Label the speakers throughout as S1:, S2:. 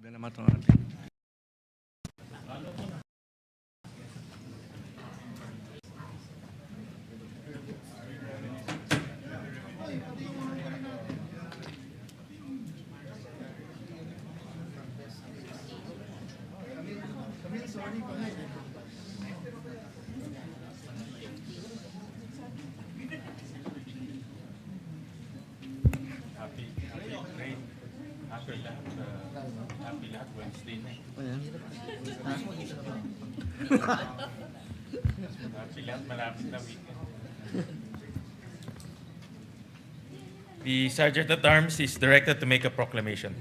S1: naman ito natin.
S2: The Sergeant at Arms is directed to make a proclamation.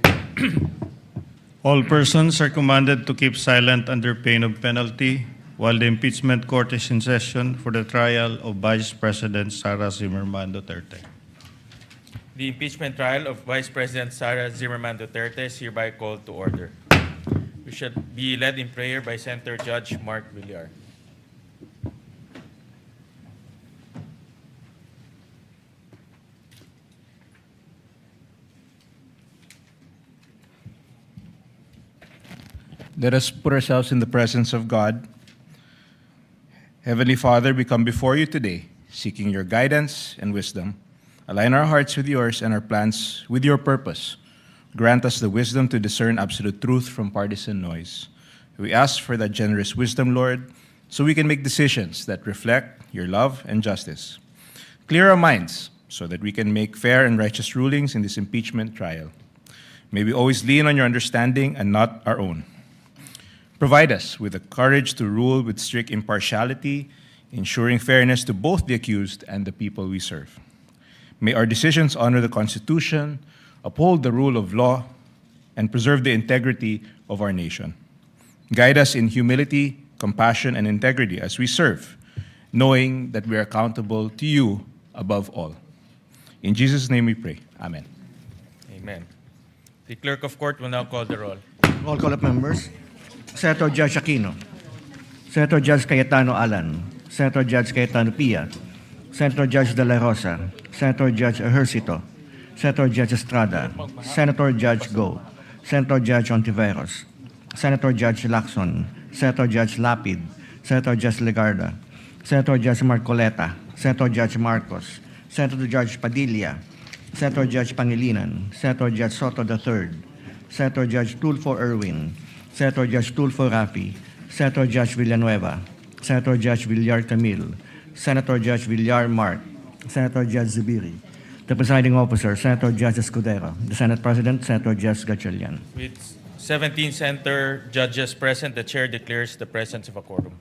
S3: All persons are commanded to keep silent under pain of penalty while the impeachment court is in session for the trial of Vice President Sara Zimmerman Duterte.
S2: The impeachment trial of Vice President Sara Zimmerman Duterte is hereby called to order. We shall be led in prayer by Center Judge Mark Villar.
S4: Let us put ourselves in the presence of God. Heavenly Father, we come before you today, seeking your guidance and wisdom. Align our hearts with yours and our plans with your purpose. Grant us the wisdom to discern absolute truth from partisan noise. We ask for that generous wisdom, Lord, so we can make decisions that reflect your love and justice. Clear our minds so that we can make fair and righteous rulings in this impeachment trial. May we always lean on your understanding and not our own. Provide us with the courage to rule with strict impartiality, ensuring fairness to both the accused and the people we serve. May our decisions honor the Constitution, uphold the rule of law, and preserve the integrity of our nation. Guide us in humility, compassion, and integrity as we serve, knowing that we are accountable to you above all. In Jesus' name we pray. Amen.
S2: Amen. The Clerk of Court will now call the roll.
S1: Roll call of members. Senator Judge Aquino. Senator Judge Cayetano Alan. Senator Judge Cayetano Pia. Senator Judge De La Rosa. Senator Judge Ejercito. Senator Judge Estrada. Senator Judge Go. Senator Judge Ontiveros. Senator Judge Lacson. Senator Judge Lapid. Senator Judge Legarda. Senator Judge Marcoleta. Senator Judge Marcos. Senator Judge Padilla. Senator Judge Pangilinan. Senator Judge Soto III. Senator Judge Tulfo Erwin. Senator Judge Tulfo Rafi, Senator Judge Villanueva, Senator Judge Villar Camille, Senator Judge Villar Mark, Senator Judge Zubiri, the presiding officer, Senator Judge Escudero, the Senate President, Senator Judge Gatchalian.
S2: With 17 center judges present, the chair declares the presence of a quorum.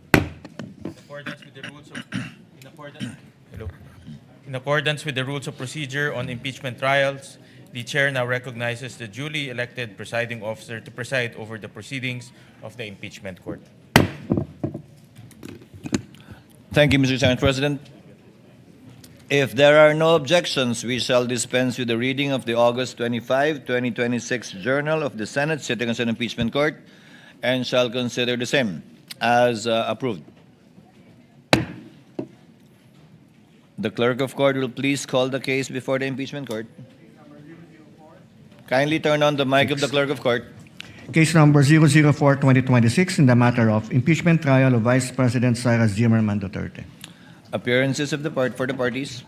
S2: In accordance with the rules of procedure on impeachment trials, the chair now recognizes the duly elected presiding officer to preside over the proceedings of the impeachment court.
S5: Thank you, Mr. Senate President. If there are no objections, we shall dispense with the reading of the August 25, 2026 Journal of the Senate sitting as an impeachment court and shall consider the same as approved. The clerk of court will please call the case before the impeachment court. Kindly turn on the mic of the clerk of court.
S1: Case number 004-2026 in the matter of impeachment trial of Vice President Sara Zimmerman Duterte.
S5: Appearances of the for the parties.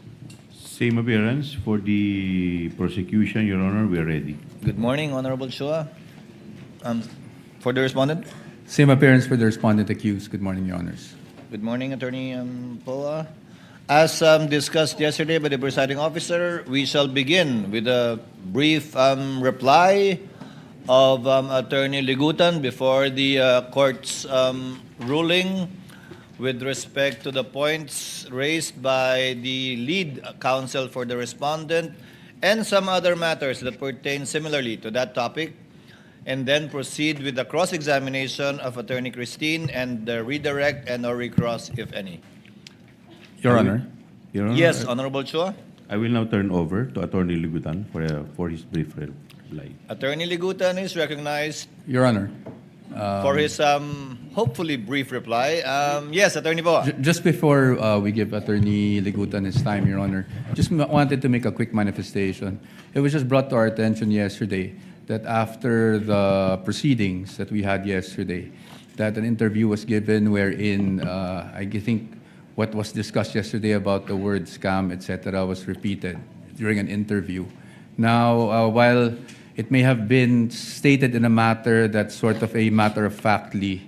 S6: Same appearance for the prosecution, Your Honor. We are ready.
S5: Good morning, Honorable Chua. For the respondent.
S7: Same appearance for the respondent accused. Good morning, Your Honors.
S5: Good morning, Attorney Poa. As discussed yesterday by the presiding officer, we shall begin with a brief reply of Attorney Ligutan before the court's ruling with respect to the points raised by the lead counsel for the respondent and some other matters that pertain similarly to that topic, and then proceed with the cross-examination of Attorney Christine and the redirect and or recross, if any.
S6: Your Honor.
S5: Yes, Honorable Chua.
S6: I will now turn over to Attorney Ligutan for his brief reply.
S5: Attorney Ligutan is recognized
S7: Your Honor.
S5: for his hopefully brief reply. Yes, Attorney Poa.
S7: Just before we give Attorney Ligutan his time, Your Honor, just wanted to make a quick manifestation. It was just brought to our attention yesterday that after the proceedings that we had yesterday, that an interview was given wherein I think what was discussed yesterday about the word scam, etc., was repeated during an interview. Now, while it may have been stated in a matter that's sort of a matter-of-factly,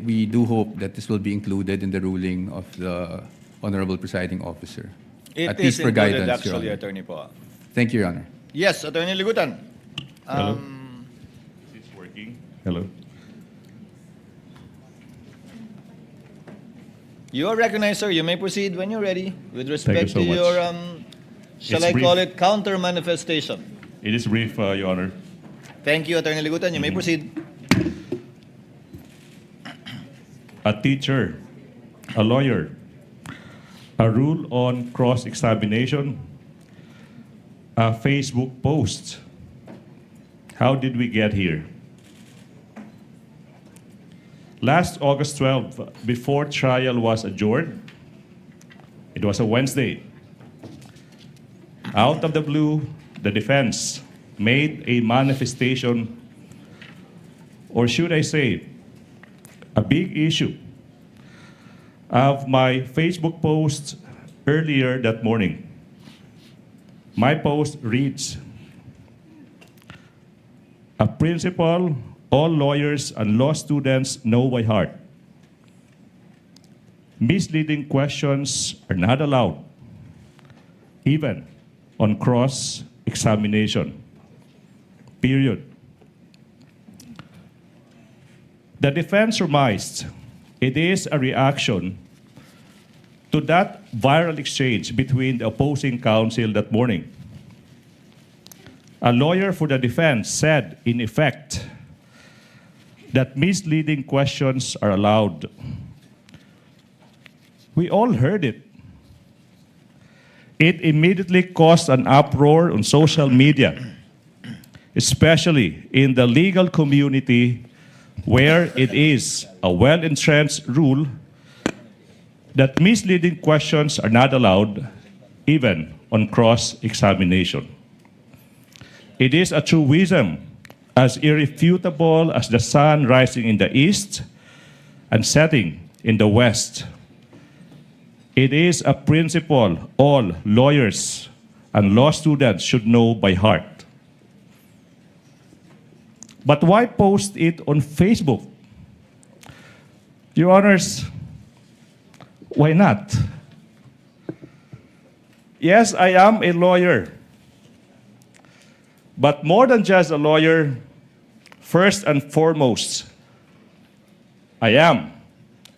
S7: we do hope that this will be included in the ruling of the Honorable Presiding Officer.
S5: It
S7: At
S5: is
S7: least for
S5: included,
S7: guidance, Your
S5: actually,
S7: Honor.
S5: Attorney Poa.
S7: Thank you, Your Honor.
S5: Yes, Attorney Ligutan.
S6: Hello? It's working. Hello?
S5: You are recognized, sir. You may proceed when you're ready with respect
S6: so
S5: to
S6: much.
S5: your, shall
S6: It's
S5: I call
S6: brief.
S5: it, counter manifestation.
S6: It is brief, Your Honor.
S5: Thank you, Attorney Ligutan. You may proceed.
S6: A teacher, a lawyer, a rule on cross-examination, a Facebook post. How did we get here? Last August 12, before trial was adjourned, it was a Wednesday. Out of the blue, the defense made a manifestation, or should I say, a big issue of my Facebook post earlier that morning. My post reads, "A principle all lawyers and law students know by heart. Misleading questions are not allowed, even on cross-examination. Period." The defense surmised it is a reaction to that viral exchange between the opposing counsel that morning. A lawyer for the defense said, in effect, that misleading questions are allowed. We all heard it. It immediately caused an uproar on social media, especially in the legal community, where it is a well-entrenched rule that misleading questions are not allowed, even on cross-examination. It is a truism as irrefutable as the sun rising in the east and setting in the west. It is a principle all lawyers and law students should know by heart. But why post it on Facebook? Your Honors, why not? Yes, I am a lawyer. But more than just a lawyer, first and foremost, I am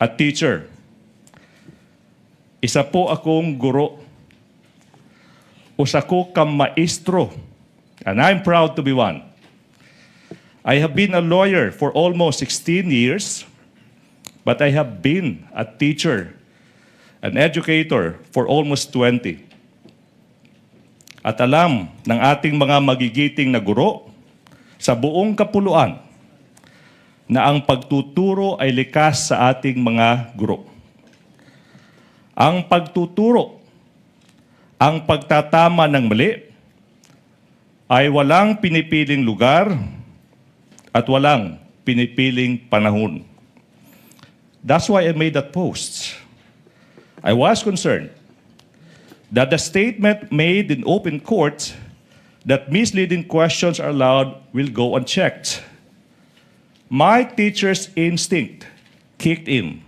S6: a teacher. Isa po akong guro. Usa ko kang maestro, and I'm proud to be one. I have been a lawyer for almost 16 years, but I have been a teacher, an educator for almost 20. At alam ng ating mga magigiting na guro sa buong kapuluan na ang pagtuturo ay likas sa ating mga guro. Ang pagtuturo, ang pagtatama ng mali, ay walang pinipiling lugar at walang pinipiling panahon. That's why I made that post. I was concerned that the statement made in open court that misleading questions are allowed will go unchecked. My teacher's instinct kicked in.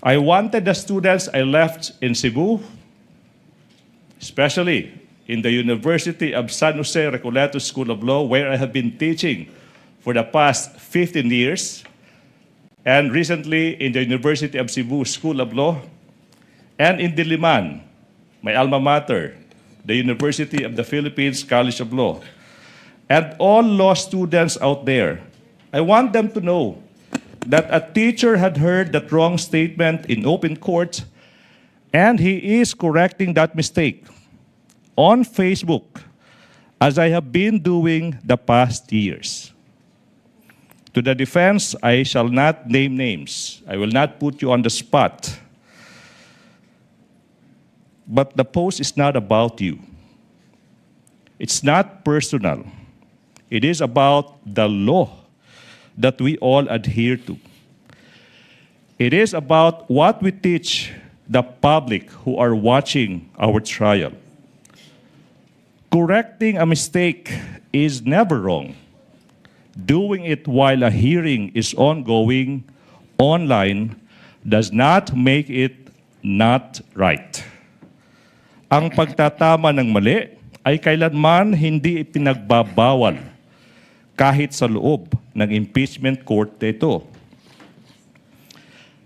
S6: I wanted the students I left in Cebu, especially in the University of San Jose Recoleto School of Law, where I have been teaching for the past 15 years, and recently in the University of Cebu School of Law, and in Diliman, my alma mater, the University of the Philippines College of Law, and all law students out there. I want them to know that a teacher had heard that wrong statement in open court, and he is correcting that mistake on Facebook, as I have been doing the past years. To the defense, I shall not name names. I will not put you on the spot. But the post is not about you. It's not personal. It is about the law that we all adhere to. It is about what we teach the public who are watching our trial. Correcting a mistake is never wrong. Doing it while a hearing is ongoing online does not make it not right. Ang pagtatama ng mali ay kailanman hindi ipinagbabawal kahit sa loob ng impeachment court ito.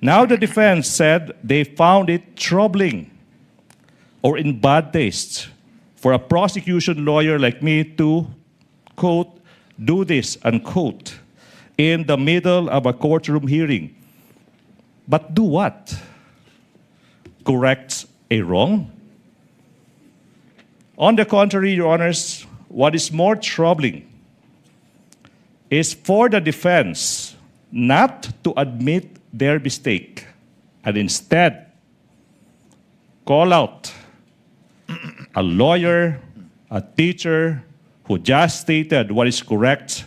S6: Now the defense said they found it troubling or in bad taste for a prosecution lawyer like me to, quote, do this, unquote, in the middle of a courtroom hearing. But do what? Correct a wrong? On the contrary, Your Honors, what is more troubling is for the defense not to admit their mistake and instead call out a lawyer, a teacher who just stated what is correct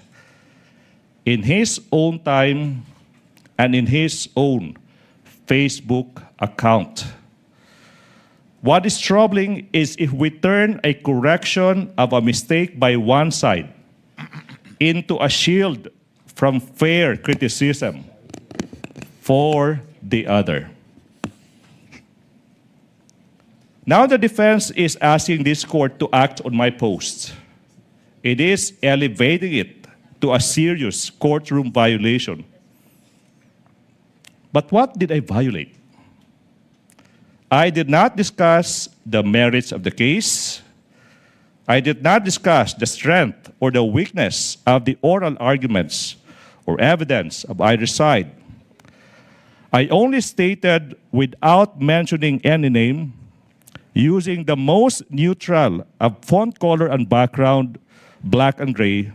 S6: in his own time and in his own Facebook account. What is troubling is if we turn a correction of a mistake by one side into a shield from fair criticism for the other. Now the defense is asking this court to act on my post. It is elevating it to a serious courtroom violation. But what did I violate? I did not discuss the merits of the case. I did not discuss the strength or the weakness of the oral arguments or evidence of either side. I only stated without mentioning any name, using the most neutral of font color and background, black and gray,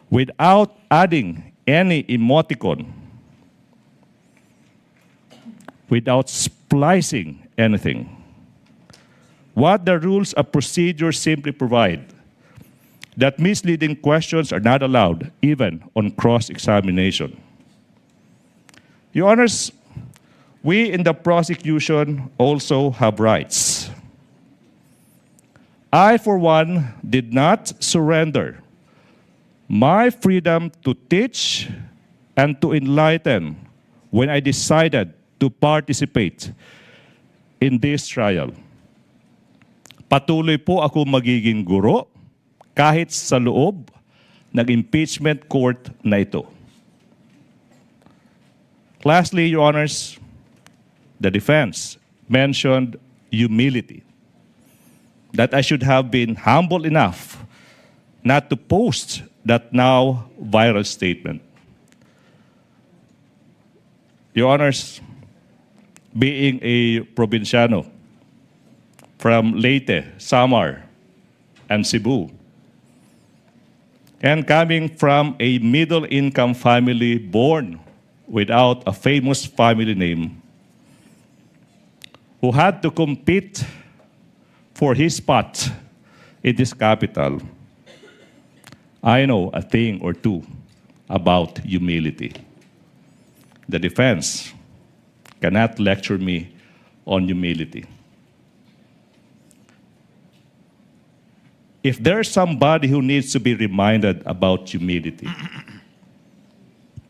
S6: without adding any emoticon, without splicing anything. What the rules of procedure simply provide, that misleading questions are not allowed, even on cross-examination. Your Honors, we in the prosecution also have rights. I, for one, did not surrender my freedom to teach and to enlighten when I decided to participate in this trial. Patuloy po ako magiging guro kahit sa loob ng impeachment court na ito. Lastly, Your Honors, the defense mentioned humility, that I should have been humble enough not to post that now viral statement. Your Honors, being a provinciano from Leyte, Samar, and Cebu, and coming from a middle-income family born without a famous family name, who had to compete for his spot in this capital, I know a thing or two about humility. The defense cannot lecture me on humility. If there's somebody who needs to be reminded about humility,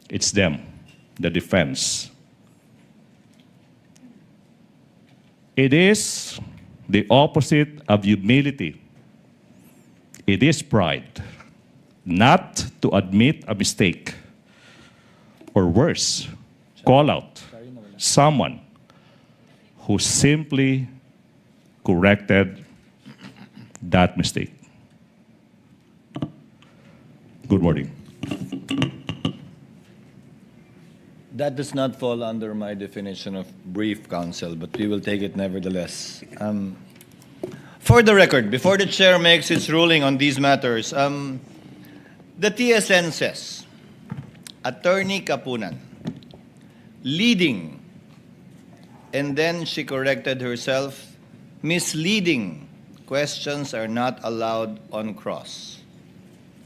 S6: it's them, the defense. It is the opposite of humility. It is pride, not to admit a mistake, or worse, call out someone who simply corrected that mistake. Good morning.
S5: That does not fall under my definition of brief, counsel, but we will take it nevertheless. For the record, before the chair makes its ruling on these matters, the TSN says, Attorney Kapunan, leading, and then she corrected herself, misleading questions are not allowed on cross.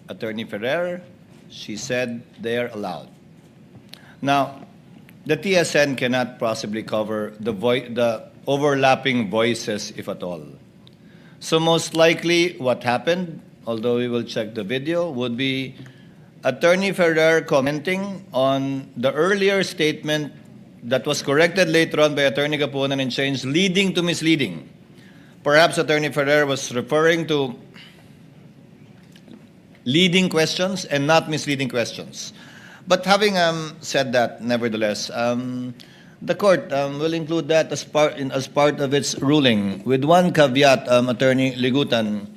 S5: Attorney Ferrer, she said they are allowed. Now, the TSN cannot possibly cover the overlapping voices, if at all. So most likely what happened, although we will check the video, would be Attorney Ferrer commenting on the earlier statement that was corrected later on by Attorney Gapunan and changed leading to misleading. Perhaps Attorney Ferrer was referring to leading questions and not misleading questions. But having said that, nevertheless, the court will include that as part of its ruling, with one caveat, Attorney Ligutan.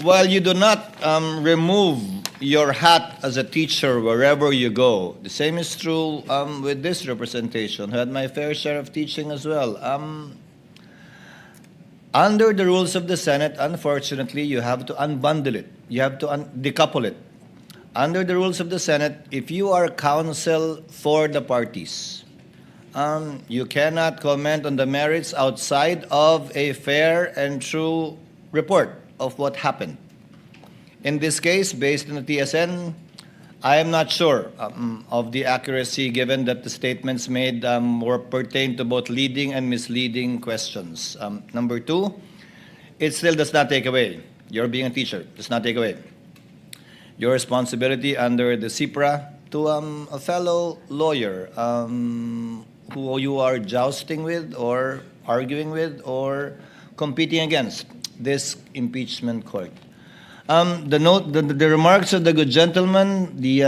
S5: While you do not remove your hat as a teacher wherever you go, the same is true with this representation. I had my fair share of teaching as well. Under the rules of the Senate, unfortunately, you have to unbundle it. You have to decouple it. Under the rules of the Senate, if you are counsel for the parties, you cannot comment on the merits outside of a fair and true report of what happened. In this case, based on the TSN, I am not sure of the accuracy, given that the statements made were pertain to both leading and misleading questions. Number two, it still does not take away, your being a teacher, does not take away your responsibility under the CIPRA to a fellow lawyer who you are jousting with or arguing with or competing against this impeachment court. The remarks of the good gentleman, the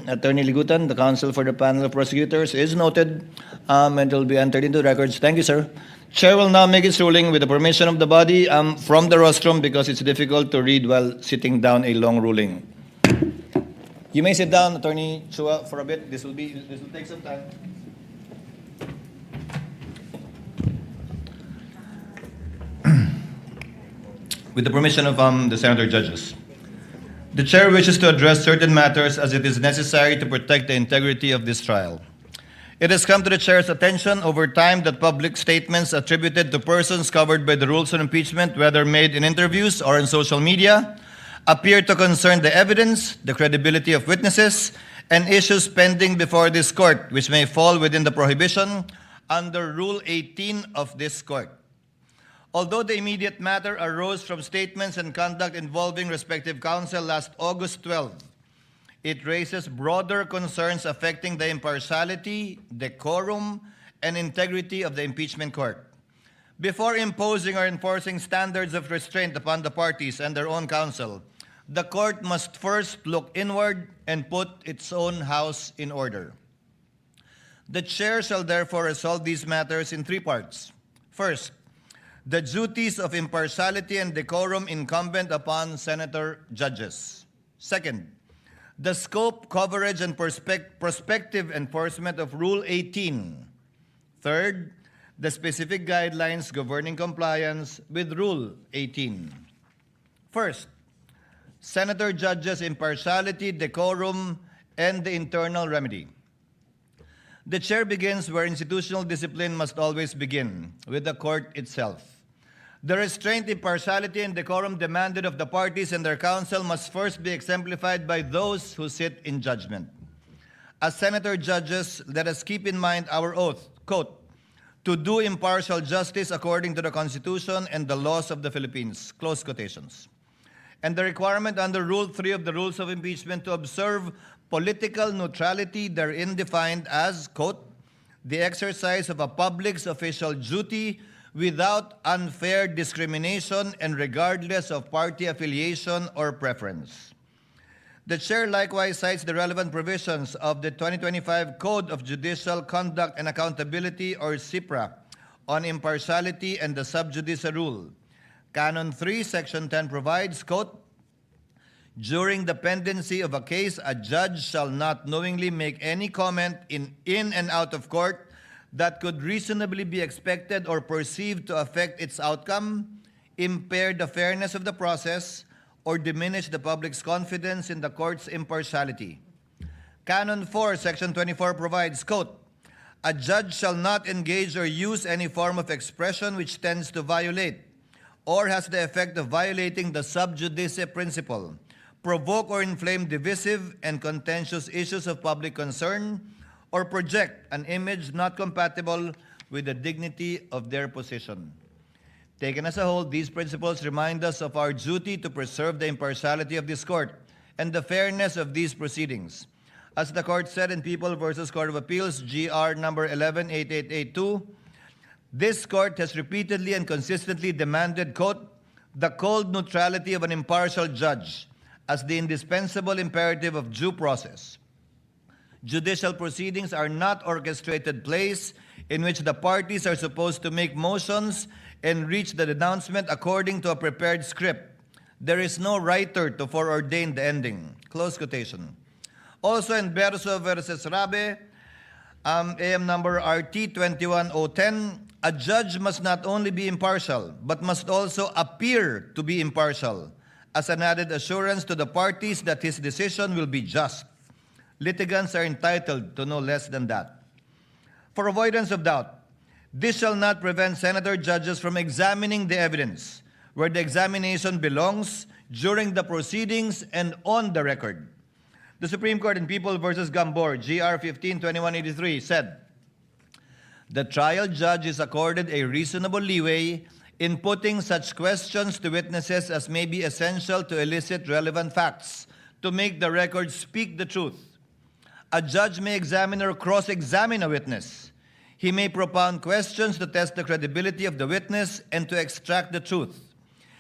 S5: Attorney Ligutan, the counsel for the panel of prosecutors, is noted and it will be entered into records. Thank you, sir. Chair will now make its ruling with the permission of the body from the rostrum, because it's difficult to read while sitting down a long ruling. You may sit down, Attorney Chua, for a bit. This will take some time. With the permission of the Senator Judges. The Chair wishes to address certain matters as it is necessary to protect the integrity of this trial. It has come to the Chair's attention over time that public statements attributed to persons covered by the rules on impeachment, whether made in interviews or in social media, appear to concern the evidence, the credibility of witnesses, and issues pending before this court, which may fall within the prohibition under Rule 18 of this court. Although the immediate matter arose from statements and conduct involving respective counsel last August 12, it raises broader concerns affecting the impartiality, decorum, and integrity of the impeachment court. Before imposing or enforcing standards of restraint upon the parties and their own counsel, the court must first look inward and put its own house in order. The Chair shall therefore resolve these matters in three parts. First, the duties of impartiality and decorum incumbent upon senator judges. Second, the scope, coverage, and prospective enforcement of Rule 18. Third, the specific guidelines governing compliance with Rule 18. First, senator judges' impartiality, decorum, and the internal remedy. The Chair begins where institutional discipline must always begin, with the court itself. The restraint, impartiality, and decorum demanded of the parties and their counsel must first be exemplified by those who sit in judgment. As senator judges, let us keep in mind our oath, quote, to do impartial justice according to the Constitution and the laws of the Philippines, close quotations. And the requirement under Rule 3 of the Rules of Impeachment to observe political neutrality therein defined as, quote, the exercise of a public's official duty without unfair discrimination and regardless of party affiliation or preference. The Chair likewise cites the relevant provisions of the 2025 Code of Judicial Conduct and Accountability, or CIPRA, on impartiality and the sub judice rule. Canon 3, Section 10 provides, quote, during the pendency of a case, a judge shall not knowingly make any comment in and out of court that could reasonably be expected or perceived to affect its outcome, impair the fairness of the process, or diminish the public's confidence in the court's impartiality. Canon 4, Section 24 provides, quote, a judge shall not engage or use any form of expression which tends to violate or has the effect of violating the sub judice principle, provoke or inflame divisive and contentious issues of public concern, or project an image not compatible with the dignity of their position. Taken as a whole, these principles remind us of our duty to preserve the impartiality of this court and the fairness of these proceedings. As the court said in People v. Court of Appeals, GR number 118882, this court has repeatedly and consistently demanded, quote, the cold neutrality of an impartial judge as the indispensable imperative of due process. Judicial proceedings are not orchestrated plays in which the parties are supposed to make motions and reach the denouncement according to a prepared script. There is no writer to foreordain the ending. Close quotation. Also in Berso versus Rabe, AM number RT 21010, a judge must not only be impartial, but must also appear to be impartial, as an added assurance to the parties that his decision will be just. Litigants are entitled to no less than that. For avoidance of doubt, this shall not prevent senator judges from examining the evidence where the examination belongs during the proceedings and on the record. The Supreme Court in People v. Gambor, GR 152183, said, the trial judge is accorded a reasonable leeway in putting such questions to witnesses as may be essential to elicit relevant facts, to make the record speak the truth. A judge may examine or cross-examine a witness. He may propound questions to test the credibility of the witness and to extract the truth.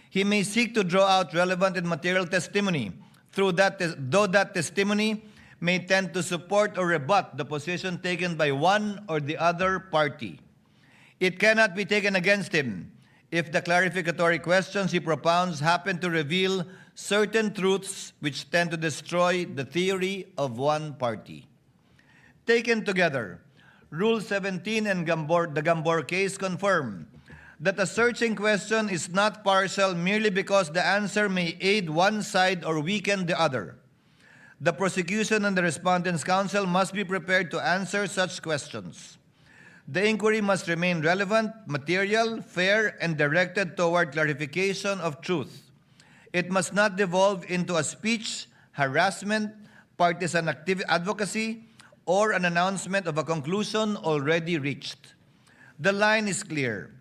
S5: He may seek to draw out relevant and material testimony, though that testimony may tend to support or rebut the position taken by one or the other party. It cannot be taken against him if the clarificatory questions he propounds happen to reveal certain truths which tend to destroy the theory of one party. Taken together, Rule 17 and the Gambor case confirm that a searching question is not partial merely because the answer may aid one side or weaken the other. The prosecution and the respondent's counsel must be prepared to answer such questions. The inquiry must remain relevant, material, fair, and directed toward clarification of truth. It must not devolve into a speech, harassment, partisan advocacy, or an announcement of a conclusion already reached. The line is clear.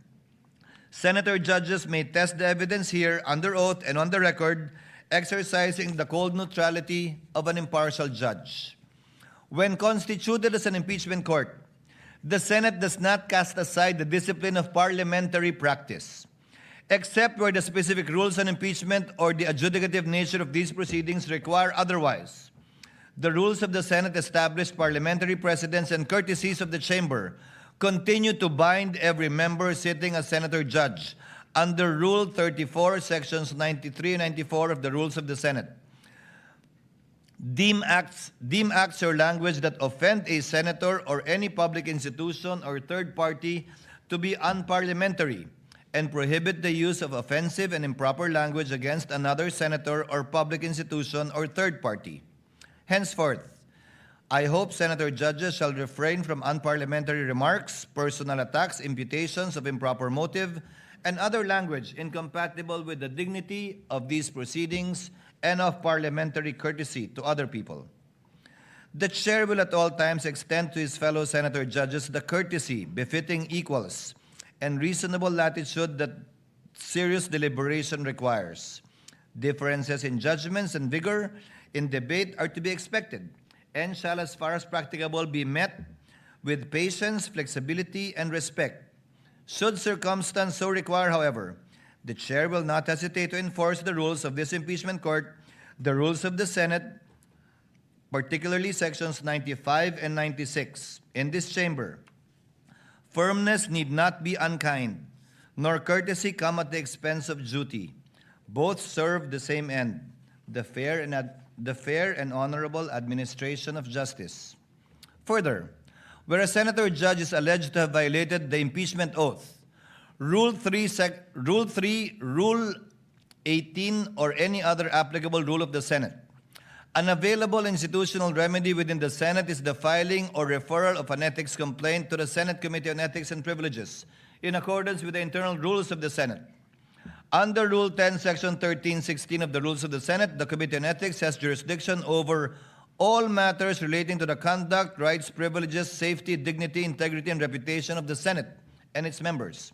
S5: Senator judges may test the evidence here under oath and on the record, exercising the cold neutrality of an impartial judge. When constituted as an impeachment court, the Senate does not cast aside the discipline of parliamentary practice. Except where the specific rules on impeachment or the adjudicative nature of these proceedings require otherwise. The rules of the Senate established parliamentary precedents and courtesies of the chamber continue to bind every member sitting as senator judge under Rule 34, Sections 93 and 94 of the Rules of the Senate. Deem acts or language that offend a senator or any public institution or third party to be unparliamentary, and prohibit the use of offensive and improper language against another senator or public institution or third party. Henceforth, I hope senator judges shall refrain from unparliamentary remarks, personal attacks, imputations of improper motive, and other language incompatible with the dignity of these proceedings and of parliamentary courtesy to other people. The chair will at all times extend to his fellow senator judges the courtesy befitting equals and reasonable latitude that serious deliberation requires. Differences in judgments and vigor in debate are to be expected and shall, as far as practicable, be met with patience, flexibility, and respect. Should circumstance so require, however, the chair will not hesitate to enforce the rules of this impeachment court, the rules of the Senate, particularly sections 95 and 96. In this chamber, firmness need not be unkind, nor courtesy come at the expense of duty. Both serve the same end, the fair and honorable administration of justice. Further, where a senator judge is alleged to have violated the impeachment oath, Rule 18, or any other applicable rule of the Senate, an available institutional remedy within the Senate is the filing or referral of an ethics complaint to the Senate Committee on Ethics and Privileges in accordance with the internal rules of the Senate. Under Rule 10, Section 1316 of the Rules of the Senate, the Committee on Ethics has jurisdiction over all matters relating to the conduct, rights, privileges, safety, dignity, integrity, and reputation of the Senate and its members.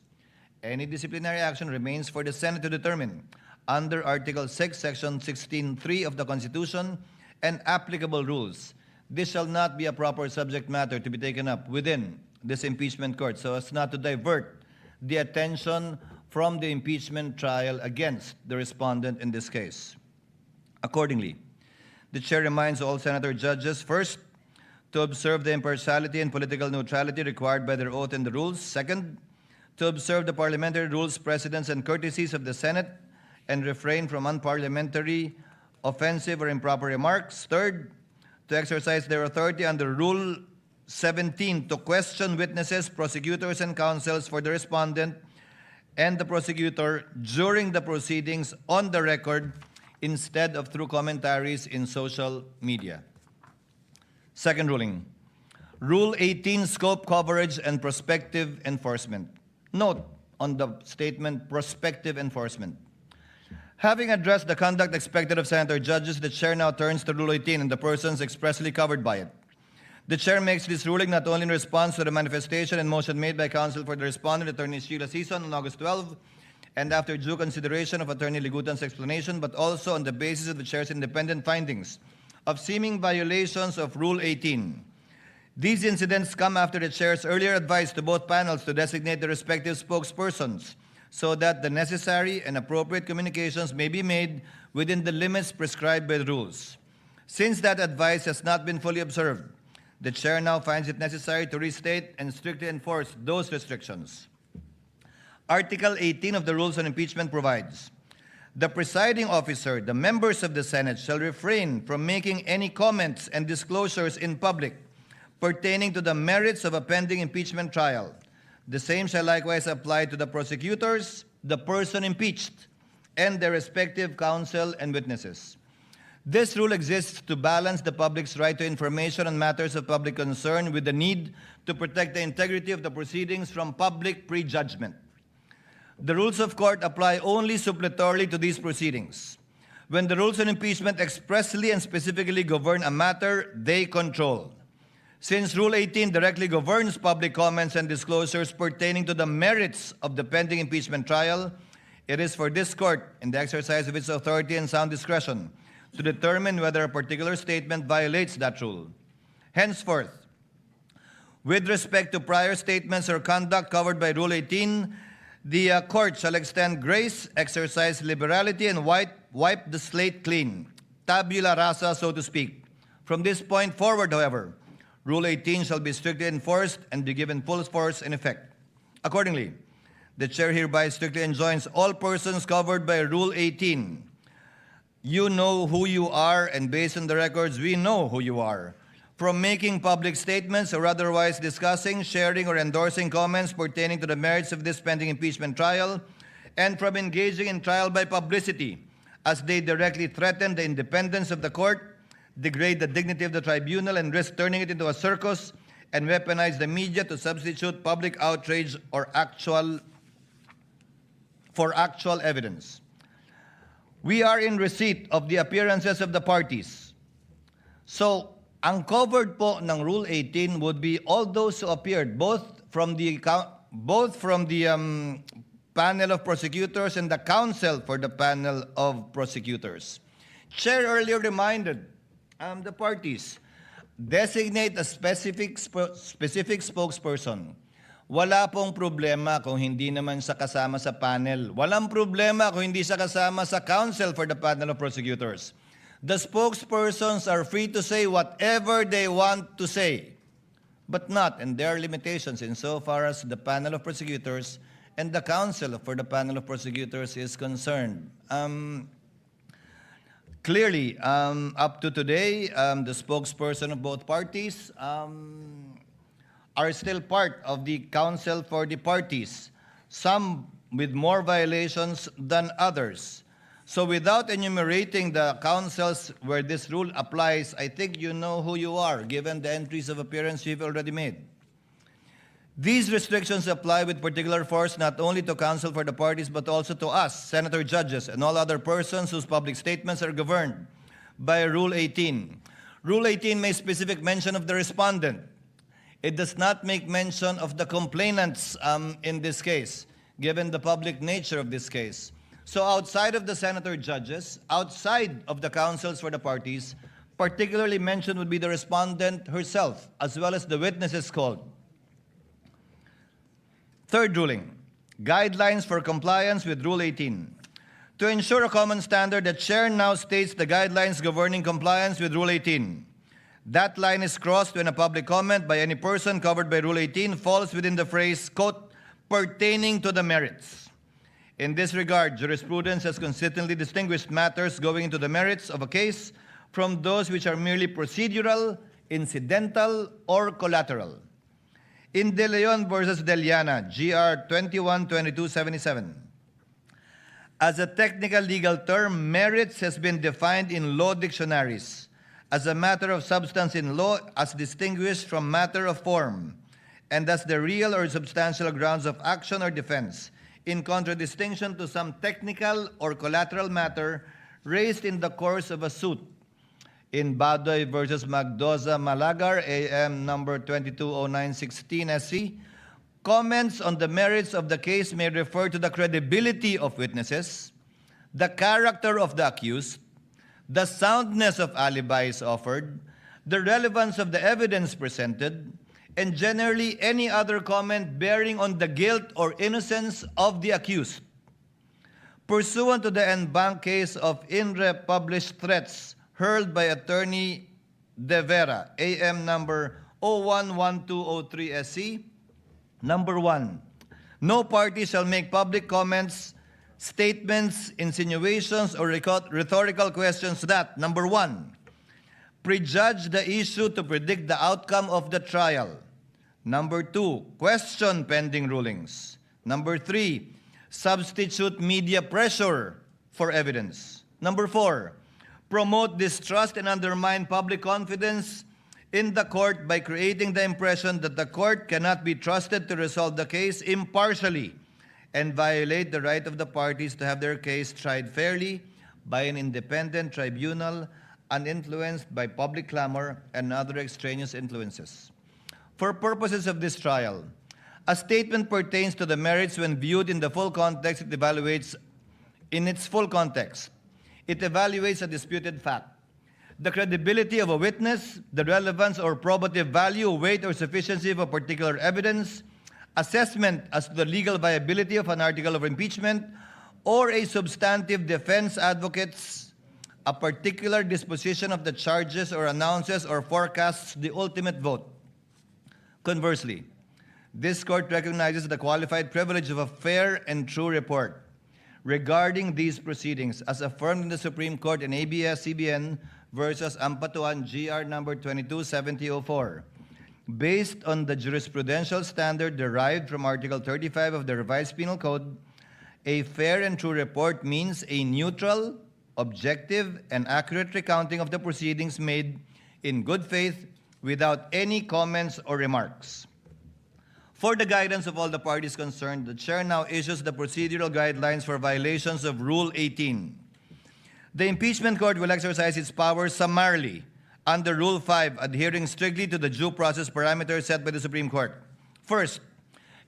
S5: Any disciplinary action remains for the Senate to determine under Article 6, Section 16.3 of the Constitution and applicable rules. This shall not be a proper subject matter to be taken up within this impeachment court so as not to divert the attention from the impeachment trial against the respondent in this case. Accordingly, the chair reminds all senator judges, first, to observe the impartiality and political neutrality required by their oath and the rules. Second, to observe the parliamentary rules, precedents, and courtesies of the Senate and refrain from unparliamentary, offensive, or improper remarks. Third, to exercise their authority under Rule 17 to question witnesses, prosecutors, and counsels for the respondent and the prosecutor during the proceedings on the record instead of through commentaries in social media. Second ruling, Rule 18, scope, coverage, and prospective enforcement. Note on the statement, prospective enforcement. Having addressed the conduct expected of senator judges, the chair now turns to Rule 18 and the persons expressly covered by it. The chair makes this ruling not only in response to the manifestation and motion made by counsel for the respondent, Attorney Sheila Sison, on August 12, and after due consideration of Attorney Ligutan's explanation, but also on the basis of the chair's independent findings of seeming violations of Rule 18. These incidents come after the chair's earlier advice to both panels to designate the respective spokespersons so that the necessary and appropriate communications may be made within the limits prescribed by the rules. Since that advice has not been fully observed, the chair now finds it necessary to restate and strictly enforce those restrictions. Article 18 of the Rules on Impeachment provides, the presiding officer, the members of the Senate, shall refrain from making any comments and disclosures in public pertaining to the merits of a pending impeachment trial. The same shall likewise apply to the prosecutors, the person impeached, and their respective counsel and witnesses. This rule exists to balance the public's right to information on matters of public concern with the need to protect the integrity of the proceedings from public prejudgment. The rules of court apply only suppletorily to these proceedings. When the rules on impeachment expressly and specifically govern a matter, they control. Since Rule 18 directly governs public comments and disclosures pertaining to the merits of the pending impeachment trial, it is for this court, in the exercise of its authority and sound discretion, to determine whether a particular statement violates that rule. Henceforth, with respect to prior statements or conduct covered by Rule 18, the court shall extend grace, exercise liberality, and wipe the slate clean, tabula rasa, so to speak. From this point forward, however, Rule 18 shall be strictly enforced and be given full force and effect. Accordingly, the chair hereby strictly enjoins all persons covered by Rule 18. You know who you are, and based on the records, we know who you are. From making public statements or otherwise discussing, sharing, or endorsing comments pertaining to the merits of this pending impeachment trial, and from engaging in trial by publicity, as they directly threaten the independence of the court, degrade the dignity of the tribunal, and risk turning it into a circus, and weaponize the media to substitute public outrage or actual evidence. We are in receipt of the appearances of the parties. So, ang covered po ng Rule 18 would be all those who appeared, both from the panel of prosecutors and the counsel for the panel of prosecutors. Chair earlier reminded the parties, designate a specific spokesperson. Wala pong problema kung hindi naman siya kasama sa panel. Walang problema kung hindi siya kasama sa counsel for the panel of prosecutors. The spokespersons are free to say whatever they want to say, but not, and there are limitations insofar as the panel of prosecutors and the counsel for the panel of prosecutors is concerned. Clearly, up to today, the spokesperson of both parties are still part of the counsel for the parties, some with more violations than others. So without enumerating the counsels where this rule applies, I think you know who you are, given the entries of appearance you've already made. These restrictions apply with particular force not only to counsel for the parties but also to us, senator judges, and all other persons whose public statements are governed by Rule 18. Rule 18 makes specific mention of the respondent. It does not make mention of the complainants in this case, given the public nature of this case. So outside of the senator judges, outside of the counsels for the parties, particularly mentioned would be the respondent herself, as well as the witnesses called. Third ruling, guidelines for compliance with Rule 18. To ensure a common standard, the chair now states the guidelines governing compliance with Rule 18. That line is crossed when a public comment by any person covered by Rule 18 falls within the phrase, quote, pertaining to the merits. In this regard, jurisprudence has consistently distinguished matters going into the merits of a case from those which are merely procedural, incidental, or collateral. In De Leon versus Deliana, GR 212277, as a technical legal term, merits has been defined in law dictionaries as a matter of substance in law as distinguished from matter of form, and as the real or substantial grounds of action or defense, in contradistinction to some technical or collateral matter raised in the course of a suit. In Badoy versus Magdoza Malagar, AM number 220916 SC, comments on the merits of the case may refer to the credibility of witnesses, the character of the accused, the soundness of alibis offered, the relevance of the evidence presented, and generally any other comment bearing on the guilt or innocence of the accused. Pursuant to the en banc case of INRE published threats hurled by Attorney De Vera, AM number 011203 SC, number 1, no party shall make public comments, statements, insinuations, or rhetorical questions that, number 1, prejudge the issue to predict the outcome of the trial. Number 2, question pending rulings. Number 3, substitute media pressure for evidence. Number 4, promote distrust and undermine public confidence in the court by creating the impression that the court cannot be trusted to resolve the case impartially and violate the right of the parties to have their case tried fairly by an independent tribunal uninfluenced by public clamor and other extraneous influences. For purposes of this trial, a statement pertains to the merits when viewed in the full context. It evaluates in its full context. It evaluates a disputed fact, the credibility of a witness, the relevance or probative value, weight, or sufficiency of a particular evidence, assessment as to the legal viability of an article of impeachment, or a substantive defense advocates a particular disposition of the charges or announces or forecasts the ultimate vote. Conversely, this court recognizes the qualified privilege of a fair and true report regarding these proceedings as affirmed in the Supreme Court in ABS-CBN versus Ampatuan GR number 227004. Based on the jurisprudential standard derived from Article 35 of the Revised Penal Code, a fair and true report means a neutral, objective, and accurate recounting of the proceedings made in good faith without any comments or remarks. For the guidance of all the parties concerned, the Chair now issues the procedural guidelines for violations of Rule 18. The Impeachment Court will exercise its powers summarily under Rule 5, adhering strictly to the due process parameters set by the Supreme Court. First,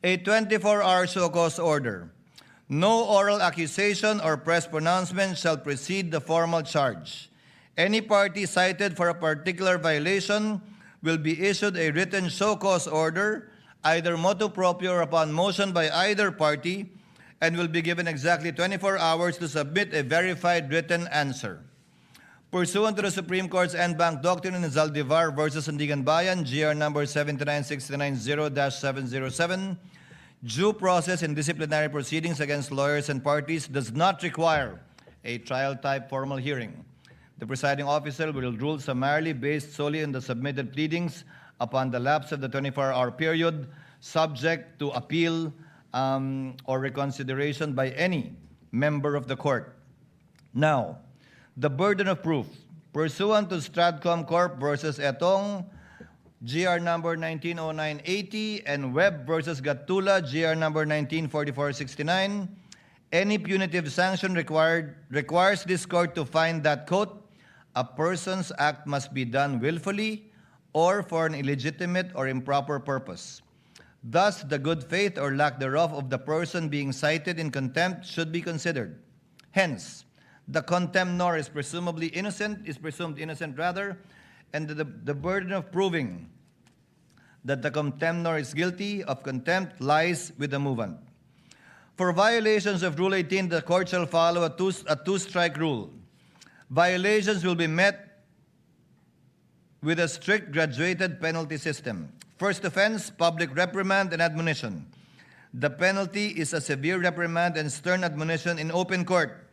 S5: a 24-hour show cause order. No oral accusation or press pronouncement shall precede the formal charge. Any party cited for a particular violation will be issued a written show cause order, either motu proprio or upon motion by either party, and will be given exactly 24 hours to submit a verified written answer. Pursuant to the Supreme Court's en banc doctrine in Zaldivar versus Ulat Bayan, GR number 79690-707, due process in disciplinary proceedings against lawyers and parties does not require a trial-type formal hearing. The presiding officer will rule summarily based solely on the submitted pleadings upon the lapse of the 24-hour period, subject to appeal or reconsideration by any member of the court. Now, the burden of proof. Pursuant to Stratcom Corp. versus Etong, GR number 190980, and Webb versus Gatula, GR number 194469, any punitive sanction requires this court to find that, quote, a person's act must be done willfully or for an illegitimate or improper purpose. Thus, the good faith or lack thereof of the person being cited in contempt should be considered. Hence, the contemnor is presumed innocent, and the burden of proving that the contemnor is guilty of contempt lies with the movant. For violations of Rule 18, the court shall follow a two-strike rule. Violations will be met with a strict graduated penalty system. First offense, public reprimand and admonition. The penalty is a severe reprimand and stern admonition in open court,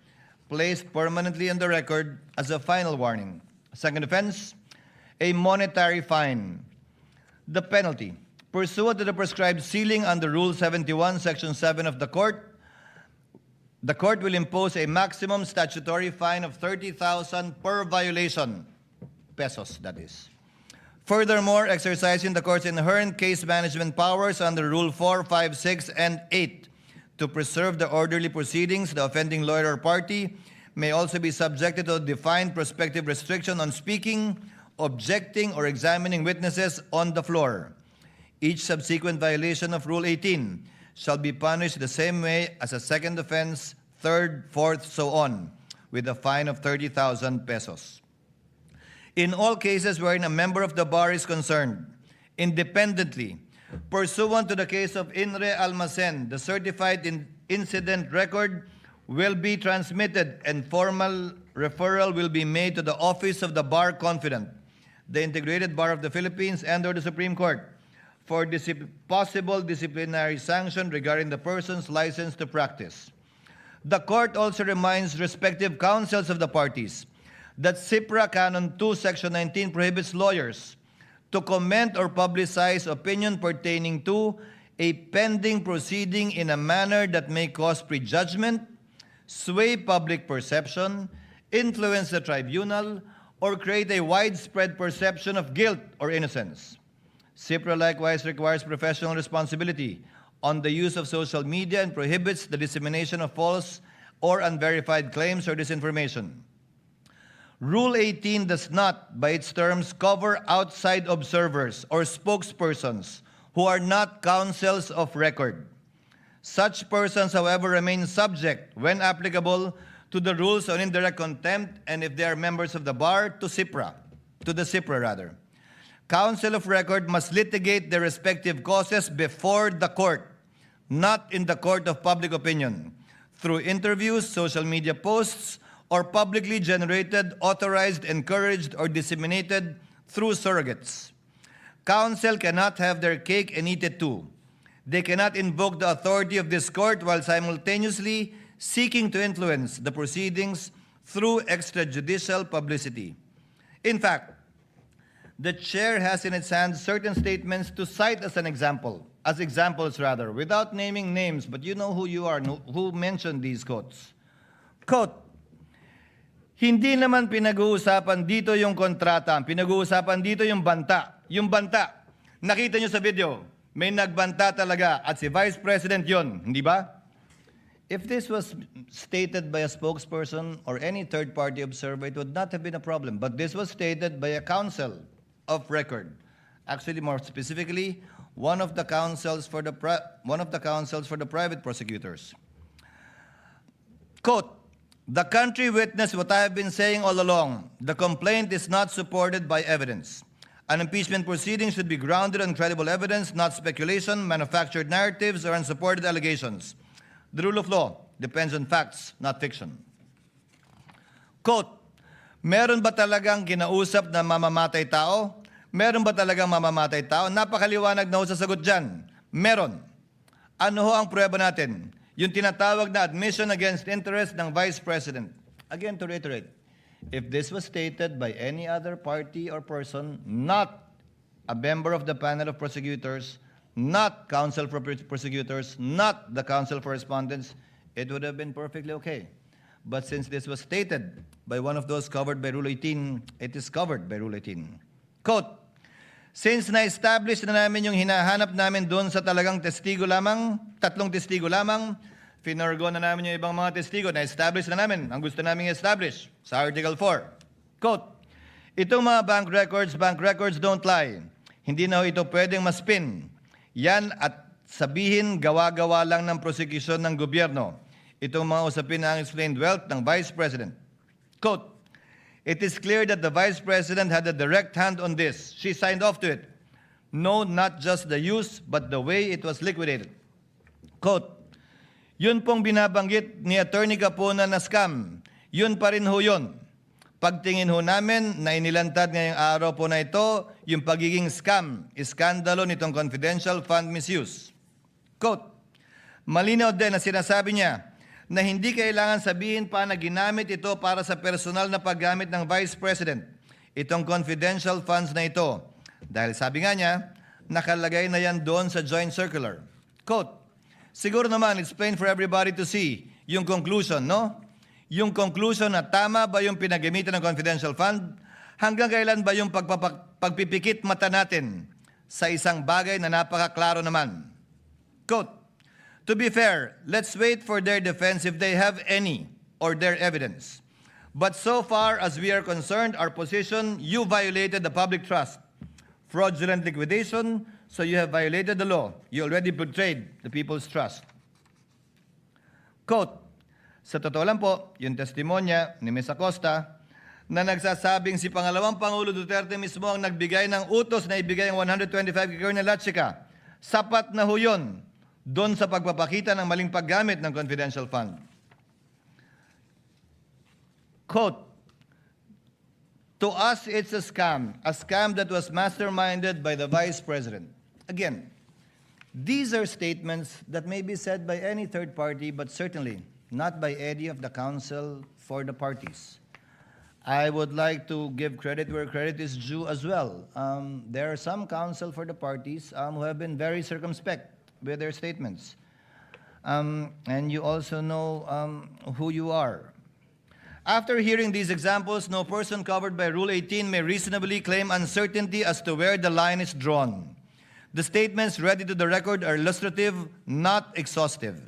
S5: placed permanently on the record as a final warning. Second offense, a monetary fine. The penalty, pursuant to the prescribed ceiling under Rule 71, Section 7 of the court will impose a maximum statutory fine of 30,000 per violation, pesos that is. Furthermore, exercising the court's inherent case management powers under Rule 4, 5, 6, and 8 to preserve the orderly proceedings, the offending lawyer or party may also be subjected to a defined prospective restriction on speaking, objecting, or examining witnesses on the floor. Each subsequent violation of Rule 18 shall be punished the same way as a second offense, third, fourth, so on, with a fine of 30,000 pesos. In all cases wherein a member of the bar is concerned, independently, pursuant to the case of Inre Almacen, the certified incident record will be transmitted and formal referral will be made to the office of the bar confidant, the Integrated Bar of the Philippines, and/or the Supreme Court for possible disciplinary sanction regarding the person's license to practice. The court also reminds respective counsels of the parties that CIPRA Canon 2, Section 19 prohibits lawyers to comment or publicize opinion pertaining to a pending proceeding in a manner that may cause prejudgment, sway public perception, influence the tribunal, or create a widespread perception of guilt or innocence. CIPRA likewise requires professional responsibility on the use of social media and prohibits the dissemination of false or unverified claims or disinformation. Rule 18 does not, by its terms, cover outside observers or spokespersons who are not counsels of record. Such persons, however, remain subject, when applicable, to the rules on indirect contempt, and if they are members of the bar, to the CIPRA. Counsel of record must litigate their respective causes before the court, not in the court of public opinion, through interviews, social media posts, or publicly generated, authorized, encouraged, or disseminated through surrogates. Counsel cannot have their cake and eat it too. They cannot invoke the authority of this court while simultaneously seeking to influence the proceedings through extrajudicial publicity. In fact, the chair has in its hands certain statements to cite as examples, without naming names, but you know who you are, who mentioned these quotes. Quote, hindi naman pinag-uusapan dito yung kontrata, pinag-uusapan dito yung banta. Yung banta, nakita nyo sa video, may nagbanta talaga at si Vice President yon, hindi ba? If this was stated by a spokesperson or any third-party observer, it would not have been a problem. But this was stated by a counsel of record. Actually, more specifically, one of the counsels for the private prosecutors. Quote, the country witnessed what I have been saying all along. The complaint is not supported by evidence. An impeachment proceeding should be grounded on credible evidence, not speculation, manufactured narratives, or unsupported allegations. The rule of law depends on facts, not fiction. Quote, meron ba talagang kinausap na mamamatay tao? Meron ba talagang mamamatay tao? Napakaliwanag na ho sa sagot dyan. Meron. Ano ho ang prueba natin? Yung tinatawag na admission against interest ng Vice President. Again, to reiterate, if this was stated by any other party or person, not a member of the panel of prosecutors, not counsel for prosecutors, not the counsel for respondents, it would have been perfectly okay. But since this was stated by one of those covered by Rule 18, it is covered by Rule 18. Quote, Since na-establish na namin yung hinahanap namin doon sa talagang testigo lamang, 3 testigo lamang, finorgo na namin yung ibang mga testigo, na-establish na namin ang gusto namin i-establish sa Article 4. Quote, itong mga bank records don't lie. Hindi na ho ito pwedeng maspin. Yan at sabihin gawa-gawa lang ng prosecution ng gobyerno. Itong mga usapin na ang explained wealth ng Vice President. Quote, it is clear that the Vice President had a direct hand on this. She signed off to it. No, not just the use, but the way it was liquidated. Quote, yun pong binabanggit ni Attorney Capona na scam. Yun pa rin ho yun. Pagtingin ho namin na inilantad ngayong araw po na ito, yung pagiging scam, iskandalo nitong confidential fund misuse. Quote, malinaw din na sinasabi niya na hindi kailangan sabihin pa na ginamit ito para sa personal na paggamit ng Vice President, itong confidential funds na ito. Dahil sabi nga niya, nakalagay na yan doon sa joint circular. Quote, siguro naman, it's plain for everybody to see yung conclusion, no? Yung conclusion na tama ba yung pinagamitan ng confidential fund? Hanggang kailan ba yung pagpipikit mata natin sa isang bagay na napakaklaro naman? Quote, to be fair, let's wait for their defense if they have any or their evidence. But so far as we are concerned, our position, you violated the public trust. Fraudulent liquidation, so you have violated the law. You already betrayed the people's trust. Quote, sa totoo lang po, yung testimonya ni Ms. Acosta na nagsasabing si Pangalawang Pangulo Duterte mismo ang nagbigay ng utos na ibigay ang 125 kay Colonel Lachica. Sapat na ho yun doon sa pagpapakita ng maling paggamit ng confidential fund. Quote, to us, it's a scam that was masterminded by the Vice President. Again, these are statements that may be said by any third party, but certainly not by any of the counsel for the parties. I would like to give credit where credit is due as well. There are some counsel for the parties who have been very circumspect with their statements. And you also know who you are. After hearing these examples, no person covered by Rule 18 may reasonably claim uncertainty as to where the line is drawn. The statements read into the record are illustrative, not exhaustive.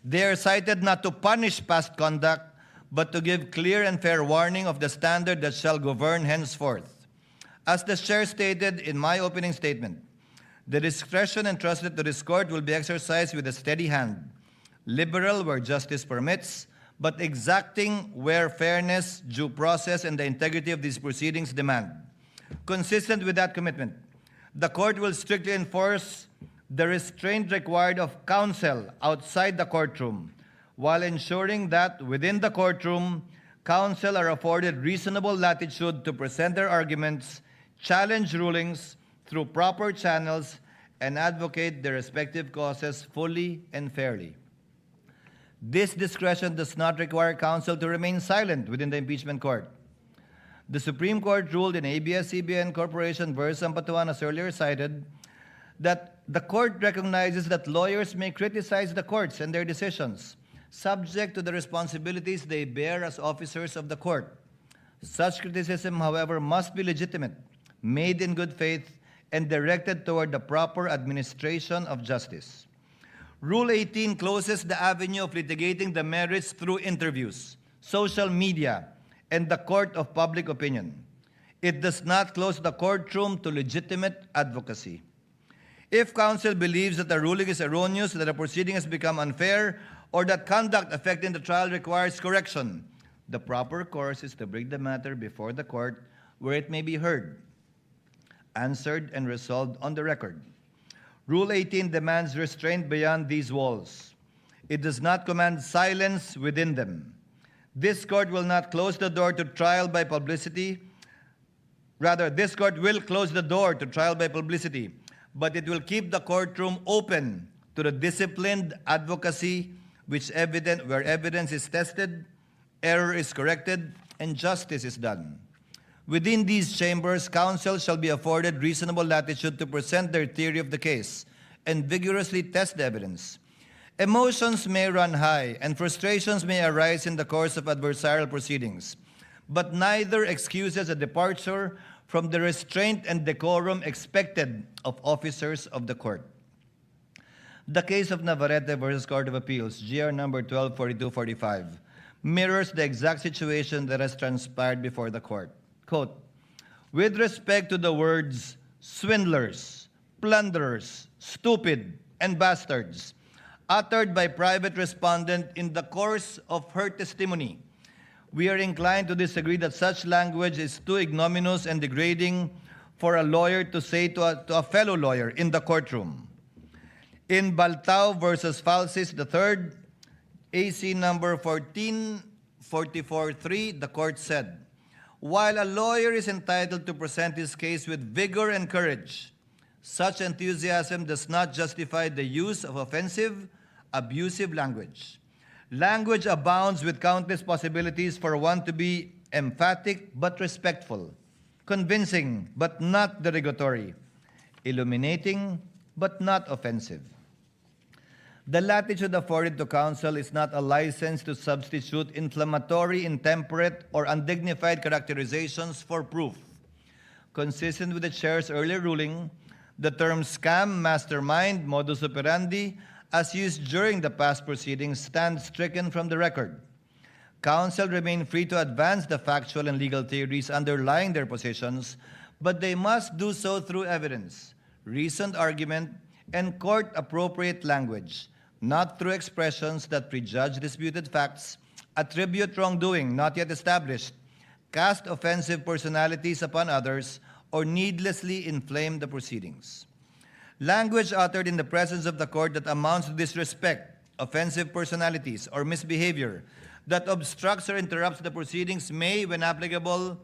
S5: They are cited not to punish past conduct, but to give clear and fair warning of the standard that shall govern henceforth. As the Chair stated in my opening statement, the discretion entrusted to this court will be exercised with a steady hand, liberal where justice permits, but exacting where fairness, due process, and the integrity of these proceedings demand. Consistent with that commitment, the court will strictly enforce the restraint required of counsel outside the courtroom, while ensuring that within the courtroom, counsel are afforded reasonable latitude to present their arguments, challenge rulings through proper channels, and advocate their respective causes fully and fairly. This discretion does not require counsel to remain silent within the impeachment court. The Supreme Court ruled in ABS-CBN Corporation versus Ampatuan, as earlier cited, that the court recognizes that lawyers may criticize the courts and their decisions, subject to the responsibilities they bear as officers of the court. Such criticism, however, must be legitimate, made in good faith, and directed toward the proper administration of justice. Rule 18 closes the avenue of litigating the merits through interviews, social media, and the court of public opinion. It does not close the courtroom to legitimate advocacy. If counsel believes that the ruling is erroneous, that the proceeding has become unfair, or that conduct affecting the trial requires correction, the proper course is to bring the matter before the court where it may be heard, answered, and resolved on the record. Rule 18 demands restraint beyond these walls. It does not command silence within them. This court will not close the door to trial by publicity. Rather, this court will close the door to trial by publicity, but it will keep the courtroom open to the disciplined advocacy where evidence is tested, error is corrected, and justice is done. Within these chambers, counsel shall be afforded reasonable latitude to present their theory of the case and vigorously test the evidence. Emotions may run high and frustrations may arise in the course of adversarial proceedings, but neither excuses a departure from the restraint and decorum expected of officers of the court. The case of Navarrete versus Court of Appeals, GR number 124245, mirrors the exact situation that has transpired before the court. Quote, with respect to the words swindlers, plunderers, stupid, and bastards, uttered by private respondent in the course of her testimony, we are inclined to disagree that such language is too ignominious and degrading for a lawyer to say to a fellow lawyer in the courtroom. In Baltao versus Falsis III, AC number 14443, the court said, while a lawyer is entitled to present his case with vigor and courage, such enthusiasm does not justify the use of offensive, abusive language. Language abounds with countless possibilities for one to be emphatic but respectful, convincing but not derogatory, illuminating but not offensive. The latitude afforded to counsel is not a license to substitute inflammatory, intemperate, or undignified characterizations for proof. Consistent with the chair's earlier ruling, the term scam, mastermind, modus operandi, as used during the past proceedings, stands stricken from the record. Counsel remain free to advance the factual and legal theories underlying their positions, but they must do so through evidence, reasoned argument, and court-appropriate language, not through expressions that prejudge disputed facts, attribute wrongdoing not yet established, cast offensive personalities upon others, or needlessly inflame the proceedings. Language uttered in the presence of the court that amounts to disrespect, offensive personalities, or misbehavior that obstructs or interrupts the proceedings may, when the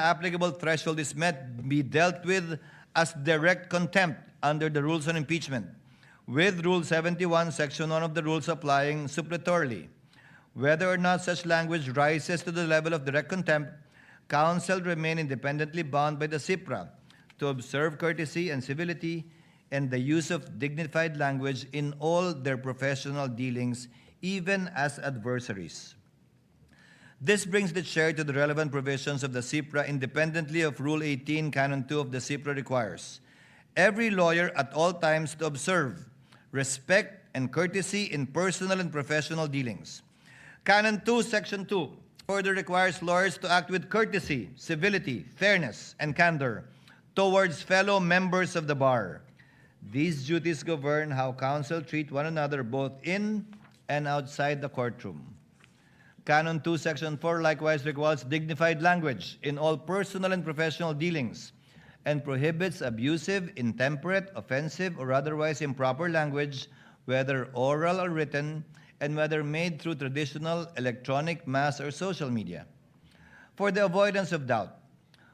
S5: applicable threshold is met, be dealt with as direct contempt under the rules on impeachment, with Rule 71, Section 1 of the rules applying suppletorily. Whether or not such language rises to the level of direct contempt, counsel remain independently bound by the CIPRA to observe courtesy and civility and the use of dignified language in all their professional dealings, even as adversaries. This brings the chair to the relevant provisions of the CIPRA independently of Rule 18, Canon 2 of the CIPRA requires every lawyer at all times to observe respect and courtesy in personal and professional dealings. Canon 2, Section 2 further requires lawyers to act with courtesy, civility, fairness, and candor towards fellow members of the bar. These duties govern how counsel treat one another both in and outside the courtroom. Canon 2, Section 4 likewise requires dignified language in all personal and professional dealings and prohibits abusive, intemperate, offensive, or otherwise improper language, whether oral or written, and whether made through traditional, electronic, mass, or social media. For the avoidance of doubt,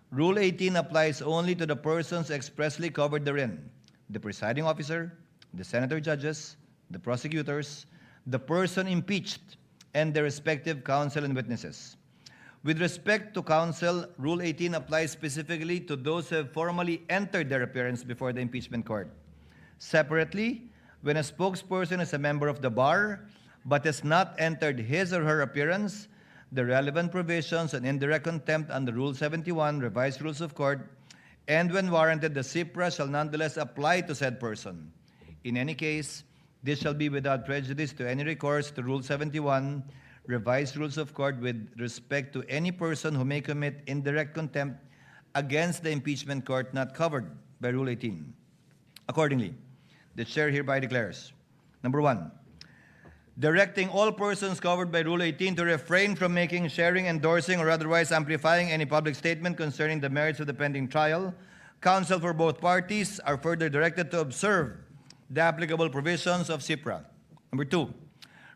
S5: Rule 18 applies only to the persons expressly covered therein: the presiding officer, the senator judges, the prosecutors, the person impeached, and their respective counsel and witnesses. With respect to counsel, Rule 18 applies specifically to those who have formally entered their appearance before the impeachment court. Separately, when a spokesperson is a member of the bar but has not entered his or her appearance, the relevant provisions on indirect contempt under Rule 71, Revised Rules of Court, and when warranted, the CIPRA shall nonetheless apply to said person. In any case, this shall be without prejudice to any recourse to Rule 71, Revised Rules of Court, with respect to any person who may commit indirect contempt against the impeachment court not covered by Rule 18. Accordingly, the chair hereby declares, number 1, directing all persons covered by Rule 18 to refrain from making, sharing, endorsing, or otherwise amplifying any public statement concerning the merits of the pending trial. Counsel for both parties are further directed to observe the applicable provisions of CIPRA. Number 2,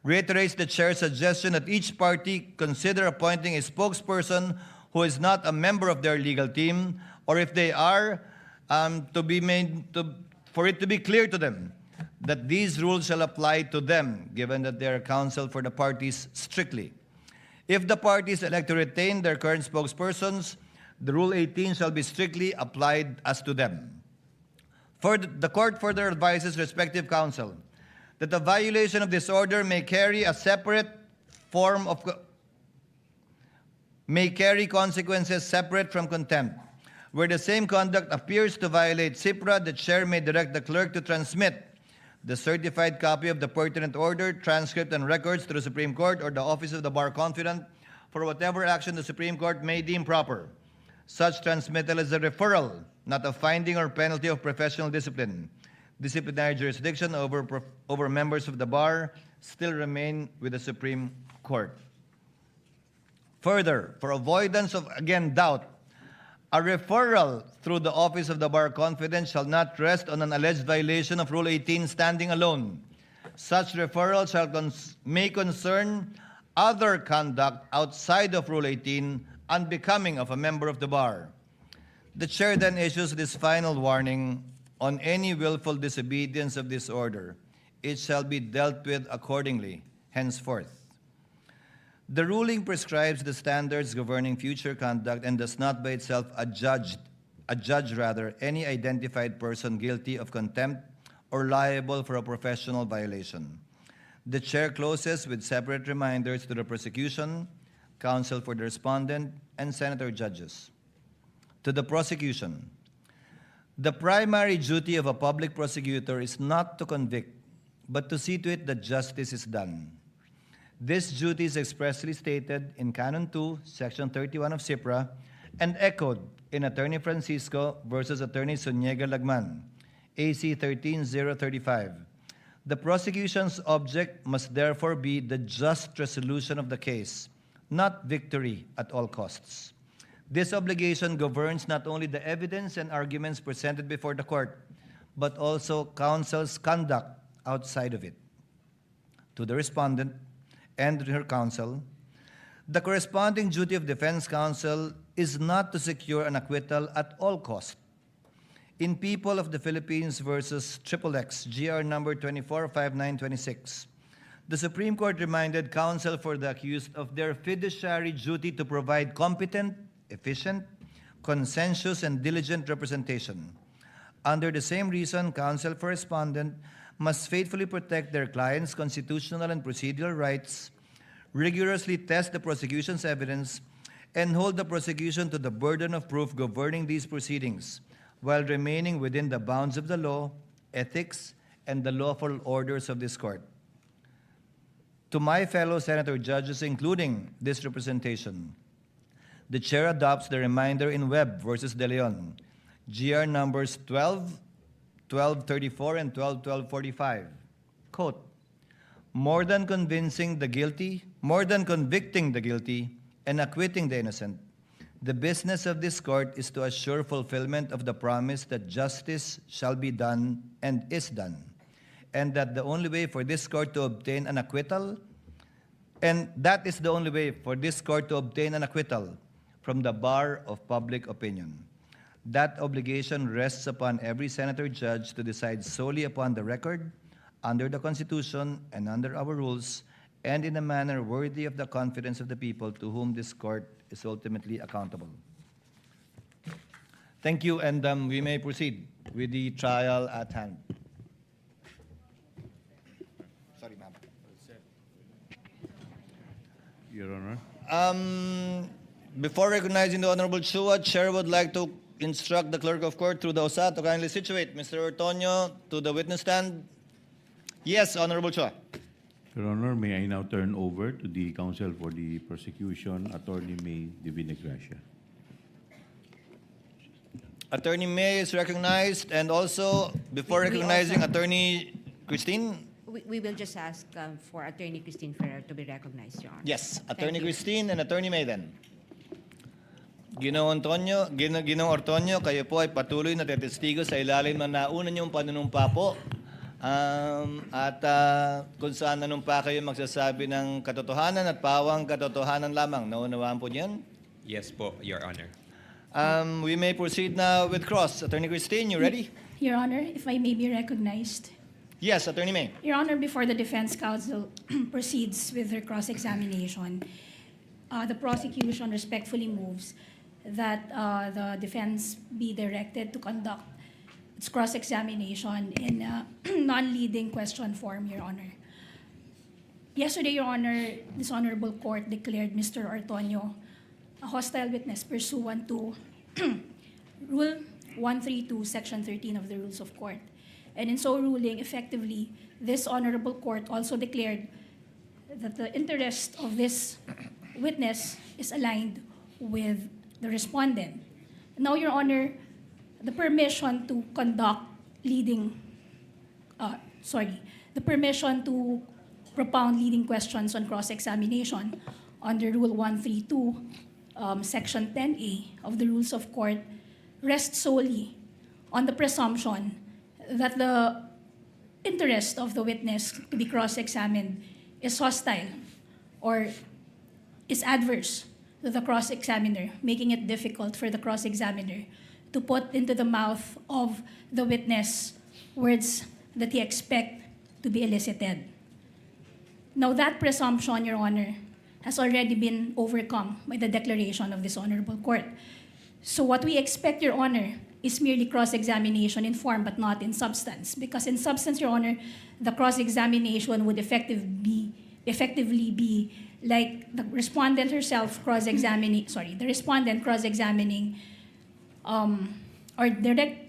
S5: reiterates the chair's suggestion that each party consider appointing a spokesperson who is not a member of their legal team, or if they are, for it to be clear to them that these rules shall apply to them, given that they are counsel for the parties strictly. If the parties elect to retain their current spokespersons, the Rule 18 shall be strictly applied as to them. The court further advises respective counsel that the violation of this order may carry a separate form of may carry consequences separate from contempt. Where the same conduct appears to violate CIPRA, the chair may direct the clerk to transmit the certified copy of the pertinent order, transcript, and records to the Supreme Court or the Office of the Bar Confidant for whatever action the Supreme Court may deem proper. Such transmittal is a referral, not a finding or penalty of professional discipline. Disciplinary jurisdiction over members of the bar still remain with the Supreme Court. Further, for avoidance of, again, doubt, a referral through the Office of the Bar Confidant shall not rest on an alleged violation of Rule 18 standing alone. Such referral may concern other conduct outside of Rule 18 unbecoming of a member of the bar. The chair then issues this final warning: on any willful disobedience of this order, it shall be dealt with accordingly henceforth. The ruling prescribes the standards governing future conduct and does not by itself adjudge any identified person guilty of contempt or liable for a professional violation. The chair closes with separate reminders to the prosecution, counsel for the respondent, and senator judges. To the prosecution, the primary duty of a public prosecutor is not to convict, but to see to it that justice is done. This duty is expressly stated in Canon 2, Section 31 of CIPRA, and echoed in Attorney Francisco versus Attorney Zuniga Lagman, AC 13035. The prosecution's object must therefore be the just resolution of the case, not victory at all costs. This obligation governs not only the evidence and arguments presented before the court, but also counsel's conduct outside of it. To the respondent and her counsel, the corresponding duty of defense counsel is not to secure an acquittal at all costs. In People of the Philippines versus XXX, GR number 245926, the Supreme Court reminded counsel for the accused of their fiduciary duty to provide competent, efficient, conscientious, and diligent representation. Under the same reason, counsel for respondent must faithfully protect their client's constitutional and procedural rights, rigorously test the prosecution's evidence, and hold the prosecution to the burden of proof governing these proceedings, while remaining within the bounds of the law, ethics, and the lawful orders of this court. To my fellow senator judges, including this representation, the chair adopts the reminder in Webb versus De Leon, GR numbers 1234 and 1245. Quote, more than convicting the guilty and acquitting the innocent, the business of this court is to assure fulfillment of the promise that justice shall be done and is done, and that the only way for this court to obtain an acquittal, from the bar of public opinion. That obligation rests upon every senator judge to decide solely upon the record, under the Constitution and under our rules, and in a manner worthy of the confidence of the people to whom this court is ultimately accountable. Thank you, and we may proceed with the trial at hand. Sorry, ma'am.
S3: Your Honor.
S5: Before recognizing the Honorable Chua, Chair would like to instruct the Clerk of Court through the OSA to kindly situate Mr. Ortonio to the witness stand. Yes, Honorable Chua.
S8: Your Honor, may I now turn over to the counsel for the prosecution, Attorney May Divina Gracia.
S5: Attorney May is recognized, and also, before recognizing Attorney Christine,
S9: We will just ask for Attorney Christine Ferrer to be recognized, Your Honor.
S5: yes,
S9: Thank
S5: Attorney
S9: you.
S5: Christine and Attorney May then. Ginoong Ortonio, kayo po ay patuloy na tetestigo sa ilalim ng nauna niyong panunumpa po. Kung saan nanumpa kayo magsasabi ng katotohanan at pawang katotohanan lamang. Naunawaan po niyan?
S10: Yes po, Your Honor.
S5: We may proceed now with cross. Attorney Christine, you ready?
S11: Your Honor, if I may be recognized.
S5: Yes, Attorney May.
S11: Your Honor, before the defense counsel proceeds with their cross-examination, the prosecution respectfully moves that the defense be directed to conduct its cross-examination in non-leading question form, Your Honor. Yesterday, Your Honor, this honorable court declared Mr. Ortonio a hostile witness pursuant to Rule 132, Section 13 of the Rules of Court. And in so ruling, effectively, this honorable court also declared that the interest of this witness is aligned with the respondent. Now, Your Honor, the permission to conduct the permission to propound leading questions on cross-examination under Rule 132, Section 10A of the Rules of Court rests solely on the presumption that the interest of the witness to be cross-examined is hostile or is adverse to the cross-examiner, making it difficult for the cross-examiner to put into the mouth of the witness words that he expects to be elicited. Now, that presumption, Your Honor, has already been overcome by the declaration of this honorable court. So what we expect, Your Honor, is merely cross-examination in form but not in substance. Because in substance, Your Honor, the cross-examination would effectively be like the respondent herself cross-examining, the respondent cross-examining or direct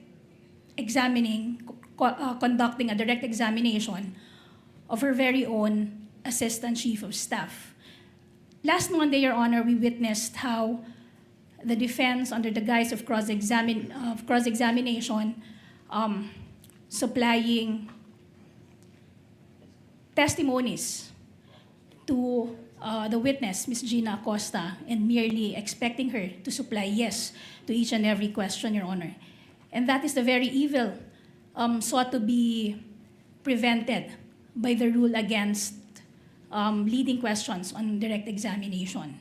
S11: examining, conducting a direct examination of her very own Assistant Chief of Staff. Last Monday, Your Honor, we witnessed how the defense, under the guise of cross-examination, supplying testimonies to the witness, Ms. Gina Acosta, and merely expecting her to supply yes to each and every question, Your Honor. And that is the very evil sought to be prevented by the rule against leading questions on direct examination.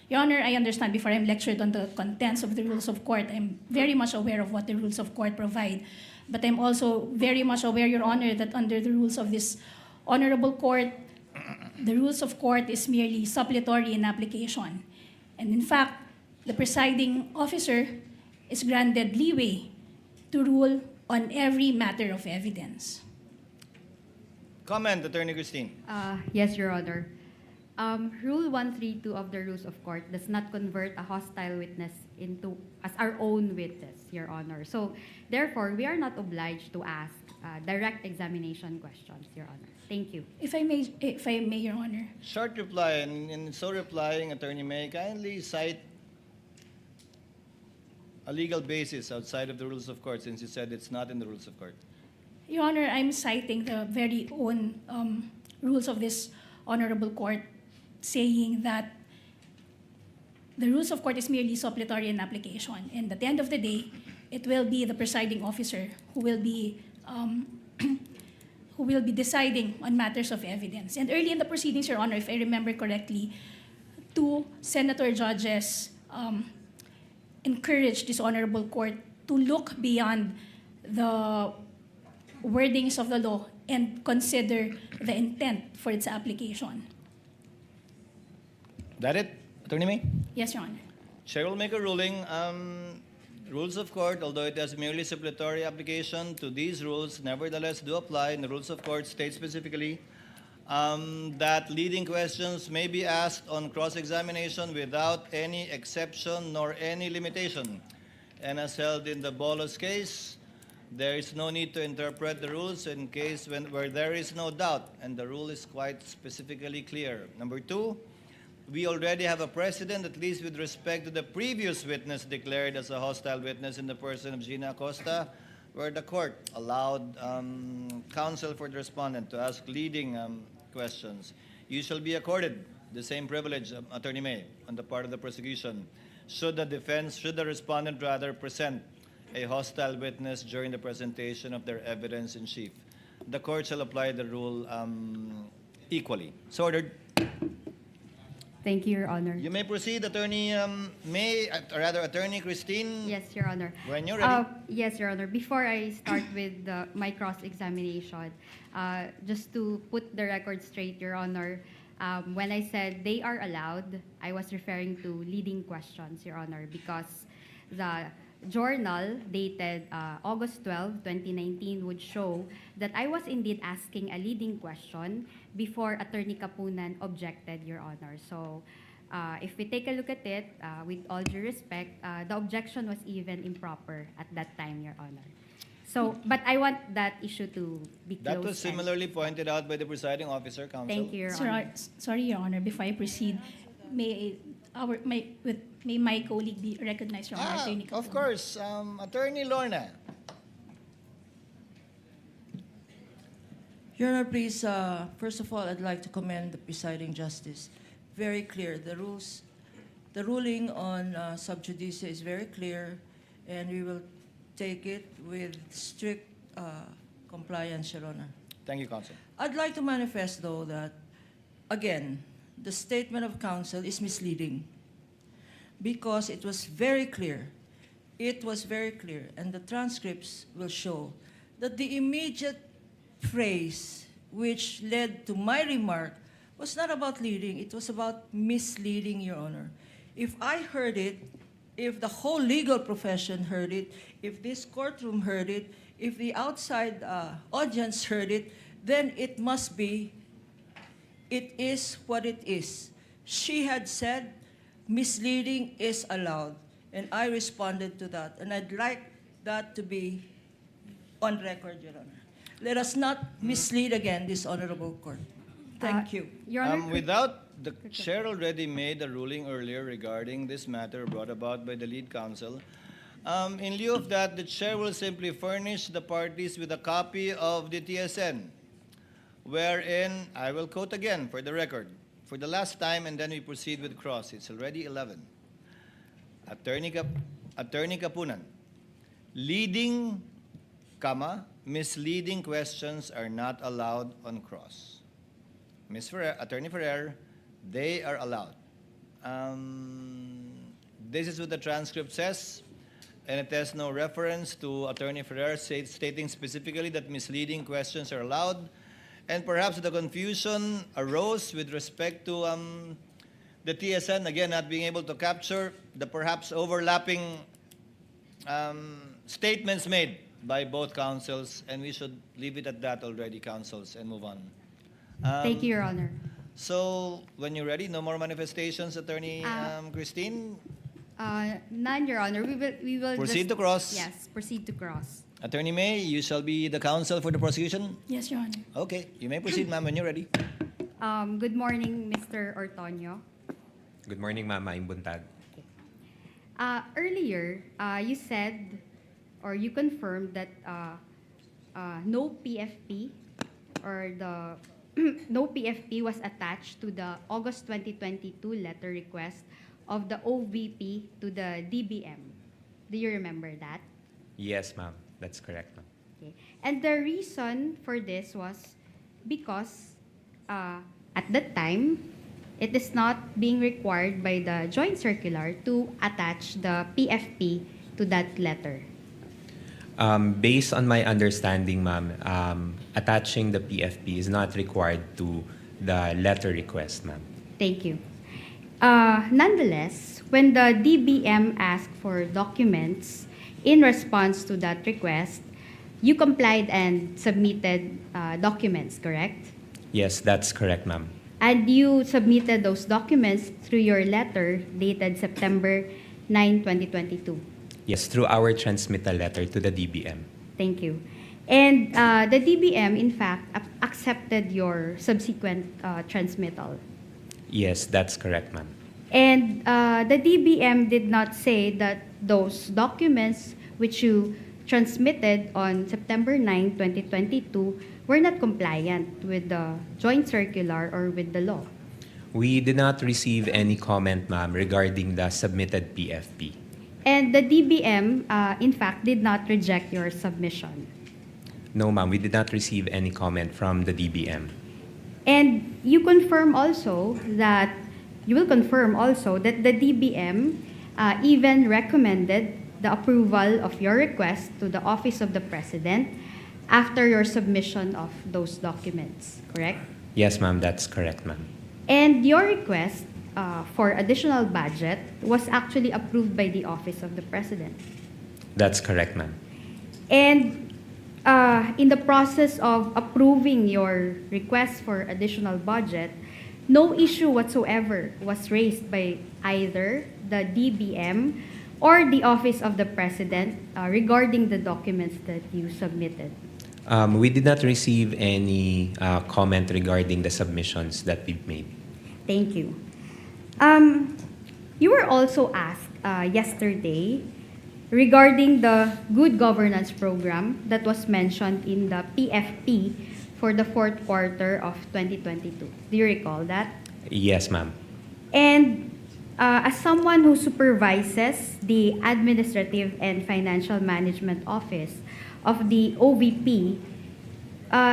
S11: Your Honor, I understand before I'm lectured on the contents of the rules of court, I'm very much aware of what the rules of court provide. But I'm also very much aware, Your Honor, that under the rules of this honorable court, the rules of court is merely suppletory in application. And in fact, the presiding officer is granted leeway to rule on every matter of evidence.
S5: Comment, Attorney Christine.
S9: Yes, Your Honor. Rule 132 of the Rules of Court does not convert a hostile witness into as our own witness, Your Honor. So, therefore, we are not obliged to ask direct examination questions, Your Honor. Thank you.
S11: If I may, Your Honor.
S5: Short reply, and in so replying, Attorney May, kindly cite a legal basis outside of the rules of court, since you said it's not in the rules of court.
S11: Your Honor, I'm citing the very own rules of this honorable court, saying that the rules of court is merely suppletory in application, and at the end of the day, it will be the presiding officer who will be deciding on matters of evidence. And early in the proceedings, Your Honor, if I remember correctly, 2 senator judges encouraged this honorable court to look beyond the wordings of the law and consider the intent for its application.
S5: That it, Attorney May?
S11: Yes, Your Honor.
S5: Chair will make a ruling. Rules of court, although it has merely supplementary application to these rules, nevertheless do apply. And the rules of court state specifically that leading questions may be asked on cross-examination without any exception nor any limitation. And as held in the Bolos case, there is no need to interpret the rules in case where there is no doubt, and the rule is quite specifically clear. Number 2, we already have a precedent, at least with respect to the previous witness declared as a hostile witness in the person of Gina Acosta, where the court allowed counsel for the respondent to ask leading questions. You shall be accorded the same privilege, Attorney May, on the part of the prosecution, should the respondent rather present a hostile witness during the presentation of their evidence in chief. The court shall apply the rule equally. So ordered.
S9: Thank you, Your Honor.
S5: You may proceed, Attorney Attorney Christine.
S9: Yes, Your Honor.
S5: When you're ready.
S9: Yes, Your Honor. Before I start with my cross-examination, just to put the record straight, Your Honor, when I said they are allowed, I was referring to leading questions, Your Honor, because the journal dated August 12, 2019 would show that I was indeed asking a leading question before Attorney Kapunan objected, Your Honor. So If we take a look at it, with all due respect, the objection was even improper at that time, Your Honor. So, but I want that issue to be closed.
S5: That was similarly pointed out by the presiding officer, Counsel.
S9: Thank you, Your Honor.
S11: Sorry, Your Honor, before I proceed, may my colleague be recognized, Your Honor, Attorney
S5: Of
S11: Capone.
S5: course, Attorney Lorna.
S12: Your Honor, please, first of all, I'd like to commend the presiding justice. Very clear. The ruling on sub judice is very clear, and we will take it with strict compliance, Your Honor.
S5: Thank you, Counsel.
S12: I'd like to manifest, though, that, again, the statement of counsel is misleading because it was very clear. It was very clear, and the transcripts will show that the immediate phrase which led to my remark was not about leading, it was about misleading, Your Honor. If I heard it, if the whole legal profession heard it, if this courtroom heard it, if the outside audience heard it, then it must be, it is what it is. She had said misleading is allowed, and I responded to that, and I'd like that to be on record, Your Honor. Let us not mislead again this honorable court. Thank you.
S9: Your Honor,
S5: The chair already made a ruling earlier regarding this matter brought about by the lead counsel. In lieu of that, the chair will simply furnish the parties with a copy of the TSN, wherein, I will quote again for the record, for the last time, and then we proceed with cross. It's already 11. Attorney Kapunan, leading, misleading questions are not allowed on cross. Attorney Ferrer, they are allowed. This is what the transcript says, and it has no reference to Attorney Ferrer stating specifically that misleading questions are allowed. And perhaps the confusion arose with respect to the TSN, again, not being able to capture the perhaps overlapping statements made by both counsels, and we should leave it at that already, counsels, and move on.
S9: thank you, Your Honor.
S5: So, when you're ready, no more manifestations, Attorney Christine?
S9: None, Your Honor. We will
S5: Proceed to cross.
S9: Yes, proceed to cross.
S5: Attorney May, you shall be the counsel for the prosecution.
S11: Yes, Your Honor.
S5: Okay, you may proceed, ma'am, when you're ready.
S9: Good morning, Mr. Ortonio.
S10: Good morning, Ma'am Maing Buntag.
S9: Earlier, you said or you confirmed that no PFP or the no PFP was attached to the August 2022 letter request of the OVP to the DBM. Do you remember that?
S10: Yes, ma'am. That's correct, ma'am.
S9: Okay. And the reason for this was because at that time, it is not being required by the joint circular to attach the PFP to that letter.
S10: Based on my understanding, ma'am, attaching the PFP is not required to the letter request, ma'am.
S9: Thank you. Nonetheless, when the DBM asked for documents in response to that request, you complied and submitted documents, correct?
S10: Yes, that's correct, ma'am.
S9: And you submitted those documents through your letter dated September 9, 2022.
S10: Yes, through our transmittal letter to the DBM.
S9: Thank you. And the DBM, in fact, accepted your subsequent transmittal.
S10: Yes, that's correct, ma'am.
S9: And the DBM did not say that those documents which you transmitted on September 9, 2022 were not compliant with the joint circular or with the law.
S10: We did not receive any comment, ma'am, regarding the submitted PFP.
S9: And the DBM, in fact, did not reject your submission.
S10: No, ma'am, we did not receive any comment from the DBM.
S9: And you will confirm also that the DBM even recommended the approval of your request to the Office of the President after your submission of those documents, correct?
S10: Yes, ma'am, that's correct, ma'am.
S9: And your request for additional budget was actually approved by the Office of the President.
S10: That's correct, ma'am.
S9: And in the process of approving your request for additional budget, no issue whatsoever was raised by either the DBM or the Office of the President regarding the documents that you submitted?
S10: We did not receive any comment regarding the submissions that we've made.
S9: Thank you. You were also asked yesterday regarding the good governance program that was mentioned in the PFP for the fourth quarter of 2022. Do you recall that?
S10: Yes, ma'am.
S9: And as someone who supervises the Administrative and Financial Management Office of the OVP,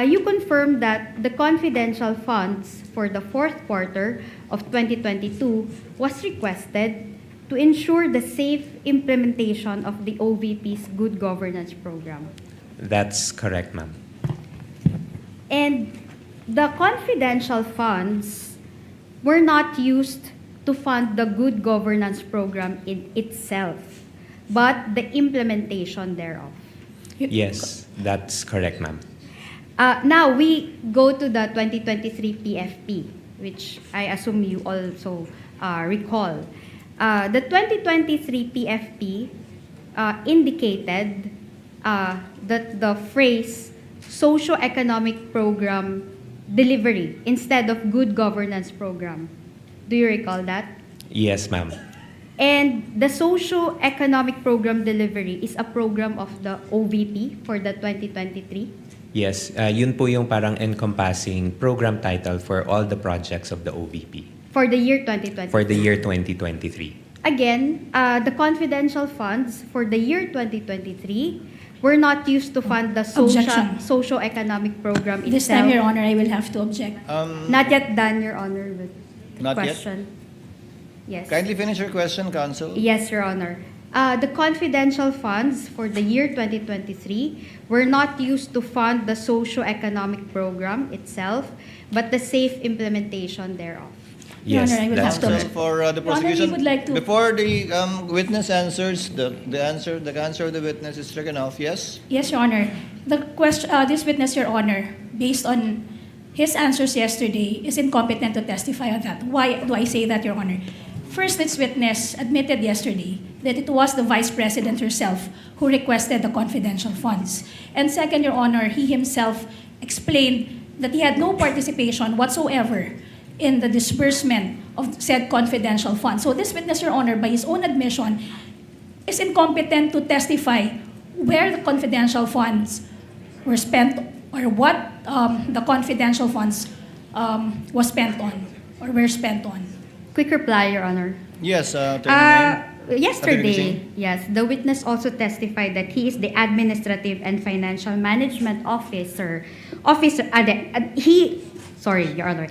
S9: you confirmed that the confidential funds for the fourth quarter of 2022 was requested to ensure the safe implementation of the OVP's good governance program.
S10: That's correct, ma'am.
S9: And the confidential funds were not used to fund the good governance program in itself, but the implementation thereof.
S10: Yes, that's correct, ma'am.
S9: Now we go to the 2023 PFP, which I assume you also recall. The 2023 PFP indicated that the phrase socio-economic program delivery instead of good governance program. Do you recall that?
S10: Yes, ma'am.
S9: And the socio-economic program delivery is a program of the OVP for the 2023?
S10: Yes, yun po yung parang encompassing program title for all the projects of the OVP
S9: For the year 2023?
S10: for the year 2023.
S9: Again, the confidential funds for the year 2023 were not used to fund the
S11: Objection.
S9: socio-economic program itself.
S11: This time, Your Honor, I will have to object.
S9: Not yet done, Your Honor, with the
S5: Not yet?
S9: question. Yes.
S5: Kindly finish your question, Counsel.
S9: Yes, Your Honor. The confidential funds for the year 2023 were not used to fund the socio-economic program itself, but the safe implementation thereof.
S11: Your
S10: Yes,
S11: Honor, I will
S10: that's
S11: have to
S5: Counsel,
S10: correct.
S5: for the
S11: Your Honor, we
S5: prosecution,
S11: would like to-
S5: before the witness answers, the answer of the witness is stricken off, yes?
S11: Yes, Your Honor. The question, this witness, Your Honor, based on his answers yesterday, is incompetent to testify on that. Why do I say that, Your Honor? First, this witness admitted yesterday that it was the Vice President herself who requested the confidential funds. And second, Your Honor, he himself explained that he had no participation whatsoever in the disbursement of said confidential funds. So this witness, Your Honor, by his own admission, is incompetent to testify where the confidential funds were spent or what the confidential funds was spent on or were spent on.
S9: Quick reply, Your Honor.
S5: Yes, Attorney Ngayon.
S9: Yesterday, yes, the witness also testified that he is the Administrative and Financial Management Officer. Sorry, Your Honor.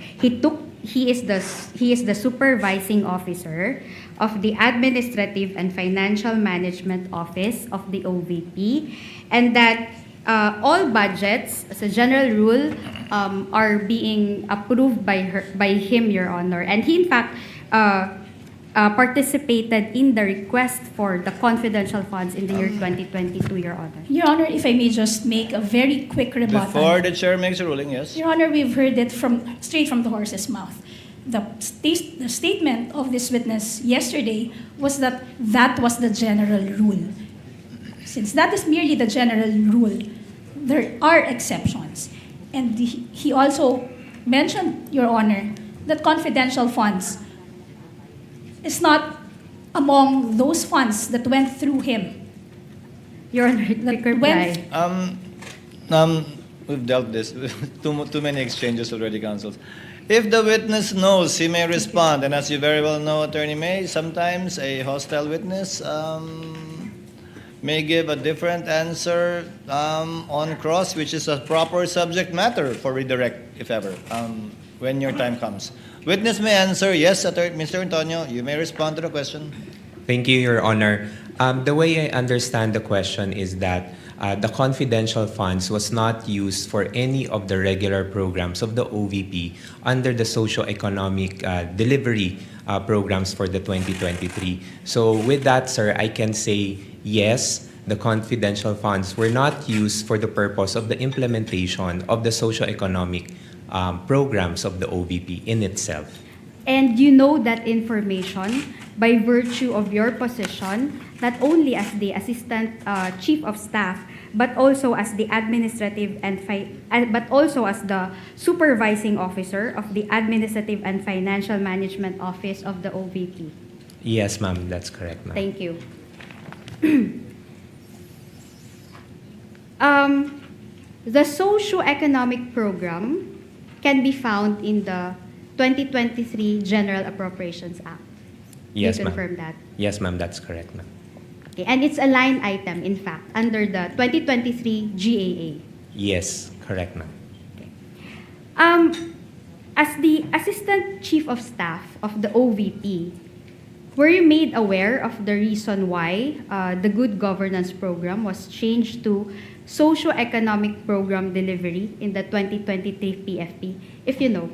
S9: He is the supervising officer of the Administrative and Financial Management Office of the OVP, and that all budgets, as a general rule, are being approved by him, Your Honor. And he, in fact, participated in the request for the confidential funds in the year 2022, Your Honor.
S11: Your Honor, if I may just make a very quick rebuttal.
S5: Before the chair makes a ruling, yes?
S11: Your Honor, we've heard it straight from the horse's mouth. The statement of this witness yesterday was that that was the general rule. Since that is merely the general rule, there are exceptions. And he also mentioned, Your Honor, that confidential funds is not among those funds that went through him.
S9: Your Honor, quick reply.
S5: We've dealt this, too many exchanges already, counsels. If the witness knows, he may respond. And as you very well know, Attorney May, sometimes a hostile witness may give a different answer on cross, which is a proper subject matter for redirect, if ever, when your time comes. Witness may answer, yes, Mr. Antonio, you may respond to the question.
S10: Thank you, Your Honor. The way I understand the question is that the confidential funds was not used for any of the regular programs of the OVP under the socio-economic delivery programs for the 2023. So with that, sir, I can say yes, the confidential funds were not used for the purpose of the implementation of the socio-economic programs of the OVP in itself.
S9: And you know that information by virtue of your position, not only as the Assistant Chief of Staff, but also as the administrative but also as the supervising officer of the Administrative and Financial Management Office of the OVP.
S10: Yes, ma'am, that's correct, ma'am.
S9: Thank you. The socio-economic program can be found in the 2023 General Appropriations Act.
S10: Yes,
S9: You
S10: ma'am.
S9: confirm that?
S10: Yes, ma'am, that's correct, ma'am.
S9: Okay, and it's a line item, in fact, under the 2023 GAA.
S10: Yes, correct, ma'am.
S9: As the Assistant Chief of Staff of the OVP, were you made aware of the reason why the Good Governance Program was changed to Socio-Economic Program Delivery in the 2023 PFP, if you know?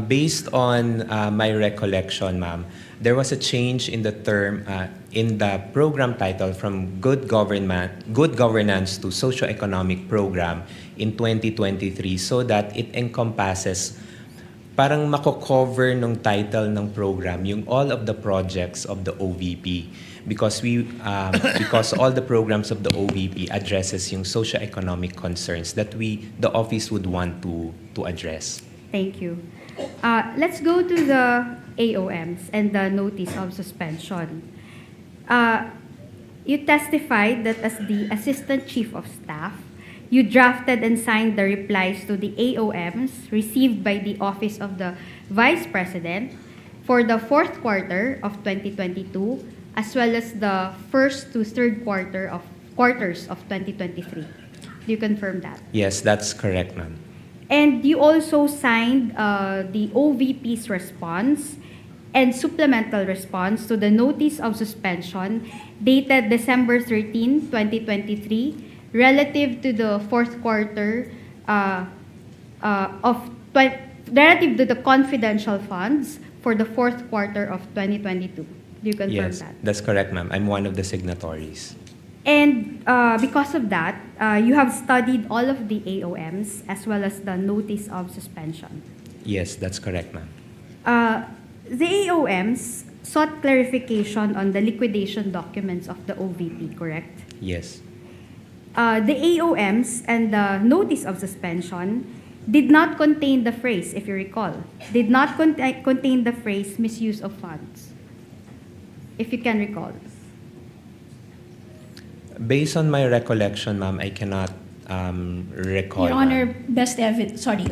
S10: Based on my recollection, ma'am, there was a change in the term, in the program title from good governance to socio-economic program in 2023 so that it encompasses, parang mako-cover nung title ng program yung all of the projects of the OVP because because all the programs of the OVP addresses yung socio-economic concerns that the office would want to address.
S9: Thank you. Let's go to the AOMs and the notice of suspension. You testified that as the Assistant Chief of Staff, you drafted and signed the replies to the AOMs received by the Office of the Vice President for the fourth quarter of 2022, as well as the first to third quarters of 2023. Do you confirm that?
S10: Yes, that's correct, ma'am.
S9: And you also signed the OVP's response and supplemental response to the notice of suspension dated December 13, 2023, relative to the fourth quarter relative to the confidential funds for the fourth quarter of 2022. Do you confirm
S10: Yes,
S9: that?
S10: that's correct, ma'am. I'm one of the signatories.
S9: And because of that, you have studied all of the AOMs as well as the notice of suspension.
S10: Yes, that's correct, ma'am.
S9: The AOMs sought clarification on the liquidation documents of the OVP, correct?
S10: Yes.
S9: The AOMs and the notice of suspension did not contain the phrase, if you recall, did not contain the phrase misuse of funds, if you can recall.
S10: Based on my recollection, ma'am, I cannot recall.
S11: Your Honor,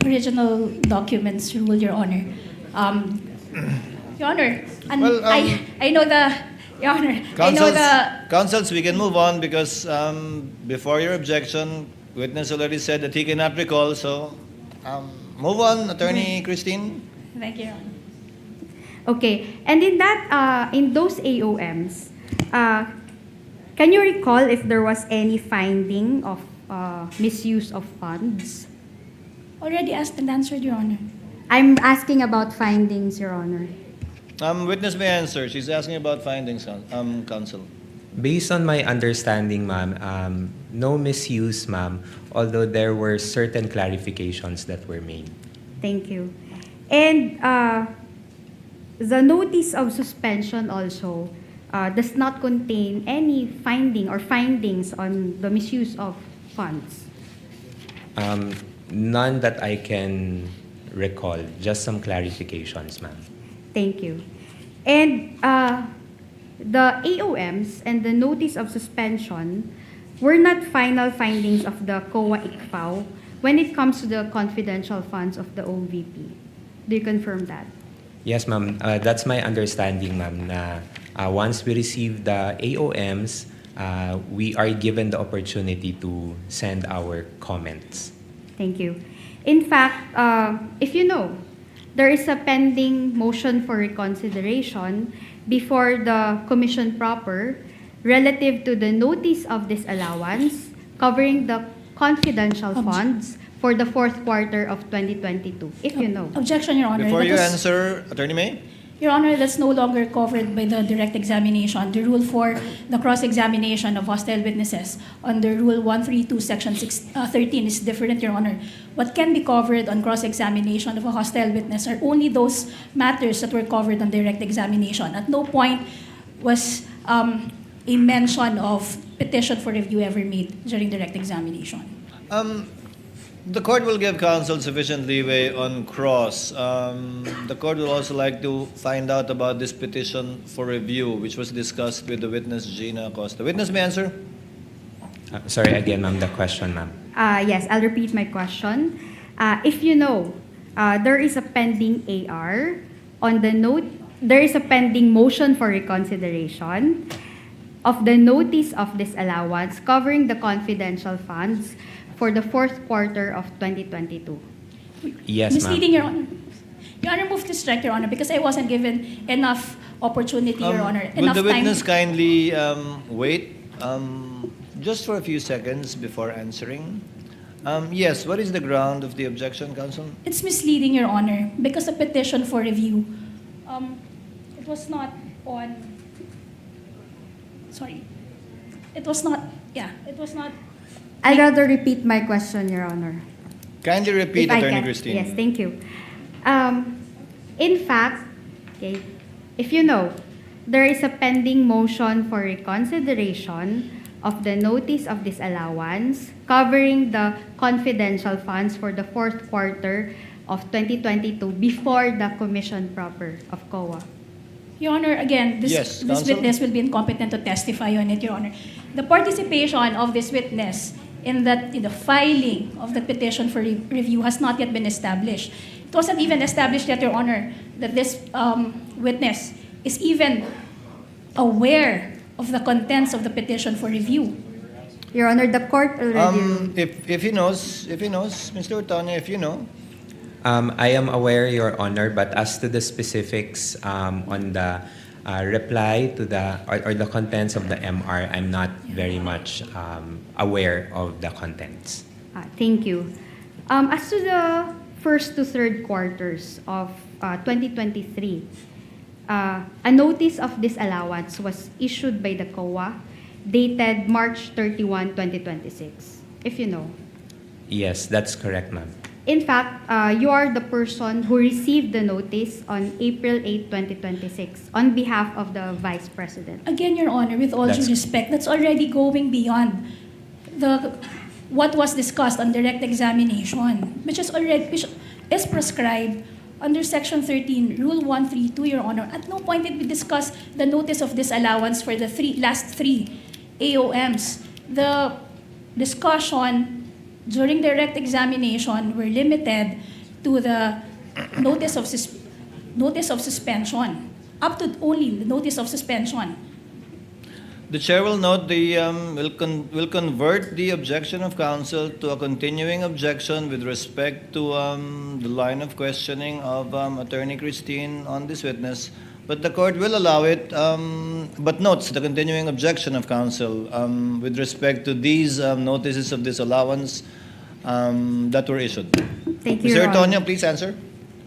S11: original documents rule, Your Honor. Your Honor, and
S5: Well,
S11: I know the, Your Honor, I know the...
S5: Counsels, we can move on because before your objection, witness already said that he cannot recall. So move on, Attorney Christine.
S11: Thank you, Your Honor.
S9: Okay, and in that, in those AOMs, can you recall if there was any finding of misuse of funds?
S11: Already asked and answered, Your Honor.
S9: I'm asking about findings, Your Honor.
S5: Witness may answer. She's asking about findings, counsel.
S10: Based on my understanding, ma'am, no misuse, ma'am, although there were certain clarifications that were made.
S9: Thank you. And the notice of suspension also does not contain any finding or findings on the misuse of funds.
S10: None that I can recall, just some clarifications, ma'am.
S9: Thank you. And the AOMs and the notice of suspension were not final findings of the COA-ICFAO when it comes to the confidential funds of the OVP. Do you confirm that?
S10: Yes, ma'am. That's my understanding, ma'am, na once we receive the AOMs, we are given the opportunity to send our comments.
S9: Thank you. In fact, if you know, there is a pending motion for reconsideration before the Commission proper relative to the notice of disallowance covering the confidential funds for the fourth quarter of 2022, if you know.
S11: Objection, Your Honor.
S5: Before
S11: That
S5: you
S11: was-
S5: answer, Attorney May?
S11: Your Honor, that's no longer covered by the direct examination. The rule for the cross-examination of hostile witnesses under Rule 132, Section 13 is different, Your Honor. What can be covered on cross-examination of a hostile witness are only those matters that were covered on direct examination. At no point was a mention of petition for review ever made during direct examination.
S5: The court will give counsel sufficient leeway on cross. The court will also like to find out about this petition for review, which was discussed with the witness, Gina Acosta. Witness may answer.
S10: Sorry, again, ma'am, the question, ma'am.
S9: Yes, I'll repeat my question. If you know, there is a pending AR on the note. There is a pending motion for reconsideration of the notice of disallowance covering the confidential funds for the fourth quarter of 2022.
S10: Yes,
S11: Misleading,
S10: ma'am.
S11: Your Honor. Your Honor, move to strike, Your Honor, because I wasn't given enough opportunity, Your Honor.
S5: Would
S11: Enough
S5: the
S11: time.
S5: witness kindly wait just for a few seconds before answering? Yes, what is the ground of the objection, counsel?
S11: It's misleading, Your Honor, because the petition for review, it was not on, sorry, it was not, it was not.
S9: I'd rather repeat my question, Your Honor.
S5: Kindly repeat,
S9: If I
S5: Attorney
S9: can.
S5: Christine.
S9: Yes, thank you. In fact, okay, if you know, there is a pending motion for reconsideration of the notice of disallowance covering the confidential funds for the fourth quarter of 2022 before the commission proper of COA.
S11: Your Honor, again,
S5: Yes,
S11: this
S5: counsel?
S11: witness will be incompetent to testify on it, Your Honor. The participation of this witness in the filing of the petition for review has not yet been established. It wasn't even established yet, Your Honor, that this witness is even aware of the contents of the petition for review.
S9: Your Honor, the court already...
S5: If he knows, Mr. Otoño, if you know.
S10: I am aware, Your Honor, but as to the specifics on the reply to the or the contents of the MR, I'm not very much aware of the contents.
S9: Thank you. As to the first to third quarters of 2023, a notice of disallowance was issued by the COA dated March 31, 2026, if you know.
S10: Yes, that's correct, ma'am.
S9: In fact, you are the person who received the notice on April 8, 2026 on behalf of the Vice President.
S11: Again, Your Honor, with all due respect, that's already going beyond what was discussed on direct examination, which is prescribed under Section 13, Rule 132, Your Honor. At no point did we discuss the notice of disallowance for the last three AOMs. The discussion during direct examination were limited to the notice of suspension, up to only the notice of suspension.
S5: The chair will note will convert the objection of counsel to a continuing objection with respect to the line of questioning of Attorney Christine on this witness. But the court will allow it, but notes the continuing objection of counsel with respect to these notices of disallowance that were issued.
S9: Thank you,
S5: Mr.
S9: Your Honor.
S5: Otoño, please answer.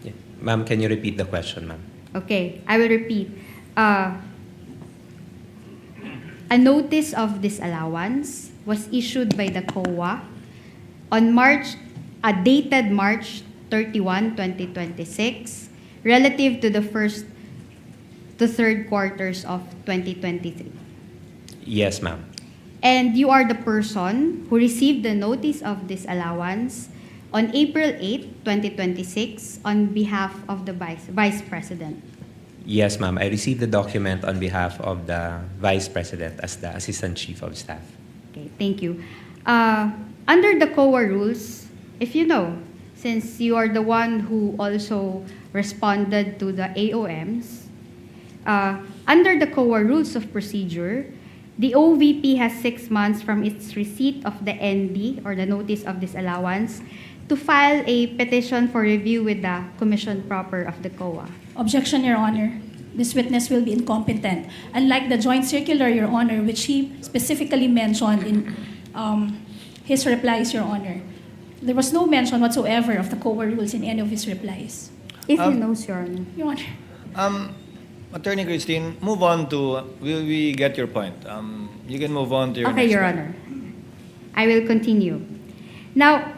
S10: Yeah. Ma'am, can you repeat the question, ma'am?
S9: Okay, I will repeat. A notice of disallowance was issued by the COA on dated March 31, 2026, relative to the first to third quarters of 2023.
S10: Yes, ma'am.
S9: And you are the person who received the notice of disallowance on April 8, 2026 on behalf of the Vice President.
S10: Yes, ma'am. I received the document on behalf of the Vice President as the Assistant Chief of Staff.
S9: Okay, thank you. Under the COA rules, if you know, since you are the one who also responded to the AOMs, under the COA rules of procedure, the OVP has 6 months from its receipt of the ND or the notice of disallowance to file a petition for review with the Commission proper of the COA.
S11: Objection, Your Honor. This witness will be incompetent. Unlike the joint circular, Your Honor, which he specifically mentioned in his replies, Your Honor. There was no mention whatsoever of the COA rules in any of his replies.
S9: If he knows, Your Honor.
S11: Your Honor.
S5: Attorney Christine, move on to, we get your point. You can move on to your
S9: Okay,
S5: next
S9: Your
S5: point.
S9: Honor. I will continue. Now,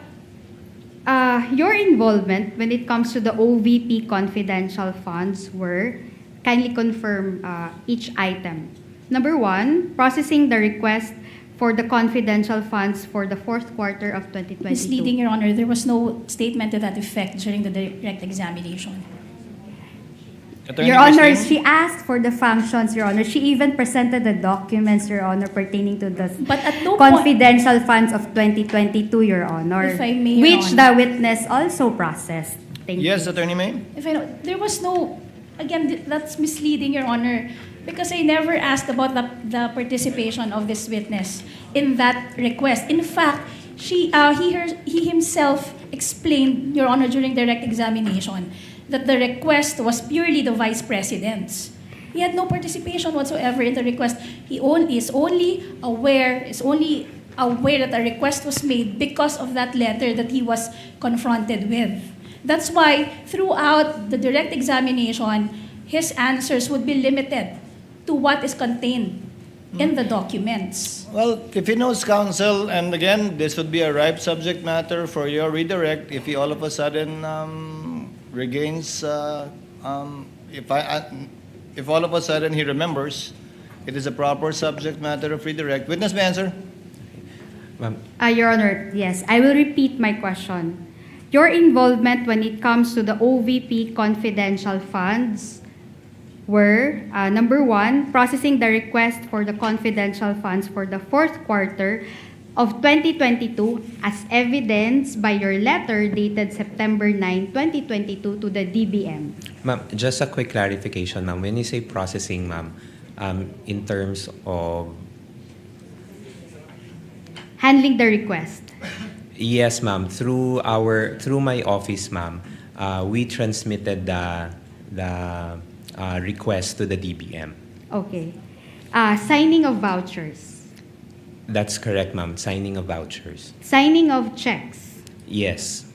S9: your involvement when it comes to the OVP confidential funds were, kindly confirm each item. Number one, processing the request for the confidential funds for the fourth quarter of 2022.
S11: Misleading, Your Honor. There was no statement to that effect during the direct examination.
S5: Attorney
S9: Your Honor,
S5: Christine?
S9: she asked for the functions, Your Honor. She even presented the documents, Your Honor, pertaining to the
S11: But at no point,
S9: confidential funds of 2022, Your Honor,
S11: If I may, Your
S9: which
S11: Honor.
S9: the witness also processed. Thank
S5: Yes,
S9: you.
S5: Attorney May?
S11: if I know, there was no, again, that's misleading, Your Honor, because I never asked about the participation of this witness in that request. In fact, he himself explained, Your Honor, during direct examination, that the request was purely the Vice President's. He had no participation whatsoever in the request. He is only aware that a request was made because of that letter that he was confronted with. That's why throughout the direct examination, his answers would be limited to what is contained in the documents.
S5: Well, if he knows counsel, and again, this would be a ripe subject matter for your redirect if he all of a sudden regains, if all of a sudden he remembers, it is a proper subject matter of redirect. Witness may answer.
S10: Ma'am,
S9: Your Honor, yes, I will repeat my question. Your involvement when it comes to the OVP confidential funds were, number one, processing the request for the confidential funds for the fourth quarter of 2022 as evidenced by your letter dated September 9, 2022 to the DBM.
S10: ma'am, just a quick clarification, ma'am. When you say processing, ma'am, in terms of
S9: Handling the request.
S10: yes, ma'am. Through my office, ma'am, we transmitted the request to the DBM.
S9: Okay. Signing of vouchers.
S10: That's correct, ma'am. Signing of vouchers.
S9: Signing of checks.
S10: Yes.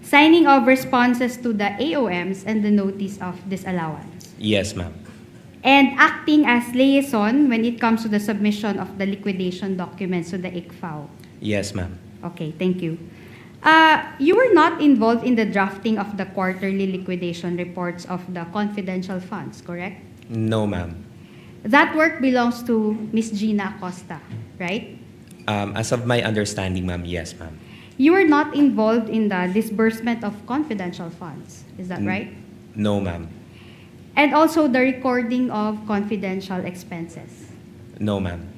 S9: Signing of responses to the AOMs and the notice of disallowance.
S10: Yes, ma'am.
S9: And acting as liaison when it comes to the submission of the liquidation documents to the ICFAO.
S10: Yes, ma'am.
S9: Okay, thank you. You were not involved in the drafting of the quarterly liquidation reports of the confidential funds, correct?
S10: No, ma'am.
S9: That work belongs to Ms. Gina Acosta, right?
S10: As of my understanding, ma'am, yes, ma'am.
S9: You were not involved in the disbursement of confidential funds, is that right?
S10: No, ma'am.
S9: And also the recording of confidential expenses.
S10: No, ma'am.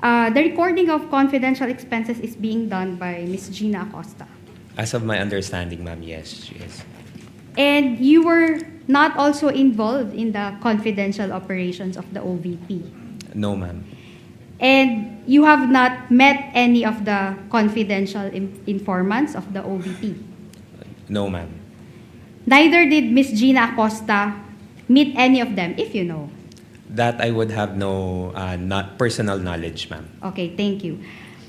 S9: The recording of confidential expenses is being done by Ms. Gina Acosta.
S10: As of my understanding, ma'am, yes, she is.
S9: And you were not also involved in the confidential operations of the OVP.
S10: No, ma'am.
S9: And you have not met any of the confidential informants of the OVP.
S10: No, ma'am.
S9: Neither did Ms. Gina Acosta meet any of them, if you know.
S10: That I would have no not personal knowledge, ma'am.
S9: Okay, thank you.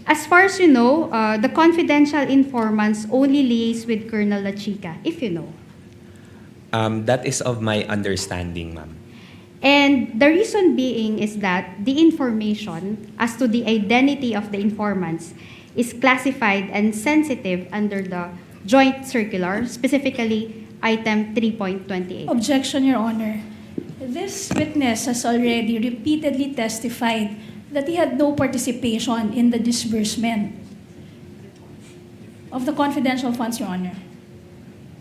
S9: As far as you know, the confidential informants only liaise with Colonel La Chica, if you know.
S10: That is of my understanding, ma'am.
S9: And the reason being is that the information as to the identity of the informants is classified and sensitive under the joint circular, specifically item 3.28.
S11: Objection, Your Honor. This witness has already repeatedly testified that he had no participation in the disbursement of the confidential funds, Your Honor.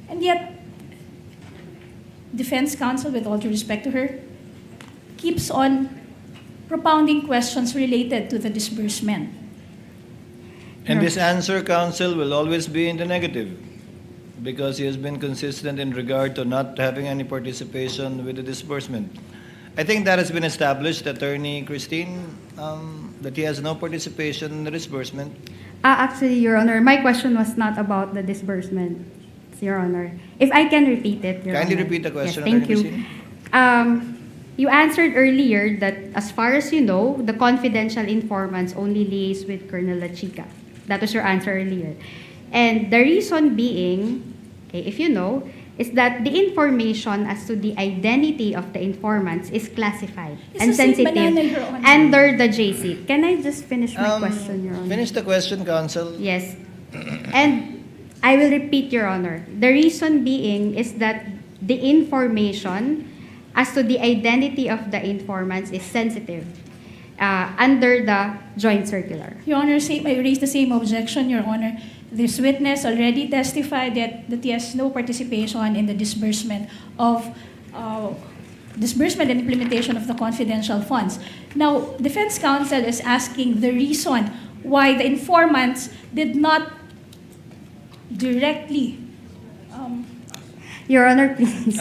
S11: And yet, defense counsel, with all due respect to her, keeps on propounding questions related to the disbursement.
S5: And this answer, counsel, will always be in the negative because he has been consistent in regard to not having any participation with the disbursement. I think that has been established, Attorney Christine, that he has no participation in the disbursement.
S9: Actually, Your Honor, my question was not about the disbursement, Your Honor. If I can repeat it, Your
S5: Kindly
S9: Honor.
S5: repeat the question,
S9: Yes, thank
S5: Attorney
S9: you. You answered earlier that as far as you know, the confidential informants only liaise with Colonel La Chica. That was your answer earlier. And the reason being okay, if you know, is that the information as to the identity of the informants is classified
S11: It's
S9: and
S11: the same
S9: sensitive
S11: banana, Your Honor.
S9: under the JC. Can I just finish my question, Your Honor?
S5: Finish the question, Counsel.
S9: Yes. And I will repeat, Your Honor. The reason being is that the information as to the identity of the informants is sensitive under the joint circular.
S11: Your Honor, I raised the same objection, Your Honor. This witness already testified that he has no participation in the disbursement and implementation of the confidential funds. Now, defense counsel is asking the reason why the informants did not directly.
S9: Your Honor, please.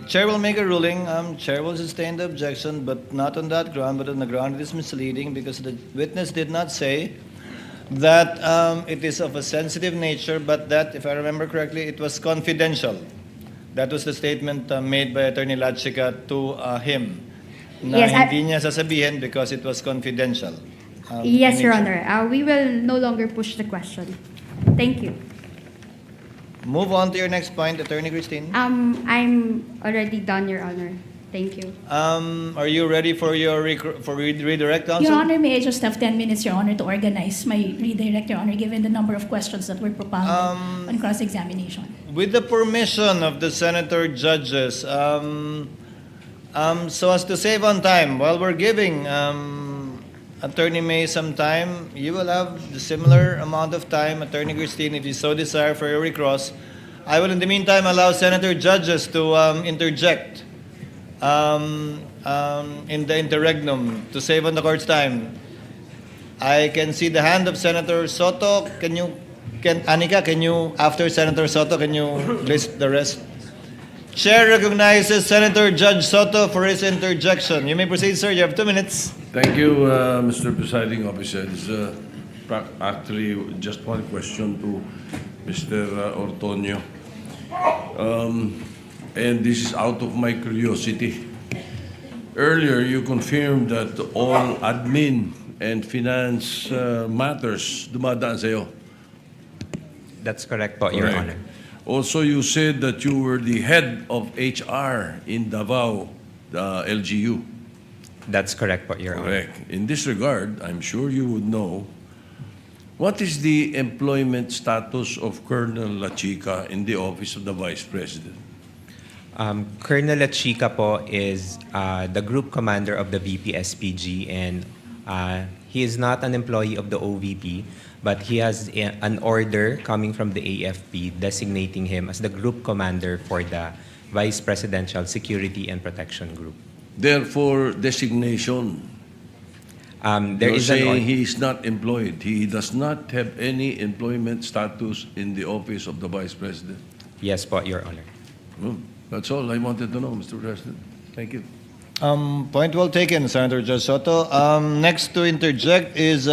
S5: Chair will make a ruling. Chair will sustain the objection, but not on that ground, but on the ground it is misleading because the witness did not say that it is of a sensitive nature, but that, if I remember correctly, it was confidential. That was the statement made by Attorney Latchika to him. Na
S9: Yes,
S5: hindi niya sasabihin because it was confidential.
S9: Yes,
S5: in
S9: Your
S5: nature.
S9: Honor. We will no longer push the question. Thank you.
S5: Move on to your next point, Attorney Christine.
S9: I'm already done, Your Honor. Thank you.
S5: Are you ready for your redirect, Counsel?
S11: Your Honor, may I just have 10 minutes, Your Honor, to organize my redirect, Your Honor, given the number of questions that were propounded on cross-examination.
S5: With the permission of the senator judges, so as to save on time, while we're giving Attorney May some time, you will have the similar amount of time, Attorney Christine, if you so desire for your recross. I will, in the meantime, allow senator judges to interject in the interregnum to save on the court's time. I can see the hand of Senator Soto. Anika, can you, after Senator Soto, can you list the rest? Chair recognizes Senator Judge Soto for his interjection. You may proceed, sir. You have 2 minutes.
S13: Thank you, Mr. Presiding Officer. It's actually just one question to Mr. Ortonio. And this is out of my curiosity. Earlier, you confirmed that all admin and finance matters dumadaan sa'yo.
S10: That's correct po, Your
S13: Correct.
S10: Honor.
S13: Also, you said that you were the head of HR in Davao, the LGU.
S10: That's correct po, Your Honor.
S13: Correct. In this regard, I'm sure you would know, what is the employment status of Colonel Lachica in the office of the Vice President?
S10: Colonel Lachica po is the group commander of the VP-SPG, and he is not an employee of the OVP, but he has an order coming from the AFP designating him as the group commander for the Vice Presidential Security and Protection Group.
S13: Therefore, designation.
S10: There
S13: You're
S10: is an
S13: saying he is not employed. He does not have any employment status in the office of the Vice President.
S10: Yes po, Your Honor.
S13: Well, that's all I wanted to know, Mr. President. Thank you.
S5: Point well taken, Senator Judge Soto. Next to interject is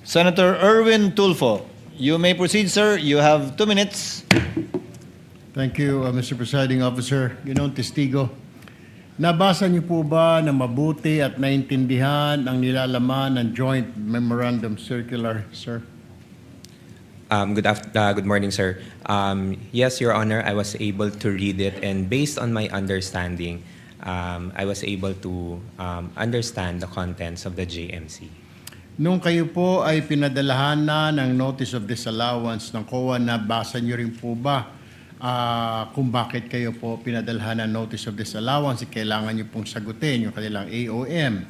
S5: Senator Erwin Tulfo. You may proceed, sir. You have 2 minutes.
S14: Thank you, Mr. Presiding Officer. Ginoong Testigo, nabasa niyo po ba na mabuti at naintindihan ang nilalaman ng Joint Memorandum Circular, sir?
S10: Good morning, sir. Yes, Your Honor, I was able to read it, and based on my understanding, I was able to understand the contents of the JMC.
S14: Nung kayo po ay pinadalahan na ng Notice of Disallowance ng COA, nabasa niyo rin po ba kung bakit kayo po pinadalhan ng Notice of Disallowance? Kailangan niyo pong sagutin yung kanilang AOM.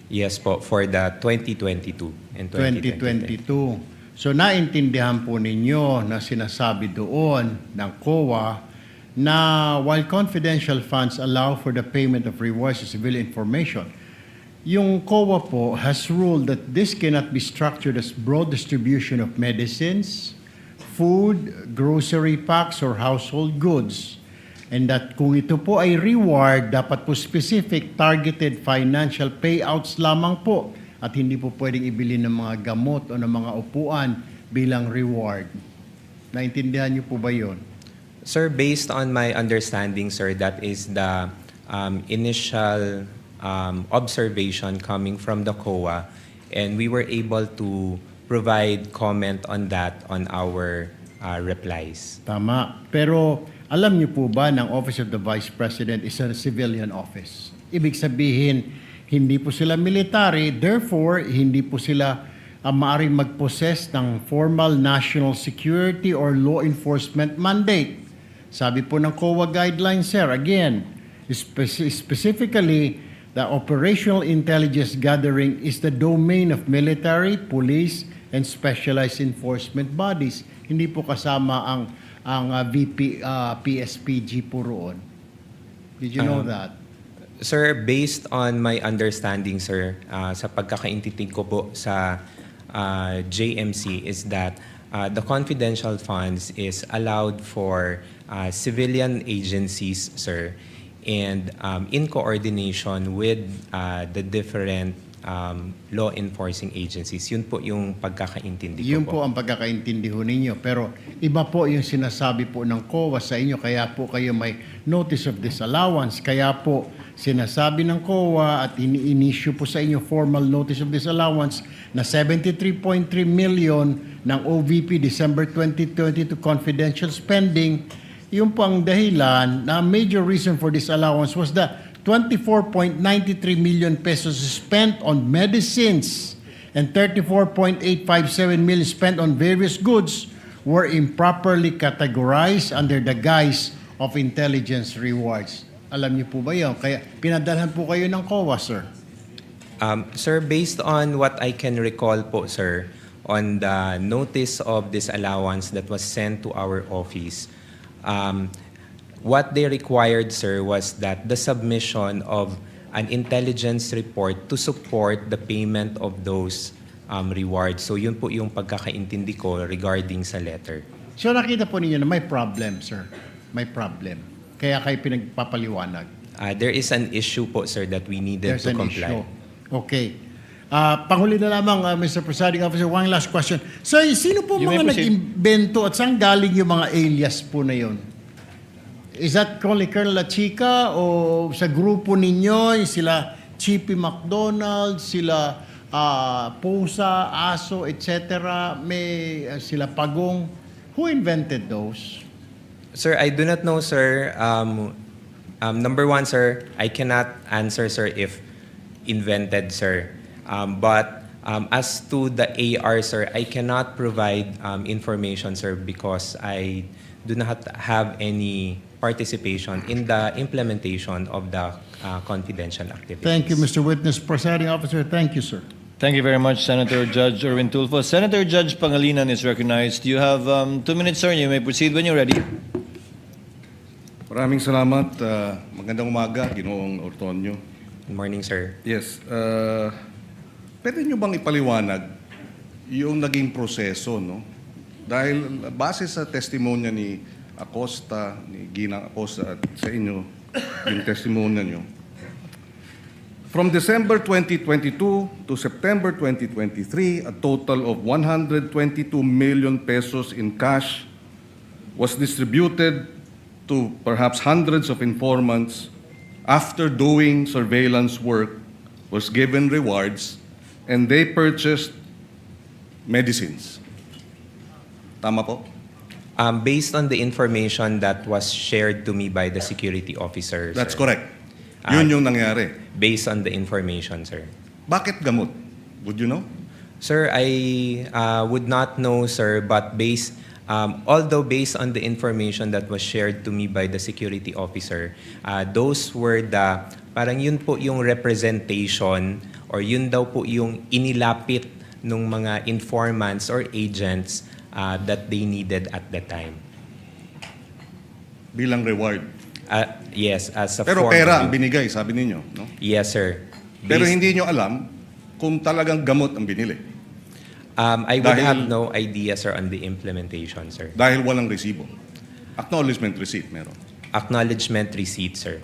S10: Yes po, for the 2022 and 2023.
S14: 2022. So naintindihan po ninyo na sinasabi doon ng COA na while confidential funds allow for the payment of rewards to civilian information, yung COA po has ruled that this cannot be structured as broad distribution of medicines, food, grocery packs, or household goods. And that kung ito po ay reward, dapat po specific targeted financial payouts lamang po at hindi po pwedeng ibili ng mga gamot o ng mga upuan bilang reward. Naintindihan niyo po ba yun?
S10: Sir, based on my understanding, sir, that is the observation coming from the COA, and we were able to provide comment on that on our replies.
S14: Tama. Pero alam niyo po ba ng Office of the Vice President is a civilian office? Ibig sabihin, hindi po sila military, therefore, hindi po sila maaaring mag-possess ng formal national security or law enforcement mandate. Sabi po ng COA guidelines, sir, again, specifically, the operational intelligence gathering is the domain of military, police, and specialized enforcement bodies. Hindi po kasama ang PSPG po roon. Did you know that?
S10: Sir, based on my understanding, sir, sa pagkakaintindi ko po sa JMC is that the confidential funds is allowed for civilian agencies, sir, and in coordination with the different law enforcing agencies. Yun po yung pagkakaintindi ko
S14: Yun po ang pagkakaintindi ho ninyo. Pero iba po yung sinasabi po ng COA sa inyo, kaya po kayo may notice of disallowance. Kaya po sinasabi ng COA at ini-issue po sa inyo formal notice of disallowance na 73.3 million ng OVP December 2020 to confidential spending. Yun po ang dahilan na major reason for this allowance was the 24.93 million pesos spent on medicines and 34.857 million spent on various goods were improperly categorized under the guise of intelligence rewards. Alam niyo po ba yun? Kaya pinadalhan po kayo ng COA, sir.
S10: Sir, based on what I can recall po, sir, on the notice of disallowance that was sent to our office, what they required, sir, was that the submission of an intelligence report to support the payment of those rewards. So yun po yung pagkakaintindi ko regarding sa letter.
S14: So nakita po ninyo na may problem, sir. May problem. Kaya kayo pinagpapaliwanag.
S10: There is an issue po, sir, that we needed
S14: There's
S10: to
S14: an
S10: comply.
S14: issue. Okay. Panghuli na lamang, Mr. Presiding Officer, one last question. So, sino po
S5: You may
S14: mga
S5: proceed.
S14: nag-imbento at saan galing yung mga alias po na yun? Is that only Colonel La Chica o sa grupo ninyo, sila Chippy McDonald, sila Pusa, Aso, etc. May sila Pagong. Who invented those?
S10: Sir, I do not know, sir. Number one, sir, I cannot answer, sir, if invented, sir. But as to the AR, sir, I cannot provide information, sir, because I do not have any participation in the implementation of the confidential activities.
S14: Thank you, Mr. Witness. Presiding Officer, thank you, sir.
S5: Thank you very much, Senator Judge Erwin Tulfo. Senator Judge Pangilinan is recognized. You have 2 minutes, sir. You may proceed when you're ready.
S15: Maraming salamat. Magandang umaga, Ginoong Ortonio.
S10: Good morning, sir.
S15: Yes. Pwede nyo bang ipaliwanag yung naging proseso, no? Dahil base sa testimonya ni Acosta, ni Ginang Acosta at sa inyo, yung testimonya nyo, from December 2022 to September 2023, a total of 122 million pesos in cash was distributed to perhaps hundreds of informants after doing surveillance work, was given rewards, and they purchased medicines. Tama po?
S10: Based on the information that was shared to me by the security officer,
S15: That's
S10: sir.
S15: correct. Yun yung nangyari.
S10: Based on the information, sir.
S15: Bakit gamot? Would you know?
S10: Sir, I would not know, sir, but although based on the information that was shared to me by the security officer, those were parang yun po yung representation or yun daw po yung inilapit ng mga informants or agents that they needed at the time.
S15: Bilang reward.
S10: Yes, as a
S15: Pero
S10: form
S15: pera
S10: of-
S15: ang binigay, sabi ninyo, no?
S10: Yes, sir.
S15: Pero
S10: Based-
S15: hindi nyo alam kung talagang gamot ang binili.
S10: I would
S15: Dahil-
S10: have no idea, sir, on the implementation, sir.
S15: Dahil walang resibo. Acknowledgement receipt meron.
S10: Acknowledgement receipt, sir.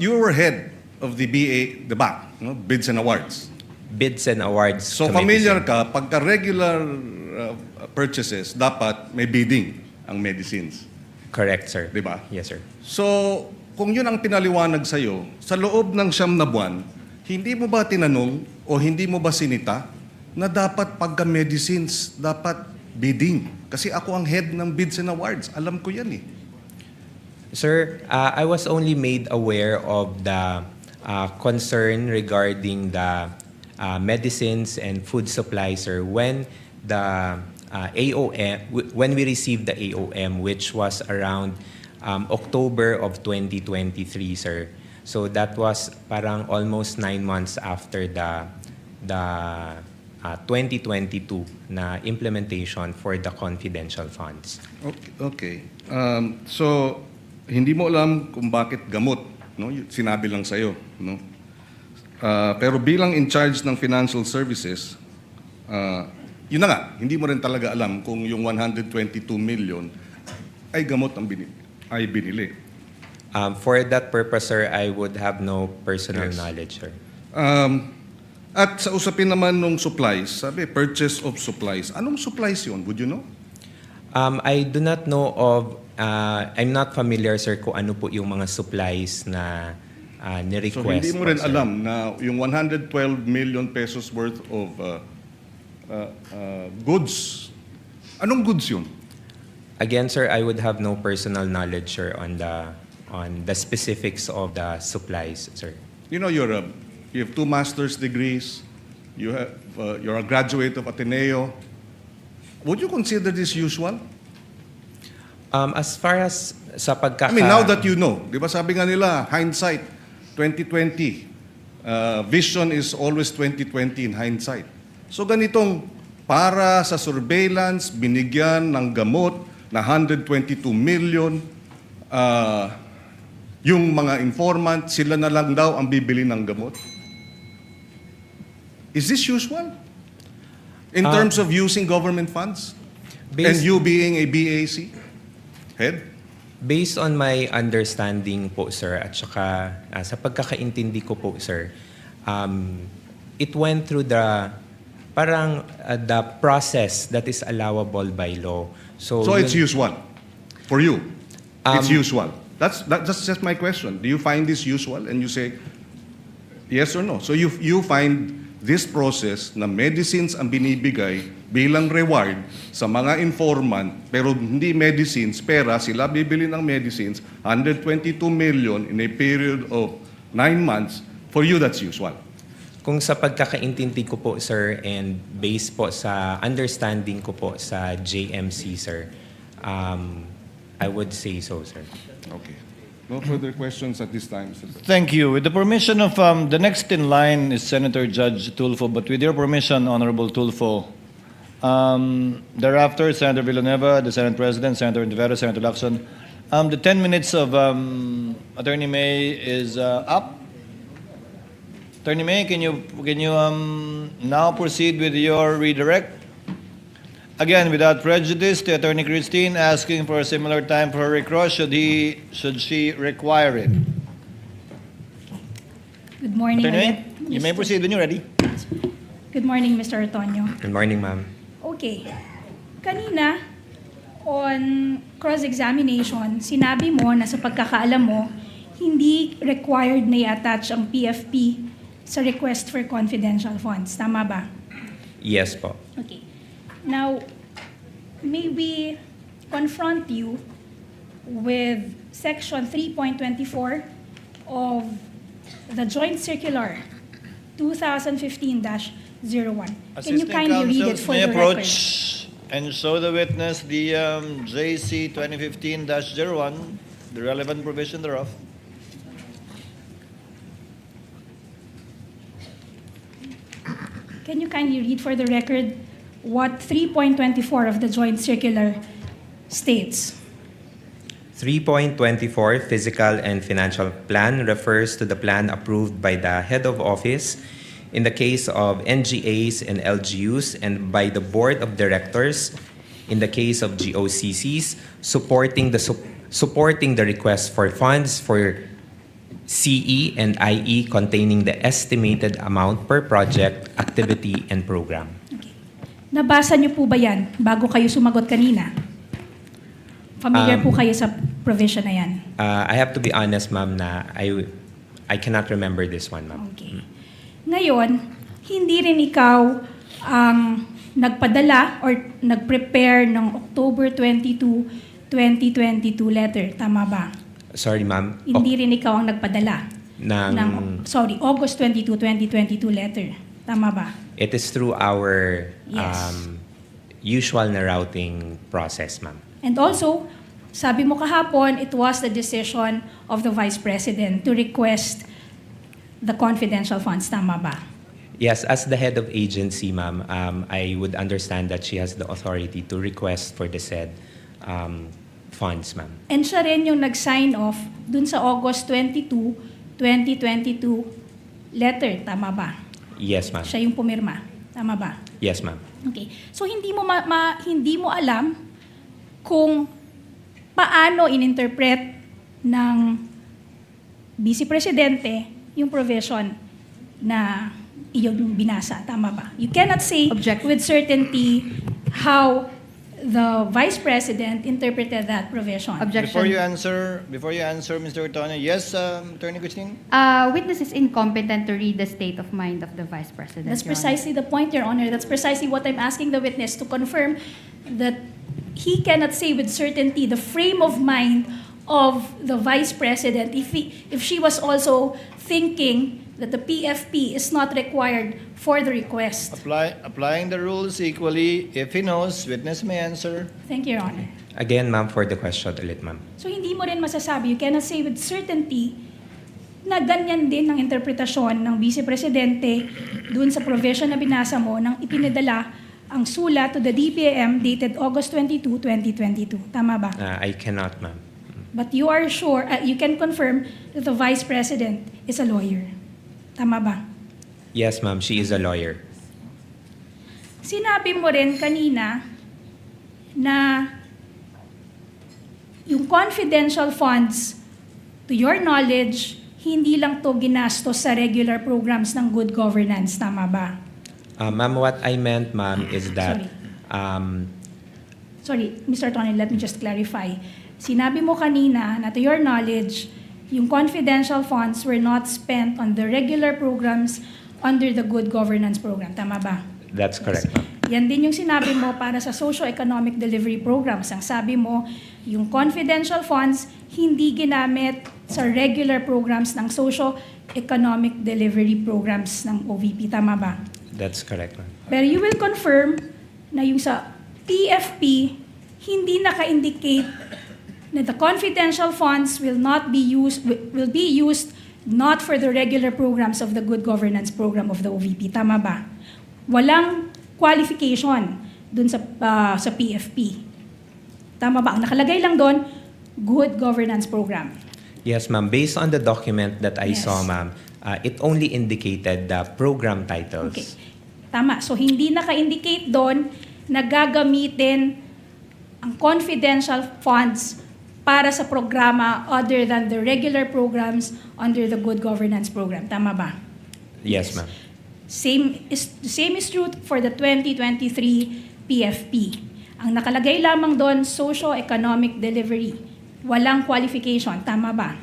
S15: You were head of the BAC, no? Bids and Awards.
S10: Bids and awards.
S15: So
S10: committee,
S15: familiar
S10: sir.
S15: ka, pagka regular purchases, dapat may bidding ang medicines.
S10: Correct, sir.
S15: Di ba?
S10: Yes, sir.
S15: So, kung yun ang pinaliwanag sa'yo, sa loob ng 9 na buwan, hindi mo ba tinanong o hindi mo ba sinita na dapat pagka-medicines, dapat bidding. Kasi ako ang head ng Bids and Awards. Alam ko yan eh.
S10: Sir, I was only made aware of the concern regarding the medicines and food supplies, sir, when the when we received the AOM, which was around October of 2023, sir. So that was parang almost 9 months after the 2022 na implementation for the confidential funds.
S15: Okay. So, hindi mo alam kung bakit gamot, no? Sinabi lang sa'yo, no? Pero bilang in charge ng financial services, yun na nga, hindi mo rin talaga alam kung yung 122 million ay gamot ang binili.
S10: For that purpose, sir, I would have no personal knowledge, sir.
S15: At sa usapin naman ng supplies, sabi, purchase of supplies. Anong supplies yun? Would you know?
S10: I do not know of, I'm not familiar, sir, kung ano po yung mga supplies na ni-request.
S15: So hindi mo rin
S10: po, sir.
S15: alam na yung 112 million pesos worth of goods. Anong goods yun?
S10: Again, sir, I would have no personal knowledge, sir, on the specifics of the supplies, sir.
S15: You know, you have 2 master's degrees. You're a graduate of Ateneo. Would you consider this usual?
S10: As far as sa pagkaka...
S15: I mean, now that you know, di ba sabi nga nila, hindsight, 2020. Vision is always 2020 in hindsight. So ganitong para sa surveillance, binigyan ng gamot na 122 million, yung mga informant, sila na lang daw ang bibili ng gamot. Is this usual? In terms of using government funds? And you being a BAC head?
S10: Based on my understanding po, sir, at saka sa pagkakaintindi ko po, sir, it went through the the process that is allowable by law. So
S15: it's usual for you? It's usual? That's just my question. Do you find this usual? And you say yes or no. So you find this process na medicines ang binibigay bilang reward sa mga informant, pero hindi medicines, pera, sila bibili ng medicines, 122 million in a period of 9 months, for you that's usual?
S10: Kung sa pagkakaintindi ko po, sir, and based po sa understanding ko po sa JMC, sir, I would say so, sir.
S15: Okay. No further questions at this time, Sir.
S5: Thank you. With the permission of the next in line is Senator Judge Tulfo, but with your permission, Honorable Tulfo, thereafter, Senator Villanueva, the Senate President, Senator Ontiveros, Senator Lacson. The 10 minutes of Attorney May is up. Attorney May, can you now proceed with your redirect? Again, without prejudice, to Attorney Christine asking for a similar time for her recross, should she require it?
S11: Good morning.
S5: Attorney May, you may proceed when you're ready.
S11: Good morning, Mr. Antonio.
S10: Good morning, ma'am.
S11: Okay. Kanina, on cross-examination, sinabi mo na sa pagkakaalam mo, hindi required na i-attach ang PFP sa request for confidential funds. Tama ba?
S10: Yes po.
S11: Okay. Now, may we confront you with Section 3.24 of the Joint Circular 2015-01. Can you kindly read it for
S5: may
S11: the
S5: approach
S11: record?
S5: and show the witness the JC 2015-01, the relevant provision thereof.
S11: Can you kindly read for the record what 3.24 of the Joint Circular states?
S10: 3.24 Physical and Financial Plan refers to the plan approved by the head of office in the case of NGAs and LGUs and by the Board of Directors in the case of GOCCs, supporting the request for funds for CE and IE containing the estimated amount per project, activity, and program.
S11: Nabasa niyo po ba yan bago kayo sumagot kanina? Familiar po kayo sa provision na yan?
S10: I have to be honest, ma'am, na I cannot remember this one, ma'am.
S11: Okay. Ngayon, hindi rin ikaw ang nagpadala or nag-prepare ng October 22, 2022 letter. Tama ba?
S10: Sorry, ma'am.
S11: Hindi rin ikaw ang nagpadala
S10: Ng,
S11: August 22, 2022 letter. Tama ba?
S10: it is through our
S11: Yes.
S10: usual na routing process, ma'am.
S11: And also, sabi mo kahapon, it was the decision of the Vice President to request the confidential funds. Tama ba?
S10: Yes, as the head of agency, ma'am, I would understand that she has the authority to request for the said funds, ma'am.
S11: And siya rin yung nag-sign off dun sa August 22, 2022 letter. Tama ba?
S10: Yes, ma'am.
S11: Siya yung pumirma. Tama ba?
S10: Yes, ma'am.
S11: Okay. So hindi mo alam kung paano ininterpret ng Vice Presidente yung provision na iyong binasa. Tama ba? You cannot say with certainty how the Vice President interpreted that provision.
S5: Before you answer, Mr. Otonyo, yes, Attorney Christine?
S9: Witness is incompetent to read the state of mind of the Vice President.
S11: That's
S9: Your Honor.
S11: precisely the point, Your Honor. That's precisely what I'm asking the witness to confirm, that he cannot say with certainty the frame of mind of the Vice President if she was also thinking that the PFP is not required for the request.
S5: Applying the rules equally, if he knows, witness may answer.
S11: Thank you, Your Honor.
S10: Again, ma'am, for the question ulit, ma'am.
S11: So hindi mo rin masasabi, you cannot say with certainty na ganyan din ang interpretasyon ng Vice Presidente dun sa provision na binasa mo nang ipinadala ang sulat to the DBM dated August 22, 2022. Tama ba?
S10: I cannot, ma'am.
S11: But you are sure, you can confirm that the Vice President is a lawyer. Tama ba?
S10: Yes, ma'am, she is a lawyer.
S11: Sinabi mo rin kanina na yung confidential funds, to your knowledge, hindi lang to ginastos sa regular programs ng good governance. Tama ba?
S10: Ma'am, what I meant, ma'am, is that...
S11: Sorry, Mr. Tony, let me just clarify. Sinabi mo kanina na to your knowledge, yung confidential funds were not spent on the regular programs under the good governance program. Tama ba?
S10: That's correct, ma'am.
S11: Yan din yung sinabi mo para sa socio-economic delivery programs. Ang sabi mo, yung confidential funds hindi ginamit sa regular programs ng socio-economic delivery programs ng OVP. Tama ba?
S10: That's correct, ma'am.
S11: Pero you will confirm na yung sa PFP, hindi naka-indicate na the confidential funds will be used not for the regular programs of the good governance program of the OVP. Tama ba? Walang qualification dun sa PFP. Tama ba? Ang nakalagay lang doon, good governance program.
S10: Yes, ma'am. Based on the document that I
S11: Yes.
S10: saw, ma'am, it only indicated the program titles.
S11: Okay. Tama. So, hindi naka-indicate doon na gagamitin ang confidential funds para sa programa other than the regular programs under the good governance program. Tama ba?
S10: Yes, ma'am.
S11: The same is true for the 2023 PFP. Ang nakalagay lamang doon, socio-economic delivery. Walang qualification. Tama ba?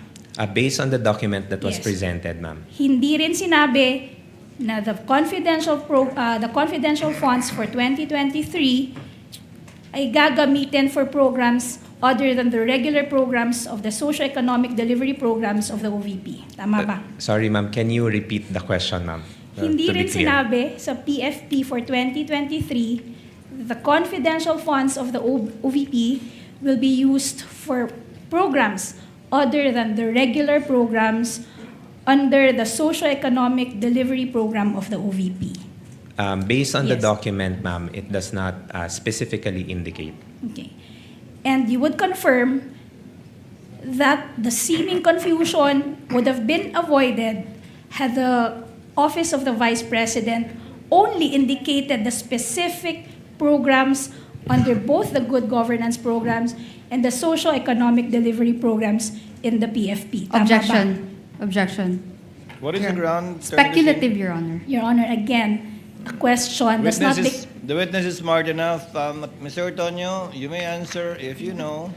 S10: Based on the document that was
S11: Yes.
S10: presented, ma'am.
S11: Hindi rin sinabi na the confidential funds for 2023 ay gagamitin for programs other than the regular programs of the socio-economic delivery programs of the OVP. Tama ba?
S10: Sorry, ma'am. Can you repeat the question, ma'am?
S11: Hindi
S10: To be
S11: rin
S10: clear.
S11: sinabi sa PFP for 2023 the confidential funds of the OVP will be used for programs other than the regular programs under the socio-economic delivery program of the OVP.
S10: Based on the
S11: Yes.
S10: document, ma'am, it does not specifically indicate.
S11: Okay. And you would confirm that the seeming confusion would have been avoided had the Office of the Vice President only indicated the specific programs under both the good governance programs and the socio-economic delivery programs in the PFP. Tama
S9: Objection.
S11: ba?
S9: Objection.
S5: What is the ground? Attorney
S9: Speculative, Your Honor.
S11: Your Honor, again, a question does not...
S5: The witness is smart enough. Mr. Otonyo, you may answer if you know.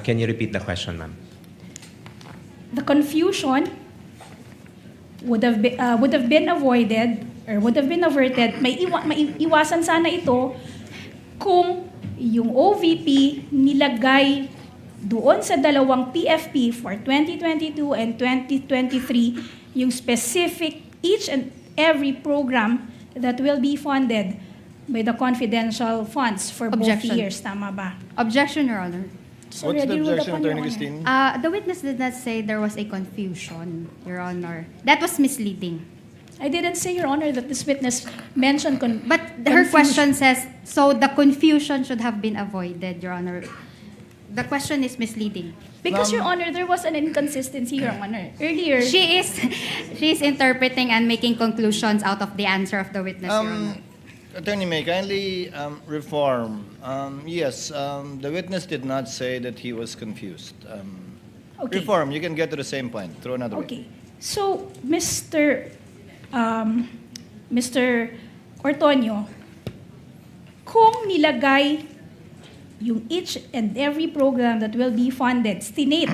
S10: Can you repeat the question, ma'am?
S11: The confusion would have been avoided or would have been averted, iwasan sana ito kung yung OVP nilagay doon sa dalawang PFP for 2022 and 2023 yung specific each and every program that will be funded by the confidential funds for both
S9: Objection.
S11: years. Tama ba?
S9: Objection, Your Honor.
S11: Sorry,
S5: What's
S11: I
S5: the
S11: ruled
S5: objection,
S11: upon Your
S5: Attorney
S11: Honor.
S5: Christine?
S9: The witness did not say there was a confusion, Your Honor. That was misleading.
S11: I didn't say, Your Honor, that this witness mentioned
S9: But her question says, so the confusion should have been avoided, Your Honor. The question is misleading.
S11: Because, Your Honor, there was an inconsistency, Your Honor. Earlier,
S9: She is interpreting and making conclusions out of the answer of the witness, Your Honor.
S5: Attorney May, kindly reform. Yes, the witness did not say that he was confused.
S11: Okay.
S5: Reform, you can get to the same point. Throw another way.
S11: Okay. So, Mr. Ortonio, kung nilagay yung each and every program that will be funded, stinate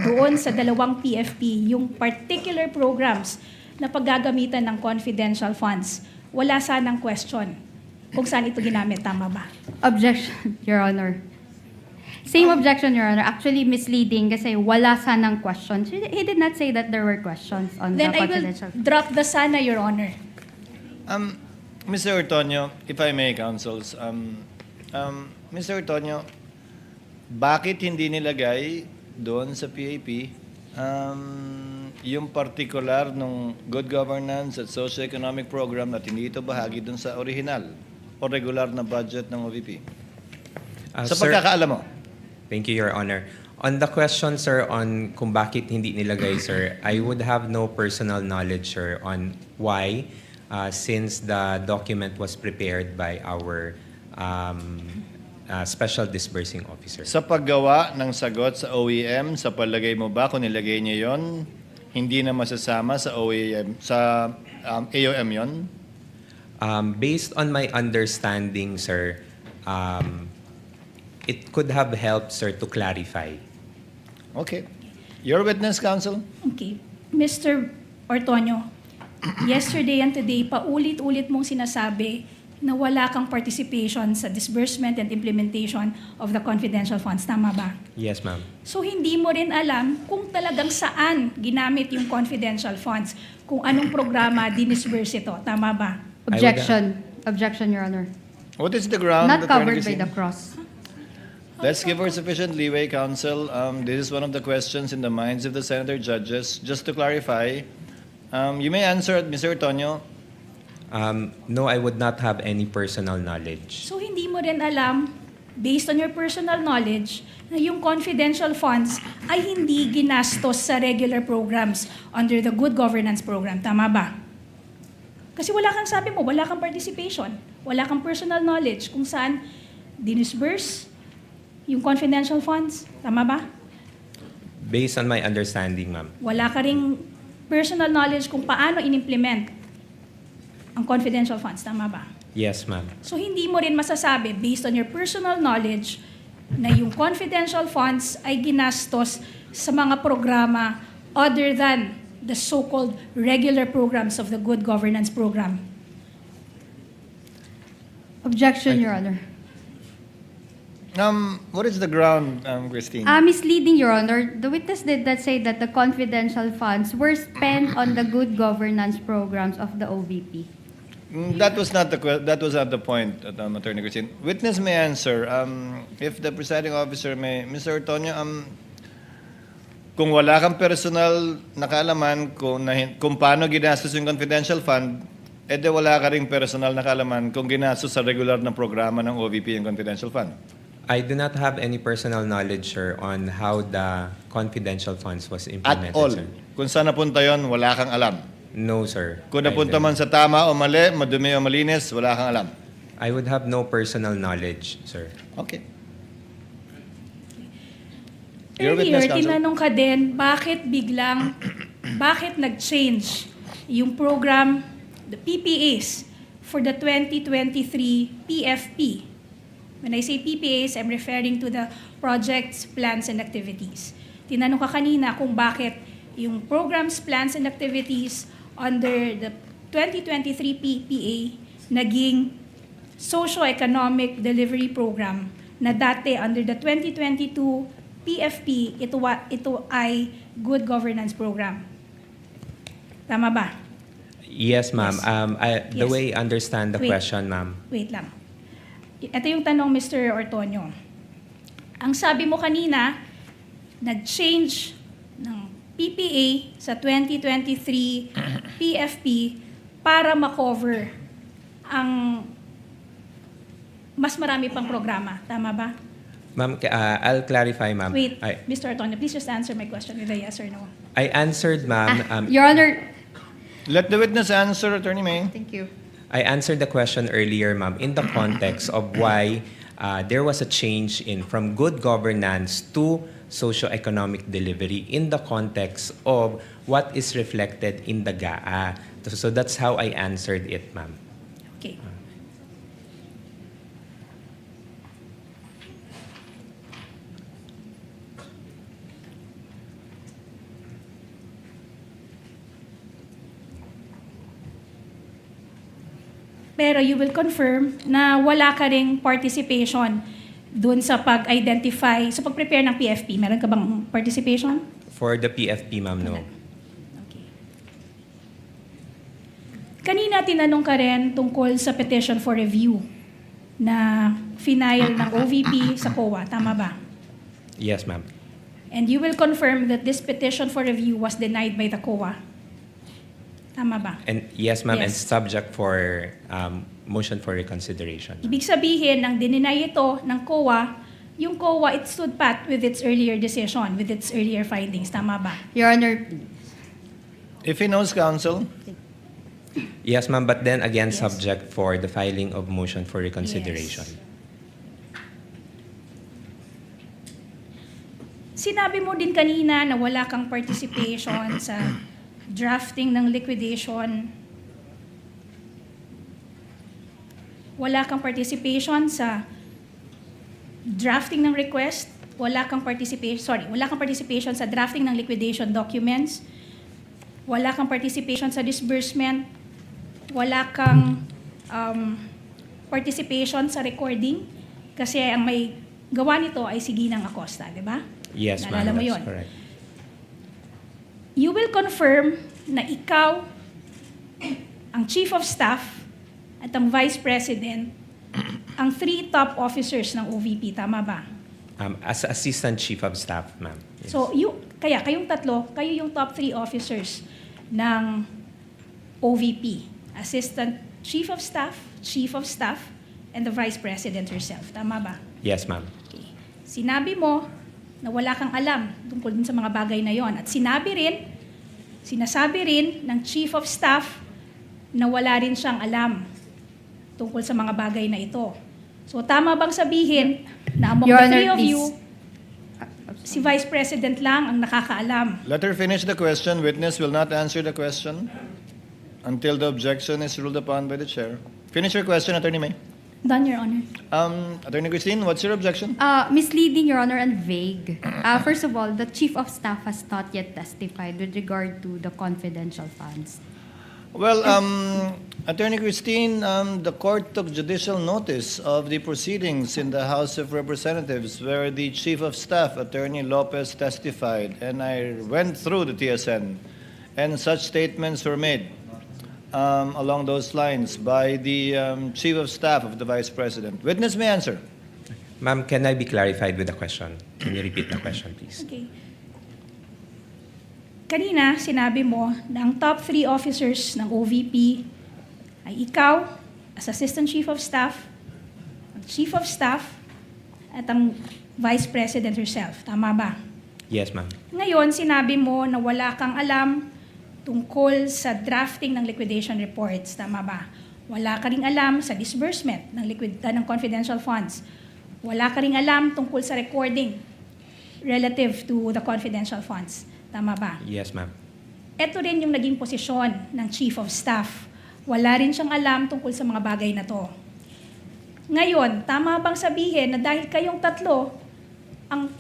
S11: doon sa dalawang PFP, yung particular programs na paggagamitan ng confidential funds, wala sanang question kung saan ito ginamit. Tama ba?
S9: Objection, Your Honor. Same objection, Your Honor. Actually misleading kasi wala sanang questions. He did not say that there were questions on
S11: Then
S9: the
S11: I will
S9: confidential.
S11: drop the sana, Your Honor.
S5: Mr. Ortonio, if I may, counsels, Mr. Ortonio, bakit hindi nilagay doon sa PAP yung particular ng good governance at socio-economic program na hindi ito bahagi doon sa original o regular na budget ng OVP? Sa
S10: Sir,
S5: pagkakaalam mo.
S10: thank you, Your Honor. On the question, sir, on kung bakit hindi nilagay, sir, I would have no personal knowledge, sir, on why, since the document was prepared by our Special Disbursing Officer.
S5: Sa paggawa ng sagot sa OEM, sa palagay mo ba kung nilagay niya yon, hindi na masasama sa OEM, sa AOM yon?
S10: Based on my understanding, sir, it could have helped, sir, to clarify.
S5: Okay. Your witness, counsel?
S11: Okay. Mr. Ortonio, yesterday and today, paulit-ulit mong sinasabi na wala kang participation sa disbursement and implementation of the confidential funds. Tama ba?
S10: Yes, ma'am.
S11: So hindi mo rin alam kung talagang saan ginamit yung confidential funds, kung anong programa dinisburse ito. Tama ba?
S9: Objection. Objection, Your Honor.
S5: What is the ground?
S9: Not
S5: Attorney
S9: covered by
S5: Christine?
S9: the cross.
S5: Let's give her sufficient leeway, counsel. This is one of the questions in the minds of the senator judges. Just to clarify, you may answer, Mr. Ortonio.
S10: No, I would not have any personal knowledge.
S11: So hindi mo rin alam, based on your personal knowledge, na yung confidential funds ay hindi ginastos sa regular programs under the good governance program. Tama ba? Kasi wala kang sabi mo, wala kang participation, wala kang personal knowledge kung saan dinisburse yung confidential funds. Tama ba?
S10: Based on my understanding, ma'am.
S11: Wala ka ring personal knowledge kung paano in-implement ang confidential funds. Tama ba?
S10: Yes, ma'am.
S11: So hindi mo rin masasabi, based on your personal knowledge, na yung confidential funds ay ginastos sa mga programa other than the so-called regular programs of the good governance program.
S9: Objection, Your Honor.
S5: What is the ground, Christine?
S9: Misleading, Your Honor. The witness did not say that the confidential funds were spent on the good governance programs of the OVP.
S5: That was not the point, Attorney Christine. Witness may answer. If the presiding officer may, Mr. Ortonio, kung wala kang personal na kaalaman kung paano ginastos yung confidential fund, edi wala ka ring personal na kaalaman kung ginastos sa regular na programa ng OVP yung confidential fund.
S10: I do not have any personal knowledge, sir, on how the confidential funds was implemented,
S5: At all.
S10: sir.
S5: Kung saan napunta yon, wala kang alam.
S10: No, sir.
S5: Kung napunta man sa tama o mali, madumi o malinis, wala kang alam.
S10: I would have no personal knowledge, sir.
S5: Okay. Your
S11: Earlier,
S5: witness, counsel.
S11: tinanong ka din, bakit nag-change yung program, the PPAs, for the 2023 PFP? When I say PPAs, I'm referring to the projects, plans, and activities. Tinanong ka kanina kung bakit yung programs, plans, and activities under the 2023 PPA naging Socio-Economic Delivery Program na dati under the 2022 PFP, ito ay Good Governance Program. Tama ba?
S10: Yes, ma'am. The
S11: Yes.
S10: way I understand the
S11: Wait.
S10: question, ma'am.
S11: Wait lang. Ito yung tanong, Mr. Ortonio. Ang sabi mo kanina, nag-change ng PPA sa 2023 PFP para makover ang mas marami pang programa. Tama ba?
S10: Ma'am, I'll clarify, ma'am.
S11: Wait,
S10: I
S11: Mr. Ortonio, please just answer my question with a yes or no.
S10: answered, ma'am.
S9: Your Honor,
S5: Let the witness answer, Attorney May.
S9: thank you.
S10: I answered the question earlier, ma'am, in the context of why there was a change in from good governance to socio-economic delivery in the context of what is reflected in the GAA. So that's how I answered it, ma'am.
S11: Okay. Pero you will confirm na wala ka ring participation dun sa pag-identify, sa pag-prepare ng PFP. Meron ka bang participation?
S10: For the PFP, ma'am, no.
S11: Okay. Kanina tinanong ka rin tungkol sa petition for review na final ng OVP sa COA. Tama ba?
S10: Yes, ma'am.
S11: And you will confirm that this petition for review was denied by the COA. Tama ba?
S10: And yes, ma'am, and
S11: Yes.
S10: subject for motion for reconsideration.
S11: Ibig sabihin, nang dininay ito ng COA, yung COA, it stood pat with its earlier decision, with its earlier findings. Tama ba?
S9: Your Honor,
S5: If he knows, counsel.
S10: Yes, ma'am, but then again,
S11: Yes.
S10: subject for the filing of motion for reconsideration.
S11: Yes. Sinabi mo din kanina na wala kang participation sa drafting ng liquidation. Wala kang participation sa drafting ng request. Wala kang participation sa drafting ng liquidation documents. Wala kang participation sa disbursement. Wala kang participation sa recording kasi ang may gawa nito ay si Ginang Acosta, di ba?
S10: Yes, ma'am,
S11: Naalala mo
S10: that's
S11: yun?
S10: correct.
S11: You will confirm na ikaw, ang Chief of Staff at ang Vice President, ang 3 top officers ng OVP, tama ba?
S10: As Assistant Chief of Staff, ma'am. Yes.
S11: So, kayong tatlo, kayo yung top 3 officers ng OVP. Assistant Chief of Staff, and the Vice President herself. Tama ba?
S10: Yes, ma'am.
S11: Okay. Sinabi mo na wala kang alam tungkol din sa mga bagay na yon. At sinasabi rin ng Chief of Staff na wala rin siyang alam tungkol sa mga bagay na ito. So, tama bang sabihin na among
S9: Your
S11: the
S9: Honor,
S11: three of
S9: please.
S11: you, si Vice President lang ang nakakaalam?
S5: Let her finish the question. Witness will not answer the question until the objection is ruled upon by the chair. Finish your question, Attorney May.
S11: Done, Your Honor.
S5: Attorney Christine, what's your objection?
S9: misleading, Your Honor, and vague. First of all, the Chief of Staff has not yet testified with regard to the confidential funds.
S5: Well, Attorney Christine, the court took judicial notice of the proceedings in the House of Representatives where the Chief of Staff, Attorney Lopez, testified, and I went through the TSN, and such statements were made along those lines by the Chief of Staff of the Vice President. Witness may answer.
S10: Ma'am, can I be clarified with the question? Can you repeat the question, please?
S11: Okay. Kanina, sinabi mo na ang top 3 officers ng OVP ay ikaw, as Assistant Chief of Staff, ang Chief of Staff, at ang Vice President herself. Tama ba?
S10: Yes, ma'am.
S11: Ngayon, sinabi mo na wala kang alam tungkol sa drafting ng liquidation reports. Tama ba? Wala ka ring alam sa disbursement ng confidential funds. Wala ka ring alam tungkol sa recording relative to the confidential funds. Tama ba?
S10: Yes, ma'am.
S11: Ito rin yung naging posisyon ng Chief of Staff. Wala rin siyang alam tungkol sa mga bagay na to. Ngayon, tama bang sabihin na dahil kayong tatlo, ang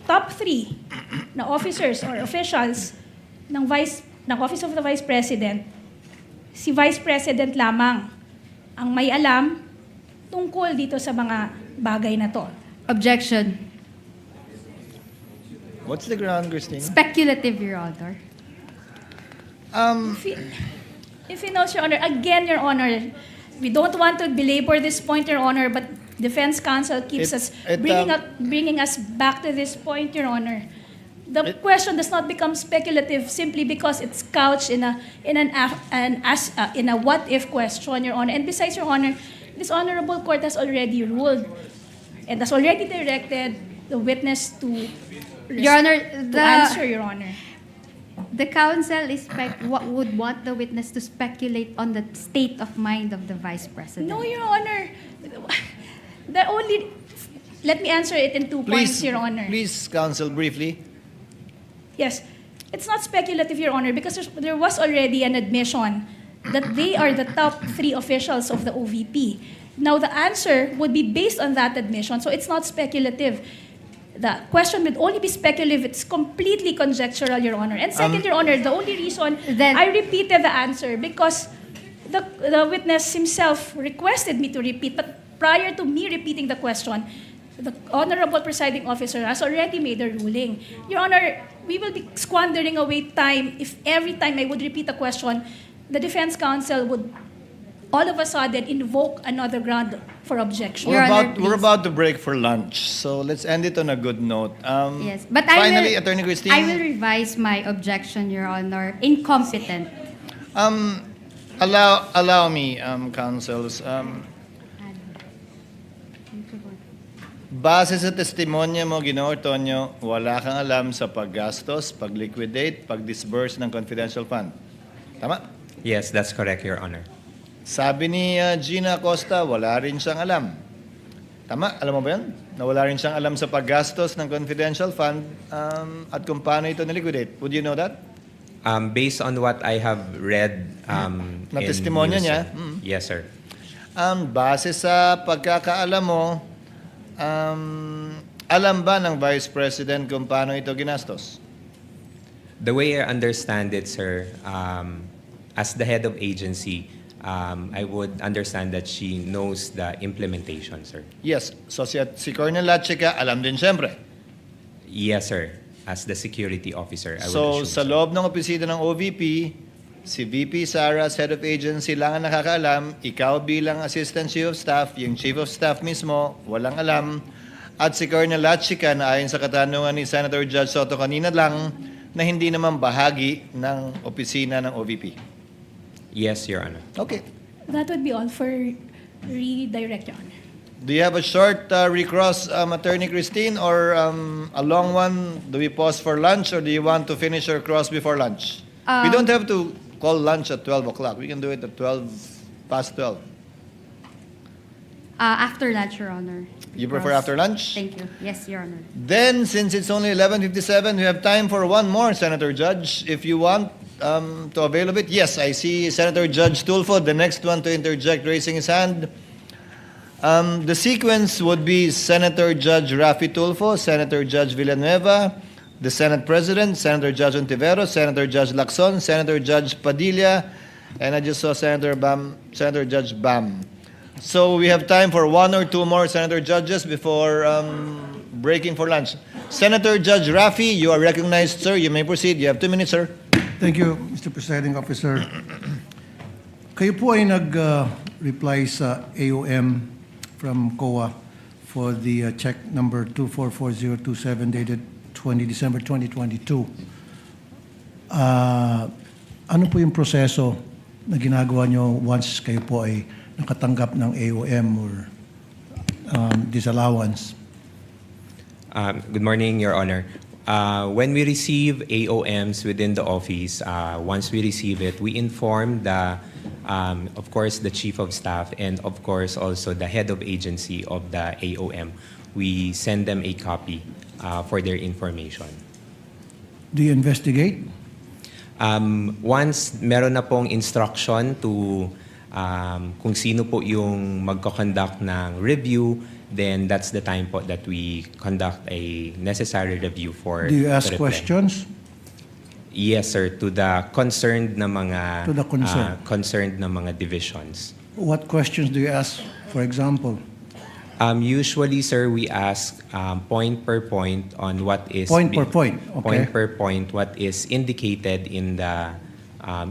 S11: top 3 na officers or officials ng Vice ng Office of the Vice President, si Vice President lamang ang may alam tungkol dito sa mga bagay na to.
S9: Objection.
S5: What's the ground, Christine?
S9: Speculative, Your Honor.
S11: If you know, Your Honor, again, Your Honor, we don't want to belabor this point, Your Honor, but Defense Counsel keeps bringing us back to this point, Your Honor. The question does not become speculative simply because it's couched in a what-if question, Your Honor. And besides, Your Honor, this honorable court has already ruled and has already directed the witness to
S9: Your Honor,
S11: to answer, Your Honor.
S9: The counsel would want the witness to speculate on the state of mind of the Vice President.
S11: No, Your Honor. Let me answer it in 2 points, Your Honor.
S5: Please, counsel, briefly.
S11: Yes. It's not speculative, Your Honor, because there was already an admission that they are the top 3 officials of the OVP. Now, the answer would be based on that admission, so it's not speculative. The question would only be speculative. It's completely conjectural, Your Honor. And second, Your Honor, the only reason I repeated the answer because the witness himself requested me to repeat, but prior to me repeating the question, the Honorable Presiding Officer has already made a ruling. Your Honor, we will be squandering away time if every time I would repeat a question, the Defense Counsel would all of a sudden invoke another ground for objection.
S5: We're about to break for lunch, so let's end it on a good note.
S9: Yes, but
S5: finally, Attorney Christine.
S9: I will revise my objection, Your Honor. Incompetent.
S5: Allow me, counsels. Base sa testimonya mo, Ginoong Tonyo, wala kang alam sa paggastos, pag-liquidate, pag-disburse ng confidential fund. Tama?
S10: Yes, that's correct, Your Honor.
S5: Sabi ni Gina Acosta, wala rin siyang alam. Tama? Alam mo ba yan? Na wala rin siyang alam sa paggastos ng confidential fund at kung paano ito niliquidate. Would you know that?
S10: Based on what I have read
S5: Na testimonya niya?
S10: Yes, sir.
S5: Base sa pagkakaalam mo, alam ba ng Vice President kung paano ito ginastos?
S10: The way I understand it, sir, as the head of agency, I would understand that she knows the implementation, sir.
S5: Yes. So si Colonel Lachica, alam din siyempre.
S10: Yes, sir. As the security officer, I would
S5: So
S10: assume
S5: sa loob ng opisina ng OVP, si VP Sara, head of agency, lang ang nakakaalam. Ikaw bilang Assistant Chief of Staff, yung Chief of Staff mismo, walang alam. At si Colonel Lachica, na ayon sa katanungan ni Senator Judge Soto kanina lang, na hindi naman bahagi ng opisina ng OVP.
S10: Yes, Your Honor.
S5: Okay.
S11: That would be all for redirect, Your Honor.
S5: Do you have a short recross, Attorney Christine, or a long one? Do we pause for lunch, or do you want to finish your cross before lunch? We don't have to call lunch at 12 o'clock. We can do it at 12 past 12.
S9: After lunch, Your Honor.
S5: You prefer after lunch?
S9: Thank you. Yes, Your Honor.
S5: Then, since it's only 11:57, we have time for one more, Senator Judge. If you want to avail of it. Yes, I see Senator Judge Tulfo, the next one to interject, raising his hand. The sequence would be Senator Judge Rafi Tulfo, Senator Judge Villanueva, the Senate President, Senator Judge Ontiveros, Senator Judge Lacson, Senator Judge Padilla, and I just saw Senator Judge Bam. So we have time for one or two more Senator Judges before breaking for lunch. Senator Judge Rafi, you are recognized, sir. You may proceed. You have 2 minutes, sir.
S16: Thank you, Mr. Presiding Officer. Kayo po ay nag-reply sa AOM from COA for the check number 244027 dated 20 December 2022. Ano po yung proseso na ginagawa nyo once kayo po ay nakatanggap ng AOM or disallowance?
S10: Good morning, Your Honor. When we receive AOMs within the office, once we receive it, we inform of course, the Chief of Staff and, of course, also the head of agency of the AOM. We send them a copy for their information.
S16: Do you investigate?
S10: Once meron na pong instruction to kung sino po yung magko-conduct ng review, then that's the time po that we conduct a necessary review for
S16: Do you ask
S10: the reply.
S16: questions?
S10: Yes, sir, to the concerned na mga
S16: To the concerned.
S10: concerned na mga divisions.
S16: What questions do you ask, for example?
S10: Usually, sir, we ask point per point on what is
S16: Point per point, okay.
S10: point per point what is indicated in the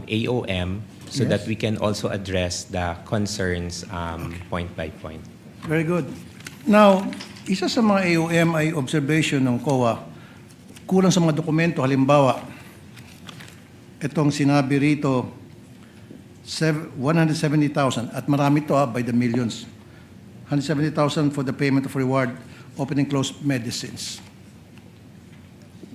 S10: AOM, so
S16: Yes.
S10: that we can also address the concerns point by point.
S16: Very good. Now, isa sa mga AOM ay observation ng COA, kulang sa mga dokumento, halimbawa, itong sinabi rito, 170,000, at marami to by the millions. 170,000 for the payment of reward, open and closed medicines.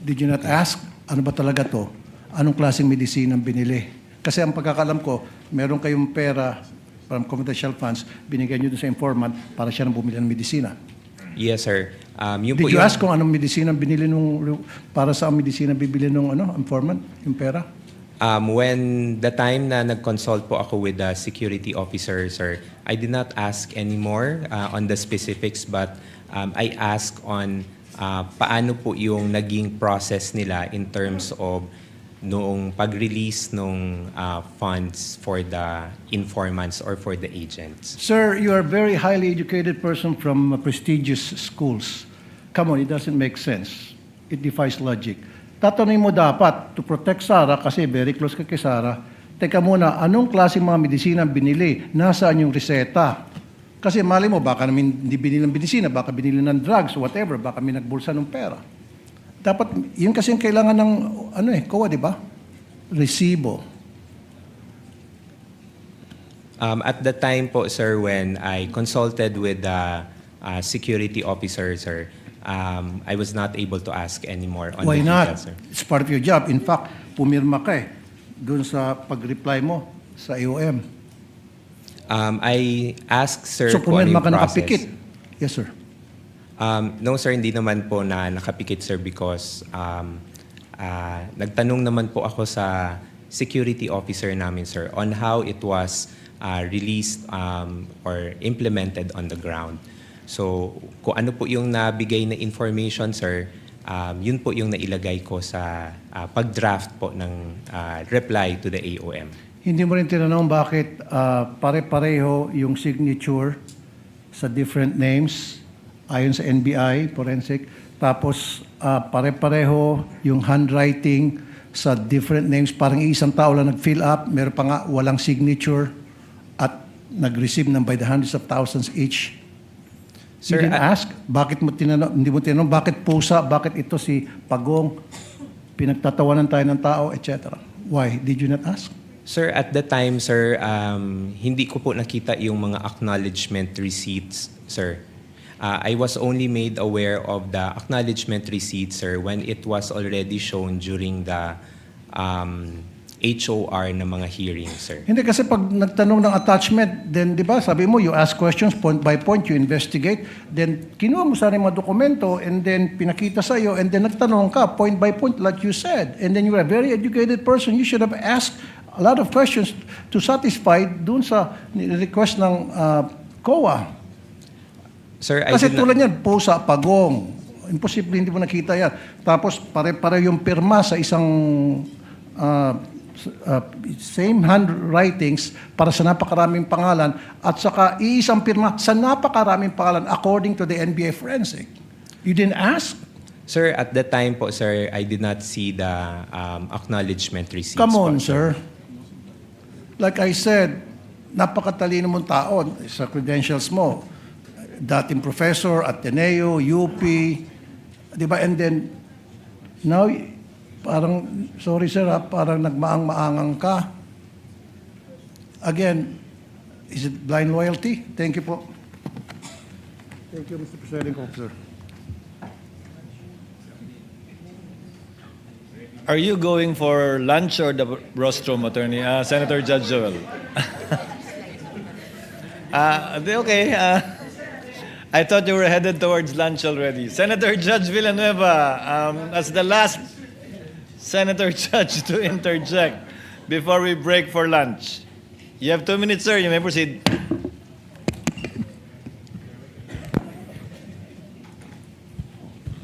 S16: Did you not ask, ano ba talaga to? Anong klaseng medicine ang binili? Kasi ang pagkakalam ko, meron kayong pera from confidential funds, binigyan nyo doon sa informant para siya nang bumili ng medisina.
S10: Yes, sir. Yun
S16: Did
S10: po
S16: you
S10: yung-
S16: ask kung anong medisina binili nung, para sa medisina bibili nung informant, yung pera?
S10: When the time na nag-consult po ako with the security officer, sir, I did not ask anymore on the specifics, but I asked on paano po yung naging process nila in terms of noong pag-release ng funds for the informants or for the agents.
S16: Sir, you are a very highly educated person from prestigious schools. Come on, it doesn't make sense. It defies logic. Tatanungin mo dapat, to protect Sarah, kasi very close ka kay Sarah, teka muna, anong klaseng mga medisina binili? Nasaan yung reseta? Kasi mali mo, baka namin hindi binili ng medisina, baka binili ng drugs, whatever, baka may nagbulsa ng pera. Dapat, yun kasi yung kailangan ng, COA, di ba? Resibo.
S10: At the time po, sir, when I consulted with the security officer, sir, I was not able to ask anymore on
S16: Why
S10: the
S16: not?
S10: details, sir.
S16: It's part of your job. In fact, pumirma ka doon sa pag-reply mo sa AOM.
S10: I asked, sir,
S16: So
S10: kung ano
S16: pumirma
S10: yung
S16: ka
S10: process.
S16: nakapikit. Yes, sir.
S10: No, sir, hindi naman po na nakapikit, sir, because nagtanong naman po ako sa security officer namin, sir, on how it was released or implemented on the ground. So, kung ano po yung nabigay na information, sir, yun po yung nailagay ko sa pag-draft po ng reply to the AOM.
S16: Hindi mo rin tinanong bakit pare-pareho yung signature sa different names ayon sa NBI, forensic, tapos pare-pareho yung handwriting sa different names, parang isang tao lang nag-fill up, meron pa nga walang signature at nag-receive ng by the hundreds of thousands each.
S10: Sir,
S16: You didn't ask, bakit mo tinanong, hindi mo tinanong, bakit pusa, bakit ito si Bagong, pinagtatawanan tayo ng tao, etc. Why? Did you not ask?
S10: Sir, at the time, sir, hindi ko po nakita yung mga acknowledgement receipts, sir. I was only made aware of the acknowledgement receipts, sir, when it was already shown during the HOR na mga hearings, sir.
S16: Hindi kasi pag nagtanong ng attachment, then di ba sabi mo you ask questions point by point, you investigate, then kinuha mo sa mga dokumento and then pinakita sa iyo and then nagtanong ka point by point like you said. And then you're a very educated person, you should have asked a lot of questions to satisfy dun sa request ng COA.
S10: Sir, I
S16: Kasi
S10: did not-
S16: tulad yan, pusa, Bagong. Imposible hindi mo nakita yan. Tapos pare-pare yung pirma sa isang same handwritings para sa napakaraming pangalan at saka iisang pirma sa napakaraming pangalan according to the NBA forensic. You didn't ask?
S10: Sir, at the time po, sir, I did not see the acknowledgement receipts.
S16: Come
S10: po,
S16: on, sir. Like I said, napakatalino mong tao sa credentials mo. Dating professor, Ateneo, UP, di ba? And then, now, parang, sorry sir, parang nagmaang-maangang ka. Again, is it blind loyalty? Thank you po. Thank you, Mr. Presiding Officer.
S5: Are you going for lunch or the rostrum, Attorney? Senator Judge Joel. Okay. I thought you were headed towards lunch already. Senator Judge Villanueva, as the last Senator Judge to interject before we break for lunch. You have 2 minutes, sir. You may proceed.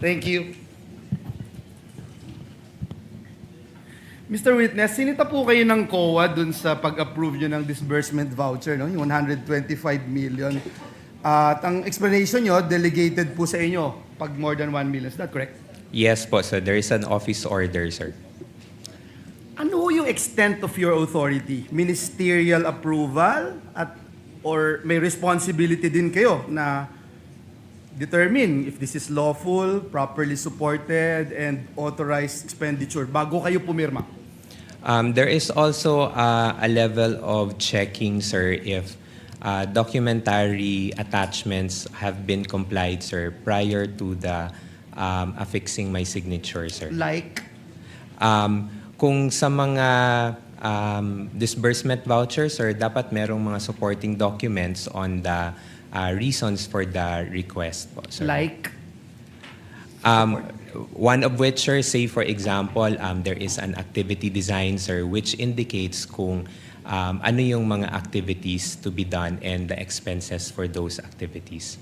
S17: Thank you. Mr. Witness, sinita po kayo ng COA dun sa pag-approve nyo ng disbursement voucher, no? Yung 125 million. At ang explanation nyo, delegated po sa inyo pag more than 1 million. Is that correct?
S10: Yes po, sir. There is an office order, sir.
S17: Ano yung extent of your authority? Ministerial approval or may responsibility din kayo na determine if this is lawful, properly supported, and authorized expenditure bago kayo pumirma?
S10: There is also a level of checking, sir, if documentary attachments have been complied, sir, prior to the affixing my signature, sir.
S17: Like?
S10: Kung sa mga disbursement vouchers, sir, dapat merong mga supporting documents on the reasons for the request po, sir.
S17: Like?
S10: One of which, sir, say for example, there is an activity design, sir, which indicates kung ano yung mga activities to be done and the expenses for those activities.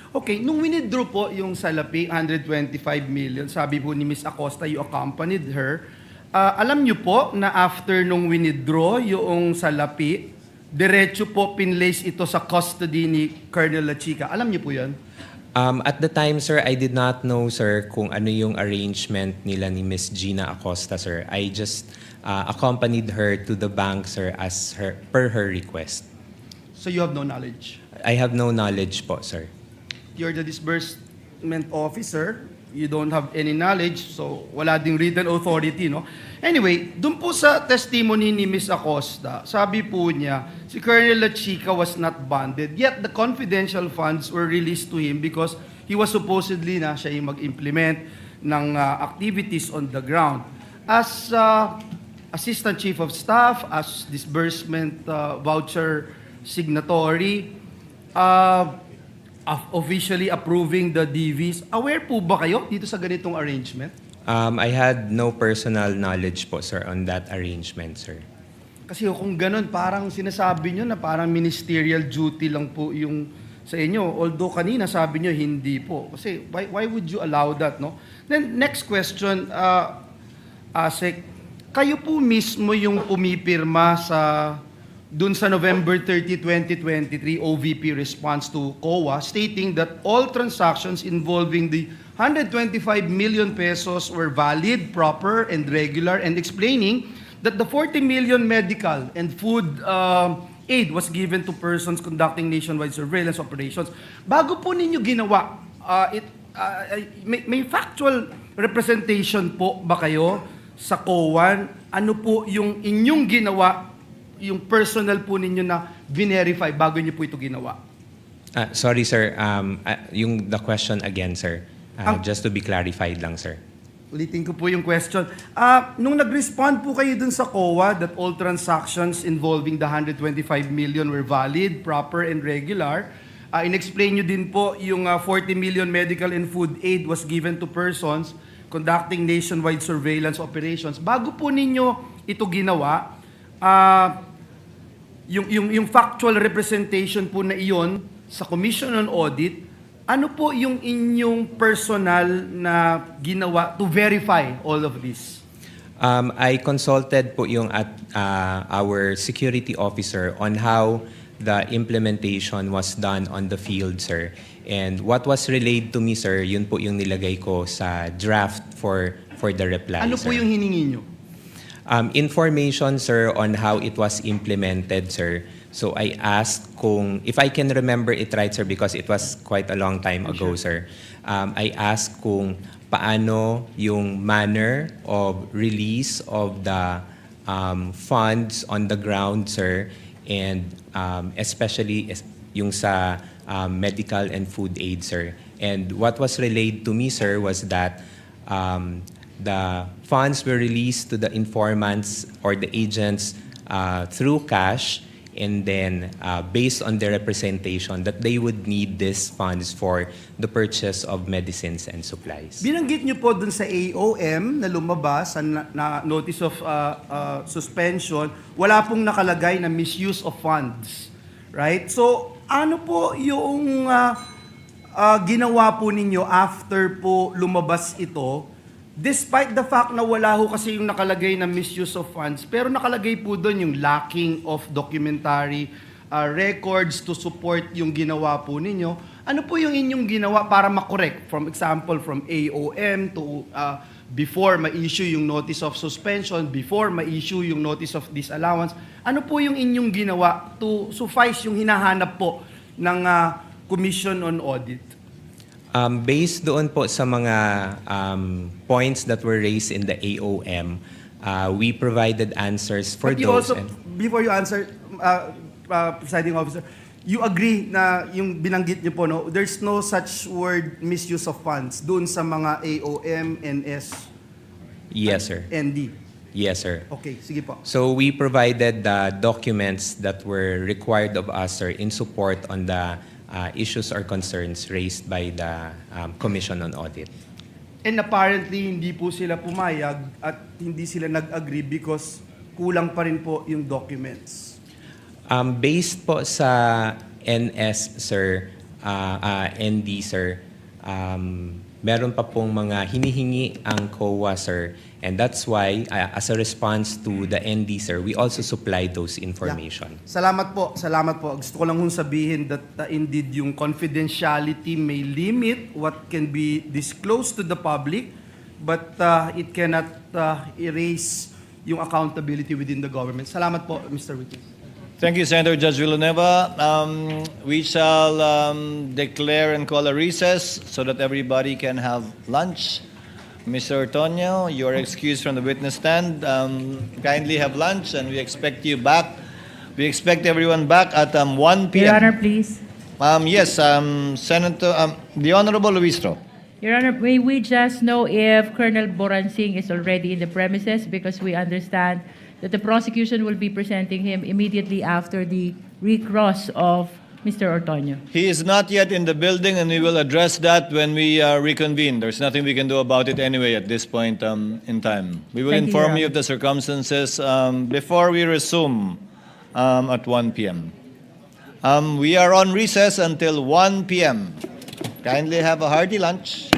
S17: Okay, nung winidraw po yung salapi, 125 million, sabi po ni Ms. Acosta, you accompanied her. Alam niyo po na after nung winidraw yung salapi, diretso po pinlace ito sa custody ni Colonel Lachica. Alam niyo po yan?
S10: At the time, sir, I did not know, sir, kung ano yung arrangement nila ni Miss Gina Acosta, sir. I just accompanied her to the bank, sir, per her request.
S17: So you have no knowledge?
S10: I have no knowledge po, sir.
S17: You're the disbursement officer. You don't have any knowledge, so wala ding written authority, no? Anyway, dun po sa testimony ni Ms. Acosta, sabi po niya, si Colonel Lachica was not bonded, yet the confidential funds were released to him because he was supposedly na siya yung mag-implement ng activities on the ground. As Assistant Chief of Staff, as disbursement voucher signatory, officially approving the DVs. Aware po ba kayo dito sa ganitong arrangement?
S10: I had no personal knowledge po, sir, on that arrangement, sir.
S17: Kasi kung ganun, parang sinasabi nyo na parang ministerial duty lang po yung sa inyo. Although kanina sabi nyo, hindi po. Kasi why would you allow that, no? Then next question, Asek, kayo po mismo yung pumipirma dun sa November 30, 2023 OVP response to COA stating that all transactions involving the 125 million pesos were valid, proper, and regular, and explaining that the 40 million medical and food aid was given to persons conducting nationwide surveillance operations. Bago po ninyo ginawa, may factual representation po ba kayo sa COA? Ano po yung inyong ginawa, yung personal po ninyo na verify bago niyo po ito ginawa?
S10: Sorry, sir. The question again, sir. Just to be clarified lang, sir.
S17: Ulitin ko po yung question. Nung nag-respond po kayo dun sa COA that all transactions involving the 125 million were valid, proper, and regular, in-explain nyo din po yung 40 million medical and food aid was given to persons conducting nationwide surveillance operations. Bago po ninyo ito ginawa, yung factual representation po na iyon sa Commission on Audit, ano po yung inyong personal na ginawa to verify all of this?
S10: I consulted po yung our security officer on how the implementation was done on the field, sir. And what was relayed to me, sir, yun po yung nilagay ko sa draft for the reply,
S17: Ano
S10: sir.
S17: po yung hiningi nyo?
S10: Information, sir, on how it was implemented, sir. So I asked if I can remember it right, sir, because it was quite a long time ago, sir. I asked kung paano yung manner of release of the funds on the ground, sir, and especially yung sa medical and food aid, sir. And what was relayed to me, sir, was that the funds were released to the informants or the agents through cash, and then based on their representation that they would need these funds for the purchase of medicines and supplies.
S17: Binanggit nyo po dun sa AOM na lumabas na notice of suspension, wala pong nakalagay na misuse of funds. Right? So, ano po yung ginawa po ninyo after po lumabas ito Despite the fact na wala ho kasi yung nakalagay na misuse of funds, pero nakalagay po doon yung lacking of documentary records to support yung ginawa po ninyo. Ano po yung inyong ginawa para makorek? From example, from AOM to before ma-issue yung notice of suspension, before ma-issue yung notice of disallowance. Ano po yung inyong ginawa to suffice yung hinahanap po ng Commission on Audit?
S10: Based doon po sa mga points that were raised in the AOM, we provided answers for
S17: But you
S10: those.
S17: also, before you answer, Presiding Officer, you agree na yung binanggit niyo po, no, there's no such word misuse of funds doon sa mga AOM, NS,
S10: Yes, sir.
S17: ND?
S10: Yes, sir.
S17: Okay, sige po.
S10: So we provided the documents that were required of us, sir, in support on the issues or concerns raised by the Commission on Audit.
S17: And apparently, hindi po sila pumayag at hindi sila nag-agree because kulang pa rin po yung documents.
S10: Based po sa NS, sir, ND, sir, meron pa pong mga hinihingi ang COA, sir. And that's why, as a response to the ND, sir, we also supply those information.
S17: Yeah. Salamat po, salamat po. Gusto ko lang hong sabihin that indeed yung confidentiality may limit what can be disclosed to the public, but it cannot erase yung accountability within the government. Salamat po, Mr. Witness.
S5: Thank you, Senator Judge Villanueva. We shall declare and call a recess so that everybody can have lunch. Mr. Ortonio, you are excused from the witness stand. Kindly have lunch, and we expect you back. We expect everyone back at 1 p.m.
S18: Your Honor, please.
S5: Yes, Senator, the Honorable Luistro.
S18: Your Honor, may we just know if Colonel Boransing is already in the premises, because we understand that the prosecution will be presenting him immediately after the recross of Mr. Ortonio.
S5: He is not yet in the building, and we will address that when we reconvene. There's nothing we can do about it anyway at this point in time. We will
S18: Thank you,
S5: inform
S18: Your
S5: you of the circumstances before we resume at 1 p.m. We are on recess until 1 p.m. Kindly have a hearty lunch.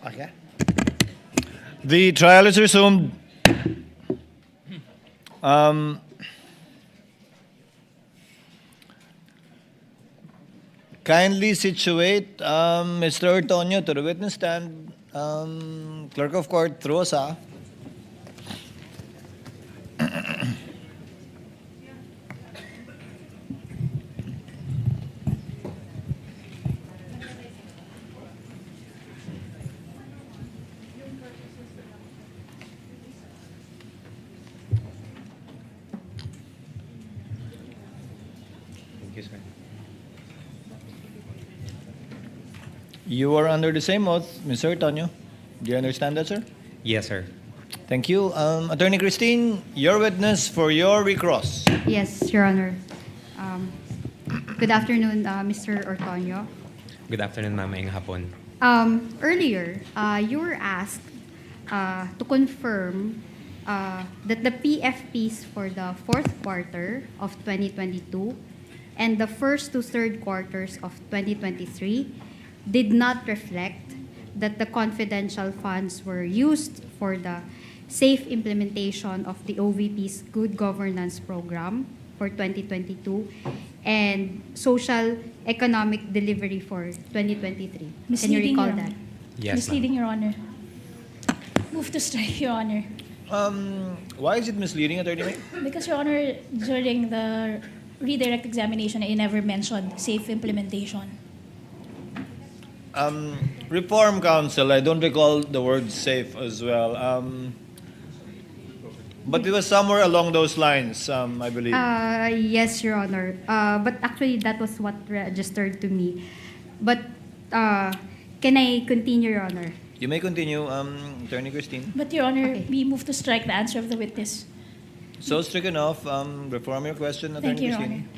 S5: Okay. The trial is resumed. Kindly situate Mr. Ortonio to the witness stand. Clerk of Court, throw us out.
S10: Thank you, sir.
S5: You are under the same oath, Mr. Ortonio. Do you understand that, sir?
S10: Yes, sir.
S5: Thank you. Attorney Christine, your witness for your recross.
S9: Yes, Your Honor. Good afternoon, Mr. Ortonio.
S10: Good afternoon, ma'am. Maayong hapon.
S9: Earlier, you were asked to confirm that the PFPs for the fourth quarter of 2022 and the first to third quarters of 2023 did not reflect that the confidential funds were used for the safe implementation of the OVP's Good Governance Program for 2022 and social economic delivery for 2023. Can you
S11: Misleading,
S9: recall
S11: Your
S9: that?
S11: Honor.
S10: Yes,
S11: Misleading, Your Honor. Move to strike, Your Honor.
S5: Why is it misleading, Attorney May?
S11: Because, Your Honor, during the redirect examination, I never mentioned safe implementation.
S5: Reform Council, I don't recall the word safe as well. But it was somewhere along those lines, I believe.
S9: Yes, Your Honor. But actually, that was what registered to me. But can I continue, Your Honor?
S5: You may continue, Attorney Christine.
S11: But, Your Honor,
S9: Okay.
S11: we move to strike the answer of the witness.
S5: So stricken off, reform your question, Attorney
S11: Thank you, Your
S5: Christine.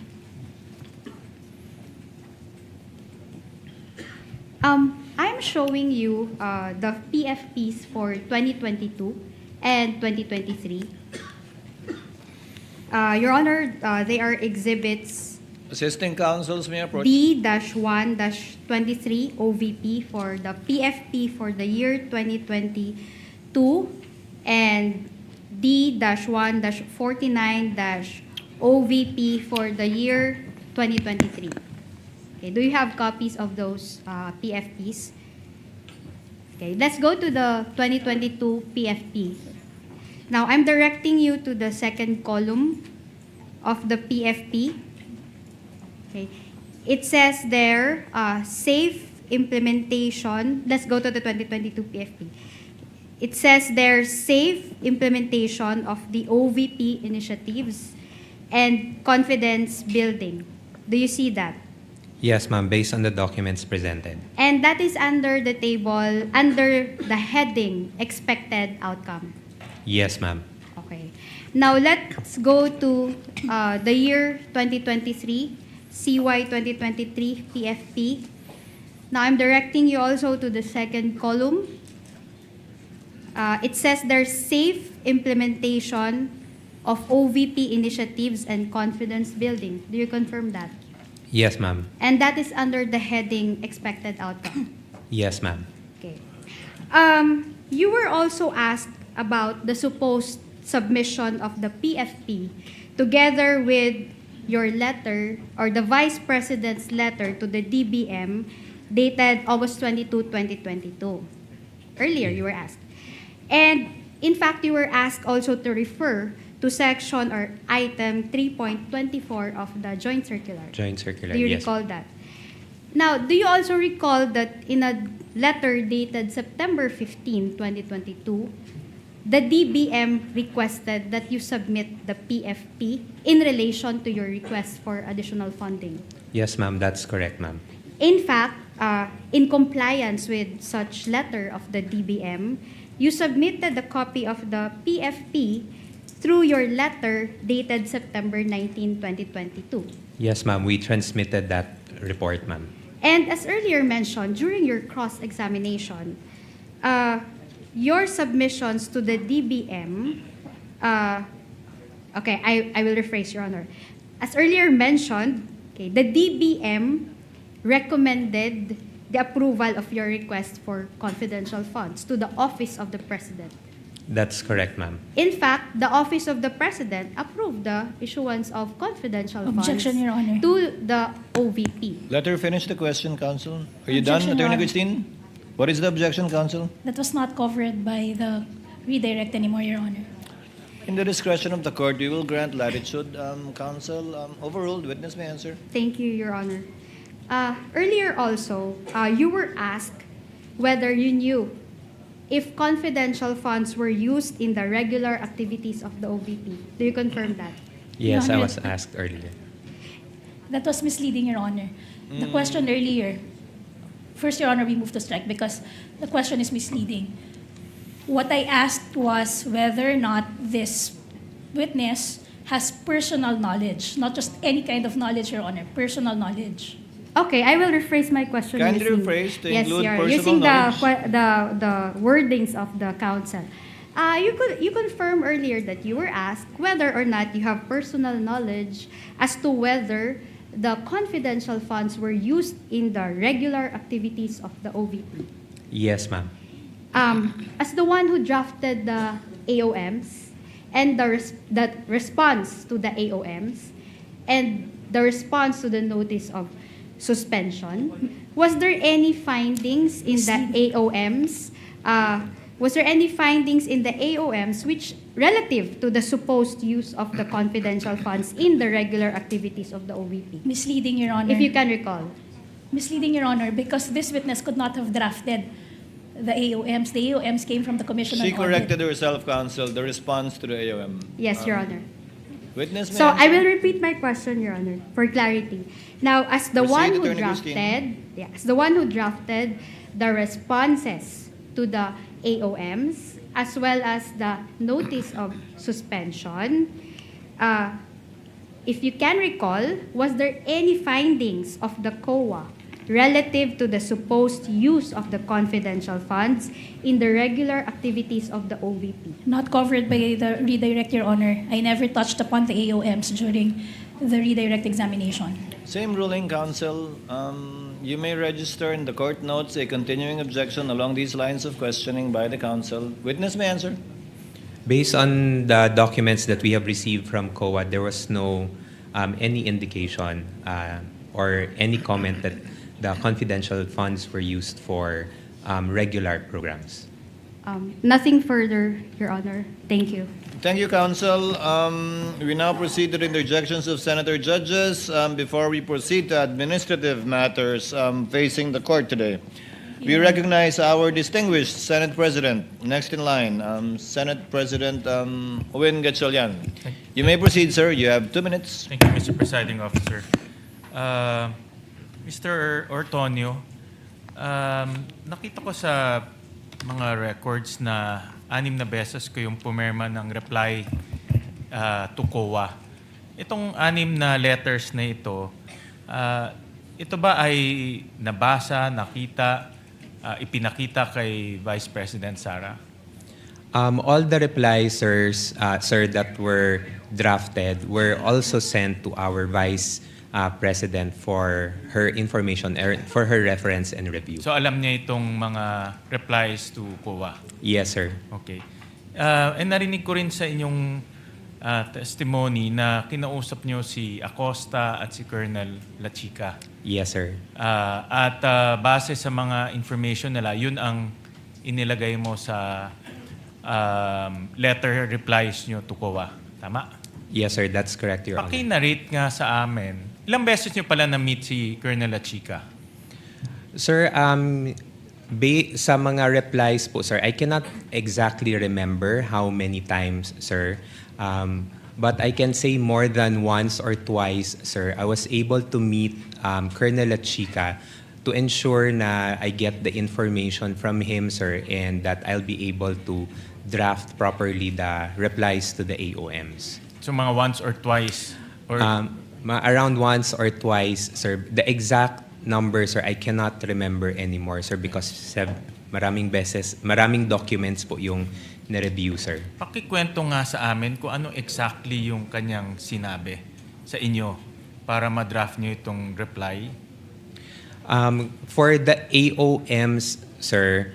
S9: I'm showing you the PFPs for 2022 and 2023. Your Honor, they are exhibits
S5: Assisting counsels may approach.
S9: D-1-23 OVP for the PFP for the year 2022 and D-1-49 OVP for the year 2023. Okay, do you have copies of those PFPs? Okay, let's go to the 2022 PFP. Now, I'm directing you to the second column of the PFP. Okay, it says there, safe implementation. Let's go to the 2022 PFP. It says there, safe implementation of the OVP initiatives and confidence building. Do you see that?
S10: Yes, ma'am, based on the documents presented.
S9: And that is under the table, under the heading, expected outcome.
S10: Yes, ma'am.
S9: Okay. Now, let's go to the year 2023, CY 2023 PFP. Now, I'm directing you also to the second column. It says there's safe implementation of OVP initiatives and confidence building. Do you confirm that?
S10: Yes, ma'am.
S9: And that is under the heading expected outcome.
S10: Yes, ma'am.
S9: Okay. You were also asked about the supposed submission of the PFP together with your letter or the Vice President's letter to the DBM dated August 22, 2022. Earlier, you were asked. And in fact, you were asked also to refer to section or item 3.24 of the Joint Circular.
S10: Joint circular,
S9: Do you
S10: yes.
S9: recall that? Now, do you also recall that in a letter dated September 15, 2022, the DBM requested that you submit the PFP in relation to your request for additional funding?
S10: Yes, ma'am, that's correct, ma'am.
S9: In fact, in compliance with such letter of the DBM, you submitted a copy of the PFP through your letter dated September 19, 2022.
S10: Yes, ma'am, we transmitted that report, ma'am.
S9: And as earlier mentioned, during your cross-examination, your submissions to the DBM, okay, I will rephrase, Your Honor. As earlier mentioned, okay, the DBM recommended the approval of your request for confidential funds to the Office of the President.
S10: That's correct, ma'am.
S9: In fact, the Office of the President approved the issuance of confidential
S11: Objection,
S9: funds
S11: Your Honor.
S9: to the OVP.
S5: Let her finish the question, counsel. Are you
S11: Objection,
S5: done,
S11: Your
S5: Attorney
S11: Honor.
S5: Christine? What is the objection, counsel?
S11: That was not covered by the redirect anymore, Your Honor.
S5: In the discretion of the court, we will grant latitude, counsel. Overruled. Witness may answer.
S9: Thank you, Your Honor. Earlier also, you were asked whether you knew if confidential funds were used in the regular activities of the OVP. Do you confirm that?
S10: Yes,
S11: Your
S10: I
S11: Honor.
S10: was asked earlier.
S11: That was misleading, Your Honor. The question earlier, first, Your Honor, we move to strike because the question is misleading. What I asked was whether or not this witness has personal knowledge, not just any kind of knowledge, Your Honor, personal knowledge.
S9: Okay, I will rephrase my question.
S5: Kindly
S9: using-
S5: rephrase to
S9: yes,
S5: include
S9: Your Honor,
S5: personal
S9: using
S5: knowledge.
S9: the wordings of the counsel. You confirmed earlier that you were asked whether or not you have personal knowledge as to whether the confidential funds were used in the regular activities of the OVP.
S10: Yes, ma'am.
S9: As the one who drafted the AOMs and the response to the AOMs and the response to the notice of suspension, was there any findings in the AOMs? Was there any findings in the AOMs which relative to the supposed use of the confidential funds in the regular activities of the OVP?
S11: Misleading, Your Honor.
S9: If you can recall.
S11: Misleading, Your Honor, because this witness could not have drafted the AOMs. The AOMs came from the Commission on
S5: She
S11: Audit.
S5: corrected herself, counsel, the response to the AOM.
S9: Yes, Your Honor.
S5: Witness may
S9: So I
S5: answer.
S9: will repeat my question, Your Honor, for clarity. Now, as the
S5: Proceed,
S9: one who
S5: Attorney
S9: drafted,
S5: Christine.
S9: as the one who drafted the responses to the AOMs, as well as the notice of suspension, if you can recall, was there any findings of the COA relative to the supposed use of the confidential funds in the regular activities of the OVP?
S11: Not covered by the redirect, Your Honor. I never touched upon the AOMs during the redirect examination.
S5: Same ruling, counsel. You may register in the court notes a continuing objection along these lines of questioning by the counsel. Witness may answer.
S10: Based on the documents that we have received from COA, there was no any indication or any comment that the confidential funds were used for regular programs.
S9: Nothing further, Your Honor. Thank you.
S5: Thank you, counsel. We now proceed to the interjections of senator judges. Before we proceed to administrative matters facing the court today, we recognize our distinguished Senate President. Next in line, Senate President Owen Gatchalian. You may proceed, sir. You have 2 minutes.
S2: Thank you, Mr. Presiding Officer. Mr. Ortonio, nakita ko sa mga records na 6 na beses ko yung pumirma ng reply to COA. Itong 6 na letters na ito ba ay nabasa, nakita, ipinakita kay Vice President Sara?
S10: All the replies, sir, that were drafted were also sent to our Vice President for her information, for her reference and review.
S2: So alam niya itong mga replies to COA?
S10: Yes, sir.
S2: Okay. And narinig ko rin sa inyong testimony na kinausap niyo si Acosta at si Colonel Lachica.
S10: Yes, sir.
S2: At base sa mga information nila, yun ang inilagay mo sa letter replies niyo to COA. Tama?
S10: Yes, sir. That's correct, Your Honor.
S2: Paki-narrate nga sa amin, ilang beses niyo pala na-meet si Colonel Lachica?
S10: Sir, sa mga replies po, sir, I cannot exactly remember how many times, sir. But I can say more than once or twice, sir, I was able to meet Colonel Lachica to ensure na I get the information from him, sir, and that I'll be able to draft properly the replies to the AOMs.
S2: So mga once or twice? Or
S10: Around once or twice, sir. The exact number, sir, I cannot remember anymore, sir, because maraming beses, maraming documents po yung na-review, sir.
S2: Pakikwento nga sa amin kung ano exactly yung kanyang sinabi sa inyo para ma-draft niyo itong reply.
S10: For the AOMs, sir,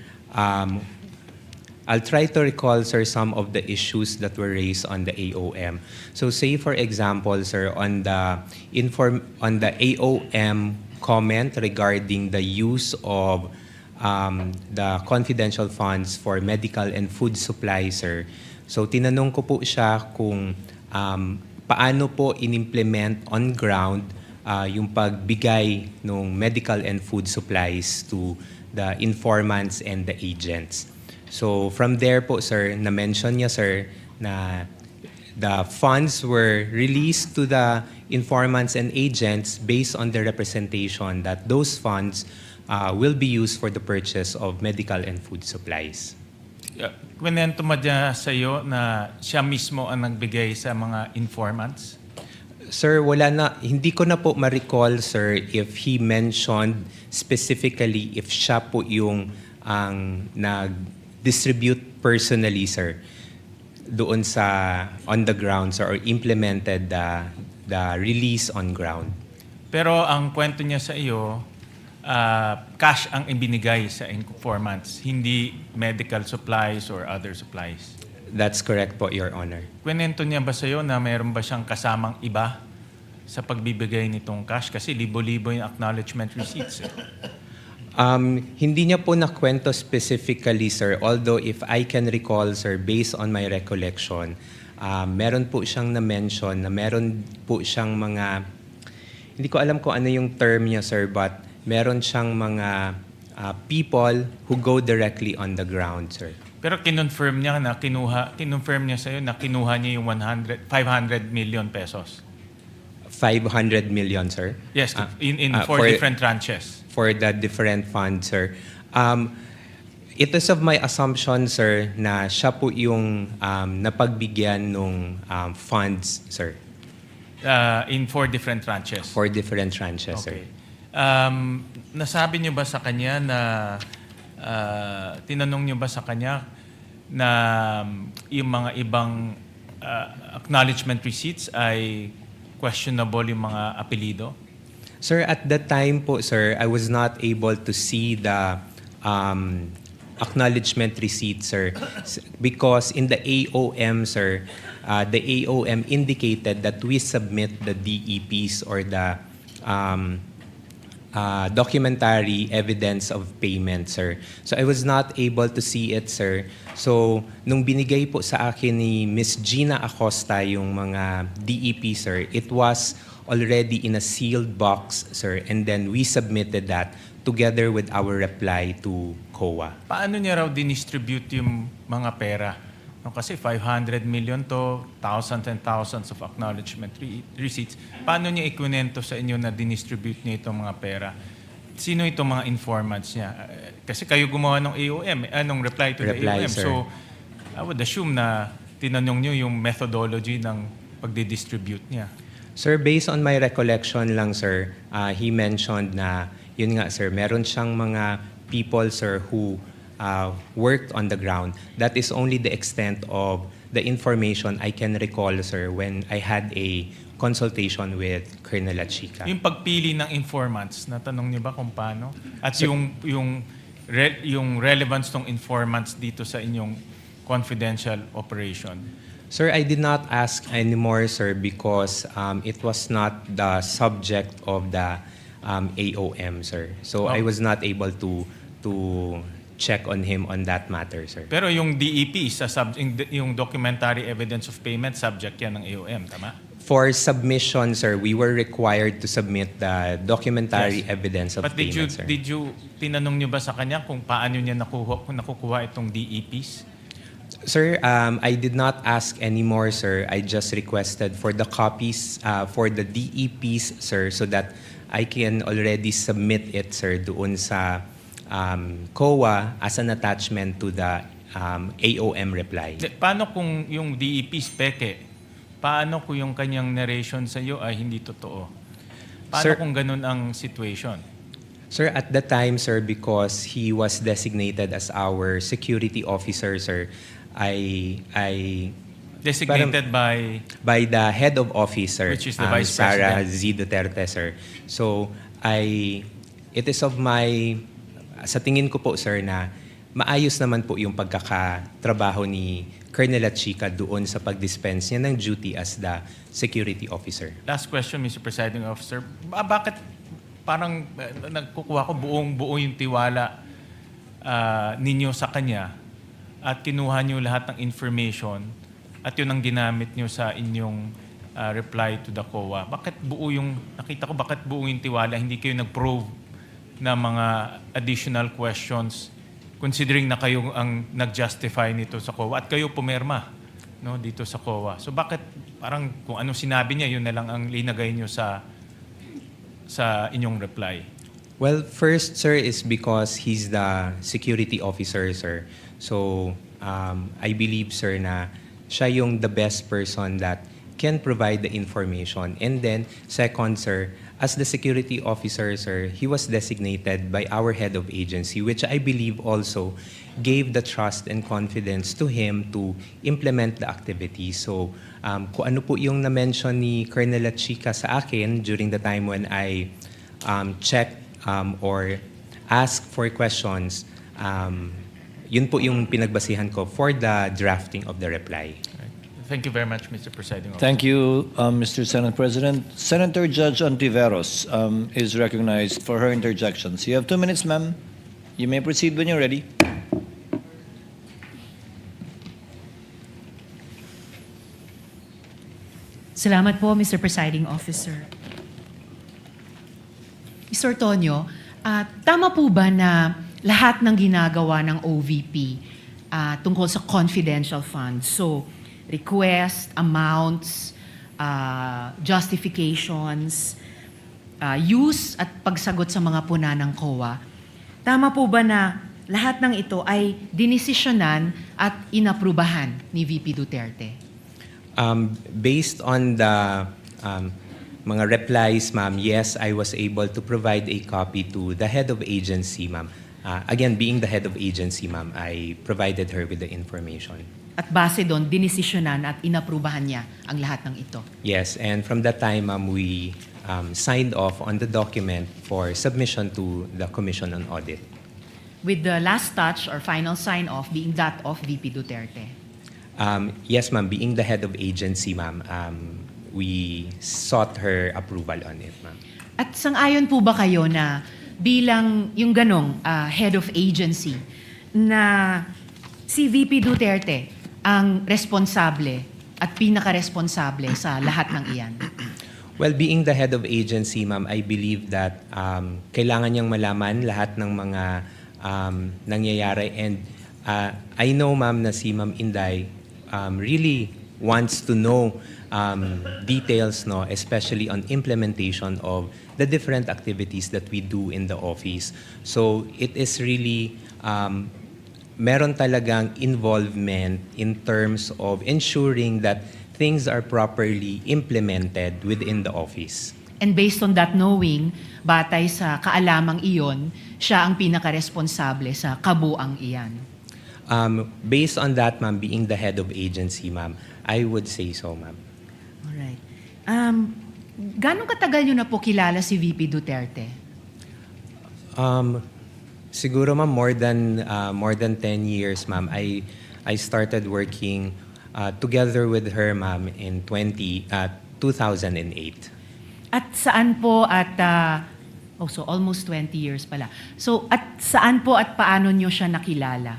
S10: I'll try to recall, sir, some of the issues that were raised on the AOM. So say, for example, sir, on the AOM comment regarding the use of the confidential funds for medical and food supply, sir. So tinanong ko po siya kung paano po in-implement on ground yung pagbigay ng medical and food supplies to the informants and the agents. So from there po, sir, na-mention niya, sir, na the funds were released to the informants and agents based on the representation that those funds will be used for the purchase of medical and food supplies.
S2: Kwento mo dyan sa iyo na siya mismo ang nagbigay sa mga informants?
S10: Sir, wala na, hindi ko na po ma-recall, sir, if he mentioned specifically if siya po yung ang nag-distribute personally, sir, doon sa on the ground, sir, or implemented the release on ground.
S2: Pero ang kwento niya sa iyo, cash ang ibinigay sa informants, hindi medical supplies or other supplies.
S10: That's correct po, Your Honor.
S2: Kwento niya ba sa iyo na mayroon ba siyang kasamang iba sa pagbibigay nitong cash? Kasi libo-libo yung acknowledgement receipts.
S10: Hindi niya po nakwento specifically, sir. Although if I can recall, sir, based on my recollection, meron po siyang na-mention na meron po siyang mga, hindi ko alam kung ano yung term niya, sir, but meron siyang mga people who go directly on the ground, sir.
S2: Pero kinonfirm niya na kinonfirm niya sa iyo na kinuha niya yung 500 million pesos.
S10: 500 million, sir?
S2: Yes, in four different tranches.
S10: For the different funds, sir. It is of my assumption, sir, na siya po yung napagbigyan ng funds, sir.
S2: In 4 different tranches.
S10: 4 different tranches, sir.
S2: Okay. Nasabi niyo ba sa kanya na tinanong niyo ba sa kanya na yung mga ibang acknowledgement receipts ay questionable yung mga apelido?
S10: Sir, at that time po, sir, I was not able to see the acknowledgement receipt, sir, because in the AOM, sir, the AOM indicated that we submit the DEPs or the documentary evidence of payment, sir. So I was not able to see it, sir. So nung binigay po sa akin ni Miss Gina Acosta yung mga DEP, sir, it was already in a sealed box, sir, and then we submitted that together with our reply to COA.
S2: Paano niya raw dinistribute yung mga pera? No, kasi 500 million to, thousands and thousands of acknowledgement receipts. Paano niya ikwento sa inyo na dinistribute niya itong mga pera? Sino itong mga informants niya? Kasi kayo gumawa ng AOM, anong reply to the AOM.
S10: Sir.
S2: So, I would assume na tinanong niyo yung methodology ng pagdidistribute niya.
S10: Sir, based on my recollection lang, sir, he mentioned na, yun nga, sir, meron siyang mga people, sir, who worked on the ground. That is only the extent of the information I can recall, sir, when I had a consultation with Colonel Achica.
S2: Yung pagpili ng informants, natanong niyo ba kung paano? At yung relevance ng informants dito sa inyong confidential operation?
S10: Sir, I did not ask anymore, sir, because it was not the subject of the AOM, sir. So I was not able to check on him on that matter, sir.
S2: Pero yung DEP, yung documentary evidence of payment, subject yan ng AOM, tama?
S10: For submission, sir, we were required to submit the documentary evidence of payment, sir.
S2: Did you, tinanong niyo ba sa kanya kung paano niya nakukuha itong DEPs?
S10: Sir, I did not ask anymore, sir. I just requested for the copies for the DEPs, sir, so that I can already submit it, sir, doon sa COA as an attachment to the AOM reply.
S2: Paano kung yung DEPs peke? Paano kung yung kanyang narration sa iyo ay hindi totoo? Paano
S10: Sir,
S2: kung ganun ang situation?
S10: Sir, at the time, sir, because he was designated as our security officer, sir, I
S2: Designated by
S10: the head of office, sir,
S2: Which is the Vice
S10: Sara
S2: President.
S10: Z. Duterte, sir. So I it is sa tingin ko po, sir, na maayos naman po yung pagkakatrabaho ni Colonel Achika doon sa pag-dispense niya ng duty as the security officer.
S2: Last question, Mr. Presiding Officer. Bakit parang nagkukuha ko buo yung tiwala ninyo sa kanya at kinuha niyo lahat ng information at yun ang ginamit niyo sa inyong reply to the COA? Bakit buo yung tiwala? Hindi kayo nag-probe na mga additional questions considering na kayo ang nag-justify nito sa COA at kayo pumirma, no, dito sa COA. So bakit parang kung anong sinabi niya, yun na lang ang linagay niyo sa inyong reply?
S10: Well, first, sir, is because he's the security officer, sir. So, I believe, sir, na siya yung the best person that can provide the information. And then, second, sir, as the security officer, sir, he was designated by our head of agency, which I believe also gave the trust and confidence to him to implement the activity. So, kung ano po yung na-mention ni Colonel Achika sa akin during the time when I checked or asked for questions, yun po yung pinagbasihan ko for the drafting of the reply.
S2: Thank you very much, Mr. Presiding Officer.
S5: Thank you, Mr. Senate President. Senator Judge Ontiveros is recognized for her interjections. You have 2 minutes, ma'am. You may proceed when you're ready.
S19: Salamat po, Mr. Presiding Officer. Mr. Tonyo, tama po ba na lahat ng ginagawa ng OVP tungkol sa confidential funds, so request, amounts, justifications, use at pagsagot sa mga puna ng COA, tama po ba na lahat ng ito ay dinesisyonan at inaprubahan ni VP Duterte?
S10: Based on the mga replies, ma'am, yes, I was able to provide a copy to the head of agency, ma'am. Again, being the head of agency, ma'am, I provided her with the information.
S19: At base doon, dinesisyonan at inaprubahan niya ang lahat ng ito?
S10: Yes, and from that time, ma'am, we signed off on the document for submission to the Commission on Audit.
S19: With the last touch or final sign-off being that of VP Duterte?
S10: Yes, ma'am, being the head of agency, ma'am, we sought her approval on it, ma'am.
S19: At sang-ayon po ba kayo na bilang yung ganong head of agency na si VP Duterte ang responsable at pinaka-responsable sa lahat ng iyan?
S10: Well, being the head of agency, ma'am, I believe that kailangan niyang malaman lahat ng mga nangyayari. And I know, ma'am, na si Ma'am Inday really wants to know details, no, especially on implementation of the different activities that we do in the office. So it is really meron talagang involvement in terms of ensuring that things are properly implemented within the office.
S19: And based on that knowing, batay sa kaalamang iyon, siya ang pinaka-responsable sa kabuang iyan?
S10: Based on that, ma'am, being the head of agency, ma'am, I would say so, ma'am.
S19: Alright. Gano'ng katagal niyo na po kilala si VP Duterte?
S10: Siguro, ma'am, more than 10 years, ma'am. I started working together with her, ma'am, in 2008.
S19: At saan po so almost 20 years pala. So at saan po at paano niyo siya nakilala?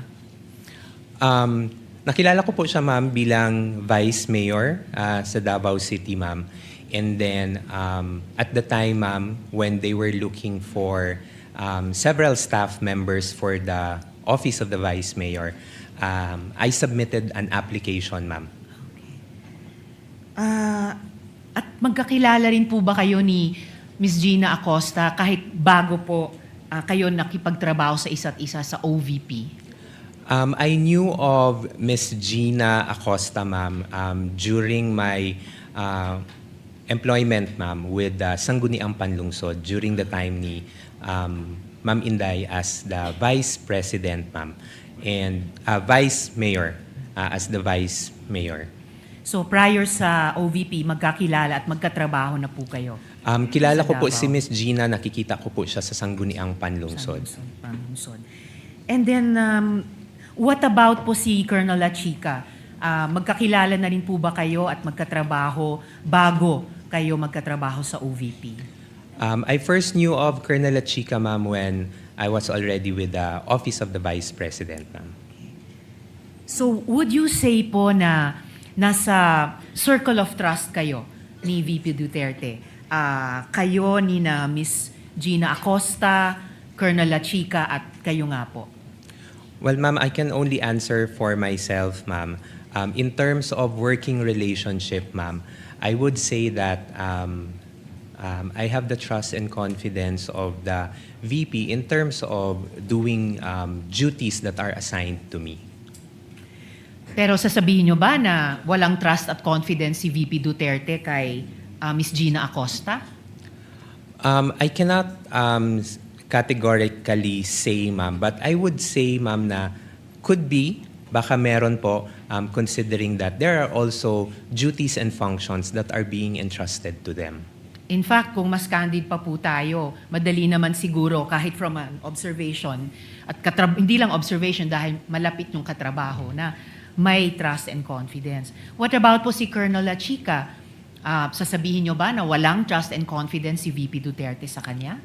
S10: Nakilala ko po siya, ma'am, bilang Vice Mayor sa Davao City, ma'am. And then, at the time, ma'am, when they were looking for several staff members for the office of the Vice Mayor, I submitted an application, ma'am.
S19: At magkakilala rin po ba kayo ni Ms. Gina Acosta kahit bago po kayo nakipagtrabaho sa isa't isa sa OVP?
S10: I knew of Ms. Gina Acosta, ma'am, during my employment, ma'am, with Sangguniang Panlungsod during the time ni Ma'am Inday as the Vice President, ma'am, and Vice Mayor as the Vice Mayor.
S19: So prior sa OVP, magkakilala at magkatrabaho na po kayo?
S10: Kilala ko
S19: Sa
S10: po
S19: Davao.
S10: si Miss Gina, nakikita ko po siya sa Sangguniang Panlungsod.
S19: Panlungsod. And then, what about po si Colonel La Chica? Magkakilala na rin po ba kayo at magkatrabaho bago kayo magkatrabaho sa OVP?
S10: I first knew of Colonel La Chica, ma'am, when I was already with the Office of the Vice President, ma'am.
S19: So, would you say po na nasa circle of trust kayo ni VP Duterte? Kayo ni na Miss Gina Acosta, Colonel La Chica at kayo nga po?
S10: Well, ma'am, I can only answer for myself, ma'am. In terms of working relationship, ma'am, I would say that I have the trust and confidence of the VP in terms of doing duties that are assigned to me.
S19: Pero sasabihin nyo ba na walang trust at confidence si VP Duterte kay Miss Gina Acosta?
S10: I cannot categorically say, ma'am, but I would say, ma'am, na could be, baka meron po, considering that there are also duties and functions that are being entrusted to them.
S19: In fact, kung mas candid pa po tayo, madali naman siguro kahit from an observation, at hindi lang observation dahil malapit yung katrabaho na may trust and confidence. What about po si Colonel La Chica? Sasabihin nyo ba na walang trust and confidence si VP Duterte sa kanya?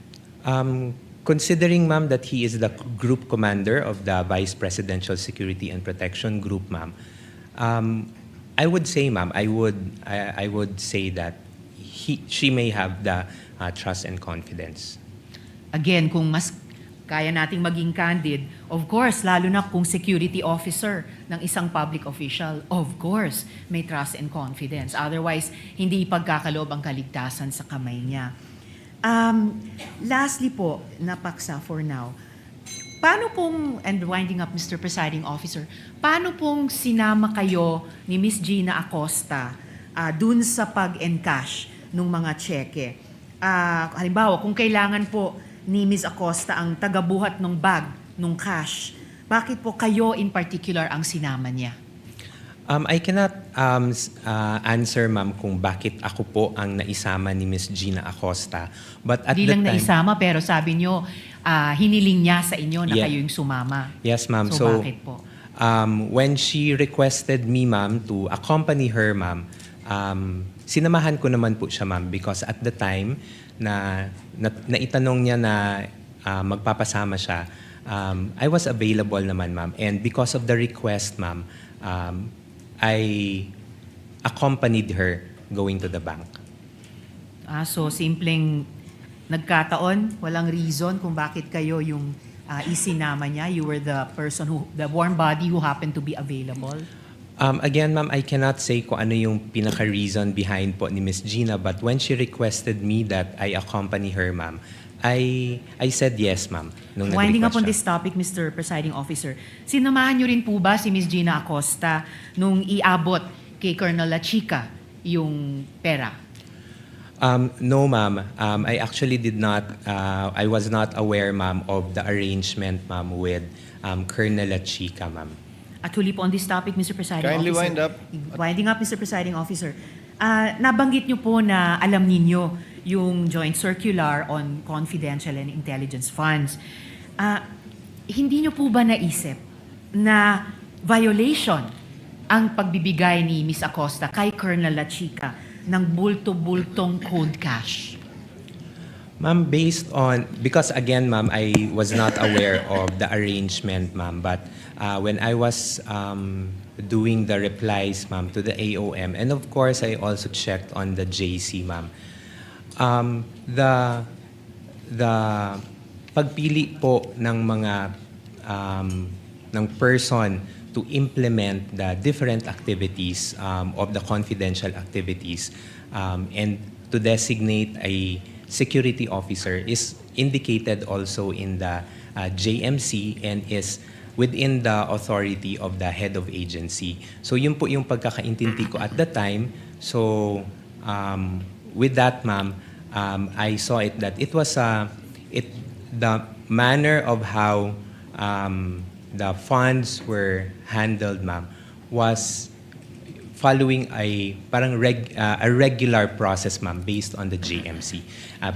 S10: Considering, ma'am, that he is the group commander of the Vice Presidential Security and Protection Group, ma'am, I would say, ma'am, I would say that she may have the trust and confidence.
S19: Again, kung mas kaya nating maging candid, of course, lalo na kung security officer ng isang public official, of course, may trust and confidence. Otherwise, hindi ipagkakaloob ang kaligtasan sa kamay niya. Lastly po, napaksa for now, paano pong, and winding up Mr. Presiding Officer, paano pong sinama kayo ni Miss Gina Acosta dun sa pag-encash ng mga cheque? Halimbawa, kung kailangan po ni Miss Acosta ang tagabuhat ng bag, ng cash, bakit po kayo in particular ang sinama niya?
S10: I cannot answer, ma'am, kung bakit ako po ang naisama ni Miss Gina Acosta. But at
S19: Di
S10: the
S19: lang
S10: time,
S19: naisama, pero sabi nyo, hiniling niya sa inyo na
S10: Yeah.
S19: kayo yung sumama.
S10: Yes, ma'am.
S19: So, bakit po?
S10: When she requested me, ma'am, to accompany her, ma'am, sinamahan ko naman po siya, ma'am, because at the time na itanong niya na magpapasama siya, I was available naman, ma'am. And because of the request, ma'am, I accompanied her going to the bank.
S19: So, simpleng nagkataon, walang reason kung bakit kayo yung isinama niya. You were the person the warm body who happened to be available.
S10: Again, ma'am, I cannot say kung ano yung pinaka-reason behind po ni Miss Gina, but when she requested me that I accompany her, ma'am, I said yes, ma'am. Nung
S19: Winding up
S10: nag-request
S19: on
S10: siya.
S19: this topic, Mr. Presiding Officer, sinamahan niyo rin po ba si Miss Gina Acosta nung iabot kay Colonel La Chica yung pera?
S10: No, ma'am. I actually did not, I was not aware, ma'am, of the arrangement, ma'am, with Colonel La Chica, ma'am.
S19: At huli po on this topic, Mr. Presiding
S5: Kindly
S19: Officer.
S5: wind up.
S19: Winding up, Mr. Presiding Officer. Nabanggit niyo po na alam ninyo yung joint circular on confidential and intelligence funds. Hindi niyo po ba naisip na violation ang pagbibigay ni Miss Acosta kay Colonel La Chica ng bulto-bultong code cash?
S10: Ma'am, based on, because again, ma'am, I was not aware of the arrangement, ma'am, but when I was doing the replies, ma'am, to the AOM, and of course, I also checked on the JC, ma'am, the pagpili po ng mga ng person to implement the different activities of the confidential activities and to designate a security officer is indicated also in the JMC and is within the authority of the head of agency. So yun po yung pagkakaintindi ko at the time. So with that, ma'am, I saw it that it was the manner of how the funds were handled, ma'am, was following a regular process, ma'am, based on the JMC,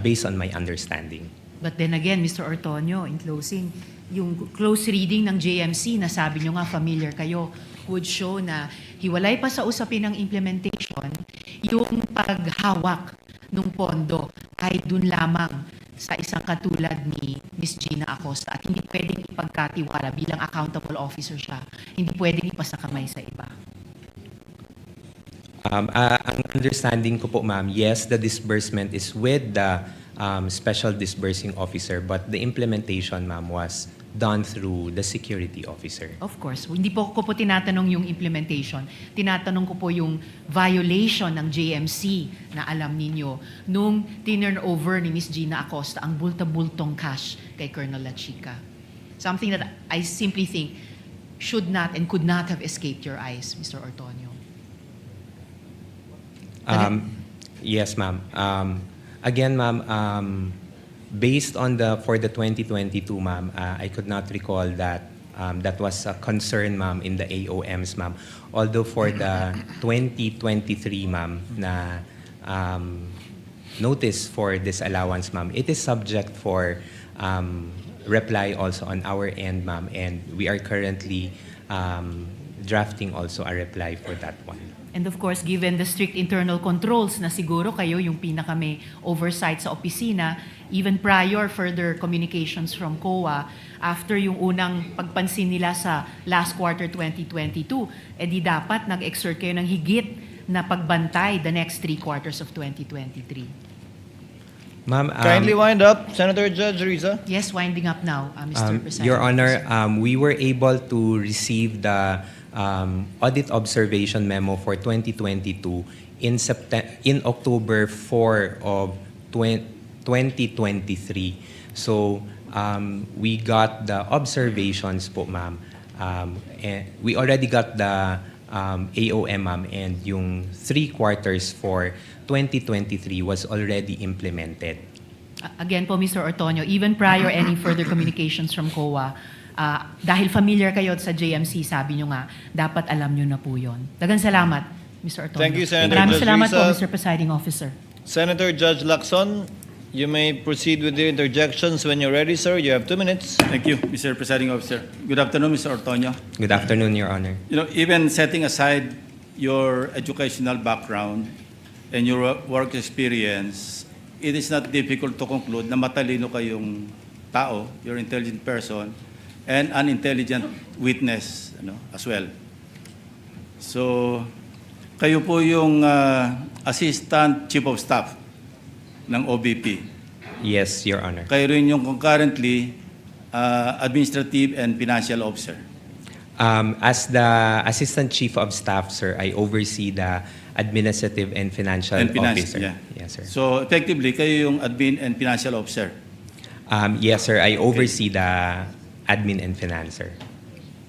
S10: based on my understanding.
S19: But then again, Mr. Ortonio, in closing, yung close reading ng JMC, nasabi nyo nga familiar kayo, would show na hiwalay pa sa usapin ng implementation, yung paghawak ng pondo ay dun lamang sa isang katulad ni Ms. Gina Acosta at hindi pwedeng ipagkatiwala bilang accountable officer siya. Hindi pwedeng ipasakamay sa iba.
S10: Ang understanding ko po, ma'am, yes, the disbursement is with the special disbursing officer, but the implementation, ma'am, was done through the security officer.
S19: Of course. Hindi po ko tinatanong yung implementation. Tinatanong ko po yung violation ng JMC na alam ninyo nung tinurn over ni Ms. Gina Acosta ang bulta-bultong cash kay Colonel Lachica. Something that I simply think should not and could not have escaped your eyes, Mr. Ortonio.
S10: Yes, ma'am. Again, ma'am, based on for the 2022, ma'am, I could not recall that that was a concern, ma'am, in the AOMs, ma'am. Although for the 2023, ma'am, na notice for disallowance, ma'am, it is subject for reply also on our end, ma'am, and we are currently drafting also a reply for that one.
S19: And of course, given the strict internal controls na siguro kayo yung pinaka may oversight sa opisina, even prior further communications from COA, after yung unang pagpansin nila sa last quarter 2022, edi dapat nag-exert kayo ng higit na pagbantay the next 3 quarters of 2023.
S10: Ma'am,
S5: Kindly wind up, Senator Judge Riza.
S19: Yes, winding up now, Mr. President.
S10: Your Honor, we were able to receive the audit observation memo for 2022 in October 4 of 2023. So we got the observations po, ma'am. And we already got the AOM, ma'am, and yung 3 quarters for 2023 was already implemented.
S19: Again po, Mr. Ortonio, even prior any further communications from COA, dahil familiar kayo sa JMC, sabi nyo nga, dapat alam nyo na po yun. Dagang salamat, Mr. Ortonio.
S5: Thank you, Senator
S19: Maraming
S5: Judge
S19: salamat po,
S5: Risa.
S19: Mr. Presiding Officer.
S5: Senator Judge Lacson, you may proceed with your interjections when you're ready, sir. You have 2 minutes.
S20: Thank you, Mr. Presiding Officer. Good afternoon, Mr. Ortonio.
S10: Good afternoon, Your Honor.
S20: You know, even setting aside your educational background and your work experience, it is not difficult to conclude na matalino kayong tao, you're an intelligent person, and an intelligent witness as well. So, kayo po yung Assistant Chief of Staff ng OBP.
S10: Yes, Your Honor.
S20: Kayo rin yung concurrently Administrative and Financial Officer.
S10: As the Assistant Chief of Staff, sir, I oversee the Administrative and Financial Officer.
S20: Yeah.
S10: Yes, sir.
S20: So, effectively, kayo yung Admin and Financial Officer.
S10: Yes, sir. I oversee the Admin and Financer.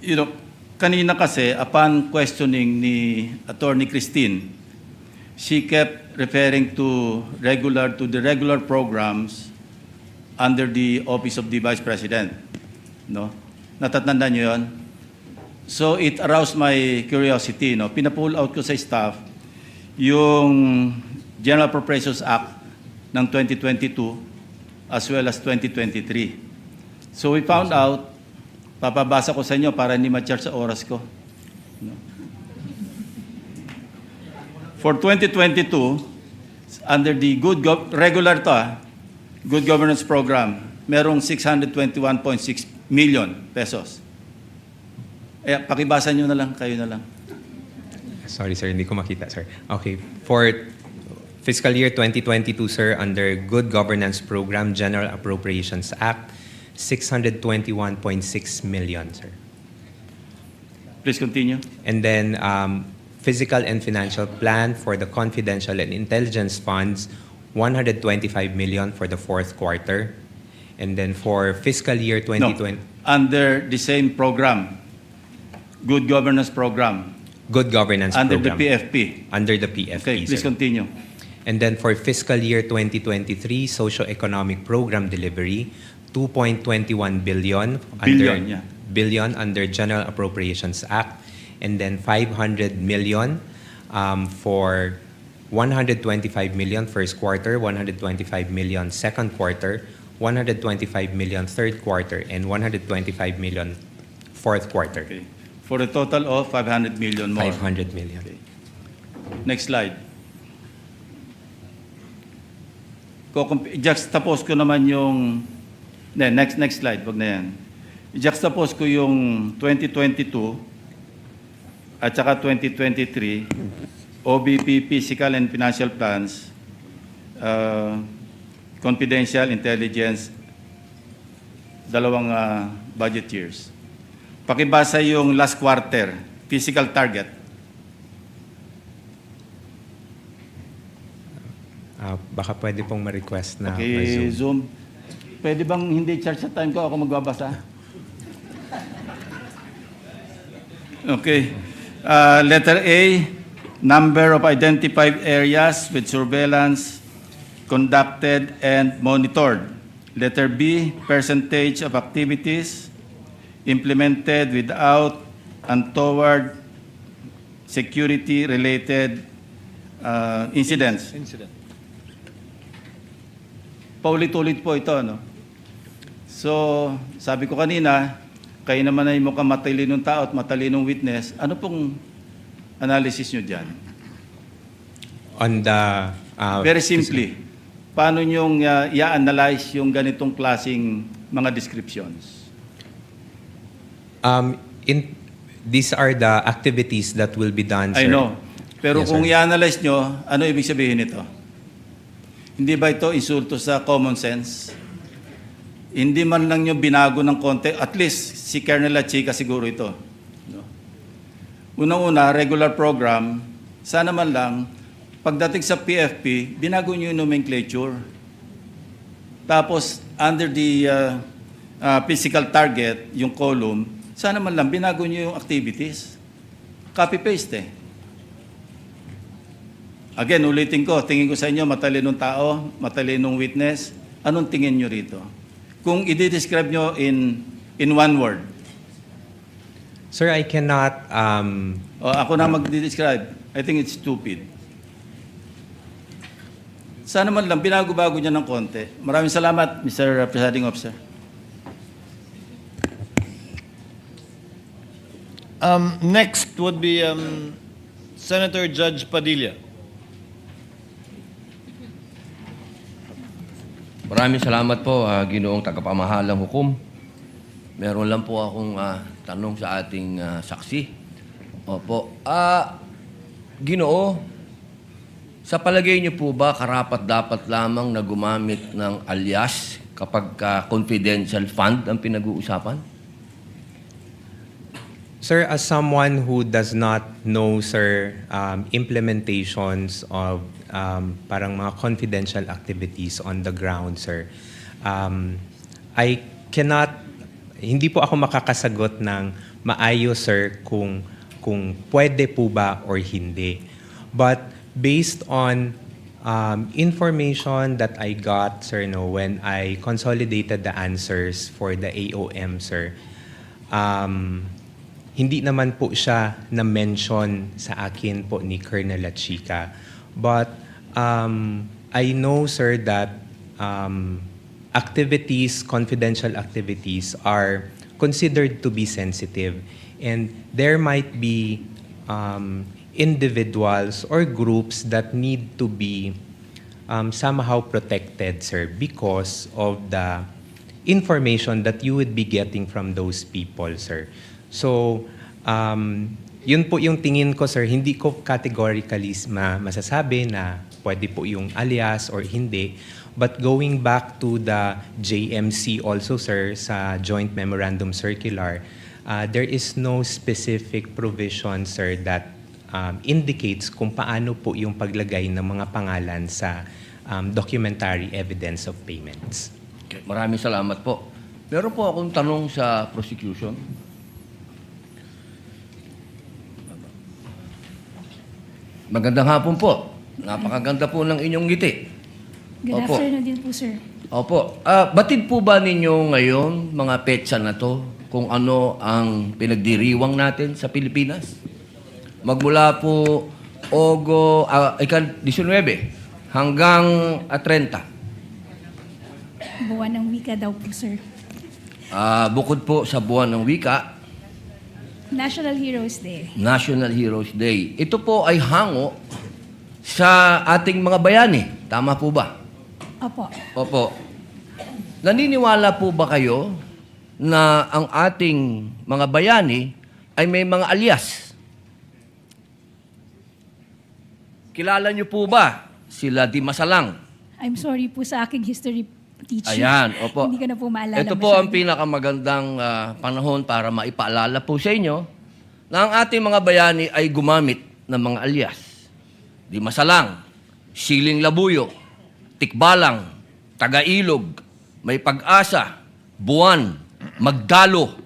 S20: You know, kanina kasi, upon questioning ni Attorney Christine, she kept referring to the regular programs under the Office of the Vice President. No? Natatandaan niyo yun? So, it aroused my curiosity. No? Pina-pull out ko sa staff yung General Appropriations Act ng 2022 as well as 2023. So we found out, papabasa ko sa inyo para hindi ma-charge sa oras ko. No? For 2022, under the Good Governance Program, merong 621.6 million pesos. Pakibasa nyo na lang, kayo na lang.
S10: Sorry, sir. Hindi ko makita, sir. Okay. For fiscal year 2022, sir, under Good Governance Program, General Appropriations Act, 621.6 million, sir.
S20: Please continue.
S10: And then Physical and Financial Plan for the Confidential and Intelligence Funds, 125 million for the 4th quarter. And then for fiscal year 2020...
S20: No, under the same program, Good Governance Program.
S10: Good Governance
S20: under
S10: Program.
S20: Under the PFP.
S10: Under the PFP,
S20: Okay, please
S10: sir.
S20: continue.
S10: And then for fiscal year 2023, Socio-Economic Program Delivery, 2.21 billion
S20: Billion
S10: under General Appropriations Act, and then 500 million for 125 million first quarter, 125 million second quarter, 125 million third quarter, and 125 million fourth quarter.
S20: Okay. For a total of 500 million more.
S10: 500 million.
S20: Okay. Next slide. I-juxtapose ko naman yung... Next slide, wag na yan. I-juxtapose ko yung 2022 at saka 2023 OBP Physical and Financial Plans, confidential intelligence, dalawang budget years. Pakibasa yung last quarter, physical target.
S10: Baka pwede pong ma-request na
S20: Okay,
S10: ma-zoom.
S20: Zoom. Pwede bang hindi charge sa time ko? Ako magbabasa. Okay. Letter A, number of identified areas with surveillance conducted and monitored. Letter B, percentage of activities implemented without untoward security-related incidents. Paulit-ulit po ito, no? So, sabi ko kanina, kayo naman ay mukhang matalinong tao at matalinong witness. Ano pong analysis nyo dyan?
S10: On the...
S20: Very simply, paano nyong i-analyze yung ganitong klaseng mga descriptions?
S10: These are the activities that will be done, sir.
S20: I know. Pero
S10: Yes,
S20: kung
S10: sir.
S20: i-analyze nyo, ano ibig sabihin nito? Hindi ba ito insulto sa common sense? Hindi man lang nyo binago ng konti, at least si Colonel Achika siguro ito. No? Unang-una, regular program, sana man lang, pagdating sa PFP, binago nyo yung nomenclature. Tapos, under the physical target, yung column, sana man lang, binago nyo yung activities. Copy-paste eh. Again, ulitin ko, tingin ko sa inyo, matalinong tao, matalinong witness, anong tingin nyo rito? Kung i-describe nyo in one word.
S10: Sir, I cannot...
S20: Ako na mag-describe. I think it's stupid. Sana man lang, binago-bago niya ng konti. Maraming salamat, Mr. Presiding Officer.
S5: Next would be Senator Judge Padilla.
S21: Maraming salamat po, Ginoong Tagapamahalang Hukom. Meron lang po akong tanong sa ating saksi. Opo. Ginoo, sa palagay niyo po ba karapat-dapat lamang na gumamit ng alias kapag confidential fund ang pinag-uusapan?
S10: Sir, as someone who does not know, sir, implementations of parang mga confidential activities on the ground, sir, I cannot, hindi po ako makakasagot ng maayos, sir, kung pwede po ba or hindi. But based on information that I got, sir, when I consolidated the answers for the AOM, sir, hindi naman po siya na-mention sa akin po ni Colonel Achika. But I know, sir, that activities, confidential activities are considered to be sensitive. And there might be individuals or groups that need to be somehow protected, sir, because of the information that you would be getting from those people, sir. So, yun po yung tingin ko, sir. Hindi ko categorically masasabi na pwede po yung alias or hindi. But going back to the JMC also, sir, sa Joint Memorandum Circular, there is no specific provision, sir, that indicates kung paano po yung paglagay ng mga pangalan sa documentary evidence of payments.
S21: Okay. Maraming salamat po. Meron po akong tanong sa prosecution. Magandang hapon po. Napakaganda po ng inyong ngiti.
S11: Good
S21: Opo.
S11: afternoon din po, sir.
S21: Opo. Batid po ba ninyo ngayon, mga petsa na to, kung ano ang pinagdiriwang natin sa Pilipinas? Magmula po ika-19 hanggang 30.
S11: Buwan ng wika daw po, sir.
S21: Bukod po sa buwan ng wika,
S11: National Heroes Day.
S21: National Heroes Day. Ito po ay hango sa ating mga bayani. Tama po ba?
S11: Opo.
S21: Opo. Naniniwala po ba kayo na ang ating mga bayani ay may mga alias? Kilala niyo po ba sila Di Masalang?
S11: I'm sorry po sa aking history teacher.
S21: Ayan, opo.
S11: Hindi ko na po maalala.
S21: Ito po ang pinakamagandang panahon para maipaalala po sa inyo na ang ating mga bayani ay gumamit ng mga alias. Di Masalang, Siling Labuyo, Tikbalang, Tagailog, May Pag-asa, Buwan, Magdalo,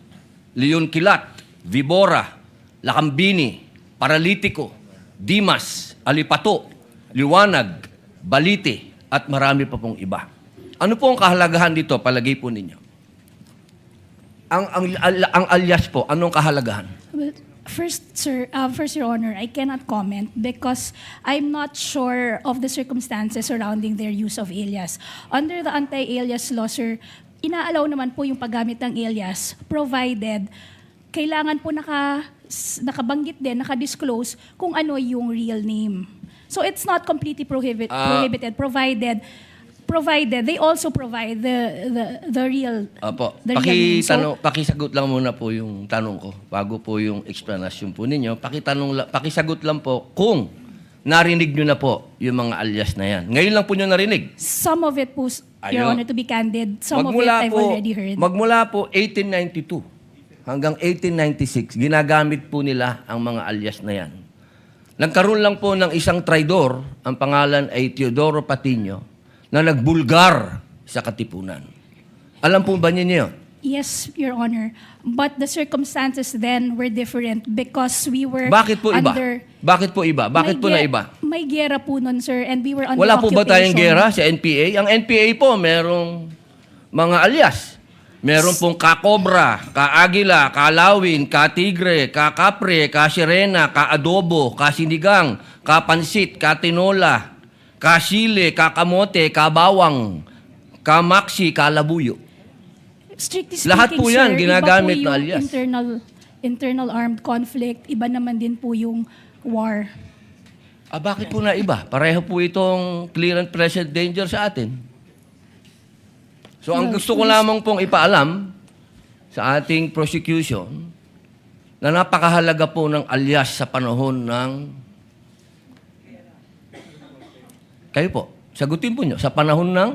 S21: Leon Kilat, Vibora, Lakambini, Paralitiko, Dimas, Alipato, Liwanag, Balite, at marami pa pong iba. Ano po ang kahalagahan dito, palagay po ninyo? Ang alias po, anong kahalagahan?
S11: Well, first, sir, first, Your Honor, I cannot comment because I'm not sure of the circumstances surrounding their use of alias. Under the anti-alias law, sir, inaalaw naman po yung paggamit ng alias provided kailangan po nakabanggit din, nakadisclose kung ano yung real name. So it's not completely prohibited provided they also provide the real
S21: Opo.
S11: the real name. So,
S21: Pakisagot lang muna po yung tanong ko bago po yung explanation po ninyo. Pakisagot lang po kung narinig nyo na po yung mga alias na yan. Ngayon lang po nyo narinig.
S11: some of it po, Your
S21: Ayun.
S11: Honor, to be candid, some of it I've already heard.
S21: Magmula po 1892 hanggang 1896, ginagamit po nila ang mga alias na yan. Nagkaroon lang po ng isang traidor, ang pangalan ay Teodoro Patiño, na nagbulgar sa Katipunan. Alam po ba niyo yun?
S11: Yes, Your Honor. But the circumstances then were different because we were
S21: Bakit po iba?
S11: under...
S21: Bakit po iba? Bakit po na iba?
S11: May gera po nun, sir, and we were under
S21: Wala po ba tayong
S11: occupation.
S21: gera sa NPA? Ang NPA po, merong mga alias. Meron pong ka-Cobra, ka-Agila, ka-Lawin, ka-Tigre, ka-Kapre, ka-Sirena, ka-Adobo, ka-Sinigang, ka-Pansit, ka-Tinola, ka-Sile, ka-Kamote, ka-Bawang, ka-Maxi, ka-Labuyo.
S11: Strictly speaking,
S21: Lahat po yan,
S11: sir,
S21: ginagamit
S11: iba po
S21: na
S11: yung
S21: alias.
S11: internal armed conflict, iba naman din po yung war.
S21: Bakit po na iba? Pareho po itong clear and present danger sa atin. So ang gusto ko lamang pong ipaalam sa ating prosecution na napakahalaga po ng alias sa panahon ng... Kayo po, sagutin po nyo, sa panahon ng...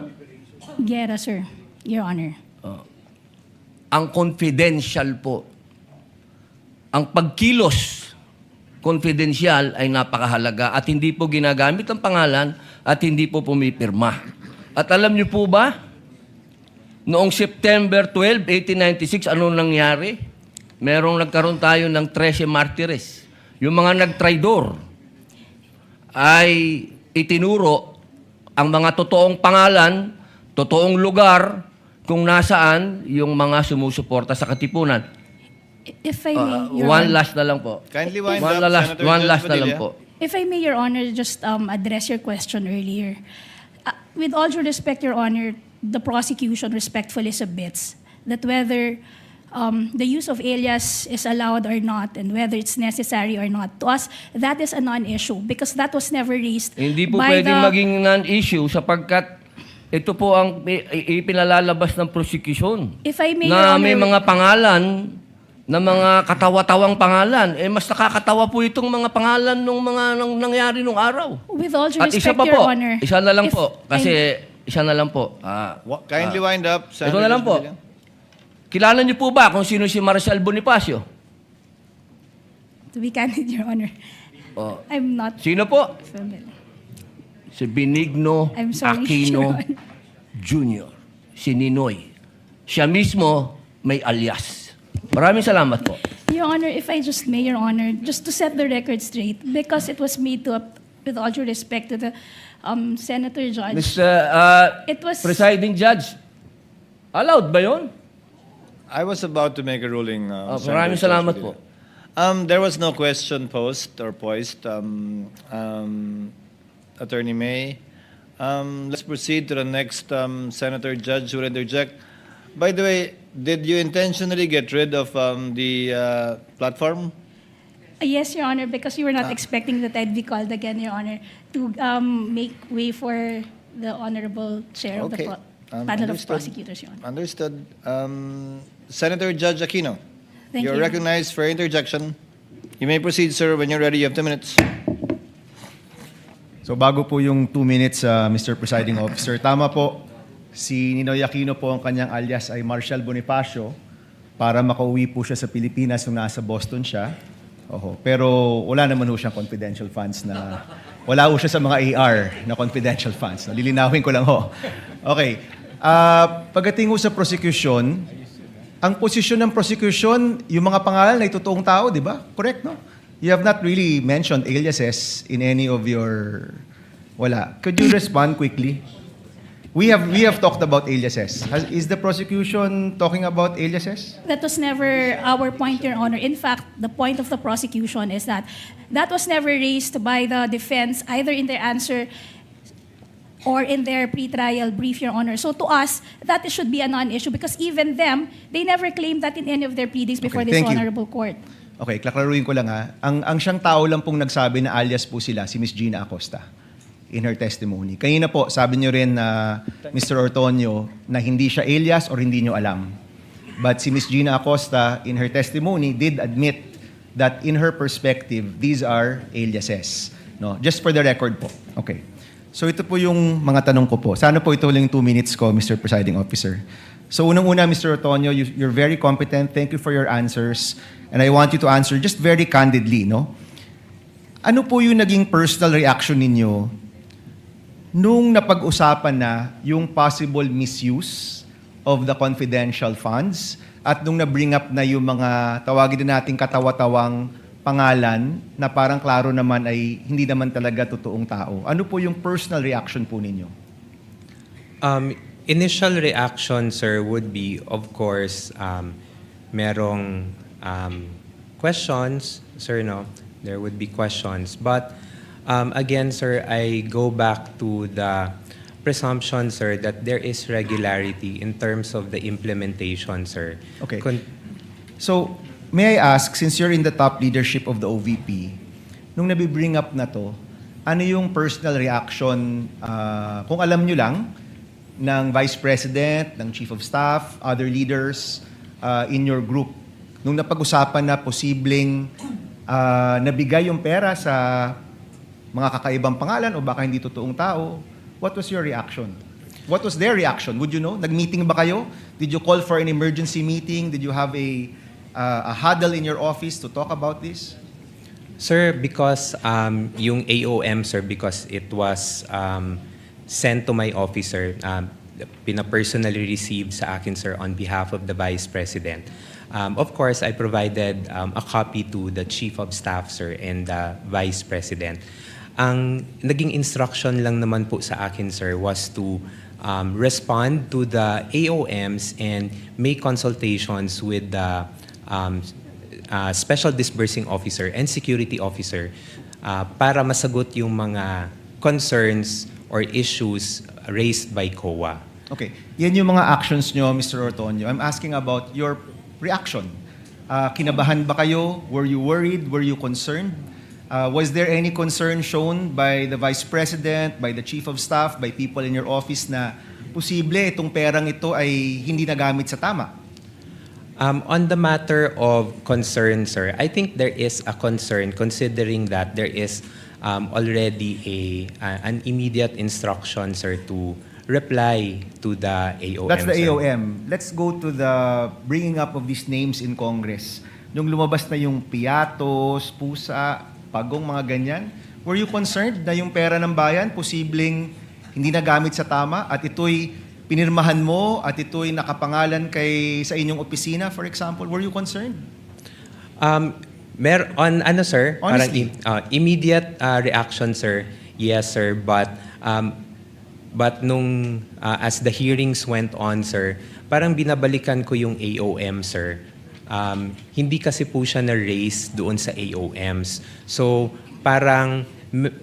S11: Gera, sir, Your Honor.
S21: Ang confidential po, ang pagkilos confidential ay napakahalaga at hindi po ginagamit ang pangalan at hindi po pumipirma. At alam niyo po ba, noong September 12, 1896, anong nangyari? Nagkaroon tayo ng 13 martires. Yung mga nagtraidor ay itinuro ang mga totoong pangalan, totoong lugar, kung nasaan yung mga sumusuporta sa Katipunan.
S11: If I may, Your
S21: One
S11: Honor.
S21: last na lang po.
S5: Kindly wind
S21: One
S5: up,
S21: last,
S5: Senator
S21: one
S5: Judge
S21: last na lang
S5: Padilla.
S21: po.
S11: If I may, Your Honor, just address your question earlier. With all due respect, Your Honor, the prosecution respectfully submits that whether the use of alias is allowed or not and whether it's necessary or not, to us, that is a non-issue because that was never raised
S21: Hindi po
S11: by
S21: pwedeng
S11: the...
S21: maging non-issue sapagkat ito po ang ipinalalabas ng prosecution.
S11: If I may,
S21: Na
S11: Your
S21: may
S11: Honor,
S21: mga pangalan, na mga katawa-tawang pangalan. Mas nakakatawa po itong mga pangalan ng mga nangyari nung araw.
S11: with all due
S21: At isa
S11: respect,
S21: pa
S11: Your
S21: po,
S11: Honor,
S21: isa na lang
S11: if
S21: po. Kasi isa na lang po.
S5: Kindly wind up,
S21: Ito na lang
S5: Judge
S21: po.
S5: Padilla.
S21: Kilala niyo po ba kung sino si Marcial Bonifacio?
S11: to be candid, Your Honor,
S21: Oh.
S11: I'm not
S21: Sino po?
S11: familiar.
S21: Si Benigno
S11: I'm sorry,
S21: Aquino
S11: Your Honor.
S21: Jr. Si Ninoy. Siya mismo may alias. Maraming salamat po.
S11: Your Honor, if I just may, Your Honor, just to set the record straight, because it was made to, with all due respect to the Senator Judge.
S21: Mr.
S11: It was-
S21: Presiding Judge, allowed ba yun?
S5: I was about to make a ruling.
S21: Maraming salamat po.
S5: There was no question posed, Attorney May. Let's proceed to the next Senator Judge who will interject. By the way, did you intentionally get rid of the platform?
S11: Yes, Your Honor, because we were not expecting that I'd be called again, Your Honor, to make way for the Honorable Chair of the Panel of Prosecutors, Your Honor.
S5: Understood. Senator Judge Aquino,
S11: Thank
S5: you're
S11: you.
S5: recognized for interjection. You may proceed, sir. When you're ready, you have 2 minutes.
S4: So bago po yung 2 minutes, Mr. Presiding Officer, tama po, si Ninoy Aquino po ang kanyang alias ay Marshal Bonifacio para makauwi po siya sa Pilipinas nung nasa Boston siya. Oho. Pero wala naman ho siyang confidential funds na, wala ho siya sa mga AR na confidential funds. Lilinawin ko lang ho. Okay. Pagdating ho sa prosecution, ang posisyon ng prosecution, yung mga pangalan ay totoong tao, di ba? Correct, no? You have not really mentioned aliases in any of your... Wala. Could you respond quickly? We have talked about aliases. Is the prosecution talking about aliases?
S11: That was never our point, Your Honor. In fact, the point of the prosecution is that that was never raised by the defense, either in their answer or in their pretrial brief, Your Honor. So to us, that should be a non-issue because even them, they never claimed that in any of their pleadings before this honorable court.
S4: Okay, klaklaruin ko lang ha. Ang siyang tao lang pong nagsabi na alias po sila, si Ms. Gina Acosta, in her testimony. Kanina po, sabi niyo rin na Mr. Ortonio na hindi siya alias or hindi niyo alam. But si Ms. Gina Acosta, in her testimony, did admit that in her perspective, these are aliases. No? Just for the record po. Okay. So ito po yung mga tanong ko po. Sana po ito lang yung 2 minutes ko, Mr. Presiding Officer. So unang-una, Mr. Ortonio, you're very competent. Thank you for your answers. And I want you to answer just very candidly, no? Ano po yung naging personal reaction ninyo nung napag-usapan na yung possible misuse of the confidential funds at nung na-bring up na yung mga tawagin na nating katawa-tawang pangalan na parang klaro naman ay hindi naman talaga totoong tao? Ano po yung personal reaction po ninyo?
S10: Initial reaction, sir, would be, of course, merong questions, sir, no? There would be questions. But again, sir, I go back to the presumption, sir, that there is regularity in terms of the implementation, sir.
S4: Okay. So, may I ask, since you're in the top leadership of the OVP, nung nabibring up na to, ano yung personal reaction, kung alam nyo lang, ng Vice President, ng Chief of Staff, other leaders in your group, nung napag-usapan na posibleng nabigay yung pera sa mga kakaibang pangalan o baka hindi totoong tao, what was your reaction? What was their reaction? Would you know? Nag-meeting ba kayo? Did you call for an emergency meeting? Did you have a huddle in your office to talk about this?
S10: Sir, because yung AOM, sir, because it was sent to my office, sir, pina-personally received sa akin, sir, on behalf of the Vice President. Of course, I provided a copy to the Chief of Staff, sir, and the Vice President. Ang naging instruction lang naman po sa akin, sir, was to respond to the AOMs and make consultations with the Special Disbursing Officer and Security Officer para masagot yung mga concerns or issues raised by COA.
S4: Okay. Yan yung mga actions nyo, Mr. Ortonio. I'm asking about your reaction. Kinabahan ba kayo? Were you worried? Were you concerned? Was there any concern shown by the Vice President, by the Chief of Staff, by people in your office na posible itong perang ito ay hindi nagamit sa tama?
S10: On the matter of concern, sir, I think there is a concern considering that there is already an immediate instruction, sir, to reply to the AOM.
S4: That's the
S10: sir.
S4: AOM. Let's go to the bringing up of these names in Congress. Nung lumabas na yung Piatos, Pusa, Bagong, mga ganyan, were you concerned na yung pera ng bayan posibleng hindi nagamit sa tama at ito'y pinirmahan mo at ito'y nakapangalan sa inyong opisina, for example? Were you concerned?
S10: Sir,
S4: Honestly.
S10: parang immediate reaction, sir, yes, sir, but nung as the hearings went on, sir, parang binabalikan ko yung AOM, sir. Hindi kasi po siya na-raise doon sa AOMs. So parang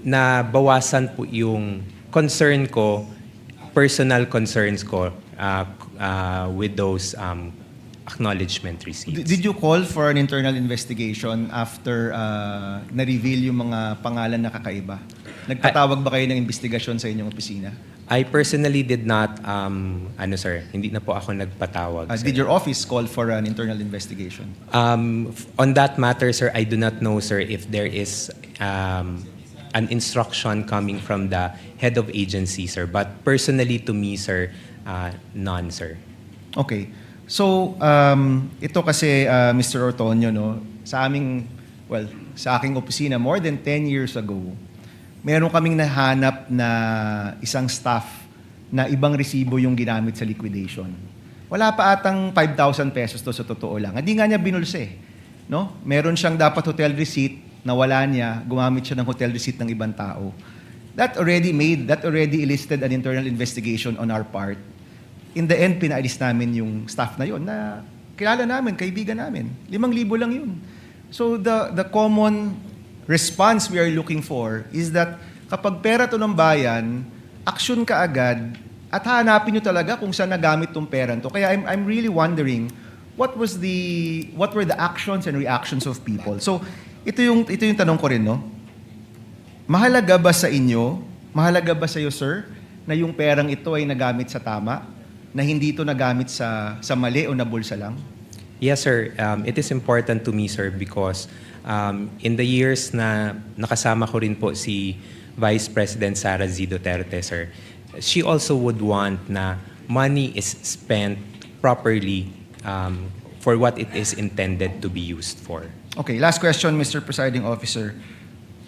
S10: nabawasan po yung concern ko, personal concerns ko with those acknowledgement receipts.
S4: Did you call for an internal investigation after na-reveal yung mga pangalan na kakaiba? Nagpatawag ba kayo ng investigasyon sa inyong opisina?
S10: I personally did not, sir, hindi na po ako nagpatawag. Sir.
S4: Did your office call for an internal investigation?
S10: On that matter, sir, I do not know, sir, if there is an instruction coming from the head of agency, sir. But personally to me, sir, none, sir.
S4: Okay. So, ito kasi, Mr. Ortonio, no, sa aking opisina, more than 10 years ago, meron kaming nahanap na isang staff na ibang resibo yung ginamit sa liquidation. Wala pa atang 5,000 pesos to sa totoo lang. Hindi nga niya binulse. No? Meron siyang dapat hotel receipt na wala niya, gumamit siya ng hotel receipt ng ibang tao. That already elicited an internal investigation on our part. In the end, pinaalis namin yung staff na yon na kilala namin, kaibigan namin. 5,000 lang yun. So the common response we are looking for is that kapag pera to ng bayan, action ka agad at hanapin nyo talaga kung saan nagamit tong pera to. Kaya I'm really wondering what were the actions and reactions of people. So ito yung tanong ko rin, no? Mahalaga ba sa inyo, mahalaga ba sa iyo, sir, na yung perang ito ay nagamit sa tama, na hindi ito nagamit sa mali o nabulsa lang?
S10: Yes, sir. It is important to me, sir, because in the years na nakasama ko rin po si Vice President Sara Z. Duterte, sir, she also would want na money is spent properly for what it is intended to be used for.
S4: Okay, last question, Mr. Presiding Officer.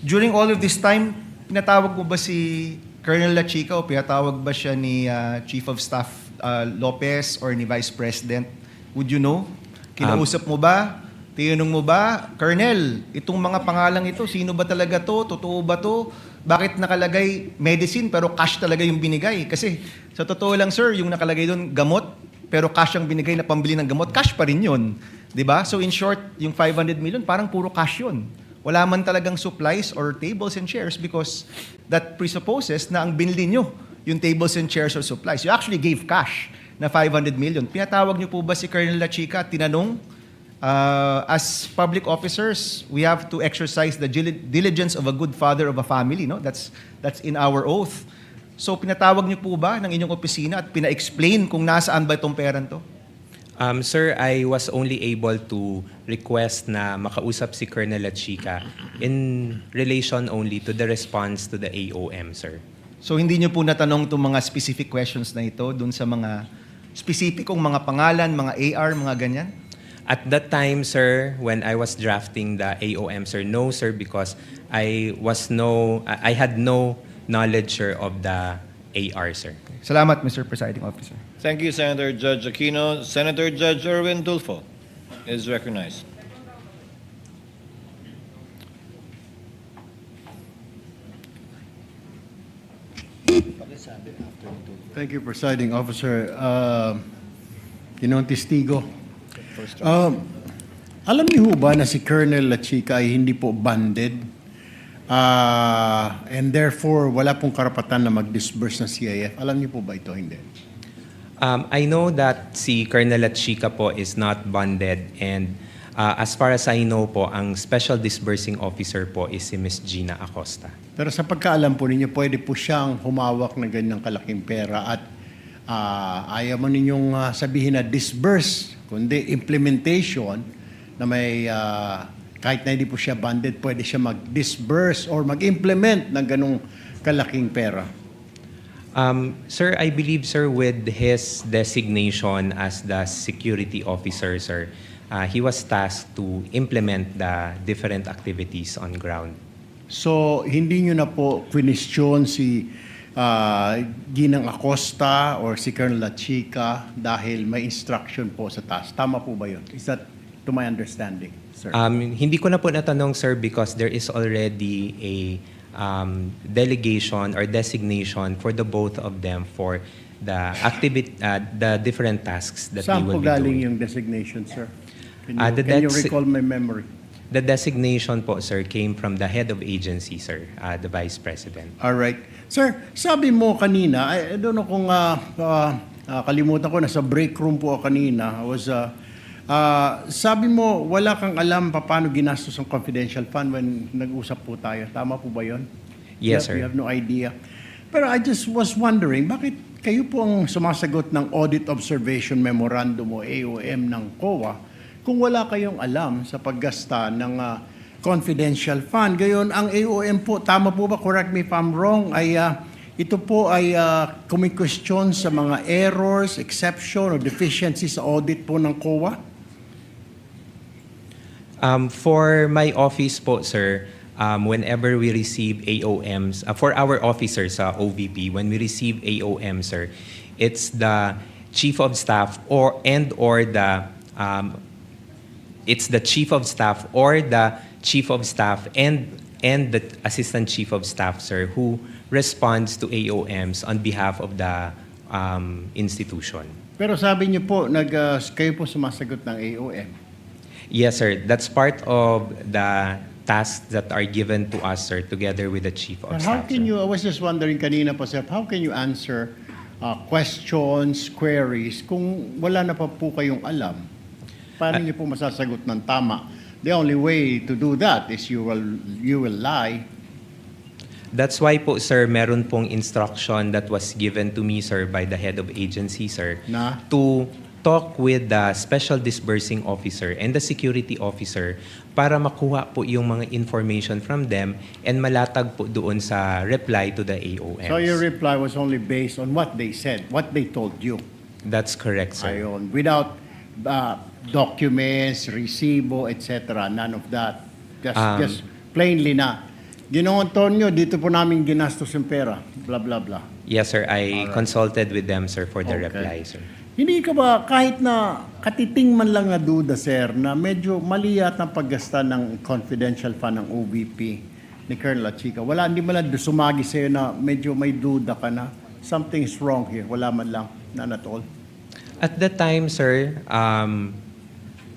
S4: During all of this time, pinatawag mo ba si Colonel La Chica o pinatawag ba siya ni Chief of Staff Lopez or ni Vice President? Would you know? Kinausap mo ba? Tinanong mo ba? Colonel, itong mga pangalang ito, sino ba talaga to? Totoo ba to? Bakit nakalagay medicine pero cash talaga yung binigay? Kasi sa totoo lang, sir, yung nakalagay doon gamot pero cash ang binigay na pambili ng gamot, cash pa rin yun. Diba? So in short, yung 500 million, parang puro cash yun. Wala man talagang supplies or tables and chairs because that presupposes na ang binili nyo yung tables and chairs or supplies. You actually gave cash na 500 million. Pinatawag nyo po ba si Colonel La Chica at tinanong, as public officers, we have to exercise the diligence of a good father of a family. No? That's in our oath. So pinatawag niyo po ba ng inyong opisina at pina-explain kung nasaan ba itong peran to?
S10: Sir, I was only able to request na makausap si Colonel La Chica in relation only to the response to the AOM, sir.
S4: So hindi niyo po natanong itong mga specific questions na ito dun sa mga specificong mga pangalan, mga AR, mga ganyan?
S10: At that time, sir, when I was drafting the AOM, sir, no, sir, because I had no knowledge, sir, of the AR, sir.
S4: Salamat, Mr. Presiding Officer.
S5: Thank you, Senator Judge Aquino. Senator Judge Erwin Tulfo is recognized.
S14: Thank you, Presiding Officer. Ginoong Testigo. Alam niyo ba na si Colonel La Chica ay hindi po banded and therefore wala pong karapatan na mag-disburse ng CIF? Alam niyo po ba ito? Hindi.
S10: I know that si Colonel La Chica po is not bonded and as far as I know po, ang special disbursing officer po is si Ms. Gina Acosta.
S14: Pero sa pagkaalam po ninyo, pwede po siyang humawak ng ganyang kalaking pera at ayaw mo ninyong sabihin na disburse, kundi implementation na may kahit na hindi po siya banded, pwede siya mag-disburse or mag-implement ng ganong kalaking pera.
S10: Sir, I believe, sir, with his designation as the security officer, sir, he was tasked to implement the different activities on ground.
S14: So, hindi nyo na po question si Ginang Acosta or si Colonel La Chica dahil may instruction po sa task. Tama po ba yun? Is that to my understanding, sir?
S10: Hindi ko na po natanong, sir, because there is already a delegation or designation for the both of them for the the different tasks that
S14: Saan
S10: they will
S14: po
S10: be
S14: galing
S10: doing.
S14: yung designation, sir? Can you recall my memory?
S10: The designation po, sir, came from the head of agency, sir, the Vice President.
S14: All right. Sir, sabi mo kanina, I don't know kung kalimutan ko, nasa break room po ako kanina. Sabi mo, wala kang alam paano ginastos ang confidential fund when nag-usap po tayo. Tama po ba yun?
S10: Yes, sir.
S14: You have no idea. Pero I just was wondering, bakit kayo po ang sumasagot ng Audit Observation Memorandum o AOM ng COA kung wala kayong alam sa paggasta ng confidential fund? Gayon, ang AOM po, tama po ba, correct me if I'm wrong, ay ito po ay kumikwestiyon sa mga errors, exception, or deficiencies sa audit po ng COA?
S10: For my office po, sir, whenever we receive AOMs, for our officers sa OVP, when we receive AOM, sir, it's the Chief of Staff it's the Chief of Staff or the Chief of Staff and the Assistant Chief of Staff, sir, who responds to AOMs on behalf of the institution.
S14: Pero sabi niyo po, kayo po sumasagot ng AOM.
S10: Yes, sir. That's part of the tasks that are given to us, sir, together with the Chief of
S14: How
S10: Staff.
S14: can you, I was just wondering kanina po, sir, how can you answer questions, queries, kung wala na pa po kayong alam? Paano niyo po masasagot ng tama? The only way to do that is you will lie.
S10: That's why po, sir, meron pong instruction that was given to me, sir, by the head of agency, sir, to talk with the special disbursing officer and the security officer para makuha po yung mga information from them and malatag po doon sa reply to the AOMs.
S14: So your reply was only based on what they said, what they told you.
S10: That's correct, sir.
S14: Ayon, without documents, resibo, etc. None of that. Just plainly na. Ginoong Antonio, dito po namin ginastos yung pera. Blah, blah, blah.
S10: Yes, sir. I consulted with them, sir, for the reply, sir.
S14: Hindi ka ba, kahit na katiting man lang na duda, sir, na medyo mali yata ang paggasta ng confidential fund ng OVP ni Colonel Chica, wala, hindi mo lang sumagi sa'yo na medyo may duda ka na something is wrong here. Wala man lang, none at all.
S10: At the time, sir,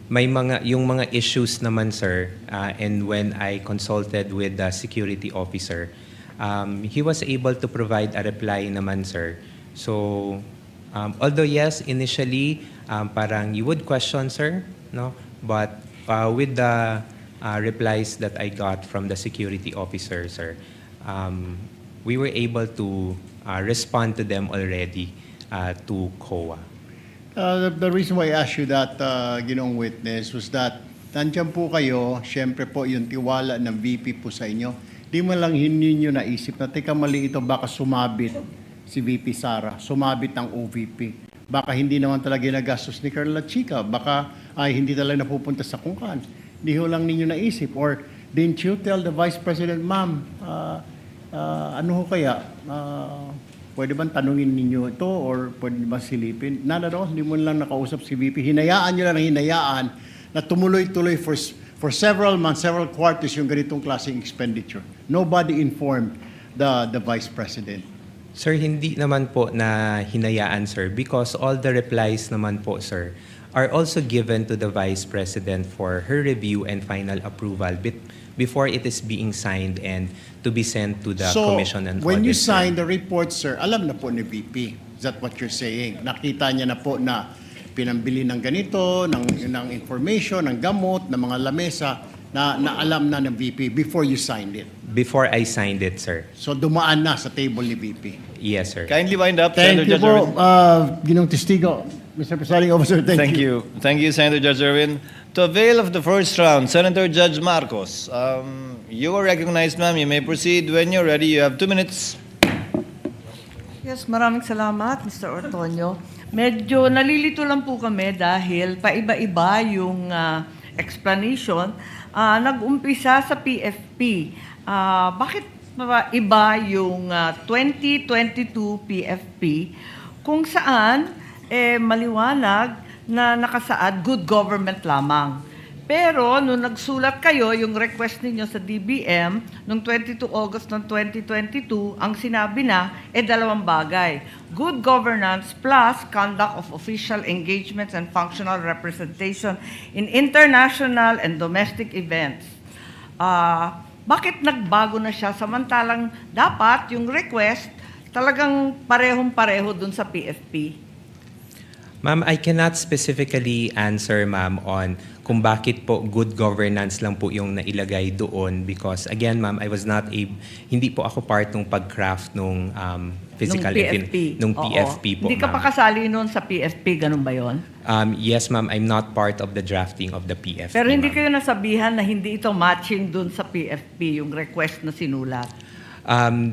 S10: may yung mga issues naman, sir, and when I consulted with the security officer, he was able to provide a reply naman, sir. So, although yes, initially, parang you would question, sir, no? But with the replies that I got from the security officer, sir, we were able to respond to them already to COA.
S14: The reason why I asked you that, ginong witness, was that nandiyan po kayo, syempre po yung tiwala ng VP po sa inyo. Di mo lang ninyo naisip na, teka mali ito, baka sumabit si VP Sara, sumabit ang OVP. Baka hindi naman talaga nagastos ni Colonel Chica, baka hindi talaga napupunta sa kungkan. Di ho lang ninyo naisip. Or didn't you tell the Vice President, ma'am, ano ho kaya? Pwede bang tanungin ninyo ito or pwede ba silipin? None at all, hindi mo lang nakausap si VP. Hinayaan nyo lang hinayaan na tumuloy-tuloy for several months, several quarters yung ganitong klaseng expenditure. Nobody informed the Vice President.
S10: Sir, hindi naman po na hinayaan, sir, because all the replies naman po, sir, are also given to the Vice President for her review and final approval before it is being signed and to be sent to the Commission and Audit.
S14: So, when you sign the report, sir, alam na po ni VP. Is that what you're saying? Nakita niya na po na pinambili ng ganito, ng information, ng gamot, ng mga lamesa, na alam na ng VP before you signed it.
S10: Before I signed it, sir.
S14: So, dumaan na sa table ni VP.
S10: Yes, sir.
S5: Kindly wind up,
S14: Thank
S5: Senator
S14: you
S5: Judge
S14: po,
S5: Erwin.
S14: Ginong Testigo. Mr. Presiding Officer, thank you.
S5: Thank you, Senator Judge Erwin. To avail of the first round, Senator Judge Marcos, you are recognized, ma'am. You may proceed when you're ready. You have 2 minutes.
S12: Yes, maraming salamat, Mr. Ortonio. Medyo nalilito lang po kami dahil paiba-iba yung explanation. Nag-umpisa sa PFP. Bakit iba yung 2022 PFP kung saan maliwanag na nakasaad good government lamang. Pero nung nagsulat kayo, yung request ninyo sa DBM, nung 22 August ng 2022, ang sinabi na, dalawang bagay. Good governance plus conduct of official engagements and functional representation in international and domestic events. Bakit nagbago na siya samantalang dapat yung request talagang parehong-pareho dun sa PFP?
S10: Ma'am, I cannot specifically answer, ma'am, on kung bakit po good governance lang po yung nailagay doon because, again, ma'am, I was not hindi po ako part ng pag-craft nung physical
S12: nung
S10: PFP po,
S12: Hindi ka pa
S10: ma'am.
S12: kasali noon sa PFP, ganun ba yon?
S10: Yes, ma'am, I'm not part of the drafting of the PFP,
S12: Pero hindi
S10: ma'am.
S12: kayo nasabihan na hindi ito matching dun sa PFP, yung request na sinulat.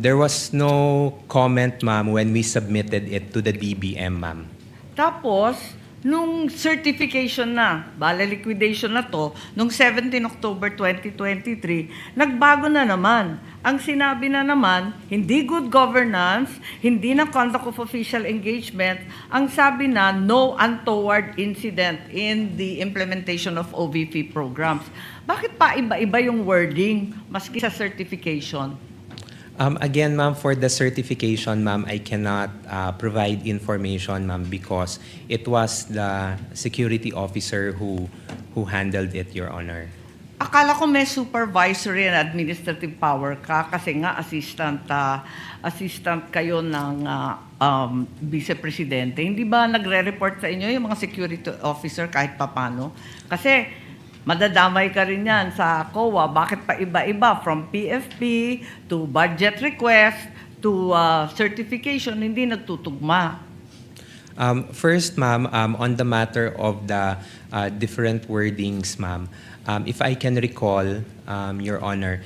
S10: There was no comment, ma'am, when we submitted it to the DBM, ma'am.
S12: Tapos, nung certification na, liquidation na to, nung 17 October 2023, nagbago na naman. Ang sinabi na naman, hindi good governance, hindi na conduct of official engagement, ang sabi na no untoward incident in the implementation of OVP programs. Bakit pa iba-iba yung wording maski sa certification?
S10: Again, ma'am, for the certification, ma'am, I cannot provide information, ma'am, because it was the security officer who handled it, Your Honor.
S12: Akala ko may supervisory and administrative power ka kasi nga assistant kayo ng vice presidente. Hindi ba nagre-report sa inyo yung mga security officer kahit papano? Kasi madadamay ka rin yan sa COA. Bakit pa iba-iba? From PFP to budget request to certification, hindi nagtutugma.
S10: First, ma'am, on the matter of the different wordings, ma'am, if I can recall, Your Honor,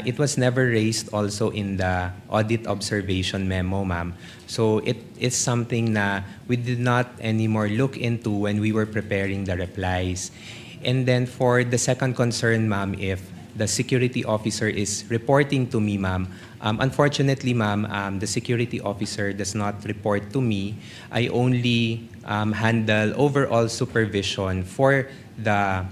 S10: it was never raised also in the audit observation memo, ma'am. So it is something na we did not anymore look into when we were preparing the replies. And then for the second concern, ma'am, if the security officer is reporting to me, ma'am, unfortunately, ma'am, the security officer does not report to me. I only handle overall supervision for the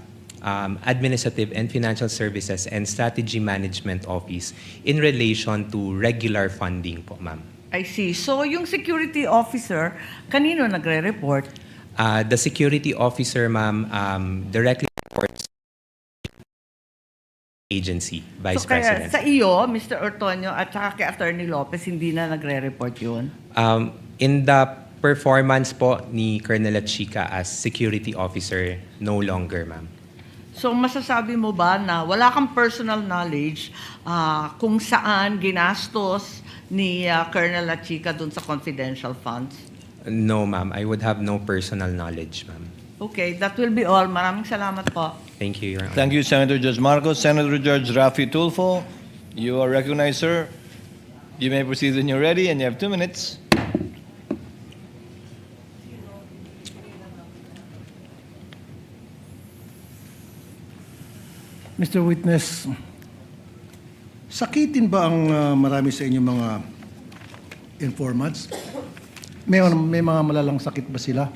S10: Administrative and Financial Services and Strategy Management Office in relation to regular funding po, ma'am.
S12: I see. So yung security officer, kanino nagre-report?
S10: The security officer, ma'am, directly reports agency, Vice
S12: So kaya
S10: President.
S12: sa iyo, Mr. Ortonio, at saka kay Attorney Lopez, hindi na nagre-report yun?
S10: In the performance po ni Colonel Chica as security officer, no longer, ma'am.
S12: So masasabi mo ba na wala kang personal knowledge kung saan ginastos ni Colonel Chica dun sa confidential funds?
S10: No, ma'am. I would have no personal knowledge, ma'am.
S12: Okay, that will be all. Maraming salamat po.
S10: Thank you, Your Honor.
S5: Thank you, Senator Judge Marcos. Senator Judge Rafi Tulfo, you are recognized, sir. You may proceed when you're ready, and you have 2 minutes.
S16: Mr. Witness, sakitin ba ang marami sa inyong mga informants? May mga malalang sakit ba sila?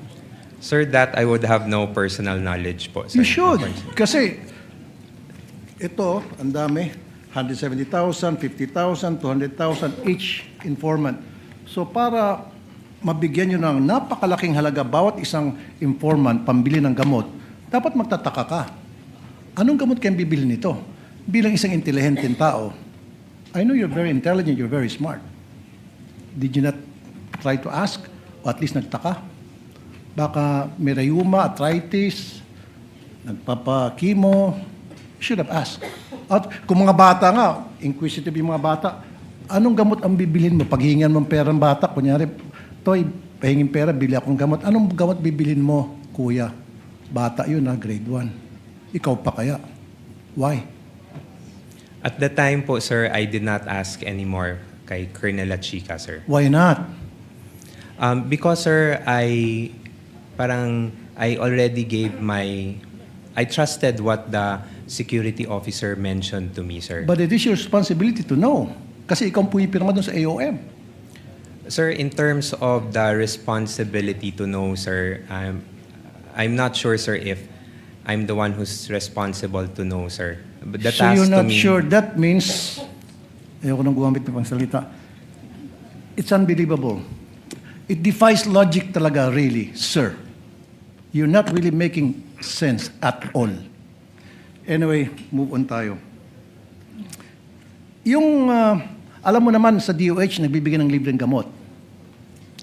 S10: Sir, that I would have no personal knowledge po, sir.
S16: You should. Kasi ito, ang dami. 170,000, 50,000, 200,000 each informant. So para mabigyan nyo ng napakalaking halaga bawat isang informant pambili ng gamot, dapat magtataka ka. Anong gamot kayong bibili nito? Bilang isang intelihenteng tao, I know you're very intelligent, you're very smart. Did you not try to ask? O at least nagtaka? Baka may rheuma, arthritis, nagpapakimo. You should have asked. At kung mga bata nga, inquisitive yung mga bata, anong gamot ang bibilhin mo? Paghingan mo pera ng bata, kunyari, Toy, pahingin pera, bili akong gamot. Anong gamot bibilhin mo, kuya? Bata yun ha, grade 1. Ikaw pa kaya? Why?
S10: At the time po, sir, I did not ask anymore kay Colonel Chica, sir.
S16: Why not?
S10: Because, sir, I already gave I trusted what the security officer mentioned to me, sir.
S16: But it is your responsibility to know. Kasi ikaw ang pumipirma doon sa AOM.
S10: Sir, in terms of the responsibility to know, sir, I'm not sure, sir, if I'm the one who's responsible to know, sir. But the
S16: So
S10: task
S16: you're
S10: to
S16: not
S10: me,
S16: sure. That means, ayoko nang gumamit ng pangsalita, it's unbelievable. It defies logic talaga, really, sir. You're not really making sense at all. Anyway, move on tayo. Yung, alam mo naman sa DOH, nagbibigay ng libreng gamot.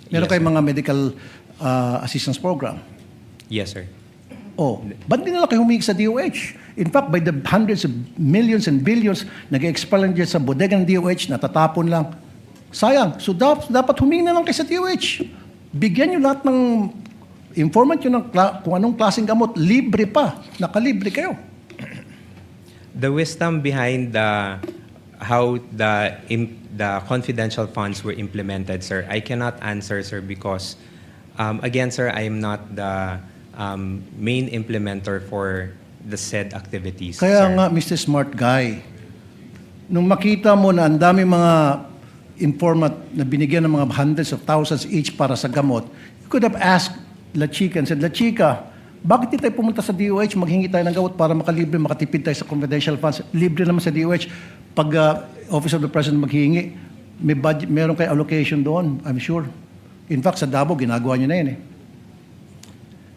S16: Meron
S10: Yes,
S16: kayong
S10: sir.
S16: mga medical assistance program.
S10: yes, sir.
S16: Oh, ba't di nila kayo humingi sa DOH? In fact, by the hundreds of millions and billions, nag-expire lang dyan sa bodega ng DOH, natatapon lang. Sayang. So dapat humingi na lang kayo sa DOH. Bigyan nyo lahat ng informant nyo ng kung anong klaseng gamot. Libre pa. Nakalibre kayo.
S10: The wisdom behind how the confidential funds were implemented, sir, I cannot answer, sir, because again, sir, I am not the main implementer for the said activities.
S16: Kaya
S10: sir.
S16: nga, Mr. Smart Guy, nung makita mo na ang dami mga informant na binigyan ng mga hundreds of thousands each para sa gamot, you could have asked La Chica and said, La Chica, bakit di tayo pumunta sa DOH, maghingi tayo ng gamot para makalibre, makatipid tayo sa confidential funds? Libre naman sa DOH. Pag Office of the President maghingi, may budget, meron kayo allocation doon, I'm sure. In fact, sa Davao, ginagawa nyo na yun eh.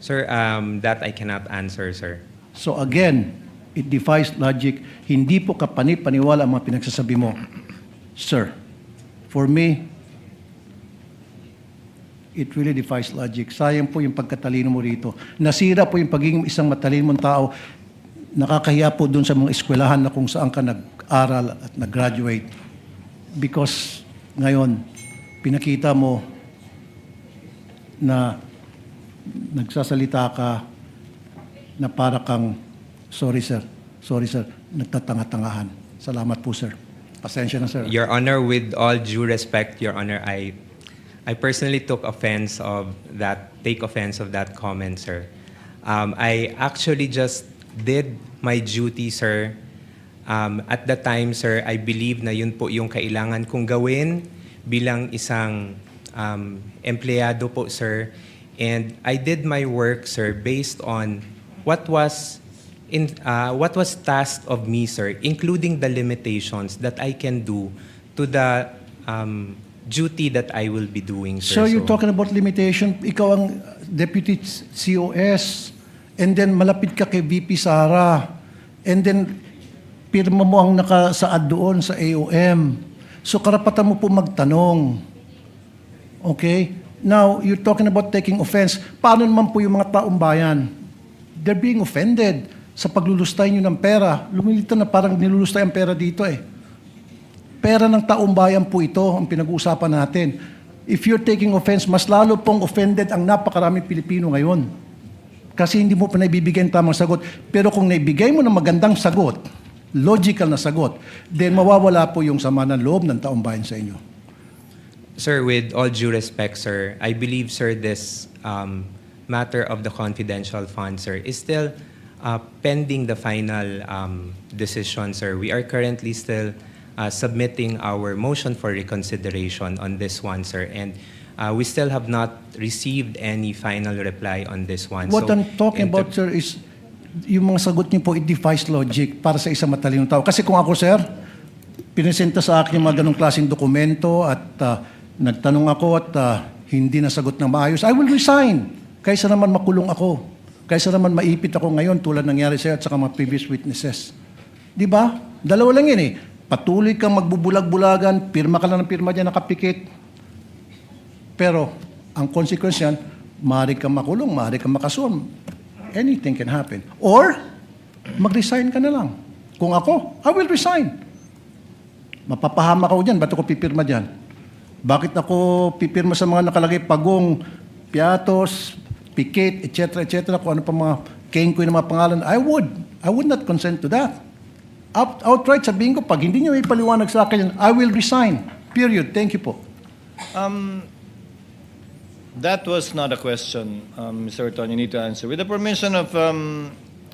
S10: Sir, that I cannot answer, sir.
S16: So again, it defies logic. Hindi po kapani-paniwala ang mga pinagsasabi mo. Sir, for me, it really defies logic. Sayang po yung pagkatalino mo rito. Nasira po yung pagiging isang matalino mong tao. Nakakahiya po dun sa mga eskwelahan na kung saan ka nag-aral at nag-graduate. Because ngayon, pinakita mo na nagsasalita ka na para kang, sorry sir, nagtatanga-tangahan. Salamat po sir. Pasensya na sir.
S10: Your Honor, with all due respect, Your Honor, I personally take offense of that comment, sir. I actually just did my duty, sir. At the time, sir, I believe na yun po yung kailangan kong gawin bilang isang empleyado po, sir. And I did my work, sir, based on what was tasked of me, sir, including the limitations that I can do to the duty that I will be doing, sir.
S16: So you're talking about limitation. Ikaw ang Deputy COS, and then malapit ka kay VP Sara, and then pirma mo ang nakasaad doon sa AOM. So karapatan mo po magtanong. Okay? Now, you're talking about taking offense. Paano naman po yung mga taong bayan? They're being offended sa paglulustay nyo ng pera. Lumilito na parang nilulustay ang pera dito eh. Pera ng taong bayan po ito ang pinag-uusapan natin. If you're taking offense, mas lalo pong offended ang napakaraming Pilipino ngayon. Kasi hindi mo pa naibibigay ang tamang sagot. Pero kung naibigay mo ng magandang sagot, logical na sagot, then mawawala po yung sama ng loob ng taong bayan sa inyo.
S10: Sir, with all due respect, sir, I believe, sir, this matter of the confidential fund, sir, is still pending the final decision, sir. We are currently still submitting our motion for reconsideration on this one, sir, and we still have not received any final reply on this one.
S16: What
S10: So,
S16: I'm talking about, sir, is yung mga sagot niyo po, it defies logic para sa isang matalinong tao. Kasi kung ako, sir, pinesenta sa akin yung mga ganong klaseng dokumento at nagtanong ako at hindi nasagot ng maayos, I will resign. Kaysa naman makulong ako. Kaysa naman maipit ako ngayon tulad nangyari sa'yo at saka mga previous witnesses. Di ba? Dalawa lang yun eh. Patuloy kang magbubulag-bulagan, pirma ka lang ng pirma dyan, nakapikit. Pero, ang consequence yan, maaari kang makulong, maaari kang makasuhan. Anything can happen. Or, mag-resign ka na lang. Kung ako, I will resign. Mapapahama ako dyan, ba't ako pipirma dyan? Bakit ako pipirma sa mga nakalagay Bagong, Piatos, Pikit, etc., kung ano pa mga kengkoy na mga pangalan? I would not consent to that. Outright sabihin ko, pag hindi niyo ipaliwanag sa akin, I will resign. Period. Thank you po.
S5: That was not a question, Mr. Orton, you need to answer. With the permission of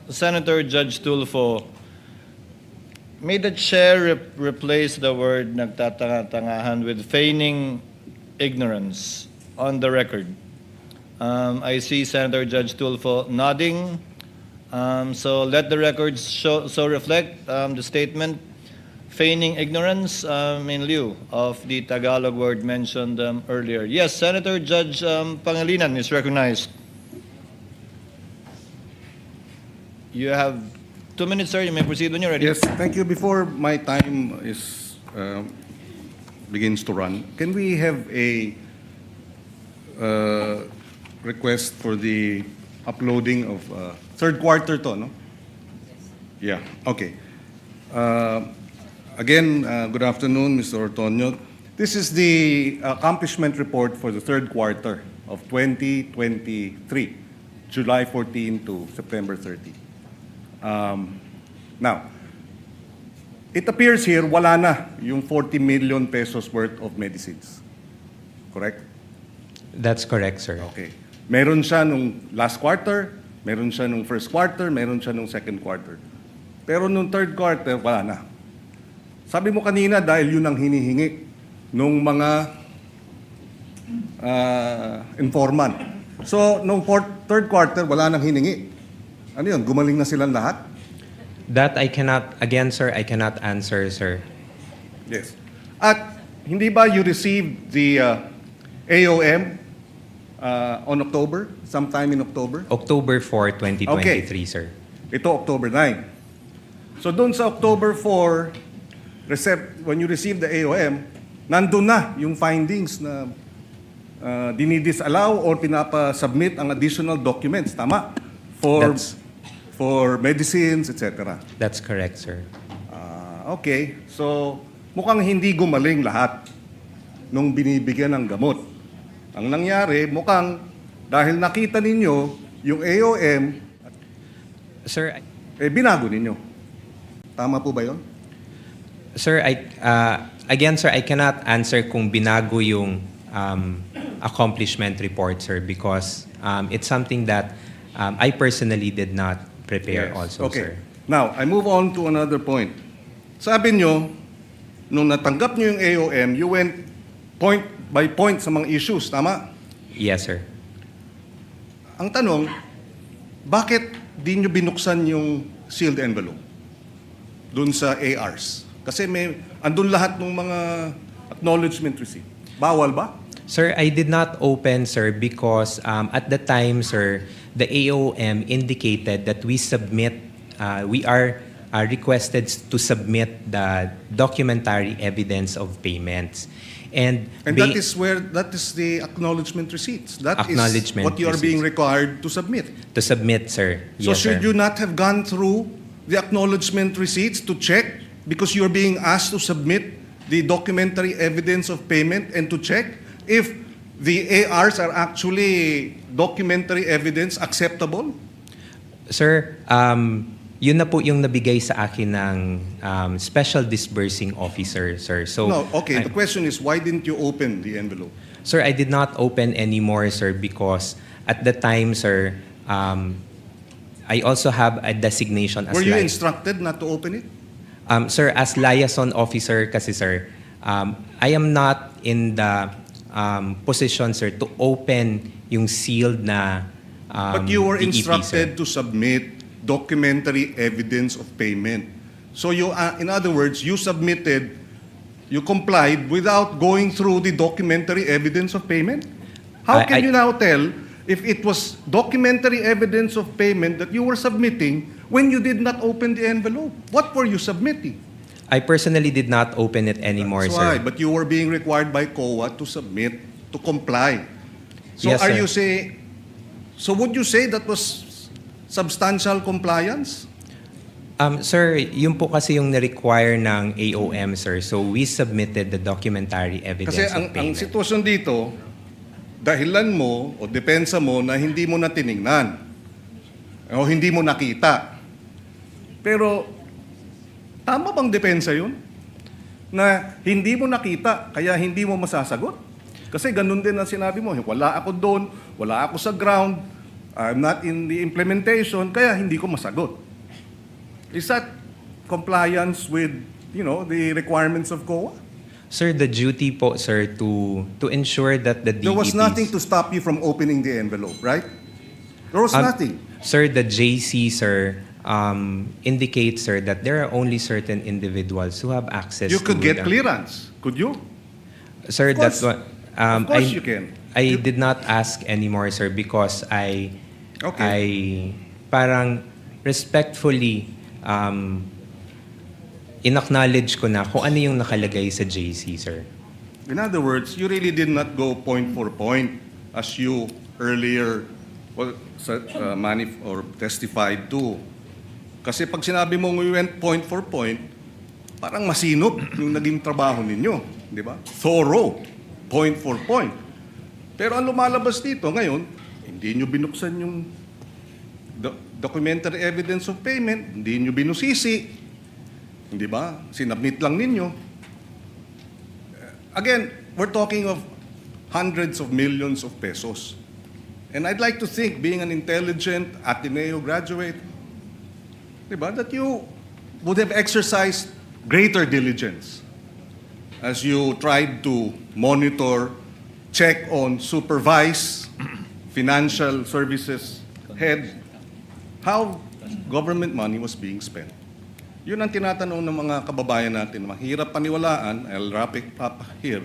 S5: Senator Judge Tulfo, may the chair replace the word nagtatanga-tangahan with feigning ignorance on the record? I see Senator Judge Tulfo nodding. So let the records so reflect the statement, feigning ignorance in lieu of the Tagalog word mentioned earlier. Yes, Senator Judge Pangilinan is recognized. You have 2 minutes, sir. You may proceed when you're ready.
S15: Yes, thank you. Before my time begins to run, can we have a request for the uploading of third quarter to, no? Yeah, okay. Again, good afternoon, Mr. Ortonio. This is the accomplishment report for the third quarter of 2023, July 14 to September 30. Now, it appears here wala na yung 40 million pesos worth of medicines. Correct?
S10: That's correct, sir.
S15: Okay. Meron siya nung last quarter, meron siya nung first quarter, meron siya nung second quarter. Pero nung third quarter, wala na. Sabi mo kanina dahil yun ang hinihingi nung mga informant. So, nung third quarter, wala nang hiningi. Ano yun? Gumaling na silang lahat?
S10: That I cannot, again, sir, I cannot answer, sir.
S15: Yes. At hindi ba you received the AOM on October? Sometime in October?
S10: October 4, 2023,
S15: Okay.
S10: sir.
S15: Ito, October 9. So doon sa October 4, when you receive the AOM, nandun na yung findings na dinidisallow or pinapa-submit ang additional documents. Tama? For medicines, etc.
S10: That's correct, sir.
S15: Okay. So, mukhang hindi gumaling lahat nung binibigyan ng gamot. Ang nangyari, mukhang dahil nakita ninyo yung AOM,
S10: Sir,
S15: binago ninyo. Tama po ba yun?
S10: Sir, again, sir, I cannot answer kung binago yung accomplishment report, sir, because it's something that I personally did not prepare also,
S15: Okay.
S10: sir.
S15: Now, I move on to another point. Sabi nyo, nung natanggap nyo yung AOM, you went point by point sa mga issues, tama?
S10: Yes, sir.
S15: Ang tanong, bakit di nyo binuksan yung sealed envelope dun sa ARs? Kasi andun lahat ng mga acknowledgement receipt. Bawal ba?
S10: Sir, I did not open, sir, because at the time, sir, the AOM indicated that we are requested to submit the documentary evidence of payments. And
S15: that is the acknowledgement receipts. That is
S10: Acknowledgement
S15: what you are being required to submit.
S10: To submit, sir.
S15: So
S10: Yes,
S15: should
S10: sir.
S15: you not have gone through the acknowledgement receipts to check because you're being asked to submit the documentary evidence of payment and to check if the ARs are actually documentary evidence acceptable?
S10: Sir, yun na po yung nabigay sa akin ng Special Disbursing Officer, sir. So,
S15: No, okay. The question is, why didn't you open the envelope?
S10: Sir, I did not open anymore, sir, because at the time, sir, I also have a designation as
S15: Were you instructed not to open it?
S10: Sir, as liaison officer kasi, sir, I am not in the position, sir, to open yung sealed na
S15: But you were
S10: DEP,
S15: instructed
S10: sir.
S15: to submit documentary evidence of payment. So you, in other words, you complied without going through the documentary evidence of payment? How can you now tell if it was documentary evidence of payment that you were submitting when you did not open the envelope? What were you submitting?
S10: I personally did not open it anymore,
S15: That's
S10: sir.
S15: why, but you were being required by COA to submit, to comply. So
S10: Yes, sir.
S15: So would you say that was substantial compliance?
S10: Sir, yun po kasi yung na-require ng AOM, sir. So we submitted the documentary evidence
S15: Kasi
S10: of
S15: ang
S10: payment.
S15: sitwasyon dito, dahilan mo o depensa mo na hindi mo na tiningnan o hindi mo nakita. Pero tama bang depensa yun? Na hindi mo nakita, kaya hindi mo masasagot? Kasi ganun din ang sinabi mo, wala ako doon, wala ako sa ground, I'm not in the implementation, kaya hindi ko masagot. Is that compliance with, the requirements of COA?
S10: Sir, the duty po, sir, to ensure that the DEPs...
S15: There was nothing to stop you from opening the envelope, right? There was nothing.
S10: Sir, the JC, sir, indicates, sir, that there are only certain individuals who have access
S15: You
S10: to
S15: could get
S10: the-
S15: clearance, could you?
S10: Sir,
S15: Of
S10: that's
S15: course.
S10: what...
S15: Of course you can.
S10: I did not ask anymore, sir, because I parang respectfully in-acknowledge ko na kung ano yung nakalagay sa JC, sir.
S15: In other words, you really did not go point for point as you earlier or testified to. Kasi pag sinabi mo we went point for point, parang masinop yung naging trabaho ninyo, di ba? Thorough, point for point. Pero ang lumalabas dito ngayon, hindi nyo binuksan yung documentary evidence of payment, hindi nyo binusisi, di ba? Sinabmit lang ninyo. Again, we're talking of hundreds of millions of pesos. And I'd like to think, being an intelligent Ateneo graduate, diba, that you would have exercised greater diligence as you tried to monitor, check on, supervise financial services head how government money was being spent. Yun ang tinatanong ng mga kababayan natin. Mahirap paniwalaan, I'll wrap it up here,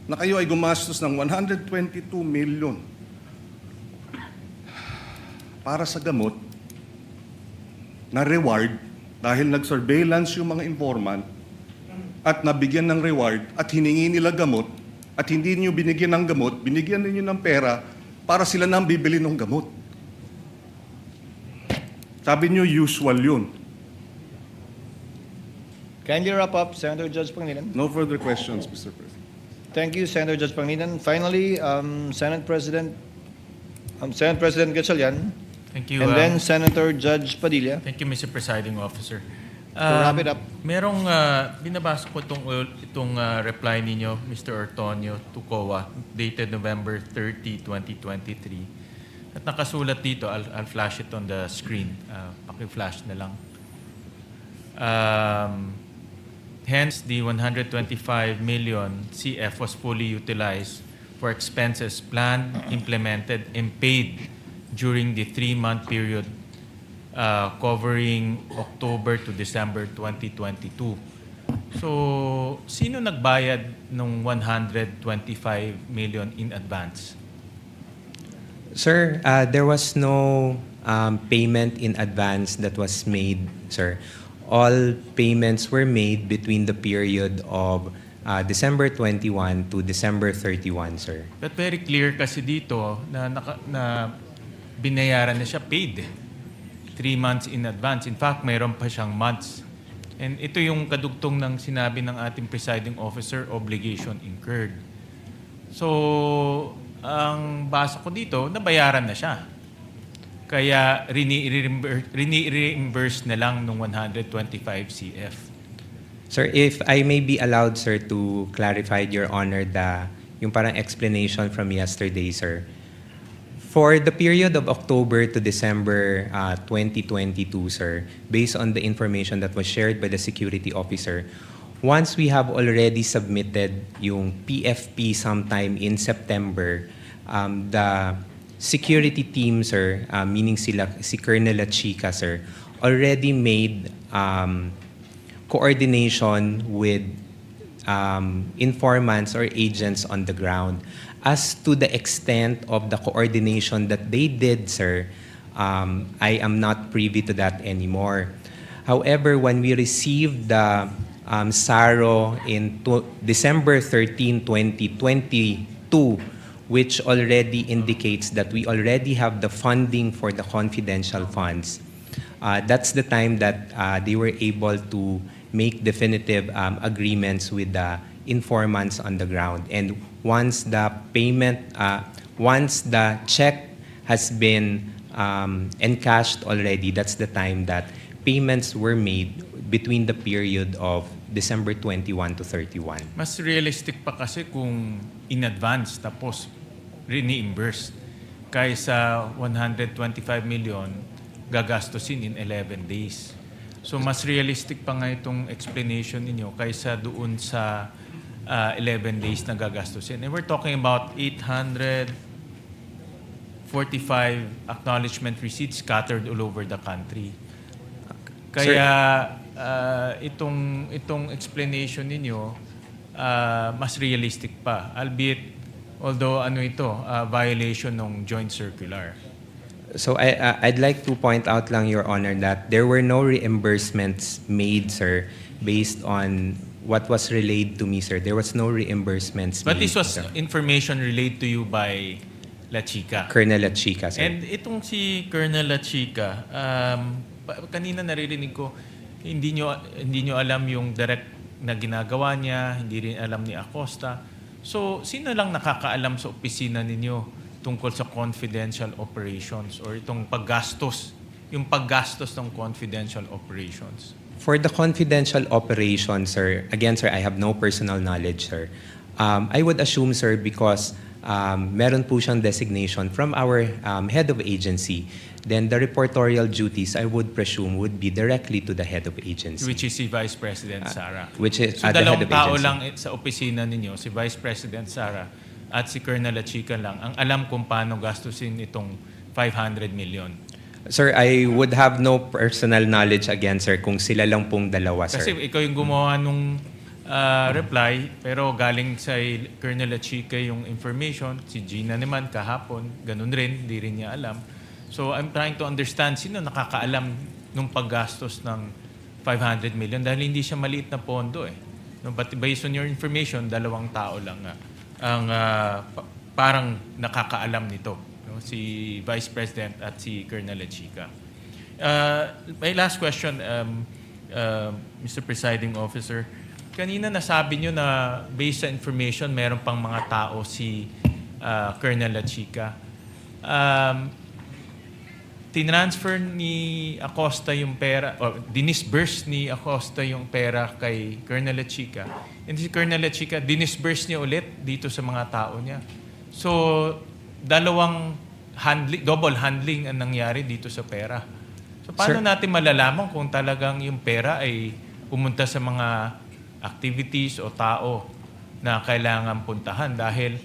S15: na kayo ay gumastos ng 122 million para sa gamot na reward dahil nag-surveillance yung mga informant at nabigyan ng reward at hiningi nila gamot at hindi niyo binigyan ng gamot, binigyan niyo ng pera para sila nang bibili ng gamot. Sabi niyo usual yun.
S5: Kindly wrap up, Senator Judge Pangilinan.
S15: No further questions, Mr. President.
S5: Thank you, Senator Judge Pangilinan. Finally, Senate President Gatchalian.
S2: Thank you.
S5: And then Senator Judge Padilla.
S2: Thank you, Mr. Presiding Officer.
S5: To wrap it up.
S2: Merong binabasa ko itong reply ninyo, Mr. Ortonio, to COA, dated November 30, 2023. At nakasulat dito, I'll flash it on the screen. Paki-flash na lang. Hence, the 125 million CF was fully utilized for expenses planned, implemented, and paid during the 3-month period covering October to December 2022. So, sino nagbayad ng 125 million in advance?
S10: Sir, there was no payment in advance that was made, sir. All payments were made between the period of December 21 to December 31, sir.
S2: But very clear kasi dito na binayaran na siya paid 3 months in advance. In fact, mayroon pa siyang months. And ito yung kadugtong ng sinabi ng ating presiding officer, obligation incurred. So, ang basa ko dito, nabayaran na siya. Kaya reimburse na lang ng 125 CF.
S10: Sir, if I may be allowed, sir, to clarify, Your Honor, yung parang explanation from yesterday, sir. For the period of October to December 2022, sir, based on the information that was shared by the security officer, once we have already submitted yung PFP sometime in September, the security team, sir, meaning si Colonel Chica, sir, already made coordination with informants or agents on the ground. As to the extent of the coordination that they did, sir, I am not privy to that anymore. However, when we received the SARO in December 13, 2022, which already indicates that we already have the funding for the confidential funds, that's the time that they were able to make definitive agreements with the informants on the ground. And once the payment, once the check has been encashed already, that's the time that payments were made between the period of December 21 to 31.
S2: Mas realistic pa kasi kung in advance tapos reimburse kaysa 125 million gagastusin in 11 days. So mas realistic pa nga itong explanation ninyo kaysa doon sa 11 days na gagastusin. And we're talking about 840 45 acknowledgement receipts scattered all over the country. Kaya itong explanation ninyo mas realistic pa, albeit although violation ng joint circular.
S10: So I'd like to point out lang, Your Honor, that there were no reimbursements made, sir, based on what was relayed to me, sir. There was no reimbursements
S2: But
S10: made.
S2: this was
S10: sir.
S2: information relayed to you by La Chica.
S10: Colonel La Chica, sir.
S2: And itong si Colonel La Chica, kanina naririnig ko, hindi nyo alam yung direct na ginagawa niya, hindi rin alam ni Acosta. So, sino lang nakakaalam sa opisina ninyo tungkol sa confidential operations or itong paggastos, yung paggastos ng confidential operations?
S10: For the confidential operations, sir, again, sir, I have no personal knowledge, sir. I would assume, sir, because meron po siyang designation from our head of agency, then the reportorial duties, I would presume, would be directly to the head of agency.
S2: Which is si Vice President Sara.
S10: Which is
S2: So,
S10: the head
S2: dalawang
S10: of
S2: tao
S10: agency.
S2: lang sa opisina ninyo, si Vice President Sara at si Colonel La Chica lang, ang alam kung paano gastusin itong 500 million.
S10: Sir, I would have no personal knowledge again, sir, kung sila lang pong dalawa, sir.
S2: Kasi ikaw yung gumawa nung reply, pero galing sa Colonel La Chica yung information, si Gina naman kahapon, ganun rin, hindi rin niya alam. So I'm trying to understand sino nakakaalam nung paggastos ng 500 million dahil hindi siya maliit na pondo eh. No, but based on your information, dalawang tao lang ang parang nakakaalam nito. No? Si Vice President at si Colonel La Chica. My last question, Mr. Presiding Officer. Kanina nasabi nyo na based sa information, meron pang mga tao si Colonel La Chica. Tinransfer ni Acosta yung pera, o dinisburse ni Acosta yung pera kay Colonel La Chica. And si Colonel La Chica, dinisburse niya ulit dito sa mga tao niya. So, double handling ang nangyari dito sa pera. So, paano natin malalaman kung talagang yung pera ay pumunta sa mga activities o tao na kailangan puntahan dahil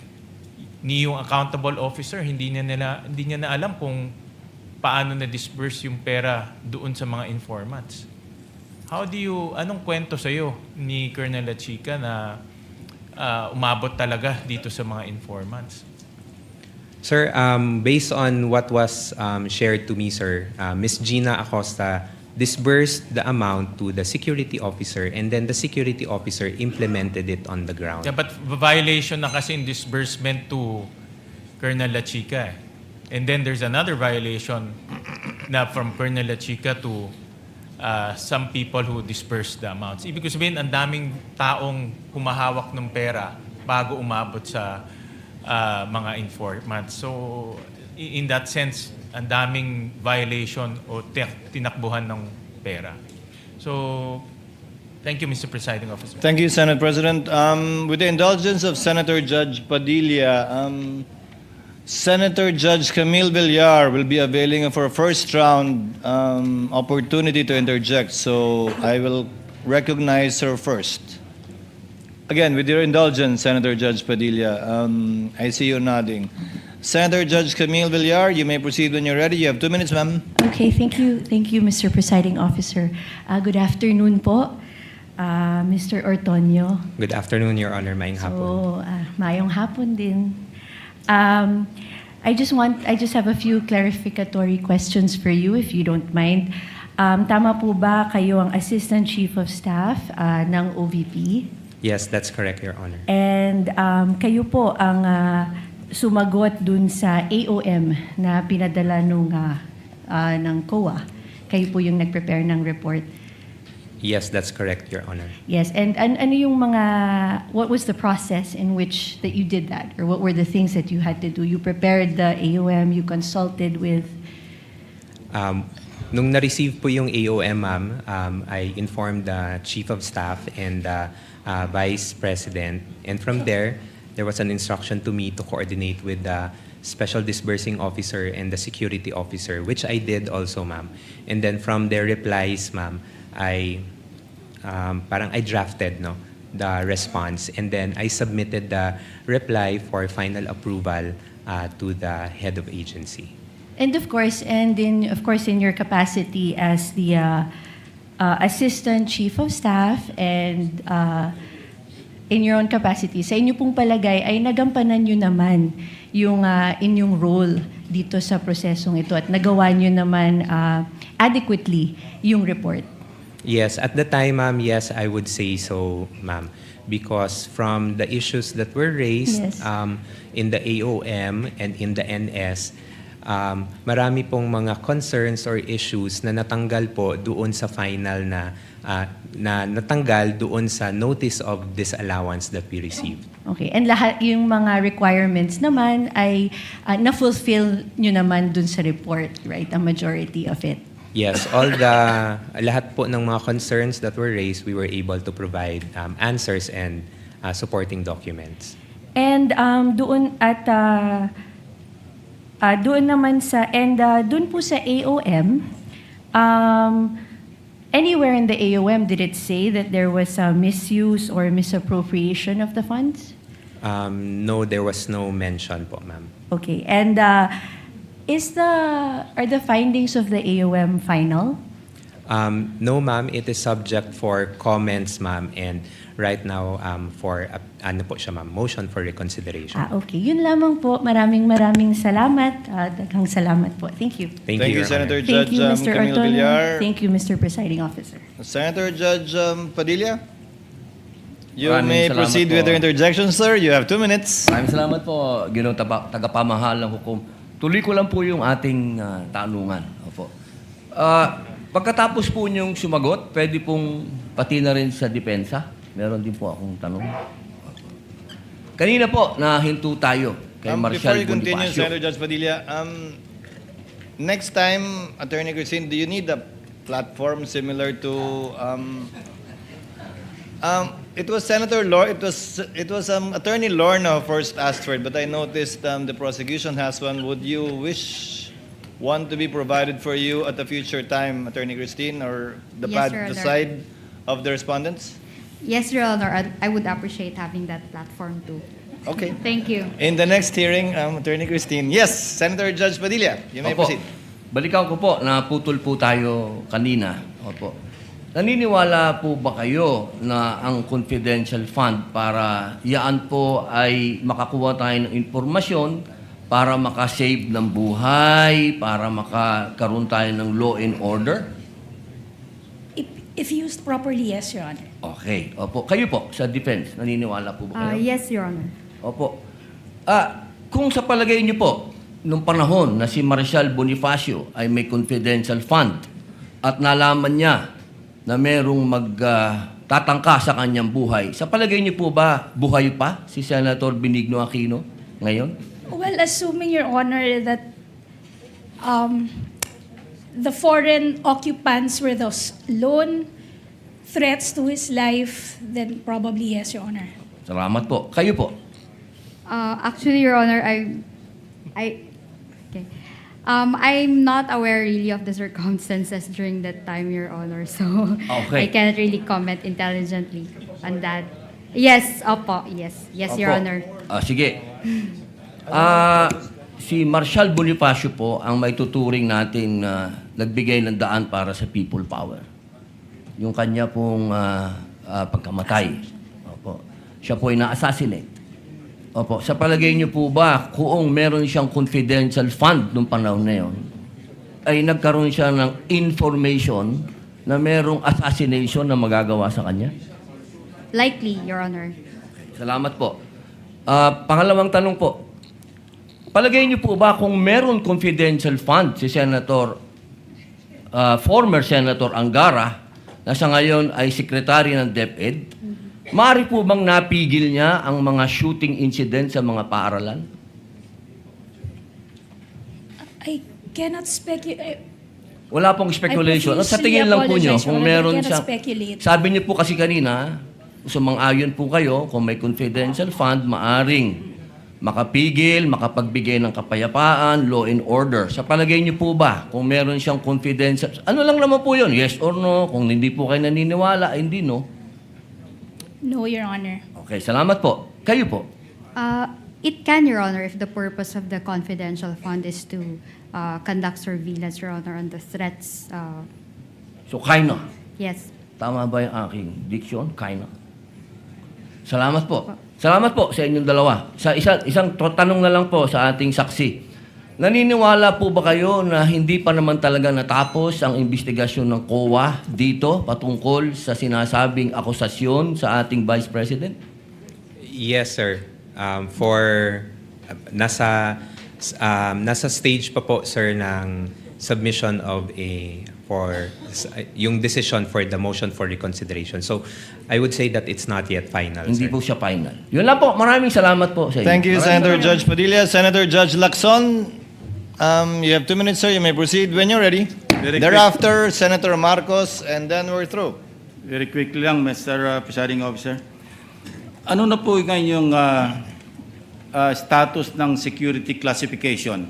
S2: ni yung accountable officer hindi niya na alam kung paano na-disburse yung pera doon sa mga informants. Anong kwento sa'yo ni Colonel La Chica na umabot talaga dito sa mga informants?
S10: Sir, based on what was shared to me, sir, Ms. Gina Acosta disbursed the amount to the security officer and then the security officer implemented it on the ground.
S2: Yeah, but violation na kasi in disbursement to Colonel La Chica. And then there's another violation na from Colonel La Chica to some people who dispersed the amounts. Ibig sabihin, ang daming taong humahawak ng pera bago umabot sa mga informants. So, in that sense, ang daming violation o tinakbuhan ng pera. So, thank you, Mr. Presiding Officer.
S5: Thank you, Senate President. With the indulgence of Senator Judge Padilla, Senator Judge Camille Villar will be availing for a first round opportunity to interject. So I will recognize her first. Again, with your indulgence, Senator Judge Padilla, I see you nodding. Senator Judge Camille Villar, you may proceed when you're ready. You have 2 minutes, ma'am.
S1: Okay, thank you, Mr. Presiding Officer. Good afternoon po, Mr. Ortonio.
S10: Good afternoon, Your Honor. Maayong hapon.
S1: So, mayong hapon din. I just have a few clarificatory questions for you, if you don't mind. Tama po ba kayo ang Assistant Chief of Staff ng OVP?
S10: Yes, that's correct, Your Honor.
S1: And kayo po ang sumagot dun sa AOM na pinadala ng COA. Kayo po yung nag-prepare ng report.
S10: Yes, that's correct, Your Honor.
S1: Yes, and ano yung what was the process in which that you did that? Or what were the things that you had to do? You prepared the AOM, you consulted with?
S10: Nung na-receive po yung AOM, ma'am, I informed the Chief of Staff and the Vice President. And from there was an instruction to me to coordinate with the Special Disbursing Officer and the Security Officer, which I did also, ma'am. And then from their replies, ma'am, I drafted the response and then I submitted the reply for final approval to the head of agency.
S1: And of course, in your capacity as the Assistant Chief of Staff and in your own capacity, sa inyo pong palagay ay nagampanan nyo naman yung inyong role dito sa prosesong ito at nagawa nyo naman adequately yung report.
S10: Yes, at the time, ma'am, yes, I would say so, ma'am. Because from the issues that were raised
S1: Yes.
S10: In the AOM and in the NS, marami pong mga concerns or issues na natanggal po doon sa final na natanggal doon sa notice of disallowance that we received.
S1: Okay, and lahat yung mga requirements naman ay na-fulfill nyo naman dun sa report, right? A majority of it.
S10: Yes, lahat po ng mga concerns that were raised, we were able to provide answers and supporting documents.
S1: And doon naman doon po sa AOM, anywhere in the AOM did it say that there was a misuse or misappropriation of the funds?
S10: No, there was no mention po, ma'am.
S1: Okay, and are the findings of the AOM final?
S10: No, ma'am. It is subject for comments, ma'am. And right now, for motion for reconsideration.
S1: Okay. Yun lamang po. Maraming salamat. Daghang salamat po. Thank you.
S10: Thank
S5: you,
S10: you, Your
S5: Senator
S10: Honor.
S1: Thank you,
S5: Judge
S1: Mr.
S5: Camille
S1: Orton.
S5: Villar.
S1: Thank you, Mr. Presiding Officer.
S5: Senator Judge Padilla, you
S21: Maraming
S5: may
S21: salamat
S5: proceed
S21: po.
S5: with your interjection, sir. You have 2 minutes.
S21: Maraming salamat po, Ginoong tagapamahalang hukom. Tuloy ko lang po yung ating tanungan. Opo. Pagkatapos po niyong sumagot, pwede pong pati na rin sa depensa. Meron din po akong tanong. Kanina po, nahinto tayo kay
S5: Before
S21: Marshal
S5: you continue,
S21: Bonifacio.
S5: Senator Judge Padilla, next time, Attorney Christine, do you need a platform similar to it was Senator Attorney Lorna first asked for it, but I noticed the prosecution has one. Would you wish one to be provided for you at a future time, Attorney Christine, or the
S9: Yes, Your Honor.
S5: side of the respondents?
S9: Yes, Your Honor, I would appreciate having that platform too.
S5: Okay.
S9: Thank you.
S5: In the next hearing, Attorney Christine. Yes, Senator Judge Padilla, you may
S21: Opo.
S5: proceed.
S21: Balikan ko po, naputol po tayo kanina. Opo. Naniniwala po ba kayo na ang confidential fund para yaan po ay makakuha tayo ng informasyon para makasave ng buhay, para makakaroon tayo ng law and order?
S11: If used properly, yes, Your Honor.
S21: Okay. Opo. Kayo po, sa defense, naniniwala po ba kayo?
S9: Yes, Your Honor.
S21: Opo. Kung sa palagay niyo po, nung panahon na si Marshal Bonifacio ay may confidential fund at nalaman niya na merong magtatangka sa kanyang buhay, sa palagay niyo po ba buhay pa si Senator Benigno Aquino ngayon?
S11: Well, assuming, Your Honor, that the foreign occupants were those lone threats to his life, then probably yes, Your Honor.
S21: Salamat po. Kayo po?
S9: Actually, Your Honor, I'm not aware really of the circumstances during that time, Your Honor. So
S21: Okay.
S9: I cannot really comment intelligently on that. Yes, opo. Yes, Your
S21: Opo.
S9: Honor.
S21: Sige. Si Marshal Bonifacio po ang may tuturing natin na nagbigay ng daan para sa people power. Yung kanya pong pagkamatay. Opo. Siya po ay na-assassinate. Opo. Sa palagay niyo po ba, kung meron siyang confidential fund nung panahon na yun, ay nagkaroon siya ng information na merong assassination na magagawa sa kanya?
S9: Likely, Your Honor.
S21: Salamat po. Pangalawang tanong po. Palagay niyo po ba kung meron confidential fund si former Senator Angara, na sa ngayon ay Secretary ng DepEd, maaari po bang napigil niya ang mga shooting incident sa mga paaralan?
S11: I cannot speculate.
S21: Wala pong speculation.
S11: I
S21: Sa tingin lang po niyo,
S11: apologize,
S21: kung
S11: Your Honor,
S21: meron
S11: I cannot
S21: siyang...
S11: speculate.
S21: Sabi niyo po kasi kanina, sumang-ayon po kayo, kung may confidential fund, maaring makapigil, makapagbigay ng kapayapaan, law and order. Sa palagay niyo po ba, kung meron siyang confidential... Ano lang naman po yun? Yes or no? Kung hindi po kayo naniniwala, hindi no?
S11: No, Your Honor.
S21: Okay, salamat po. Kayo po?
S9: It can, Your Honor, if the purpose of the confidential fund is to conduct surveillance, Your Honor, on the threats.
S21: So, kinda.
S9: Yes.
S21: Tama ba yung aking diksyon? Kinda. Salamat po. Salamat po sa inyong dalawa. Sa isang tanong na lang po sa ating saksi. Naniniwala po ba kayo na hindi pa naman talaga natapos ang investigasyon ng COA dito patungkol sa sinasabing akusasyon sa ating Vice President?
S10: Yes, sir. Nasa stage pa po, sir, ng submission of yung decision for the motion for reconsideration. So, I would say that it's not yet final,
S21: Hindi
S10: sir.
S21: po siya final. Yun lang po. Maraming salamat po sa inyo.
S5: Thank you,
S21: Maraming
S5: Senator
S21: salamat.
S5: Judge Padilla. Senator Judge Lacson, you have 2 minutes, sir. You may proceed when you're ready.
S20: Very
S5: Thereafter, Senator Marcos, and then we're through.
S20: Very quickly lang, Mr. Presiding Officer. Ano na po ngayon yung status ng security classification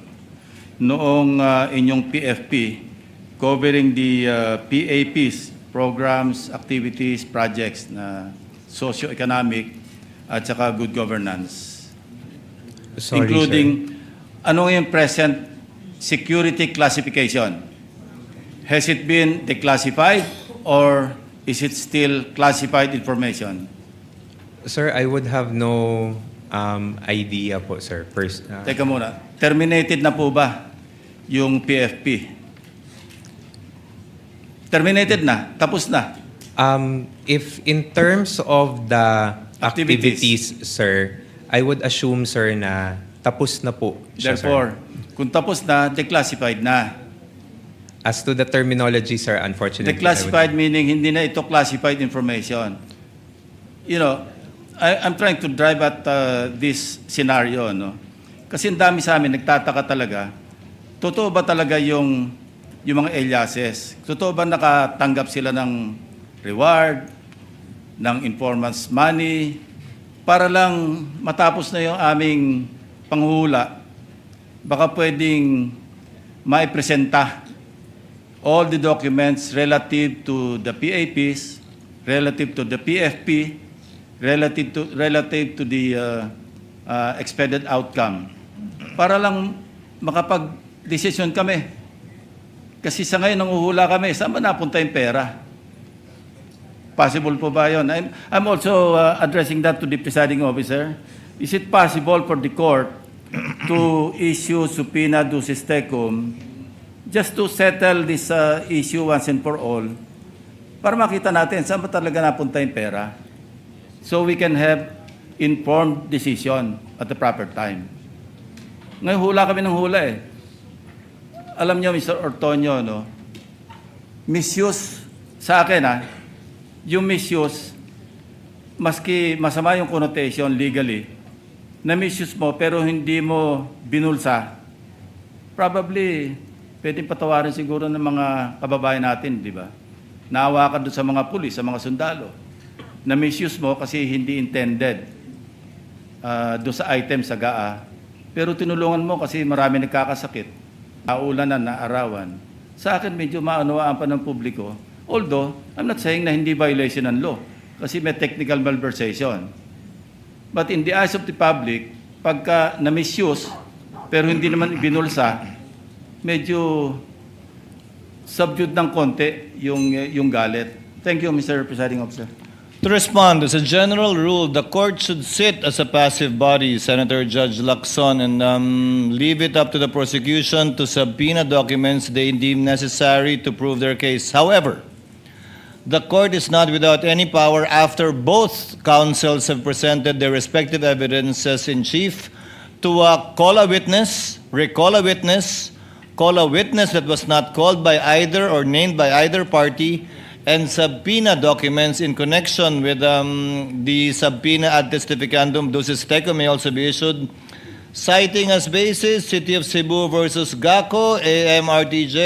S20: noong inyong PFP covering the PAPs, programs, activities, projects na socio-economic at saka good governance?
S10: Sorry,
S20: including ano yung present security classification? Has it been declassified or is it still classified information?
S10: Sir, I would have no idea po, sir.
S20: Teka muna, terminated na po ba yung PFP? Terminated na? Tapos na?
S10: If in terms of the
S20: Activities.
S10: activities, sir, I would assume, sir, na tapos na po siya,
S20: Therefore,
S10: sir.
S20: kung tapos na, declassified na.
S10: As to the terminology, sir, unfortunately,
S20: Declassified meaning hindi na ito classified information. You know, I'm trying to drive at this scenario, no? Kasi ang dami sa amin nagtataka talaga. Totoo ba talaga yung mga aliases? Totoo ba nakatanggap sila ng reward, ng informants money, para lang matapos na yung aming panghuhula? Baka pwedeng maipresenta all the documents relative to the PAPs, relative to the PFP, relative to the expected outcome, para lang makapag-desisyon kami. Kasi sa ngayon, nanguhula kami, saan ba napunta yung pera? Possible po ba yun? I'm also addressing that to the presiding officer. Is it possible for the court to issue subpoena ducis tecum just to settle this issue once and for all, para makita natin saan ba talaga napunta yung pera? So we can have informed decision at the proper time. Ngayon, hula kami ng hula eh. Alam niyo, Mr. Ortonio, no? Misuse sa akin, yung misuse, maski masama yung connotation legally, na misuse mo pero hindi mo binulsa, probably pwedeng patawarin siguro ng mga kababayan natin, di ba? Naawa ka doon sa mga pulis, sa mga sundalo, na misuse mo kasi hindi intended doon sa item sa GAA, pero tinulungan mo kasi marami nagkakasakit, naulanan, naarawan. Sa akin, medyo maunawaan pa ng publiko. Although, I'm not saying na hindi violation ng law kasi may technical malversation. But in the eyes of the public, pagka na-misuse pero hindi naman ibinulsa, medyo subdued ng konti yung galit. Thank you, Mr. Presiding Officer.
S5: To respond, as a general rule, the court should sit as a passive body, Senator Judge Lacson, and leave it up to the prosecution to subpoena documents they deem necessary to prove their case. However, the court is not without any power after both counsels have presented their respective evidences in chief to call a witness, recall a witness, call a witness that was not called by either or named by either party, and subpoena documents in connection with the subpoena ad testificandum ducis tecum may also be issued, citing as basis City of Cebu versus GACO, AMRTJ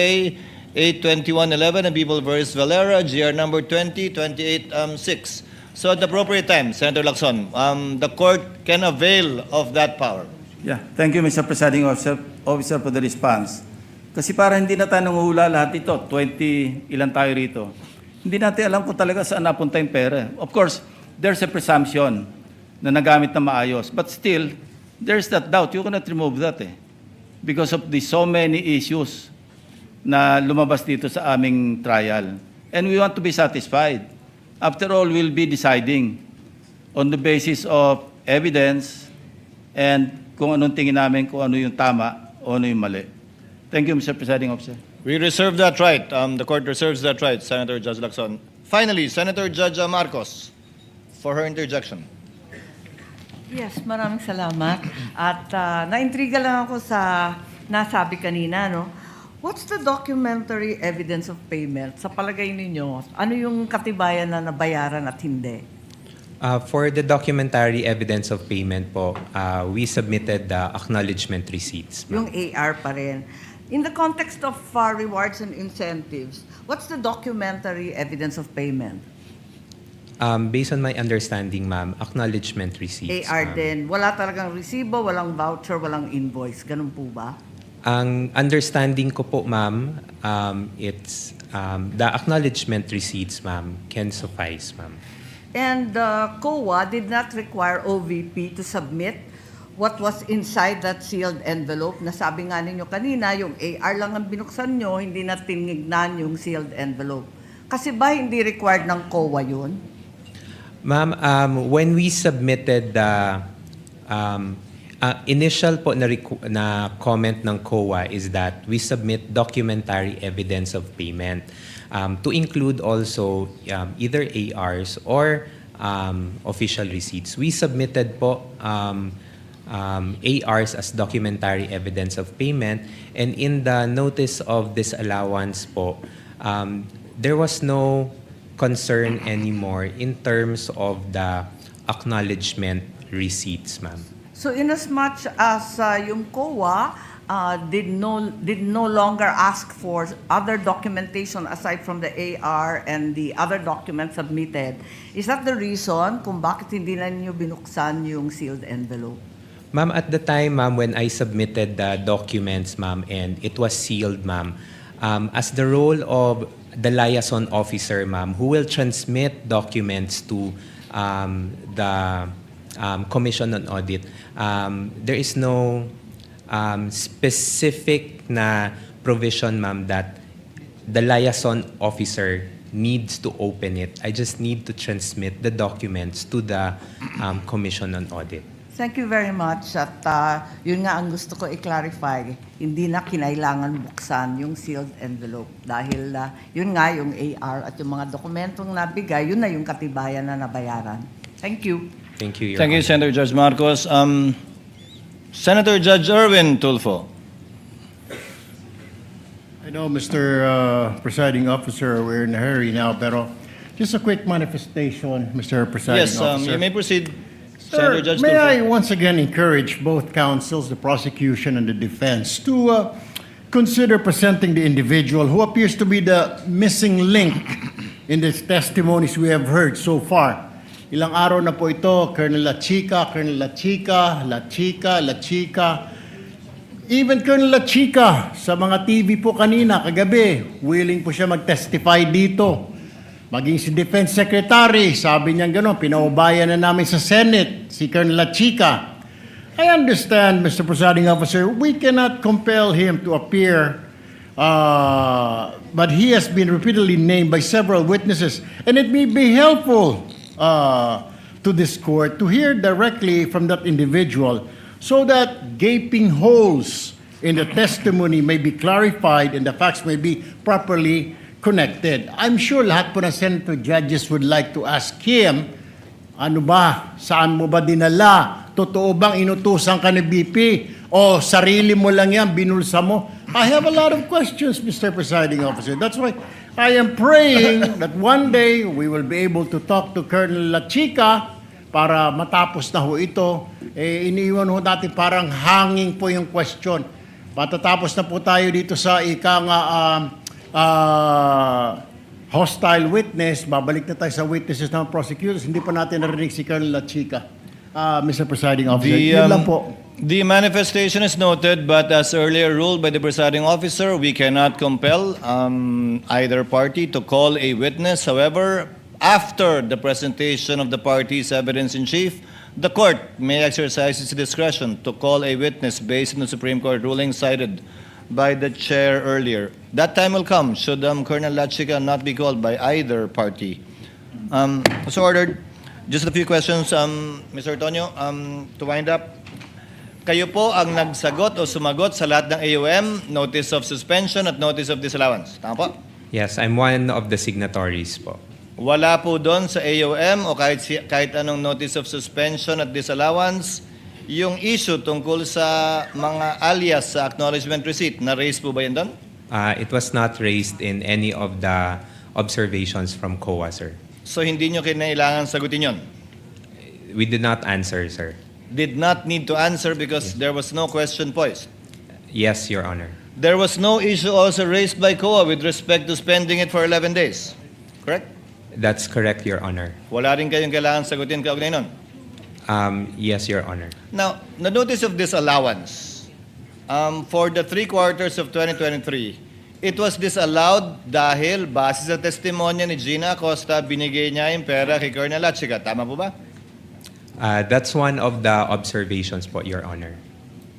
S5: 82111, and People versus Valera, GR number 20-28-6. So at the appropriate time, Senator Lacson, the court can avail of that power.
S20: Yeah, thank you, Mr. Presiding Officer, for the response. Kasi para hindi na tayo nanguhula lahat ito, 20 ilan tayo rito. Hindi natin alam kung talaga saan napunta yung pera. Of course, there's a presumption na nagamit na maayos. But still, there's that doubt. You cannot remove that because of the so many issues na lumabas dito sa aming trial. And we want to be satisfied. After all, we'll be deciding on the basis of evidence and kung anong tingin namin, kung ano yung tama o ano yung mali. Thank you, Mr. Presiding Officer.
S5: We reserve that right. The court reserves that right, Senator Judge Lacson. Finally, Senator Judge Marcos for her interjection.
S12: Yes, maraming salamat. At naintriga lang ako sa nasabi kanina, no? What's the documentary evidence of payment? Sa palagay ninyo, ano yung katibayan na nabayaran at hindi?
S10: For the documentary evidence of payment po, we submitted the acknowledgement receipts.
S12: Yung AR pa rin. In the context of rewards and incentives, what's the documentary evidence of payment?
S10: Based on my understanding, ma'am, acknowledgement receipts.
S12: AR
S10: ma'am.
S12: din. Wala talagang resibo, walang voucher, walang invoice. Ganun po ba?
S10: Ang understanding ko po, ma'am, it's the acknowledgement receipts, ma'am, can suffice, ma'am.
S12: And COA did not require OVP to submit what was inside that sealed envelope. Nasabi nga ninyo kanina, yung AR lang ang binuksan nyo, hindi na tinignan yung sealed envelope. Kasi ba hindi required ng COA yun?
S10: Ma'am, when we submitted the initial po na comment ng COA is that we submit documentary evidence of payment to include also either ARs or official receipts. We submitted po ARs as documentary evidence of payment, and in the notice of disallowance po, there was no concern anymore in terms of the acknowledgement receipts, ma'am.
S12: So inasmuch as yung COA did no longer ask for other documentation aside from the AR and the other documents submitted, is that the reason kung bakit hindi na niyo binuksan yung sealed envelope?
S10: Ma'am, at the time, ma'am, when I submitted the documents, ma'am, and it was sealed, ma'am, as the role of the liaison officer, ma'am, who will transmit documents to the Commission on Audit, there is no specific na provision, ma'am, that the liaison officer needs to open it. I just need to transmit the documents to the Commission on Audit.
S12: Thank you very much. At yun nga ang gusto ko i-clarify, hindi na kinailangan buksan yung sealed envelope dahil yun nga yung AR at yung mga dokumentong nabigay, yun na yung katibayan na nabayaran. Thank you.
S10: Thank you, Your
S5: Thank you,
S10: Honor.
S5: Senator Judge Marcos. Senator Judge Erwin Tulfo.
S14: I know, Mr. Presiding Officer, we're in a hurry now, pero just a quick manifestation, Mr. Presiding
S5: Yes,
S14: Officer.
S5: you may proceed,
S14: Sir,
S5: Senator Judge
S14: may I
S5: Tulfo.
S14: once again encourage both counsels, the prosecution and the defense, to consider presenting the individual who appears to be the missing link in the testimonies we have heard so far. Ilang araw na po ito, Colonel La Chica, even Colonel La Chica sa mga TV po kanina, kagabi, willing po siya mag-testify dito. Maging si Defense Secretary, sabi niya gano'n, pinaubayan na namin sa Senate, si Colonel La Chica. I understand, Mr. Presiding Officer, we cannot compel him to appear, but he has been repeatedly named by several witnesses, and it may be helpful to this court to hear directly from that individual so that gaping holes in the testimony may be clarified and the facts may be properly connected. I'm sure lahat po ng Senator judges would like to ask him, ano ba, saan mo ba dinala? Totoo bang inutusan ka ni BP? O sarili mo lang yan, binulsa mo? I have a lot of questions, Mr. Presiding Officer. That's why I am praying that one day we will be able to talk to Colonel La Chica para matapos na ho ito. Iniiwan ho natin parang hanging po yung question. Patatapos na po tayo dito sa hostile witness, babalik na tayo sa witnesses ng prosecutors. Hindi pa natin narinig si Colonel La Chica. Mr. Presiding Officer, yun lang po.
S5: The manifestation is noted, but as earlier ruled by the presiding officer, we cannot compel either party to call a witness. However, after the presentation of the party's evidence in chief, The court may exercise its discretion to call a witness based on the Supreme Court ruling cited by the chair earlier. That time will come should Colonel Lachica not be called by either party. So ordered. Just a few questions, Mr. Antonio. To wind up, kayo po ang nagsagot o sumagot sa lahat ng AUM, notice of suspension at notice of disallowance. Tama po?
S10: Yes, I'm one of the signatories po.
S5: Wala po doon sa AUM o kahit anong notice of suspension at disallowance, yung issue tungkol sa mga alias sa acknowledgement receipt, na-raise po ba yun doon?
S10: It was not raised in any of the observations from COA, sir.
S5: So hindi nyo kinailangan sagutin yun?
S10: We did not answer, sir.
S5: Did not need to answer because there was no question posed?
S10: Yes, Your Honor.
S5: There was no issue also raised by COA with respect to spending it for 11 days, correct?
S10: That's correct, Your Honor.
S5: Wala rin kayong kailangan sagutin kaugnay nun?
S10: Yes, Your Honor.
S5: Now, the notice of disallowance, for the 3 quarters of 2023, it was disallowed dahil base sa testimonya ni Gina Acosta, binigay niya yung pera kay Colonel Lachica. Tama po ba?
S10: That's one of the observations po, Your Honor.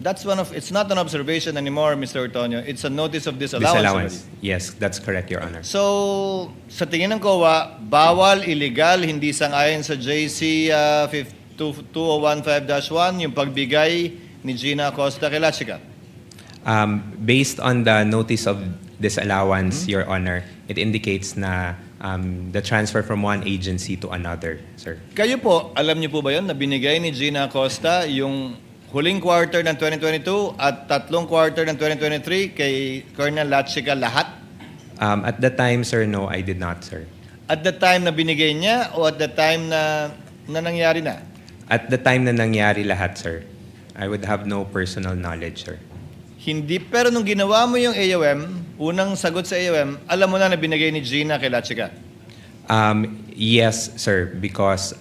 S5: It's not an observation anymore, Mr. Antonio. It's a notice of disallowance.
S10: Disallowance. Yes, that's correct, Your Honor.
S5: So, sa tingin ng COA, bawal, illegal, hindi sang-ayon sa JC 2015-1 yung pagbigay ni Gina Acosta kay Lachica.
S10: Based on the notice of disallowance, Your Honor, it indicates na the transfer from one agency to another, sir.
S5: Kayo po, alam niyo po ba yun na binigay ni Gina Acosta yung huling quarter ng 2022 at 3 quarter ng 2023 kay Colonel Lachica lahat?
S10: At the time, sir, no, I did not, sir.
S5: At the time na binigay niya o at the time na nangyari na?
S10: At the time na nangyari lahat, sir. I would have no personal knowledge, sir.
S5: Hindi, pero nung ginawa mo yung AUM, unang sagot sa AUM, alam mo na binigay ni Gina kay Lachica?
S10: Yes, sir, because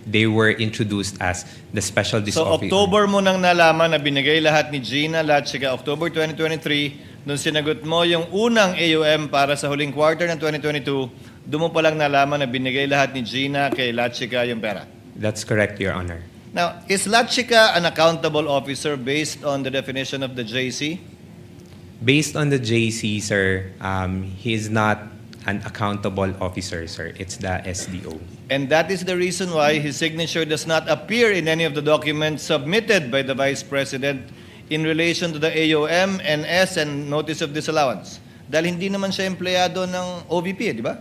S10: they were introduced as the special
S5: So,
S10: officer.
S5: October mo nang nalaman na binigay lahat ni Gina Lachica, October 2023, nung sinagot mo yung unang AUM para sa huling quarter ng 2022, doon mo palang nalaman na binigay lahat ni Gina kay Lachica yung pera.
S10: That's correct, Your Honor.
S5: Now, is Lachica an accountable officer based on the definition of the JC?
S10: Based on the JC, sir, he is not an accountable officer, sir. It's the SDO.
S5: And that is the reason why his signature does not appear in any of the documents submitted by the Vice President in relation to the AUM, NS, and Notice of Disallowance. Dahil hindi naman siya empleyado ng OVP, di ba?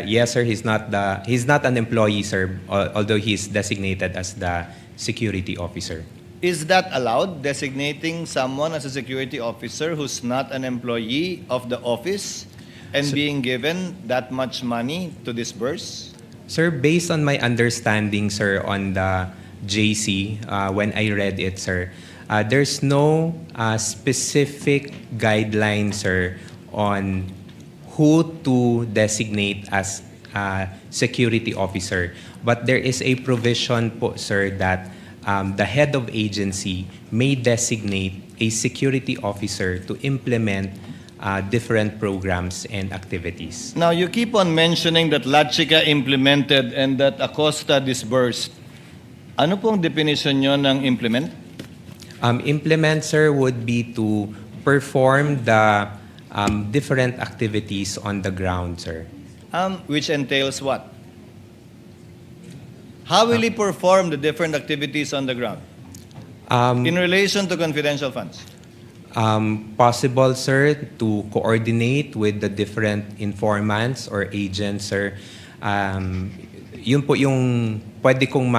S10: Yes, sir. He's not an employee, sir. Although he's designated as the security officer.
S5: Is that allowed, designating someone as a security officer who's not an employee of the office and being given that much money to disburse?
S10: Sir, based on my understanding, sir, on the JC, when I read it, sir, there's no specific guideline, sir, on who to designate as security officer. But there is a provision po, sir, that the head of agency may designate a security officer to implement different programs and activities.
S5: Now, you keep on mentioning that Lachica implemented and that Acosta disbursed. Ano pong definition nyo ng implement?
S10: Implement, sir, would be to perform the different activities on the ground, sir.
S5: Which entails what? How will he perform the different activities on the ground? In relation to confidential funds?
S10: Possible, sir, to coordinate with the different informants or agents, sir. Yun po yung pwede kong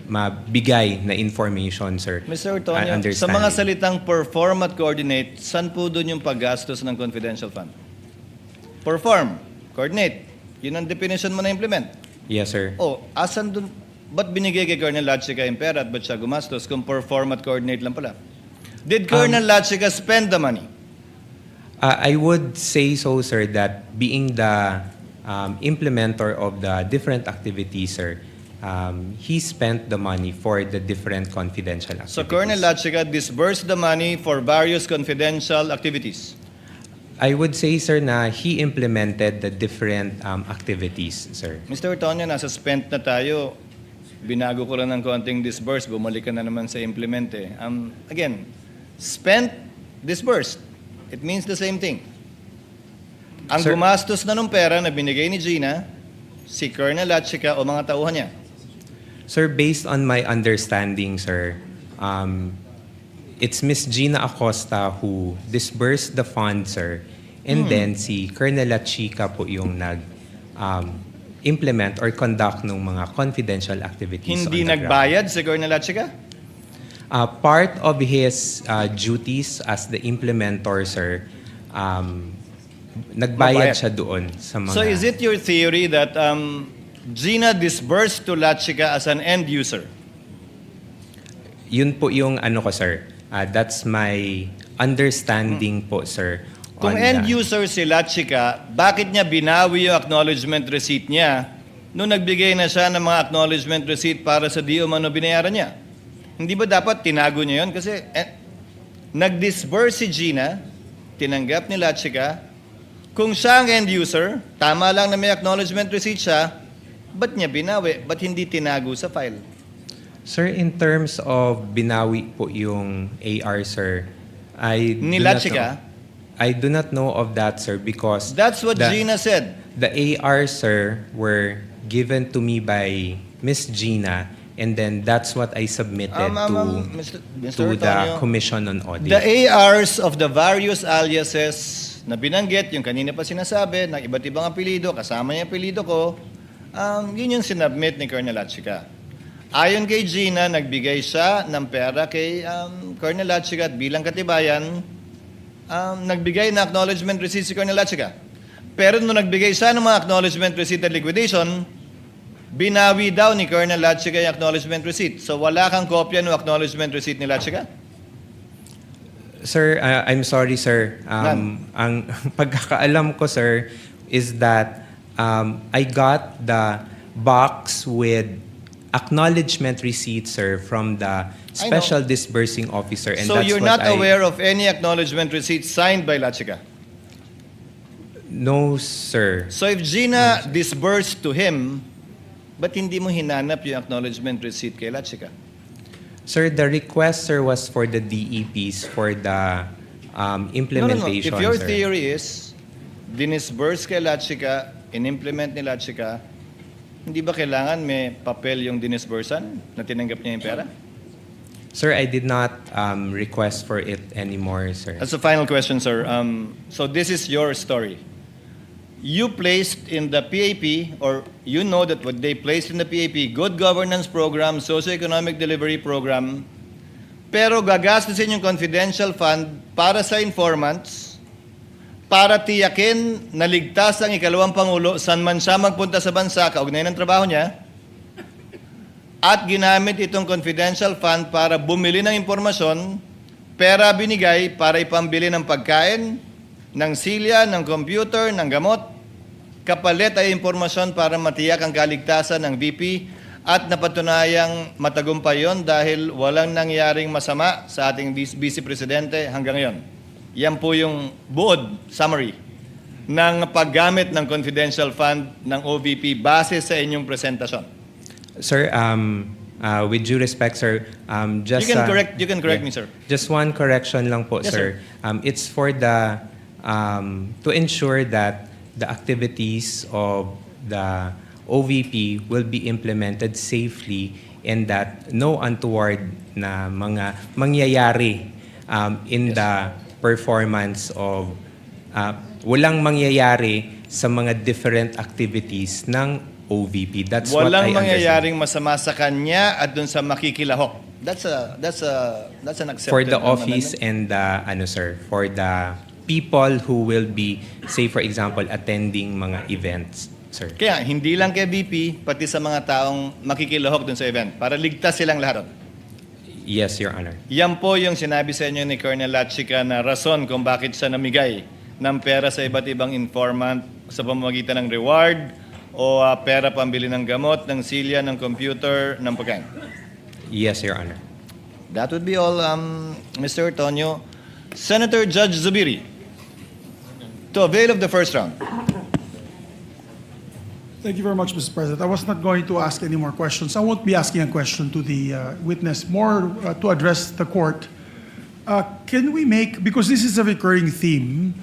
S10: mabigay na information, sir.
S5: Mr. Antonio, sa mga salitang perform at coordinate, saan po doon yung paggastos ng confidential fund? Perform, coordinate. Yun ang definition mo na implement.
S10: Yes, sir.
S5: Asan doon? Ba't binigay kay Colonel Lachica yung pera at ba't siya gumastos kung perform at coordinate lang pala? Did Colonel Lachica spend the money?
S10: I would say so, sir, that being the implementer of the different activities, sir, he spent the money for the different confidential activities.
S5: So Colonel Lachica disbursed the money for various confidential activities?
S10: I would say, sir, na he implemented the different activities, sir.
S5: Mr. Antonio, nasa spent na tayo. binago ko lang ng konting disburse, bumalik ka na naman sa implement eh. Again, spent, disbursed. It means the same thing. Ang
S10: Sir-
S5: gumastos na ng pera na binigay ni Gina, si Colonel Lachica o mga tauhan niya.
S10: Sir, based on my understanding, sir, it's Miss Gina Acosta who disbursed the fund, sir. And then si Colonel Lachica po yung implement or conduct ng mga confidential activities
S5: Hindi
S10: on the ground.
S5: nagbayad si Colonel Lachica?
S10: Part of his duties as the implementor, sir, nagbayad
S5: Mabayad.
S10: siya doon sa mga...
S5: So is it your theory that Gina disbursed to Lachica as an end user?
S10: Yun po yung ano ko, sir. That's my understanding po, sir.
S5: Kung
S10: on
S5: end
S10: that.
S5: user si Lachica, bakit niya binawi yung acknowledgement receipt niya nung nagbigay na siya ng mga acknowledgement receipt para sa di umano binayaran niya? Hindi ba dapat tinago niya yun? Kasi nag-disburse si Gina, tinanggap ni Lachica. Kung siya ang end user, tama lang na may acknowledgement receipt siya, ba't niya binawi? Ba't hindi tinago sa file?
S10: Sir, in terms of binawi po yung AR, sir,
S5: Ni Lachica?
S10: I do not know of that, sir, because...
S5: That's what Gina said.
S10: The AR, sir, were given to me by Miss Gina, and then that's what I submitted
S5: Mr.
S10: to the
S5: Antonio,
S10: Commission on Audit.
S5: The ARs of the various aliases na binanggit, yung kanina pa sinasabi, ng iba't ibang apelido, kasama niya apelido ko, yun yung sinubmit ni Colonel Lachica. Ayon kay Gina, nagbigay siya ng pera kay Colonel Lachica at bilang katibayan, nagbigay na acknowledgement receipt si Colonel Lachica. Pero nung nagbigay siya ng mga acknowledgement receipt at liquidation, binawi daw ni Colonel Lachica yung acknowledgement receipt. So wala kang kopya ng acknowledgement receipt ni Lachica?
S10: Sir, I'm sorry, sir. Ang pagkakaalam ko, sir, is that I got the box with acknowledgement receipt, sir, from the special disbursing officer. And
S5: So
S10: that's
S5: you're
S10: what
S5: not aware of any acknowledgement receipt signed by Lachica?
S10: No, sir.
S5: So if Gina disbursed to him, ba't hindi mo hinanap yung acknowledgement receipt kay Lachica?
S10: Sir, the request, sir, was for the DEPs for the implementation,
S5: If your
S10: sir.
S5: theory is, dinisburse kay Lachica, in-implement ni Lachica, hindi ba kailangan may papel yung dinisbursan na tinanggap niya yung pera?
S10: Sir, I did not request for it anymore, sir.
S5: That's the final question, sir. So this is your story. You placed in the PAP, or you know that what they placed in the PAP, Good Governance Program, Socioeconomic Delivery Program, pero gagastusin yung confidential fund para sa informants, para tiyakin na ligtas ang ikalawang Pangulo saan man siya magpunta sa bansa, kaugnay ng trabaho niya, at ginamit itong confidential fund para bumili ng impormasyon, pera binigay para ipambili ng pagkain, ng silya, ng computer, ng gamot, kapalit ay impormasyon para matiyak ang kaligtasan ng VP at napatunayang matagumpay yon dahil walang nangyaring masama sa ating Vice Presidente hanggang ngayon. Yan po yung buod summary ng paggamit ng confidential fund ng OVP base sa inyong presentasyon.
S10: Sir, with due respect, sir, just...
S5: You can correct me, sir.
S10: Just one correction lang po,
S5: Yes,
S10: sir. It's for the... to ensure that the activities of the OVP will be implemented safely and that no untoward na mga mangyayari in the performance of walang mangyayari sa mga different activities ng OVP. That's what I
S5: Walang
S10: understand.
S5: mangyayaring masama sa kanya at dun sa makikilahok. That's an accepted
S10: For the
S5: naman,
S10: office
S5: ano?
S10: and the ano, sir, for the people who will be, say for example, attending mga events, sir.
S5: Kaya hindi lang kay VP, pati sa mga taong makikilahok dun sa event para ligtas silang lahat.
S10: Yes, Your Honor.
S5: Yan po yung sinabi sa inyo ni Colonel Lachica na rason kung bakit siya namigay ng pera sa iba't ibang informant sa pamamagitan ng reward o pera pambili ng gamot, ng silya, ng computer, ng pagkain.
S10: Yes, Your Honor.
S5: That would be all, Mr. Tonyo. Senator Judge Zubiri, to avail of the first round.
S7: Thank you very much, Mr. President. I was not going to ask any more questions. I won't be asking a question to the witness, more to address the court. Can we make, because this is a recurring theme,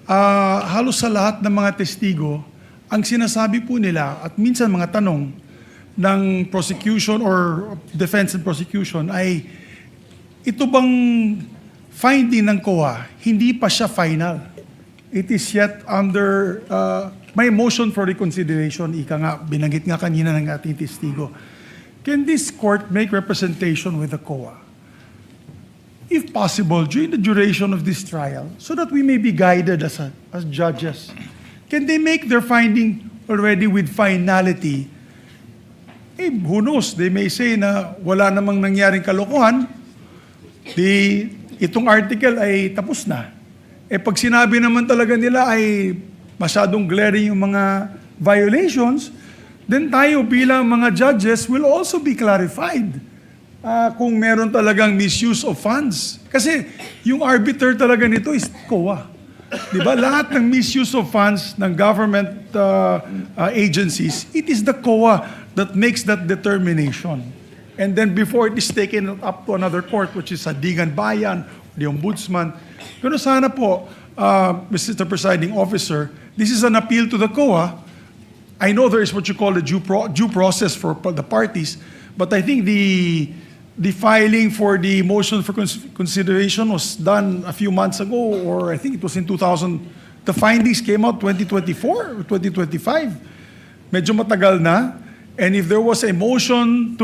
S7: halos sa lahat ng mga testigo, ang sinasabi po nila at minsan mga tanong ng prosecution or defense and prosecution ay ito bang finding ng COA, hindi pa siya final. It is yet under, may motion for reconsideration, ika nga, binanggit nga kanina ng ating testigo. Can this court make representation with the COA? If possible, during the duration of this trial, so that we may be guided as judges. Can they make their finding already with finality? Who knows? They may say na wala namang nangyaring kalokohan, itong article ay tapos na. Pag sinabi naman talaga nila ay masyadong glaring yung mga violations, then tayo bilang mga judges will also be clarified kung meron talagang misuse of funds. Kasi yung arbiter talaga nito is COA. Diba? Lahat ng misuse of funds ng government agencies, it is the COA that makes that determination. And then before it is taken up to another court, which is Ulat Bayan, the Ombudsman. Pero sana po, Mr. Presiding Officer, this is an appeal to the COA. I know there is what you call a due process for the parties, but I think the filing for the motion for consideration was done a few months ago, or I think it was in 2000. The findings came out 2024 or 2025. Medyo matagal na. And if there was a motion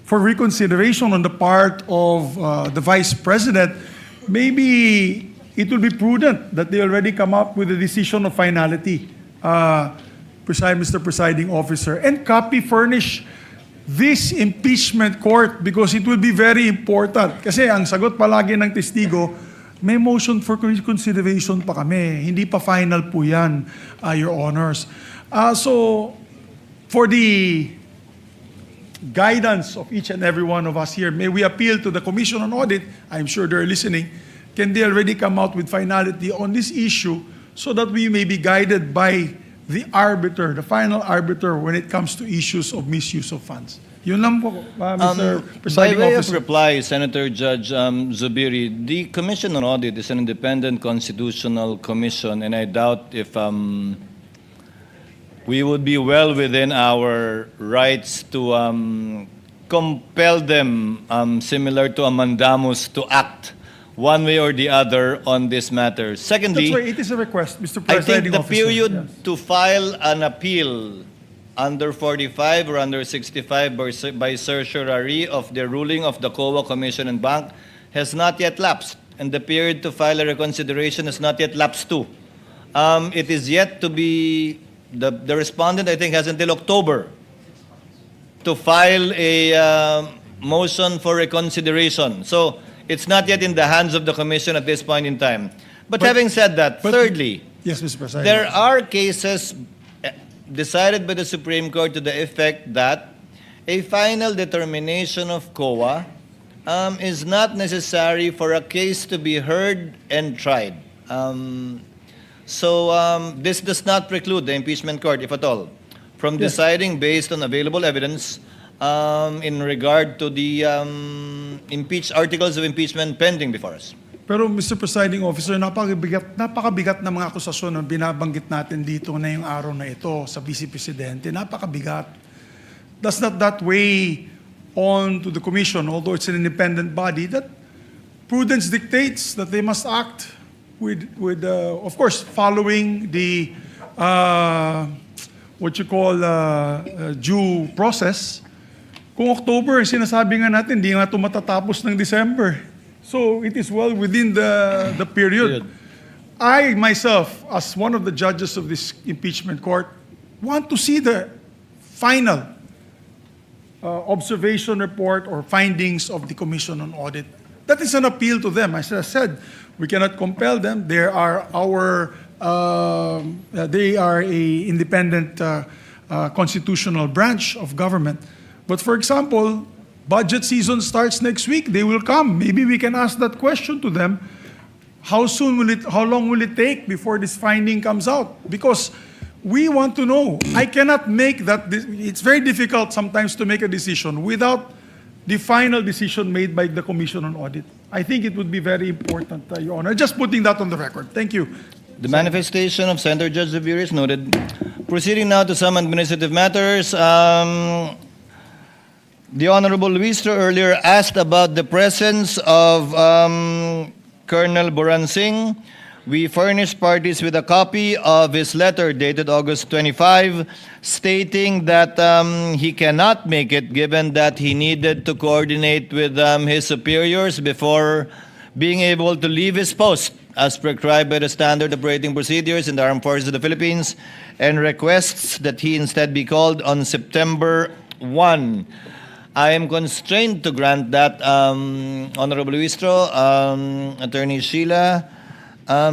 S7: for reconsideration on the part of the Vice President, maybe it will be prudent that they already come up with a decision of finality, Mr. Presiding Officer, and furnish this impeachment court because it will be very important. Kasi ang sagot palagi ng testigo, may motion for reconsideration pa kami. Hindi pa final po yan, Your Honors. So, for the guidance of each and every one of us here, may we appeal to the Commission on Audit, I'm sure they're listening, can they already come out with finality on this issue so that we may be guided by the arbiter, the final arbiter when it comes to issues of misuse of funds. Yun lang po, Mr. Presiding
S5: By way
S7: Officer.
S5: of reply, Senator Judge Zubiri, the Commission on Audit is an independent constitutional commission, and I doubt if we would be well within our rights to compel them, similar to a mandamus, to act one way or the other on this matter. Secondly,
S7: That's why it is a request, Mr.
S5: I
S7: Presiding
S5: think the
S7: Officer.
S5: period
S7: Yes.
S5: to file an appeal under 45 or under 65 by certiorari of the ruling of the COA Commission and Bank has not yet lapsed, and the period to file a reconsideration has not yet lapsed too. It is yet to be, the respondent I think has until October to file a motion for reconsideration. So it's not yet in the hands of the Commission at this point in time. But having said that, thirdly,
S7: Yes, Mr. Presiding
S5: there
S7: Officer.
S5: are cases decided by the Supreme Court to the effect that a final determination of COA is not necessary for a case to be heard and tried. So this does not preclude the impeachment court, if at all, from
S7: Yes.
S5: deciding based on available evidence in regard to the articles of impeachment pending before us.
S7: Pero Mr. Presiding Officer, napakabigat na mga akusasyon na binabanggit natin dito na yung araw na ito sa Vice Presidente. Napakabigat. Does not that weigh on to the Commission, although it's an independent body, that prudence dictates that they must act with of course, following the what you call due process. Kung October, sinasabi nga natin, hindi nga ito matatapos ng December. So it is well within the period. I myself, as one of the judges of this impeachment court, want to see the final observation report or findings of the Commission on Audit. That is an appeal to them. As I said, we cannot compel them. They are a independent constitutional branch of government. But for example, budget season starts next week. They will come. Maybe we can ask that question to them. How long will it take before this finding comes out? Because We want to know. I cannot make that. It's very difficult sometimes to make a decision without the final decision made by the Commission on Audit. I think it would be very important, Your Honor. Just putting that on the record. Thank you.
S5: The manifestation of Senator Judge Zubir is noted. Proceeding now to some administrative matters. The Honorable Luistro earlier asked about the presence of Colonel Boransing. We furnished parties with a copy of his letter dated August 25, stating that he cannot make it given that he needed to coordinate with his superiors before being able to leave his post as prescribed by the standard operating procedures in the Armed Forces of the Philippines, and requests that he instead be called on September 1. I am constrained to grant that, Honorable Luistro, Attorney Sheila,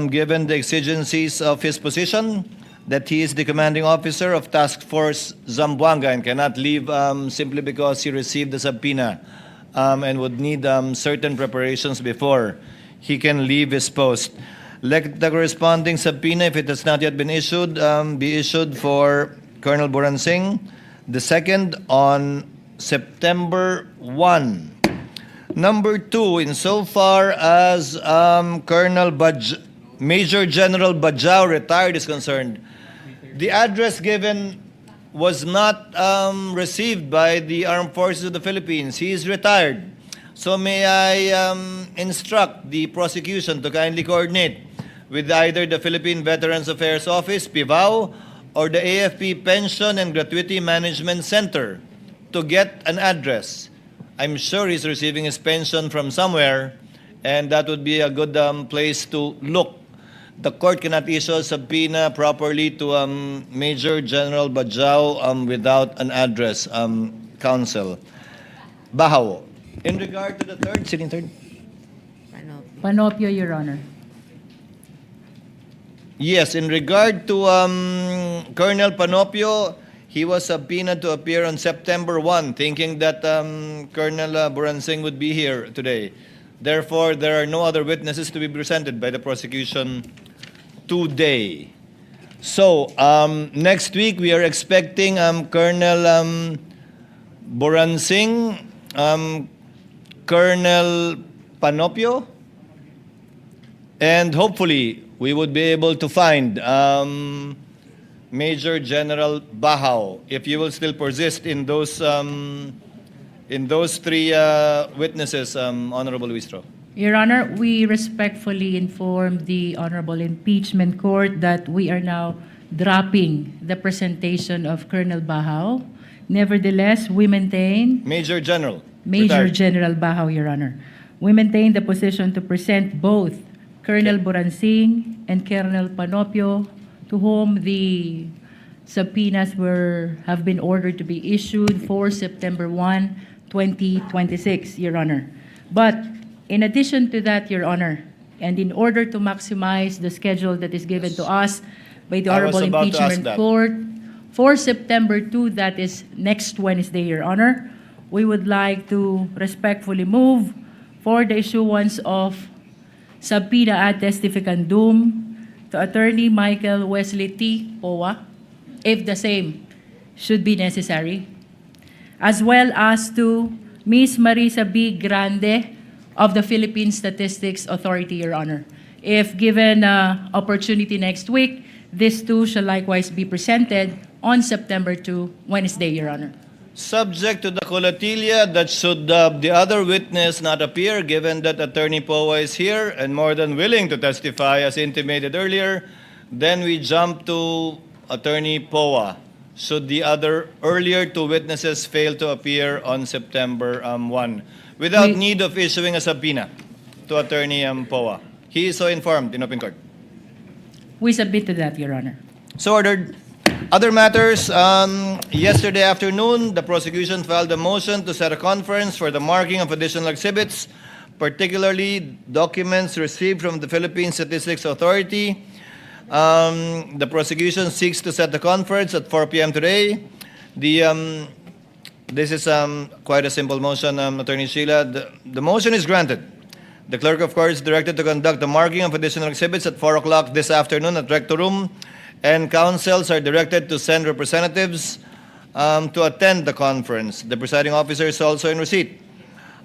S5: given the exigencies of his position, that he is the commanding officer of Task Force Zamboanga and cannot leave simply because he received the subpoena and would need certain preparations before he can leave his post. Let the corresponding subpoena, if it has not yet been issued, be issued for Colonel Boransing, the second on September 1. Number 2, insofar as Major General Bajao retired is concerned, the address given was not received by the Armed Forces of the Philippines. He is retired. So may I instruct the prosecution to kindly coordinate with either the Philippine Veterans Affairs Office, PIVAO, or the AFP Pension and Gratuity Management Center to get an address. I'm sure he's receiving his pension from somewhere, and that would be a good place to look. The court cannot issue a subpoena properly to Major General Bajao without an address, counsel. Bahaw. In regard to the third, sitting third?
S18: Panopio, Your Honor.
S5: Yes, in regard to Colonel Panopio, he was subpoenaed to appear on September 1, thinking that Colonel Boransing would be here today. Therefore, there are no other witnesses to be presented by the prosecution today. So, next week we are expecting Colonel Boransing, Colonel Panopio, and hopefully we would be able to find Major General Bahaw, if you will still persist in those three witnesses, Honorable Luistro.
S18: Your Honor, we respectfully inform the Honorable Impeachment Court that we are now dropping the presentation of Colonel Bahaw. Nevertheless, we maintain...
S5: Major General.
S18: Major
S5: retired.
S18: General Bahaw, Your Honor. We maintain the position to present both Colonel Boransing and Colonel Panopio, to whom the subpoenas have been ordered to be issued for September 1, 2026, Your Honor. But in addition to that, Your Honor, and in order to maximize the schedule that is given to us by the Honorable Impeachment Court, for September 2, that is next Wednesday, Your Honor, we would like to respectfully move for the issuance of subpoena ad testificandum to Attorney Michael Wesley T. Poa, if the same should be necessary, as well as to Ms. Marisa B. Grande of the Philippine Statistics Authority, Your Honor. If given opportunity next week, these two shall likewise be presented on September 2, Wednesday, Your Honor.
S5: Subject to the colatilia that should the other witness not appear, given that Attorney Poa is here and more than willing to testify as intimated earlier, then we jump to Attorney Poa. Should the other earlier two witnesses fail to appear on September 1, without need of issuing a subpoena to Attorney Poa. He is so informed in open court.
S18: We submit to that, Your Honor.
S5: So ordered. Other matters, yesterday afternoon, the prosecution filed a motion to set a conference for the marking of additional exhibits, particularly documents received from the Philippine Statistics Authority. The prosecution seeks to set the conference at 4 p.m. today. This is quite a simple motion, Attorney Sheila. The motion is granted. The clerk, of course, is directed to conduct the marking of additional exhibits at 4 o'clock this afternoon at Rector Room, and councils are directed to send representatives to attend the conference. The presiding officer is also in receipt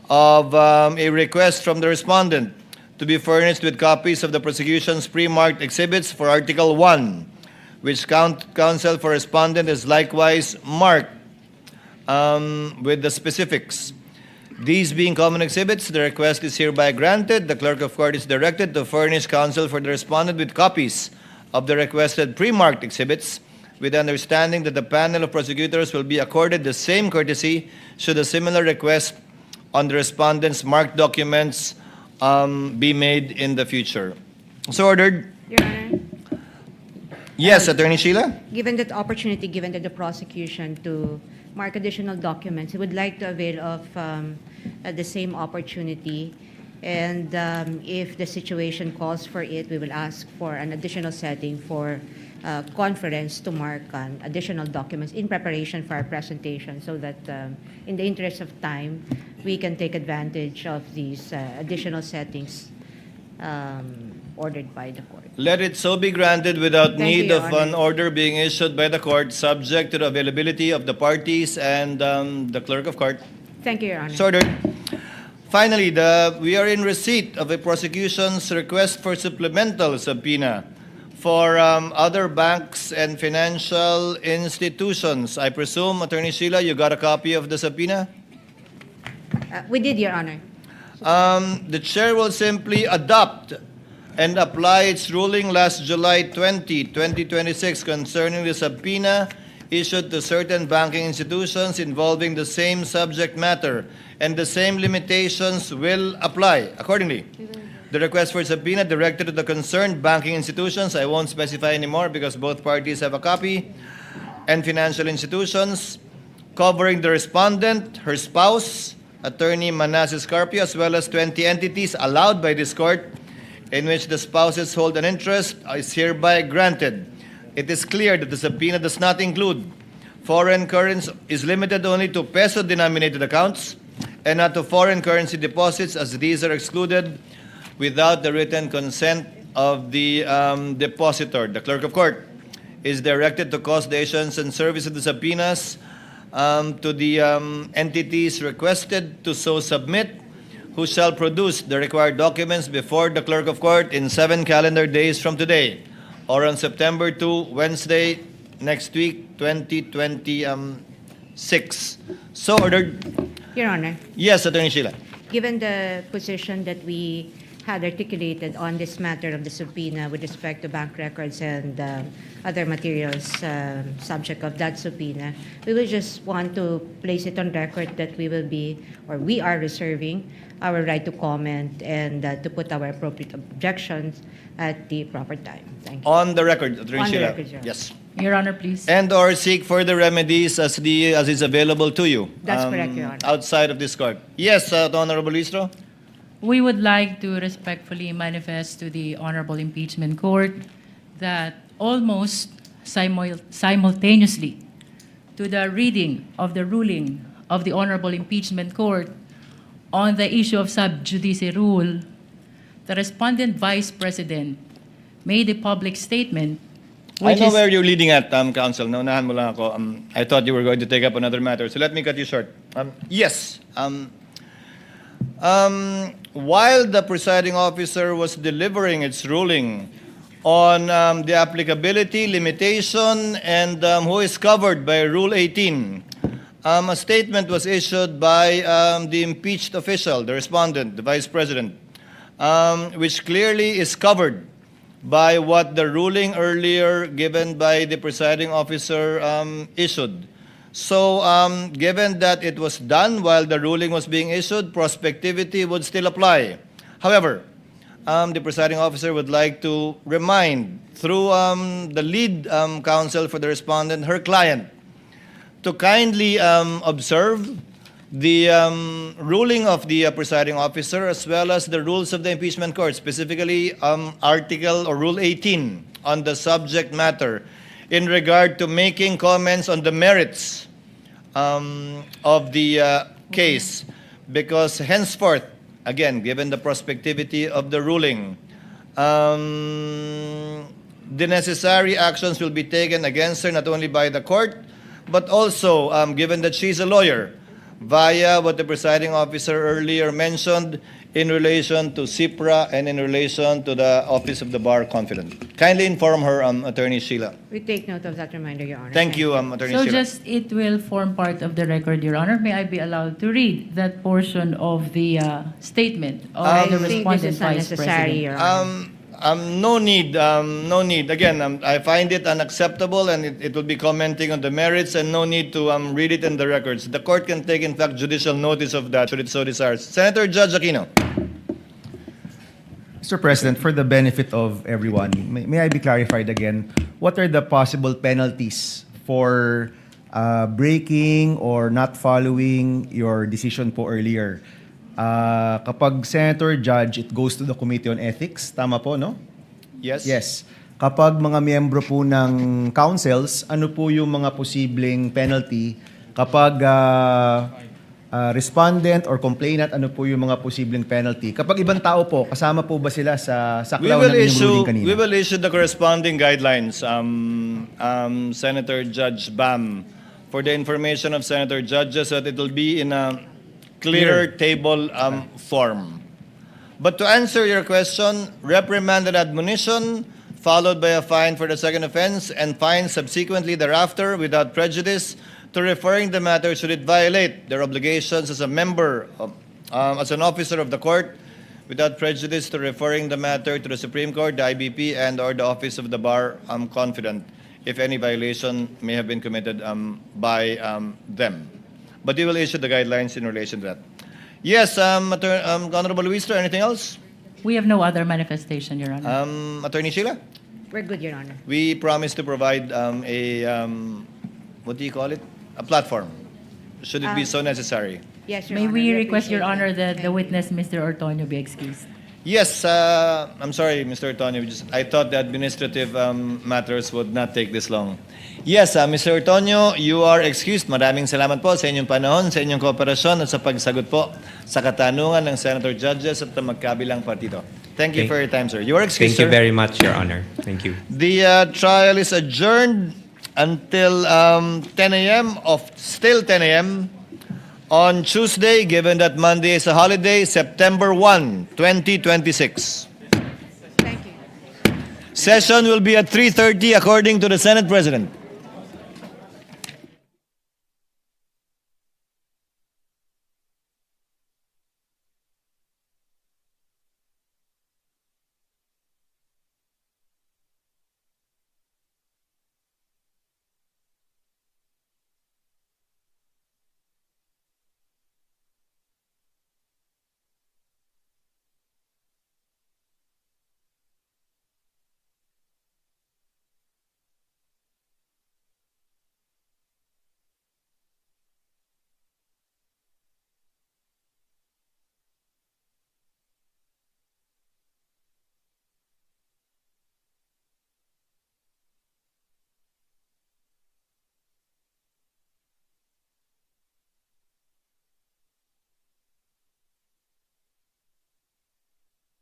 S5: of a request from the respondent to be furnished with copies of the prosecution's pre-marked exhibits for Article 1, which counsel for respondent is likewise marked with the specifics. These being common exhibits, the request is hereby granted. The clerk of court is directed to furnish counsel for the respondent with copies of the requested pre-marked exhibits, with the understanding that the panel of prosecutors will be accorded the same courtesy should a similar request on the respondent's marked documents be made in the future. So ordered.
S6: Your Honor,
S5: Yes, Attorney Sheila?
S6: given that opportunity given to the prosecution to mark additional documents, I would like to avail of the same opportunity. And if the situation calls for it, we will ask for an additional setting for conference to mark on additional documents in preparation for our presentation, so that in the interest of time, we can take advantage of these additional settings ordered by the court.
S5: Let it so be granted without
S6: Thank you,
S5: need
S6: Your
S5: of
S6: Honor.
S5: an order being issued by the court, subject to the availability of the parties and the clerk of court.
S6: Thank you, Your Honor.
S5: So ordered. Finally, we are in receipt of a prosecution's request for supplemental subpoena for other banks and financial institutions. I presume, Attorney Sheila, you got a copy of the subpoena?
S6: We did, Your Honor.
S5: The chair will simply adopt and apply its ruling last July 20, 2026 concerning the subpoena issued to certain banking institutions involving the same subject matter, and the same limitations will apply accordingly. The request for subpoena directed to the concerned banking institutions, I won't specify anymore because both parties have a copy, and financial institutions covering the respondent, her spouse, Attorney Manasseh Carpio, as well as 20 entities allowed by this court in which the spouses hold an interest, is hereby granted. It is clear that the subpoena does not include foreign currency, is limited only to peso-denominated accounts and not to foreign currency deposits, as these are excluded without the written consent of the depositor. The clerk of court is directed to cause the issuance and service of the subpoenas to the entities requested to so submit, who shall produce the required documents before the clerk of court in 7 calendar days from today, or on September 2, Wednesday, next week, 2026. So ordered.
S6: Your Honor,
S5: Yes, Attorney Sheila.
S6: given the position that we had articulated on this matter of the subpoena with respect to bank records and other materials subject of that subpoena, we will just want to place it on record that we will be, or we are reserving our right to comment and to put our appropriate objections at the proper time. Thank you.
S5: On the record, Attorney
S6: On the
S5: Sheila.
S6: record, Your Honor.
S5: Yes.
S18: Your Honor, please.
S5: And or seek further remedies as is available to you.
S6: That's correct, Your Honor.
S5: Outside of this court. Yes, Honorable Listro.
S18: We would like to respectfully manifest to the Honorable Impeachment Court that almost simultaneously to the reading of the ruling of the Honorable Impeachment Court on the issue of sub judice rule, the respondent Vice President made a public statement
S5: I
S18: which
S5: know
S18: is
S5: where you're leading at, Counsel. Naunahan mo lang ako. I thought you were going to take up another matter, so let me cut you short. Yes. While the presiding officer was delivering its ruling on the applicability, limitation, and who is covered by Rule 18, a statement was issued by the impeached official, the respondent, the Vice President, which clearly is covered by what the ruling earlier given by the presiding officer issued. So, given that it was done while the ruling was being issued, prospectivity would still apply. However, the presiding officer would like to remind, through the lead counsel for the respondent, her client, to kindly observe the ruling of the presiding officer as well as the rules of the impeachment court, specifically Article or Rule 18 on the subject matter in regard to making comments on the merits of the case, because henceforth, again, given the prospectivity of the ruling, the necessary actions will be taken against her, not only by the court, but also, given that she's a lawyer, via what the presiding officer earlier mentioned in relation to CIPRA and in relation to the Office of the Bar Confidant. Kindly inform her, Attorney Sheila.
S6: We take note of that reminder, Your Honor.
S5: Thank you, Attorney
S18: So
S5: Sheila.
S18: just it will form part of the record, Your Honor. May I be allowed to read that portion of the statement of the
S6: I think this
S18: respondent
S6: is
S18: Vice
S6: unnecessary,
S18: President?
S6: Your Honor.
S5: No need, no need. Again, I find it unacceptable, and it will be commenting on the merits, and no need to read it in the records. The court can take, in fact, judicial notice of that, should it so desire. Senator Judge Aquino.
S4: Mr. President, for the benefit of everyone, may I be clarified again, what are the possible penalties for breaking or not following your decision po earlier? Kapag Senator Judge, it goes to the Committee on Ethics. Tama po, no?
S5: Yes?
S4: Yes. Kapag mga miyembro po ng councils, ano po yung mga posibleng penalty? Kapag respondent or complainant, ano po yung mga posibleng penalty? Kapag ibang tao po, kasama po ba sila sa saklaw ng inyong ruling kanina?
S5: We will issue the corresponding guidelines, Senator Judge Bam, for the information of Senator Judges, so that it will be in a clear table form. But to answer your question, reprimand and admonition, followed by a fine for the second offense, and fine subsequently thereafter without prejudice to referring the matter should it violate their obligations as a member, as an officer of the court, without prejudice to referring the matter to the Supreme Court, the IBP, and or the Office of the Bar Confidant, if any violation may have been committed by them. But we will issue the guidelines in relation to that. Yes, Honorable Luistro, anything else?
S18: We have no other manifestation, Your Honor.
S5: Attorney Sheila?
S6: We're good, Your Honor.
S5: We promise to provide what do you call it? A platform, should it be so necessary.
S6: Yes, Your
S18: May
S6: Honor.
S18: we
S6: We
S18: request, Your
S6: appreciate
S18: Honor,
S6: that.
S18: that the witness, Mr. Ortonio, be excused?
S5: Yes, I'm sorry, Mr. Ortonio. I thought the administrative matters would not take this long. Yes, Mr. Ortonio, you are excused. Maraming salamat po sa inyong panahon, sa inyong kooperasyon at sa pagsagot po sa katanungan ng Senator Judges at ng magkabilang partido. Thank you for your time, sir. You are excused,
S10: Thank you
S5: sir.
S10: very much, Your Honor. Thank you.
S5: The trial is adjourned until 10 a.m. Still 10 a.m. on Tuesday, given that Monday is a holiday, September 1, 2026.
S6: Thank you.
S5: Session will be at 3:30 according to the Senate President.